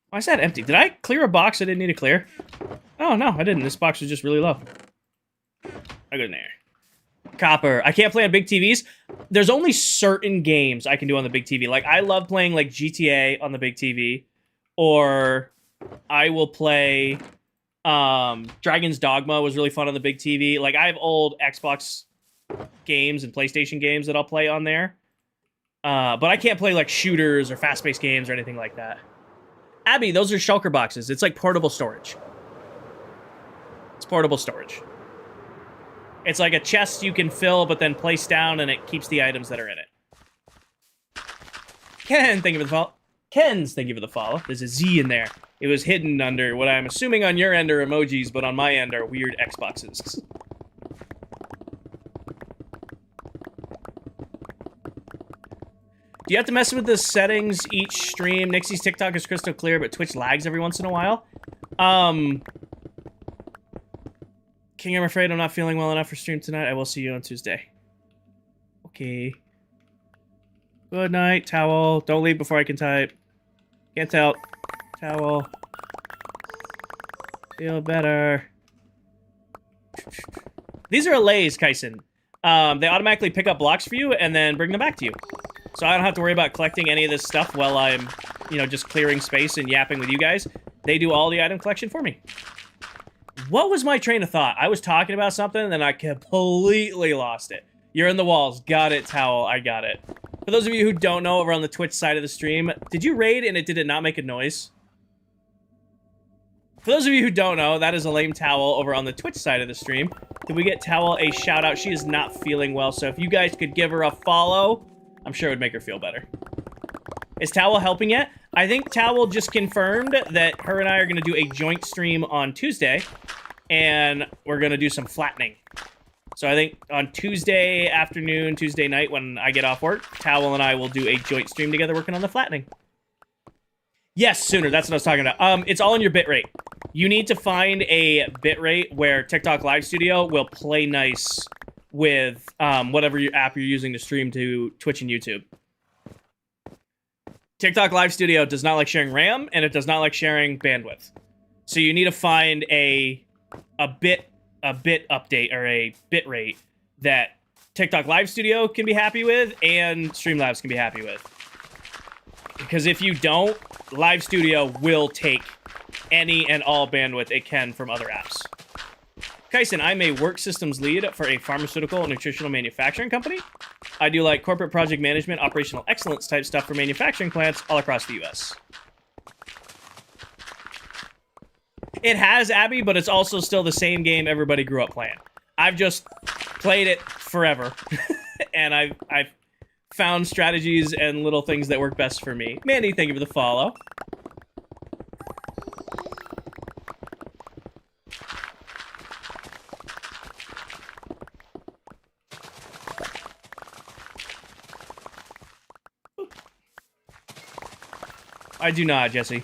Why is that empty? Did I clear a box I didn't need to clear? Oh, no, I didn't. This box was just really low. I go in there. Copper. I can't play on big TVs. There's only certain games I can do on the big TV. Like, I love playing, like, GTA on the big TV. Or I will play... Dragon's Dogma was really fun on the big TV. Like, I have old Xbox games and PlayStation games that I'll play on there. But I can't play, like, shooters or fast-paced games or anything like that. Abby, those are shulker boxes. It's like portable storage. It's portable storage. It's like a chest you can fill, but then place down, and it keeps the items that are in it. Ken, thank you for the follow. Ken's, thank you for the follow. There's a Z in there. It was hidden under what I'm assuming on your end are emojis, but on my end are weird Xboxes. Do you have to mess with the settings each stream? Nixie's TikTok is crystal clear, but Twitch lags every once in a while. King, I'm afraid I'm not feeling well enough for stream tonight. I will see you on Tuesday. Okay. Good night, towel. Don't leave before I can type. Can't tell. Towel. Feel better. These are allays, Kyson. They automatically pick up blocks for you and then bring them back to you. So I don't have to worry about collecting any of this stuff while I'm, you know, just clearing space and yapping with you guys. They do all the item collection for me. What was my train of thought? I was talking about something and then I completely lost it. You're in the walls. Got it, towel. I got it. For those of you who don't know, over on the Twitch side of the stream, did you raid and did it not make a noise? For those of you who don't know, that is a lame towel over on the Twitch side of the stream. Did we get Towel a shout out? She is not feeling well, so if you guys could give her a follow, I'm sure it would make her feel better. Is Towel helping yet? I think Towel just confirmed that her and I are going to do a joint stream on Tuesday, and we're going to do some flattening. So I think on Tuesday afternoon, Tuesday night, when I get off work, Towel and I will do a joint stream together working on the flattening. Yes, sooner. That's what I was talking about. It's all in your bitrate. You need to find a bitrate where TikTok Live Studio will play nice with whatever app you're using to stream to Twitch and YouTube. TikTok Live Studio does not like sharing RAM, and it does not like sharing bandwidth. So you need to find a bit update or a bit rate that TikTok Live Studio can be happy with and Streamlabs can be happy with. Because if you don't, Live Studio will take any and all bandwidth it can from other apps. Kyson, I'm a work systems lead for a pharmaceutical and nutritional manufacturing company. I do like corporate project management, operational excellence type stuff for manufacturing plants all across the US. It has, Abby, but it's also still the same game everybody grew up playing. I've just played it forever, and I've found strategies and little things that work best for me. Mandy, thank you for the follow. I do not, Jesse.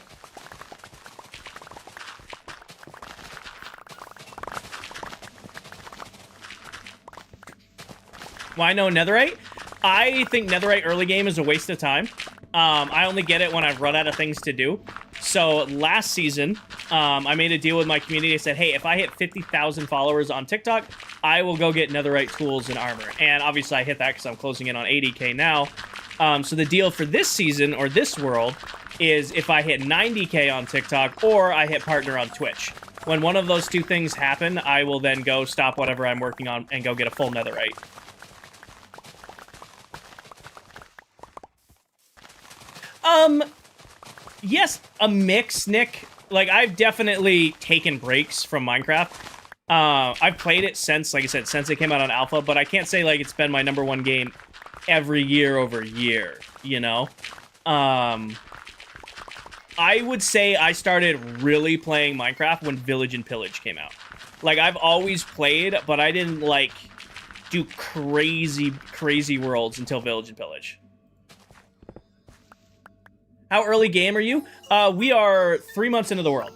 Why no netherite? I think netherite early game is a waste of time. I only get it when I've run out of things to do. So last season, I made a deal with my community. I said, hey, if I hit 50,000 followers on TikTok, I will go get netherite tools and armor. And obviously I hit that because I'm closing in on 80K now. So the deal for this season, or this world, is if I hit 90K on TikTok or I hit partner on Twitch. When one of those two things happen, I will then go stop whatever I'm working on and go get a full netherite. Yes, a mix, Nick. Like, I've definitely taken breaks from Minecraft. I've played it since, like I said, since it came out on Alpha, but I can't say, like, it's been my #1 game every year over year, you know? I would say I started really playing Minecraft when Village and Pillage came out. Like, I've always played, but I didn't, like, do crazy worlds until Village and Pillage. How early game are you? We are 3 months into the world.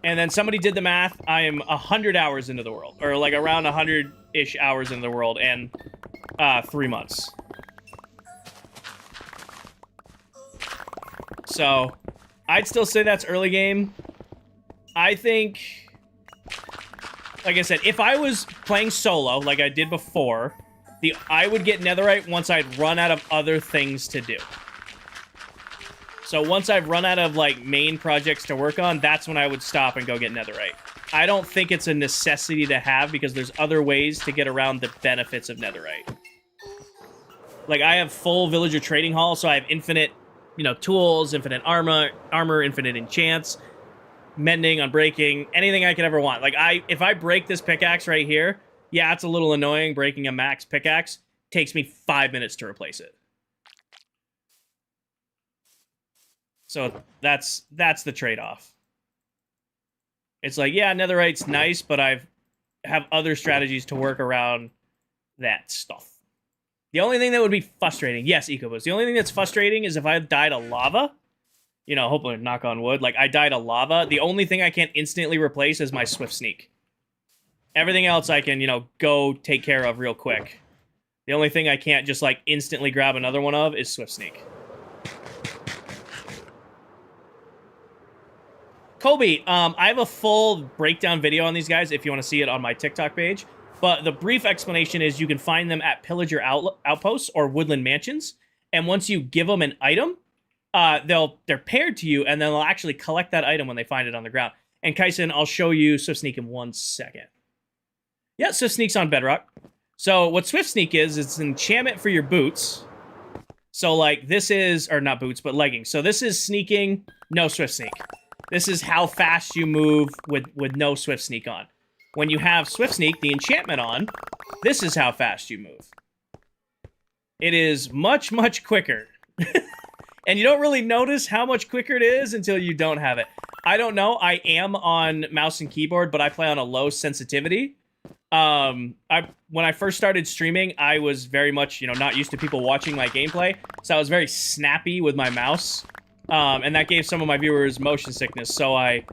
And then somebody did the math. I am 100 hours into the world. Or like around 100-ish hours into the world. And 3 months. So, I'd still say that's early game. I think, like I said, if I was playing solo, like I did before, I would get netherite once I'd run out of other things to do. So once I've run out of, like, main projects to work on, that's when I would stop and go get netherite. I don't think it's a necessity to have because there's other ways to get around the benefits of netherite. Like, I have full villager trading hall, so I have infinite, you know, tools, infinite armor, infinite enchants, mending, unbreaking, anything I could ever want. Like, if I break this pickaxe right here, yeah, it's a little annoying breaking a max pickaxe. Takes me 5 minutes to replace it. So that's the trade-off. It's like, yeah, netherite's nice, but I have other strategies to work around that stuff. The only thing that would be frustrating, yes, EcoBoost, the only thing that's frustrating is if I died of lava, you know, hopefully knock on wood, like I died of lava, the only thing I can't instantly replace is my Swift Sneak. Everything else I can, you know, go take care of real quick. The only thing I can't just, like, instantly grab another one of is Swift Sneak. Colby, I have a full breakdown video on these guys if you want to see it on my TikTok page. But the brief explanation is you can find them at Pillager Outposts or Woodland Mansions. And once you give them an item, they're paired to you, and then they'll actually collect that item when they find it on the ground. And Kyson, I'll show you Swift Sneak in 1 second. Yeah, Swift Sneak's on Bedrock. So what Swift Sneak is, it's an enchantment for your boots. So like this is, or not boots, but leggings. So this is sneaking, no Swift Sneak. This is how fast you move with no Swift Sneak on. When you have Swift Sneak, the enchantment on, this is how fast you move. It is much, much quicker. And you don't really notice how much quicker it is until you don't have it. I don't know. I am on mouse and keyboard, but I play on a low sensitivity. When I first started streaming, I was very much, you know, not used to people watching my gameplay. So I was very snappy with my mouse. And that gave some of my viewers motion sickness, so I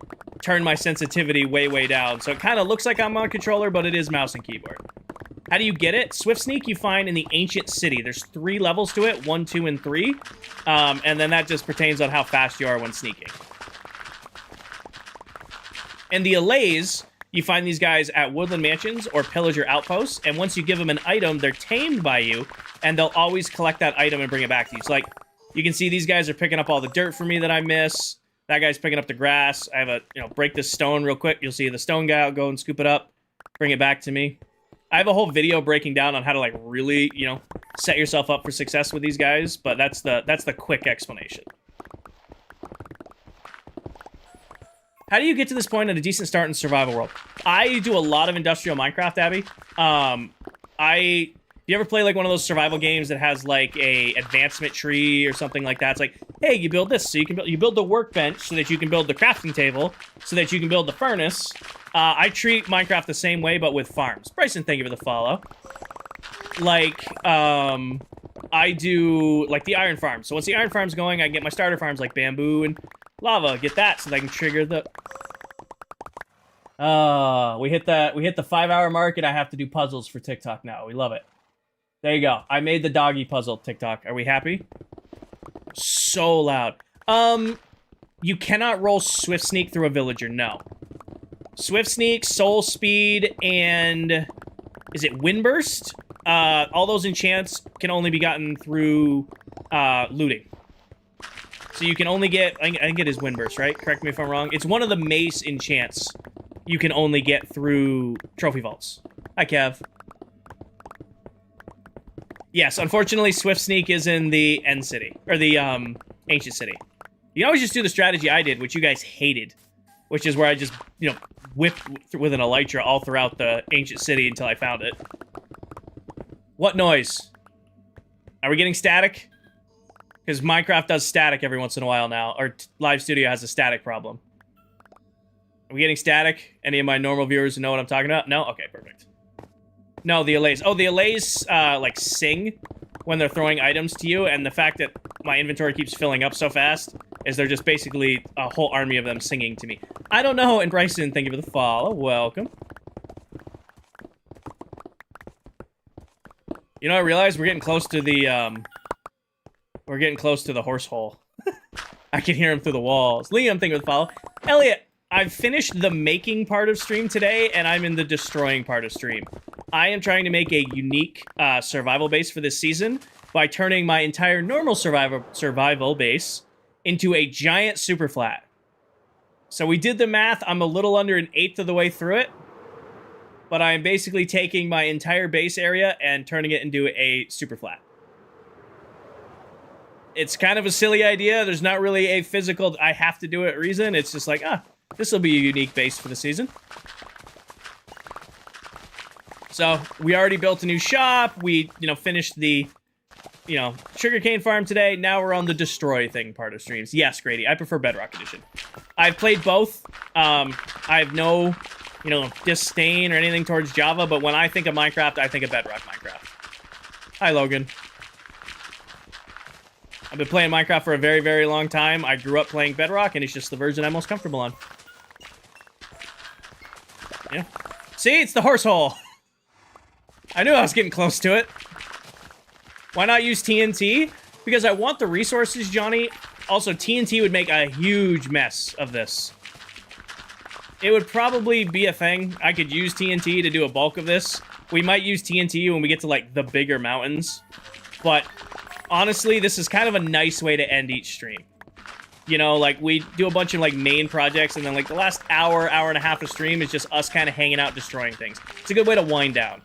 turned my sensitivity way, way down. So it kind of looks like I'm on controller, but it is mouse and keyboard. How do you get it? Swift Sneak you find in the Ancient City. There's 3 levels to it, 1, 2, and 3. And then that just pertains on how fast you are when sneaking. And the Allays, you find these guys at Woodland Mansions or Pillager Outposts, and once you give them an item, they're tamed by you, and they'll always collect that item and bring it back to you. So, like, you can see these guys are picking up all the dirt for me that I miss. That guy's picking up the grass. I have a, break this stone real quick. You'll see the stone guy will go and scoop it up, bring it back to me. I have a whole video breaking down on how to, like, really, set yourself up for success with these guys, but that's the quick explanation. How do you get to this point at a decent start in survival world? I do a lot of industrial Minecraft, Abby. You ever play like one of those survival games that has like a advancement tree or something like that? It's like, hey, you build this so you can build the workbench so that you can build the crafting table so that you can build the furnace. I treat Minecraft the same way, but with farms. Bryson, thank you for the follow. Like, I do like the iron farm. So once the iron farm's going, I can get my starter farms like bamboo and lava. Get that so that I can trigger the... we hit the 5-hour mark and I have to do puzzles for TikTok now. We love it. There you go. I made the doggy puzzle, TikTok. Are we happy? So loud. You cannot roll Swift Sneak through a villager, no. Swift Sneak, Soul Speed, and... is it Windburst? All those enchants can only be gotten through looting. So you can only get... I think it is Windburst, right? Correct me if I'm wrong. It's one of the mace enchants you can only get through trophy vaults. Hi, Kev. Yes, unfortunately, Swift Sneak is in the End City. Or the, Ancient City. You can always just do the strategy I did, which you guys hated. Which is where I just, whipped with an elytra all throughout the Ancient City until I found it. What noise? Are we getting static? Because Minecraft does static every once in a while now. Or Live Studio has a static problem. Are we getting static? Any of my normal viewers know what I'm talking about? No? Okay, perfect. No, the Allays. Oh, the Allays, like, sing when they're throwing items to you, and the fact that my inventory keeps filling up so fast is they're just basically a whole army of them singing to me. I don't know, and Bryson, thank you for the follow. Welcome. I realized we're getting close to the, we're getting close to the horse hole. I can hear him through the walls. Liam, thank you for the follow. Elliot, I've finished the making part of stream today, and I'm in the destroying part of stream. I am trying to make a unique survival base for this season by turning my entire normal survival base into a giant super flat. So we did the math. I'm a little under an 1/8 of the way through it. But I'm basically taking my entire base area and turning it into a super flat. It's kind of a silly idea. There's not really a physical, I have to do it reason. It's just like, this will be a unique base for the season. So, we already built a new shop. We, finished the, sugarcane farm today. Now we're on the destroy thing part of streams. Yes, Grady, I prefer Bedrock Edition. I've played both. I have no, disdain or anything towards Java, but when I think of Minecraft, I think of Bedrock Minecraft. Hi, Logan. I've been playing Minecraft for a very, very long time. I grew up playing Bedrock, and it's just the version I'm most comfortable on. Yeah. See, it's the horse hole. I knew I was getting close to it. Why not use TNT? Because I want the resources, Johnny. Also, TNT would make a huge mess of this. It would probably be a thing. I could use TNT to do a bulk of this. We might use TNT when we get to, like, the bigger mountains. But, honestly, this is kind of a nice way to end each stream. Like, we do a bunch of, like, main projects, and then, like, the last hour and a half of stream is just us kind of hanging out, destroying things. It's a good way to wind down.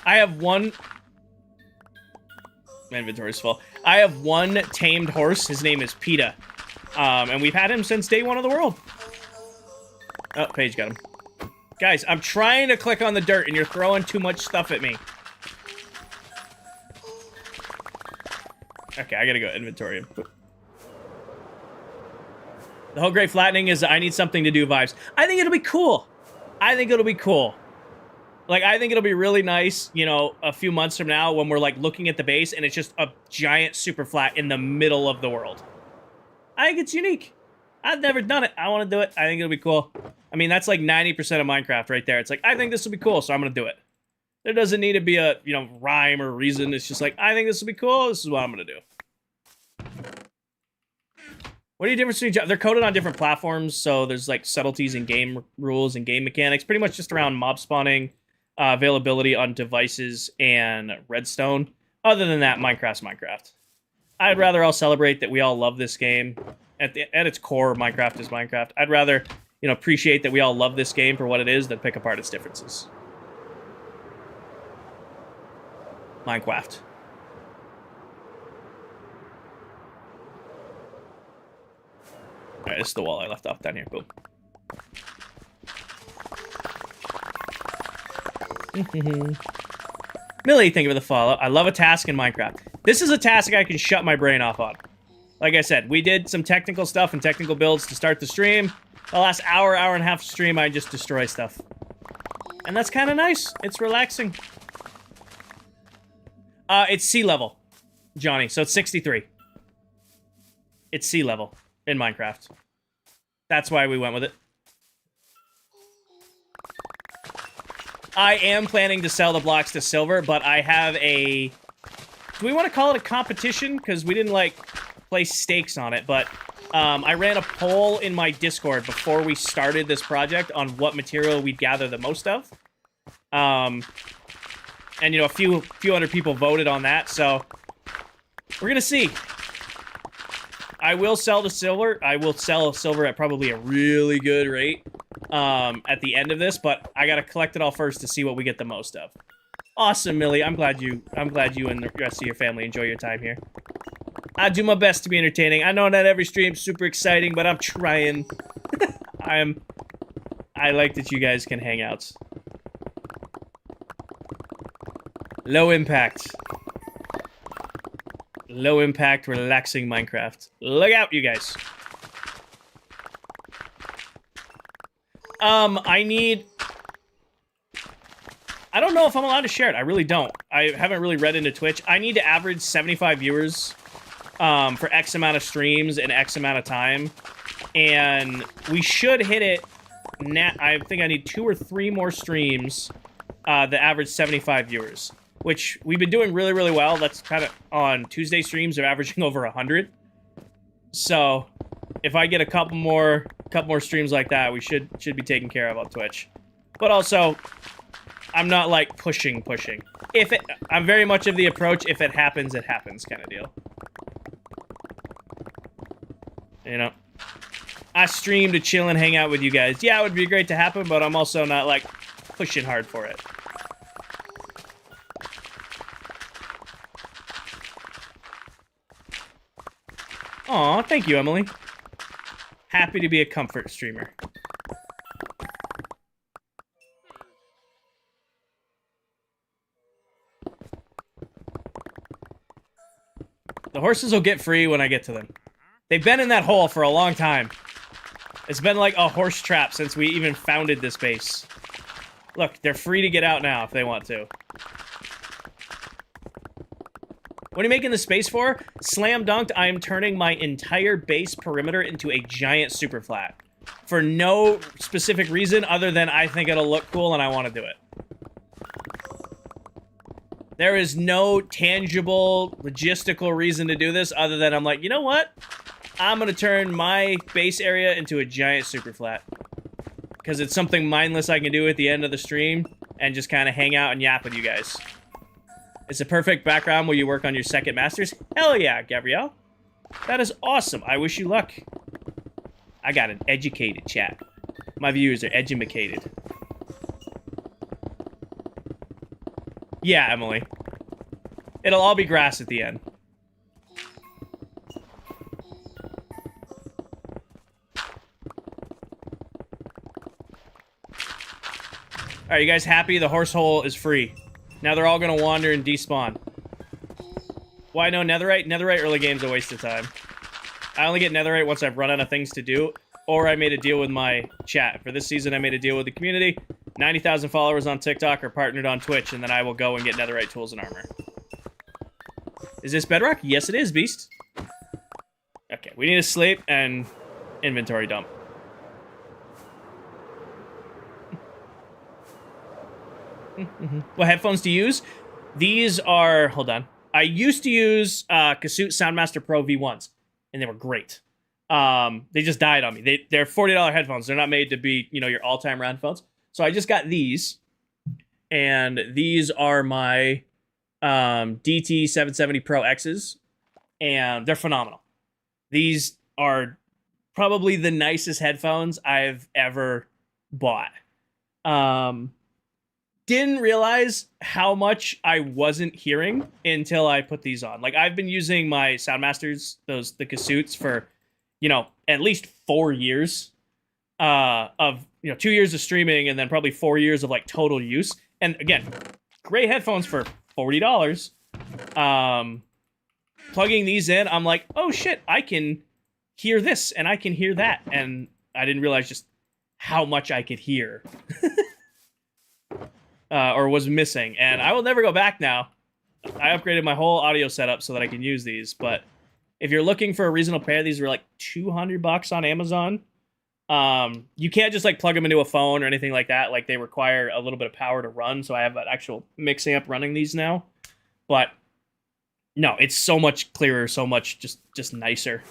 I have one... My inventory's full. I have one tamed horse. His name is PETA. And we've had him since day one of the world. Oh, Paige got him. Guys, I'm trying to click on the dirt, and you're throwing too much stuff at me. Okay, I gotta go inventory. The whole great flattening is I need something to do vibes. I think it'll be cool. I think it'll be cool. Like, I think it'll be really nice, a few months from now when we're, like, looking at the base and it's just a giant super flat in the middle of the world. I think it's unique. I've never done it. I want to do it. I think it'll be cool. I mean, that's like 90% of Minecraft right there. It's like, I think this will be cool, so I'm going to do it. There doesn't need to be a, rhyme or reason. It's just like, I think this will be cool. This is what I'm going to do. What are the differences between... They're coded on different platforms, so there's, like, subtleties in game rules and game mechanics. Pretty much just around mob spawning, availability on devices, and Redstone. Other than that, Minecraft's Minecraft. I'd rather all celebrate that we all love this game. At its core, Minecraft is Minecraft. I'd rather, appreciate that we all love this game for what it is than pick apart its differences. Minecraft. Alright, this is the wall I left off down here. Boom. Millie, thank you for the follow. I love a task in Minecraft. This is a task I can shut my brain off on. Like I said, we did some technical stuff and technical builds to start the stream. The last hour and a half stream, I just destroy stuff. And that's kind of nice. It's relaxing. It's sea level, Johnny, so it's 63. It's sea level in Minecraft. That's why we went with it. I am planning to sell the blocks to silver, but I have a... Do we want to call it a competition? Because we didn't, like, place stakes on it, but I ran a poll in my Discord before we started this project on what material we'd gather the most of. And, a few hundred people voted on that, so we're gonna see. I will sell the silver. I will sell silver at probably a really good rate at the end of this, but I gotta collect it all first to see what we get the most of. Awesome, Millie. I'm glad you and the rest of your family enjoy your time here. I do my best to be entertaining. I know not every stream's super exciting, but I'm trying. I like that you guys can hang out. Low impact. Low impact, relaxing Minecraft. Look out, you guys. I don't know if I'm allowed to share it. I really don't. I haven't really read into Twitch. I need to average 75 viewers for X amount of streams in X amount of time. And we should hit it. I think I need 2 or 3 more streams that average 75 viewers. Which we've been doing really, really well. That's kind of on Tuesday streams, they're averaging over 100. So if I get a couple more streams like that, we should be taken care of on Twitch. But also, I'm not like pushing. I'm very much of the approach, if it happens kind of deal. I stream to chill and hang out with you guys. Yeah, it would be great to happen, but I'm also not like pushing hard for it. Aw, thank you, Emily. Happy to be a comfort streamer. The horses will get free when I get to them. They've been in that hole for a long time. It's been like a horse trap since we even founded this base. Look, they're free to get out now if they want to. What are you making the space for? Slam dunked, I am turning my entire base perimeter into a giant super flat. For no specific reason other than I think it'll look cool and I want to do it. There is no tangible, logistical reason to do this other than I'm like, you know what? I'm going to turn my base area into a giant super flat. Because it's something mindless I can do at the end of the stream and just kind of hang out and yap with you guys. It's a perfect background while you work on your second master's. Hell yeah, Gabrielle. That is awesome. I wish you luck. I got an educated chat. My viewers are edumacated. Yeah, Emily. It'll all be grass at the end. Alright, you guys happy? The horse hole is free. Now they're all gonna wander and despawn. Why no netherite? Netherite early game's a waste of time. I only get netherite once I've run out of things to do, or I made a deal with my chat. For this season, I made a deal with the community. 90,000 followers on TikTok are partnered on Twitch, and then I will go and get netherite tools and armor. Is this bedrock? Yes, it is, Beast. Okay, we need to sleep and inventory dump. What headphones to use? These are, hold on. I used to use Kasoot Soundmaster Pro V1s, and they were great. They just died on me. They're $40 headphones. They're not made to be, your all-time round phones. So I just got these, and these are my DT 770 Pro X's, and they're phenomenal. These are probably the nicest headphones I've ever bought. Didn't realize how much I wasn't hearing until I put these on. Like, I've been using my Soundmasters, the Kasoots, for, at least 4 years of, 2 years of streaming, and then probably 4 years of, like, total use. And again, great headphones for $40. Plugging these in, I'm like, oh shit, I can hear this and I can hear that. And I didn't realize just how much I could hear. Or was missing, and I will never go back now. I upgraded my whole audio setup so that I can use these, but if you're looking for a reasonable pair, these were like $200 on Amazon. You can't just like plug them into a phone or anything like that. Like, they require a little bit of power to run, so I have an actual mix amp running these now. But no, it's so much clearer, so much just nicer.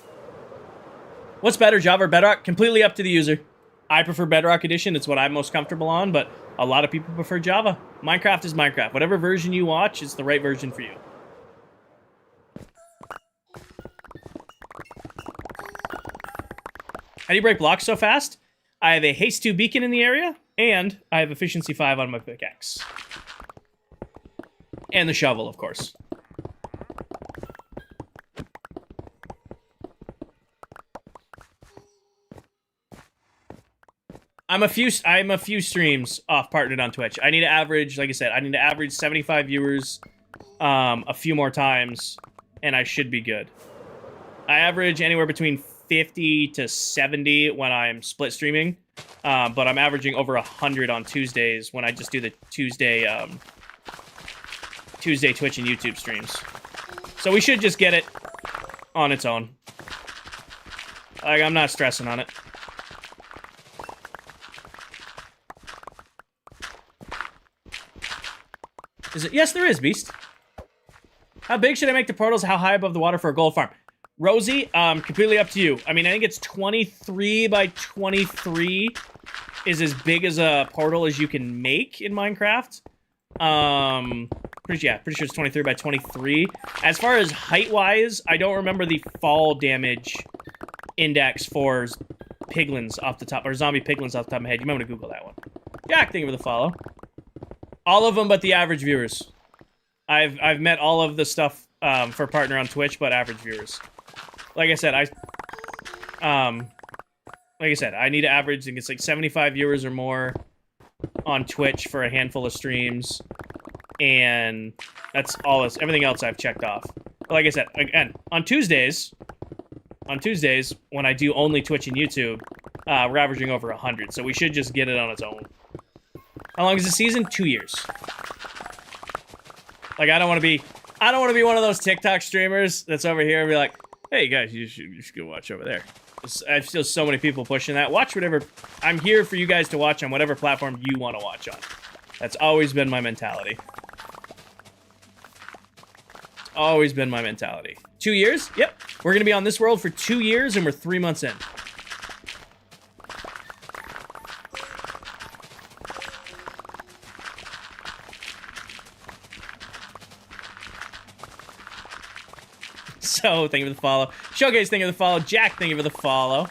What's better, Java or Bedrock? Completely up to the user. I prefer Bedrock Edition. It's what I'm most comfortable on, but a lot of people prefer Java. Minecraft is Minecraft. Whatever version you watch, it's the right version for you. How do you break blocks so fast? I have a Haste 2 beacon in the area, and I have Efficiency 5 on my pickaxe. And the shovel, of course. I'm a few streams off partnered on Twitch. I need to average, like I said, I need to average 75 viewers a few more times, and I should be good. I average anywhere between 50 to 70 when I'm split streaming, but I'm averaging over 100 on Tuesdays when I just do the Tuesday Twitch and YouTube streams. So we should just get it on its own. Like, I'm not stressing on it. Is it? Yes, there is, Beast. How big should I make the portals? How high above the water for a gold farm? Rosie, completely up to you. I mean, I think it's 23 by 23 is as big as a portal as you can make in Minecraft. Pretty sure it's 23 by 23. As far as height-wise, I don't remember the fall damage index for piglins off the top, or zombie piglins off the top of my head. You might want to Google that one. Jack, thank you for the follow. All of them but the average viewers. I've met all of the stuff for partner on Twitch, but average viewers. Like I said, I need to average, I think it's like 75 viewers or more on Twitch for a handful of streams, and that's all. Everything else I've checked off. But like I said, again, on Tuesdays, when I do only Twitch and YouTube, we're averaging over 100, so we should just get it on its own. How long is the season? 2 years. Like, I don't want to be one of those TikTok streamers that's over here and be like, hey guys, you should go watch over there. I've still so many people pushing that. Watch whatever. I'm here for you guys to watch on whatever platform you want to watch on. That's always been my mentality. It's always been my mentality. 2 years? Yep. We're going to be on this world for 2 years, and we're 3 months in. So, thank you for the follow. Showcase, thank you for the follow. Jack, thank you for the follow.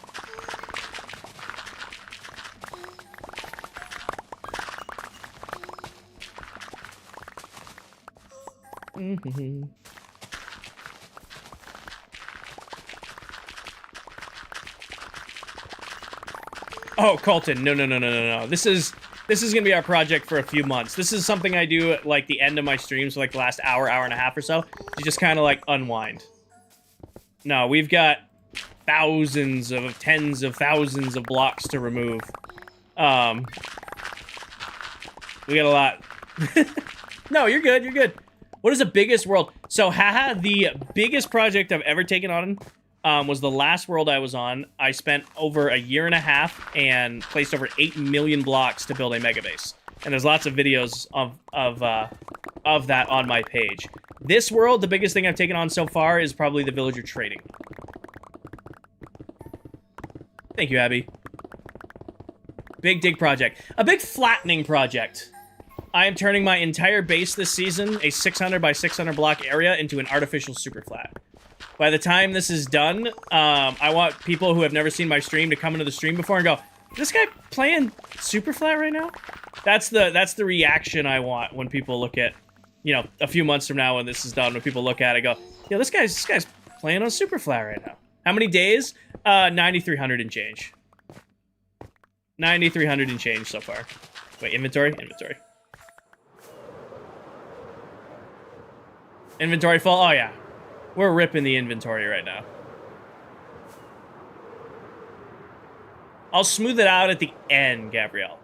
Oh, Colton, no. This is gonna be our project for a few months. This is something I do at, like, the end of my streams, like, the last hour and a half or so, to just kind of, like, unwind. No, we've got tens of thousands of blocks to remove. We got a lot. No, you're good. What is the biggest world? So, haha, the biggest project I've ever taken on was the last world I was on. I spent over a year and a half and placed over 8 million blocks to build a mega base. And there's lots of videos of that on my page. This world, the biggest thing I've taken on so far is probably the villager trading. Thank you, Abby. Big dig project. A big flattening project. I am turning my entire base this season, a 600 by 600 block area, into an artificial super flat. By the time this is done, I want people who have never seen my stream to come into the stream before and go, is this guy playing super flat right now? That's the reaction I want when people look at, you know, a few months from now when this is done, when people look at it and go, yeah, this guy's playing on super flat right now. How many days? 9,300 and change. 9,300 and change so far. Wait, inventory? Inventory. Inventory full? Oh, yeah. We're ripping the inventory right now. I'll smooth it out at the end, Gabrielle.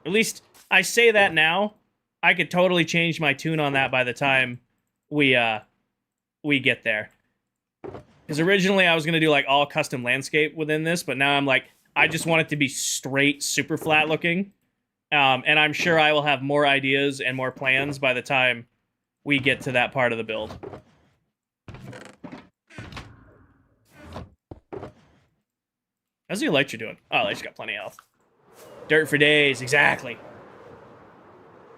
At least I say that now. I could totally change my tune on that by the time we get there. Because originally I was going to do like all custom landscape within this, but now I'm like, I just want it to be straight super flat looking. And I'm sure I will have more ideas and more plans by the time we get to that part of the build. How's the Elytra doing? Oh, Elytra's got plenty of health. Dirt for days, exactly.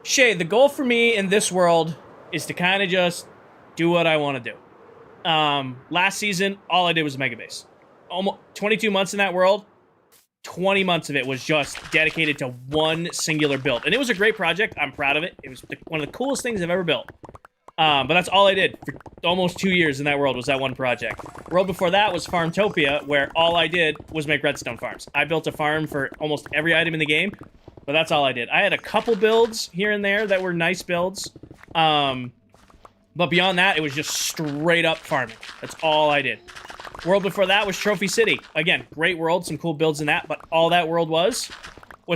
Shay, the goal for me in this world is to kind of just do what I want to do. Last season, all I did was Mega Base. Almost 22 months in that world, 20 months of it was just dedicated to one singular build. And it was a great project. I'm proud of it. It was one of the coolest things I've ever built. But that's all I did for almost 2 years in that world was that one project. World before that was Farmtopia, where all I did was make redstone farms. I built a farm for almost every item in the game, but that's all I did. I had a couple builds here and there that were nice builds. But beyond that, it was just straight up farming. That's all I did. World before that was Trophy City. Again, great world, some cool builds in that, but all that world was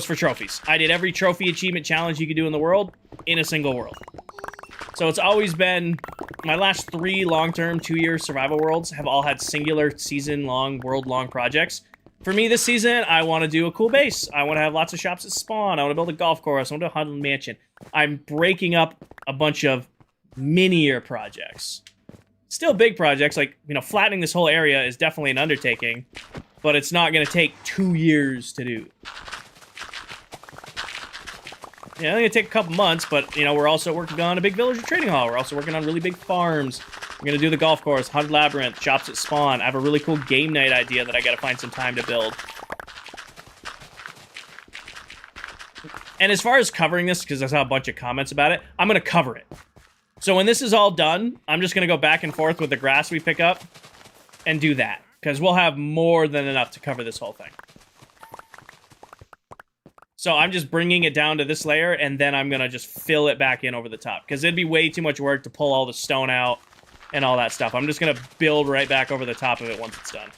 for trophies. I did every trophy achievement challenge you could do in the world in a single world. So it's always been, my last 3 long-term 2-year survival worlds have all had singular season-long, world-long projects. For me this season, I want to do a cool base. I want to have lots of shops at spawn. I want to build a golf course. I want to do a haunted mansion. I'm breaking up a bunch of minier projects. Still big projects, like, you know, flattening this whole area is definitely an undertaking, but it's not going to take 2 years to do. Yeah, it's going to take a couple months, but, you know, we're also working on a big villager trading hall. We're also working on really big farms. We're going to do the golf course, haunted labyrinth, shops at spawn. I have a really cool game night idea that I got to find some time to build. And as far as covering this, because I saw a bunch of comments about it, I'm going to cover it. So when this is all done, I'm just going to go back and forth with the grass we pick up and do that. Because we'll have more than enough to cover this whole thing. So I'm just bringing it down to this layer, and then I'm going to just fill it back in over the top. Because it'd be way too much work to pull all the stone out and all that stuff. I'm just going to build right back over the top of it once it's done.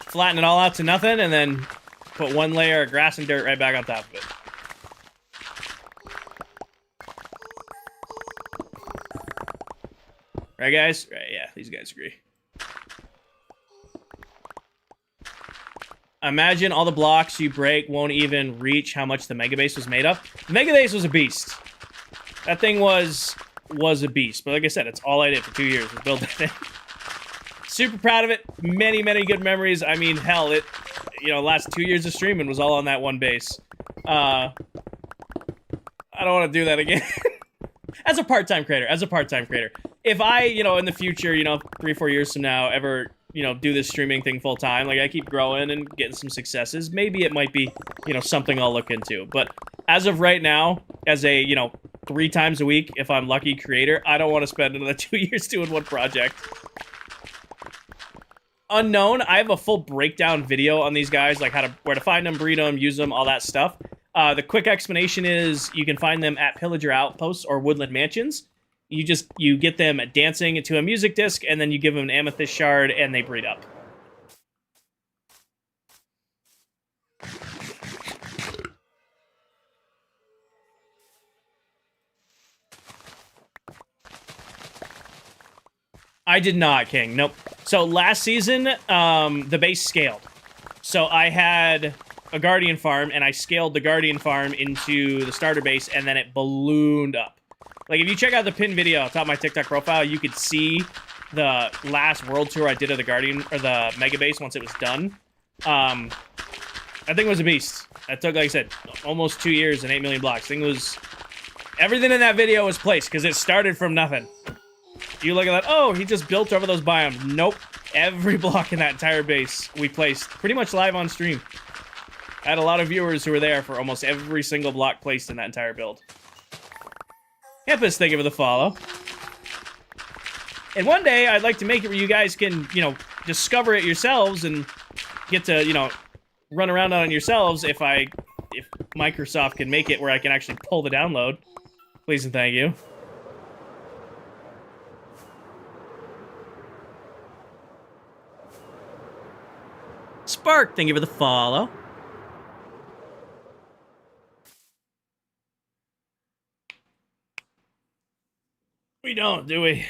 Flatten it all out to nothing, and then put one layer of grass and dirt right back on top of it. Right, guys? Right, yeah, these guys agree. Imagine all the blocks you break won't even reach how much the Mega Base was made of. The Mega Base was a beast. That thing was a beast. But like I said, it's all I did for 2 years was build that thing. Super proud of it. Many, many good memories. I mean, hell, it, you know, last 2 years of streaming was all on that one base. I don't want to do that again. As a part-time creator. If I, you know, in the future, you know, 3-4 years from now, ever, you know, do this streaming thing full time, like I keep growing and getting some successes, maybe it might be, you know, something I'll look into. But as of right now, as a, you know, 3 times a week, if I'm lucky creator, I don't want to spend another 2 years doing one project. Unknown, I have a full breakdown video on these guys, like where to find them, breed them, use them, all that stuff. The quick explanation is you can find them at Pillager Outposts or Woodland Mansions. You get them dancing to a music disc, and then you give them an amethyst shard, and they breed up. I did not, King. Nope. So last season, the base scaled. So I had a guardian farm, and I scaled the guardian farm into the starter base, and then it ballooned up. Like, if you check out the pinned video on top of my TikTok profile, you could see the last world tour I did of the guardian, or the mega base once it was done. I think it was a beast. It took, like I said, almost 2 years and 8 million blocks. Thing was... Everything in that video was placed, because it started from nothing. You look at that, oh, he just built over those biomes. Nope. Every block in that entire base we placed pretty much live on stream. I had a lot of viewers who were there for almost every single block placed in that entire build. Campus, thank you for the follow. And one day, I'd like to make it where you guys can, you know, discover it yourselves and get to, you know, run around on it yourselves if Microsoft can make it where I can actually pull the download. Please and thank you. Spark, thank you for the follow. We don't, do we?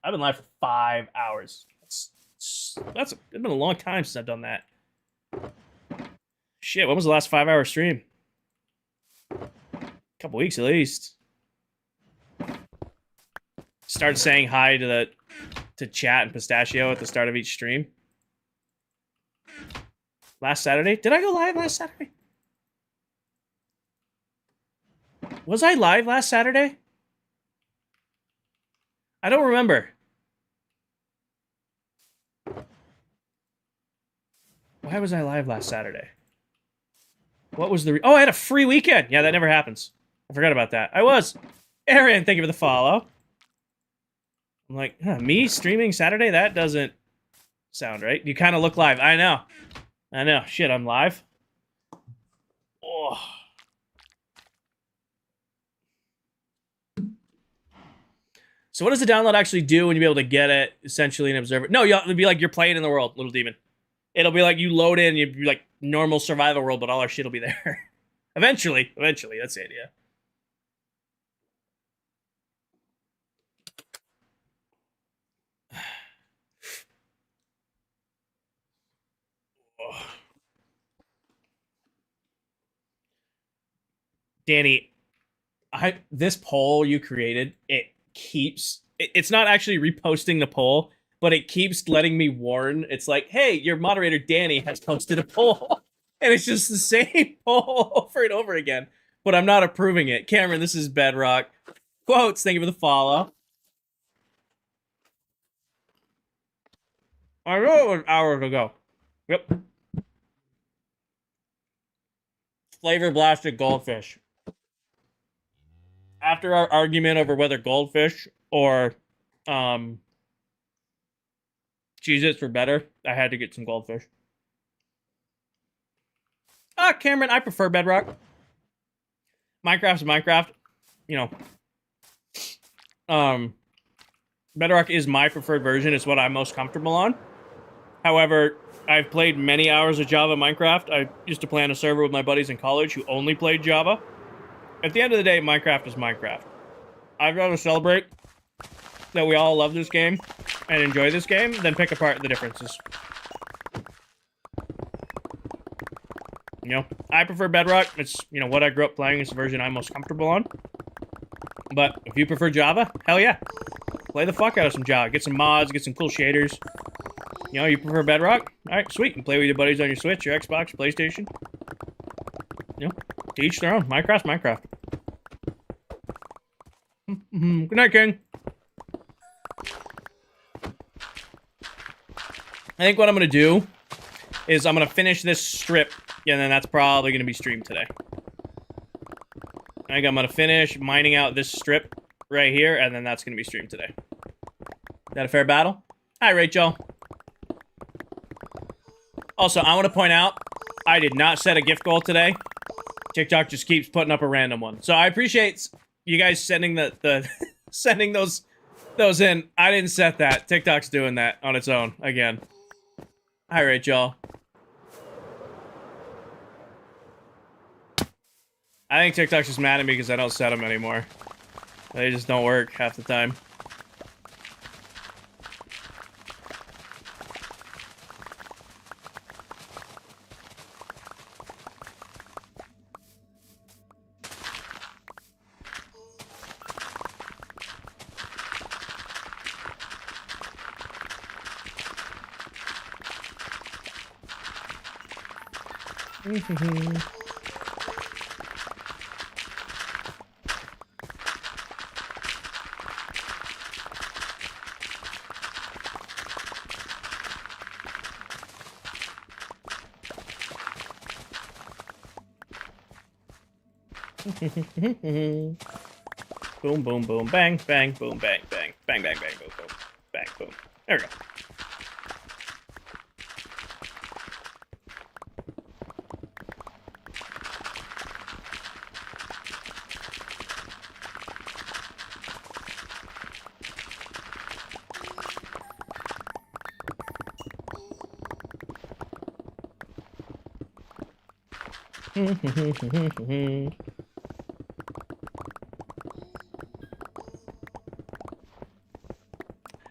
I've been live for 5 hours. It's been a long time since I've done that. Shit, when was the last 5-hour stream? A couple weeks at least. Start saying hi to chat and Pistachio at the start of each stream. Last Saturday? Did I go live last Saturday? Was I live last Saturday? I don't remember. Why was I live last Saturday? What was the... Oh, I had a free weekend! Yeah, that never happens. I forgot about that. I was. Aaron, thank you for the follow. I'm like, huh, me streaming Saturday? That doesn't sound right. You kind of look live. I know. I know. Shit, I'm live. Oh. So what does the download actually do when you be able to get it, essentially, and observe it? No, it'll be like you're playing in the world, Little Demon. It'll be like you load in, you'd be like normal survival world, but all our shit will be there. Eventually, that's the idea. Oh. Danny, this poll you created, it's not actually reposting the poll, but it keeps letting me warn. It's like, hey, your moderator Danny has posted a poll. And it's just the same poll over and over again. But I'm not approving it. Cameron, this is Bedrock. Quotes, thank you for the follow. I know it was hours ago. Yep. Flavor blasted goldfish. After our argument over whether goldfish or Cheez-Its were better, I had to get some goldfish. Cameron, I prefer Bedrock. Minecraft's Minecraft. You know. Bedrock is my preferred version. It's what I'm most comfortable on. However, I've played many hours of Java Minecraft. I used to play on a server with my buddies in college who only played Java. At the end of the day, Minecraft is Minecraft. I'd rather celebrate that we all love this game and enjoy this game than pick apart the differences. You know, I prefer Bedrock. It's, you know, what I grew up playing. It's the version I'm most comfortable on. But if you prefer Java, hell yeah. Play the fuck out of some Java. Get some mods, get some cool shaders. You know, you prefer Bedrock? Alright, sweet. You can play with your buddies on your Switch, your Xbox, your PlayStation. You know, to each their own. Minecraft's Minecraft. Good night, King. I think what I'm going to do is I'm going to finish this strip, and then that's probably going to be streamed today. I think I'm going to finish mining out this strip right here, and then that's going to be streamed today. Is that a fair battle? Hi, Rachel. Also, I want to point out, I did not set a gift goal today. TikTok just keeps putting up a random one. So I appreciate you guys sending sending those in. I didn't set that. TikTok's doing that on its own again. Hi, Rachel. I think TikTok's just mad at me because I don't set them anymore. They just don't work half the time. Boom, boom, boom, bang, bang, boom, bang, bang, bang, bang, bang, boom, boom, bang, boom. There we go.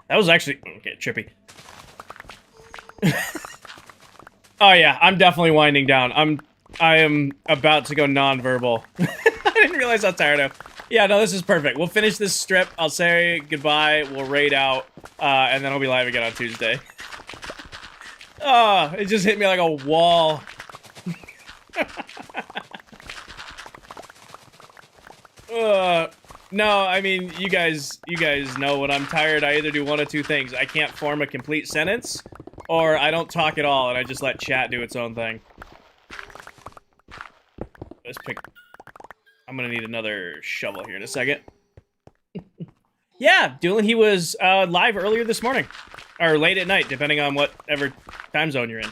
That was actually okay, trippy. Oh yeah, I'm definitely winding down. I am about to go non-verbal. I didn't realize how tired I am. Yeah, no, this is perfect. We'll finish this strip. I'll say goodbye. We'll raid out, and then I'll be live again on Tuesday. Oh, it just hit me like a wall. No, I mean, you guys know when I'm tired, I either do one of two things. I can't form a complete sentence, or I don't talk at all, and I just let chat do its own thing. Let's pick... I'm gonna need another shovel here in a second. Yeah, Doolin, he was live earlier this morning. Or late at night, depending on whatever time zone you're in.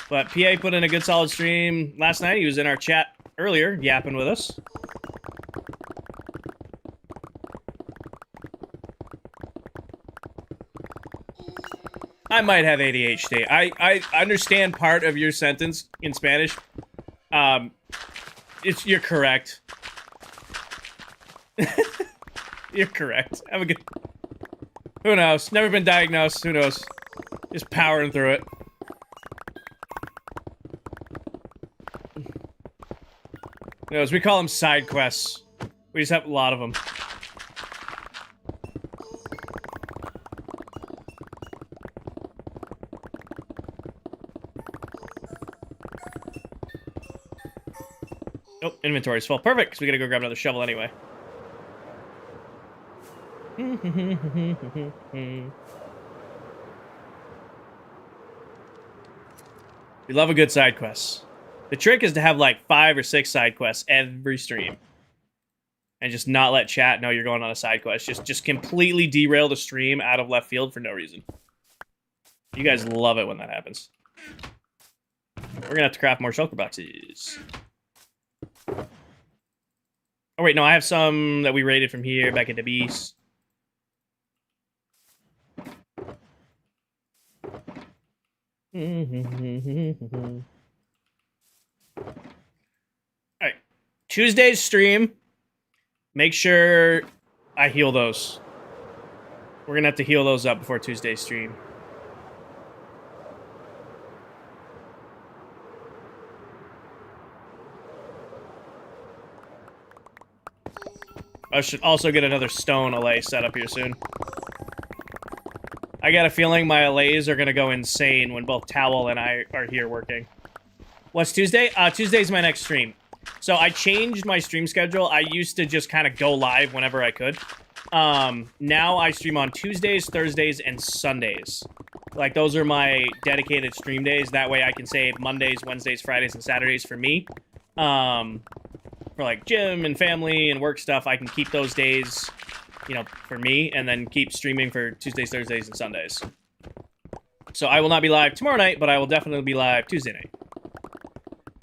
But PA put in a good solid stream last night. He was in our chat earlier, yapping with us. I might have ADHD. I understand part of your sentence in Spanish. You're correct. You're correct. Have a good... Who knows? Never been diagnosed. Who knows? Just powering through it. Who knows? We call them side quests. We just have a lot of them. Oh, inventory's full. Perfect, because we gotta go grab another shovel anyway. We love a good side quest. The trick is to have like 5 or 6 side quests every stream. And just not let chat know you're going on a side quest. Just completely derail the stream out of left field for no reason. You guys love it when that happens. We're gonna have to craft more shulker boxes. Oh wait, no, I have some that we raided from here back into Beast. Alright. Tuesday's stream. Make sure I heal those. We're gonna have to heal those up before Tuesday's stream. I should also get another stone allay set up here soon. I got a feeling my allays are gonna go insane when both Towel and I are here working. What's Tuesday? Tuesday's my next stream. So I changed my stream schedule. I used to just kind of go live whenever I could. Now I stream on Tuesdays, Thursdays, and Sundays. Like, those are my dedicated stream days. That way I can save Mondays, Wednesdays, Fridays, and Saturdays for me. For, like, gym and family and work stuff, I can keep those days, you know, for me, and then keep streaming for Tuesdays, Thursdays, and Sundays. So I will not be live tomorrow night, but I will definitely be live Tuesday night.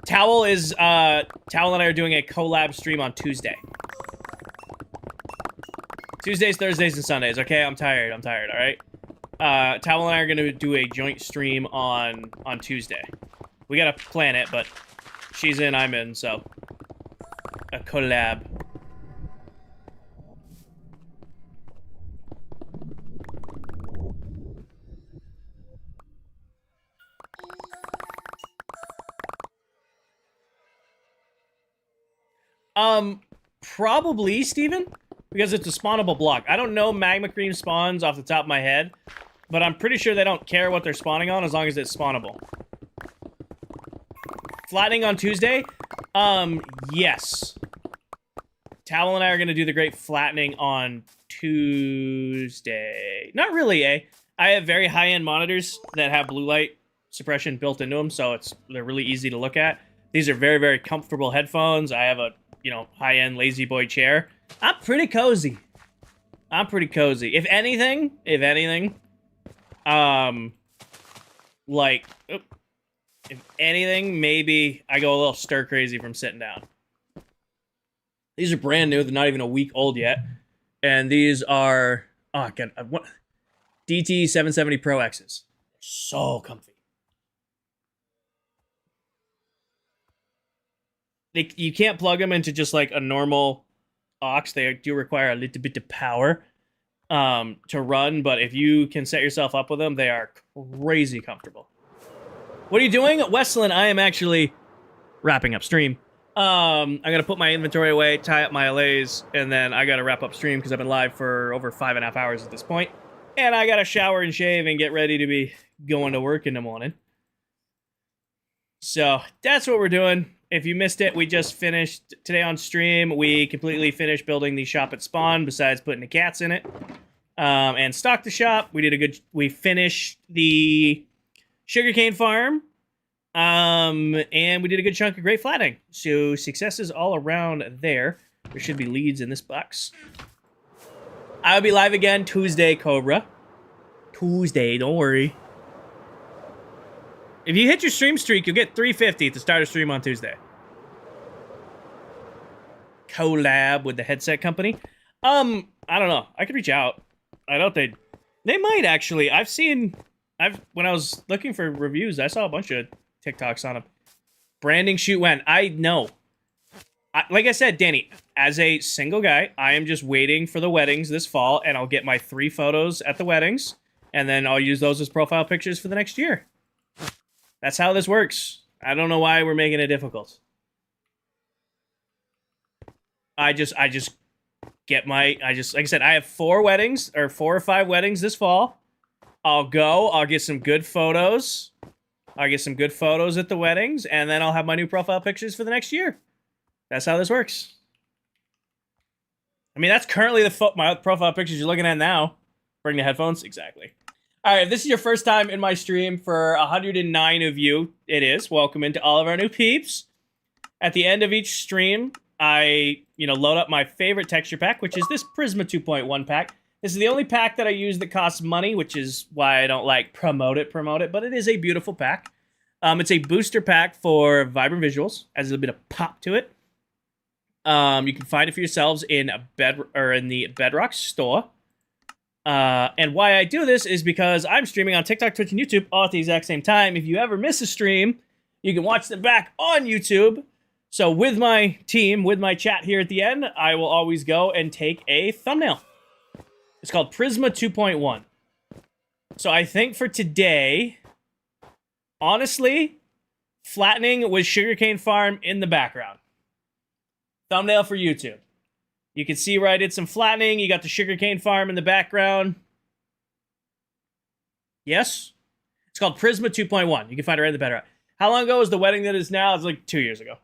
Towel and I are doing a collab stream on Tuesday. Tuesdays, Thursdays, and Sundays. Okay, I'm tired, alright? Towel and I are gonna do a joint stream on Tuesday. We gotta plan it, but she's in, I'm in, so... a collab. Probably, Steven, because it's a spawnable block. I don't know magma cream spawns off the top of my head, but I'm pretty sure they don't care what they're spawning on as long as it's spawnable. Flattening on Tuesday? Yes. Towel and I are going to do the great flattening on Tuesday. Not really, eh? I have very high-end monitors that have blue light suppression built into them, so they're really easy to look at. These are very, very comfortable headphones. I have a, high-end lazy boy chair. I'm pretty cozy. If anything, if anything, maybe I go a little stir crazy from sitting down. These are brand new. They're not even a week old yet. And these are, oh, God, what? DT 770 Pro X's. So comfy. You can't plug them into just like a normal aux. They do require a little bit of power to run, but if you can set yourself up with them, they are crazy comfortable. What are you doing? Westland, I am actually wrapping up stream. I gotta put my inventory away, tie up my LAs, and then I gotta wrap up stream because I've been live for over 5.5 hours at this point. And I gotta shower and shave and get ready to be going to work in the morning. So that's what we're doing. If you missed it, we just finished today on stream. We completely finished building the shop at spawn, besides putting the cats in it, and stocked the shop. We finished the sugarcane farm, and we did a good chunk of great flattening. So successes all around there. There should be leads in this box. I'll be live again Tuesday, Cobra. Tuesday, don't worry. If you hit your stream streak, you'll get 350 to start a stream on Tuesday. Collab with the headset company. I don't know. I could reach out. I don't think they might actually. When I was looking for reviews, I saw a bunch of TikToks on them. Branding shoot when? I know. Like I said, Danny, as a single guy, I am just waiting for the weddings this fall, and I'll get my 3 photos at the weddings, and then I'll use those as profile pictures for the next year. That's how this works. I don't know why we're making it difficult. Like I said, I have 4 weddings, or 4 or 5 weddings this fall. I'll get some good photos. I'll get some good photos at the weddings, and then I'll have my new profile pictures for the next year. That's how this works. I mean, that's currently my profile pictures you're looking at now. Bring the headphones? Exactly. All right, if this is your first time in my stream for 109 of you, it is. Welcome into all of our new peeps. At the end of each stream, I, load up my favorite texture pack, which is this Prisma 2.1 pack. This is the only pack that I use that costs money, which is why I don't like promote it, but it is a beautiful pack. It's a booster pack for vibrant visuals, has a little bit of pop to it. You can find it for yourselves in the Bedrock store. And why I do this is because I'm streaming on TikTok, Twitch, and YouTube all at the exact same time. If you ever miss a stream, you can watch them back on YouTube. So with my team, with my chat here at the end, I will always go and take a thumbnail. It's called Prisma 2.1. So I think for today, honestly, flattening with Sugarcane Farm in the background. Thumbnail for YouTube. You can see where I did some flattening. You got the Sugarcane Farm in the background. Yes? It's called Prisma 2.1. You can find it right in the bedrock. How long ago was the wedding that is now? It's like 2 years ago.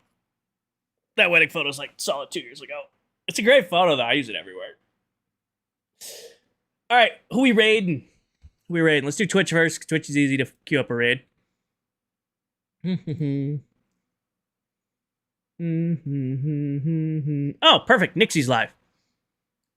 That wedding photo's like solid 2 years ago. It's a great photo, though. I use it everywhere. All right, who we raiding? Let's do Twitch first. Twitch is easy to queue up a raid. Oh, perfect. Nixie's live.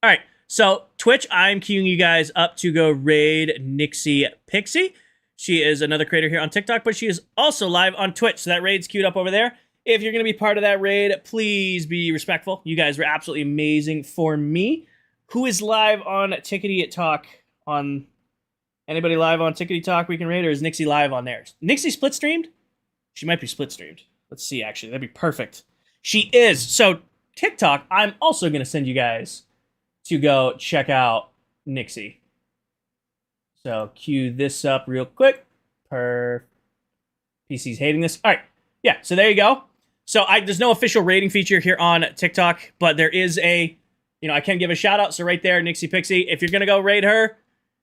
All right, so Twitch, I'm queuing you guys up to go raid Nixie Pixie. She is another creator here on TikTok, but she is also live on Twitch, so that raid's queued up over there. If you're going to be part of that raid, please be respectful. You guys were absolutely amazing for me. Who is live on Tickety Talk? Anybody live on Tickety Talk we can raid, or is Nixie live on theirs? Nixie split streamed? She might be split streamed. Let's see, actually. That'd be perfect. She is. So, TikTok, I'm also going to send you guys to go check out Nixie. So, cue this up real quick. PC's hating this. All right. Yeah, so there you go. So, there's no official rating feature here on TikTok, but there is I can give a shout out. So, right there, Nixie Pixie. If you're going to go raid her,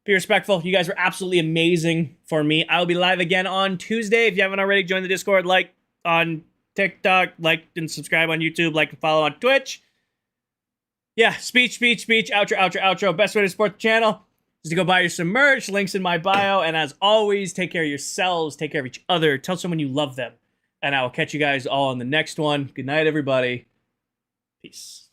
be respectful. You guys were absolutely amazing for me. I'll be live again on Tuesday. If you haven't already, joined the Discord, like on TikTok, like and subscribe on YouTube, like and follow on Twitch. Yeah, speech, outro. Best way to support the channel is to go buy you some merch. Links in my bio. And as always, take care of yourselves. Take care of each other. Tell someone you love them. And I will catch you guys all on the next one. Good night, everybody. Peace.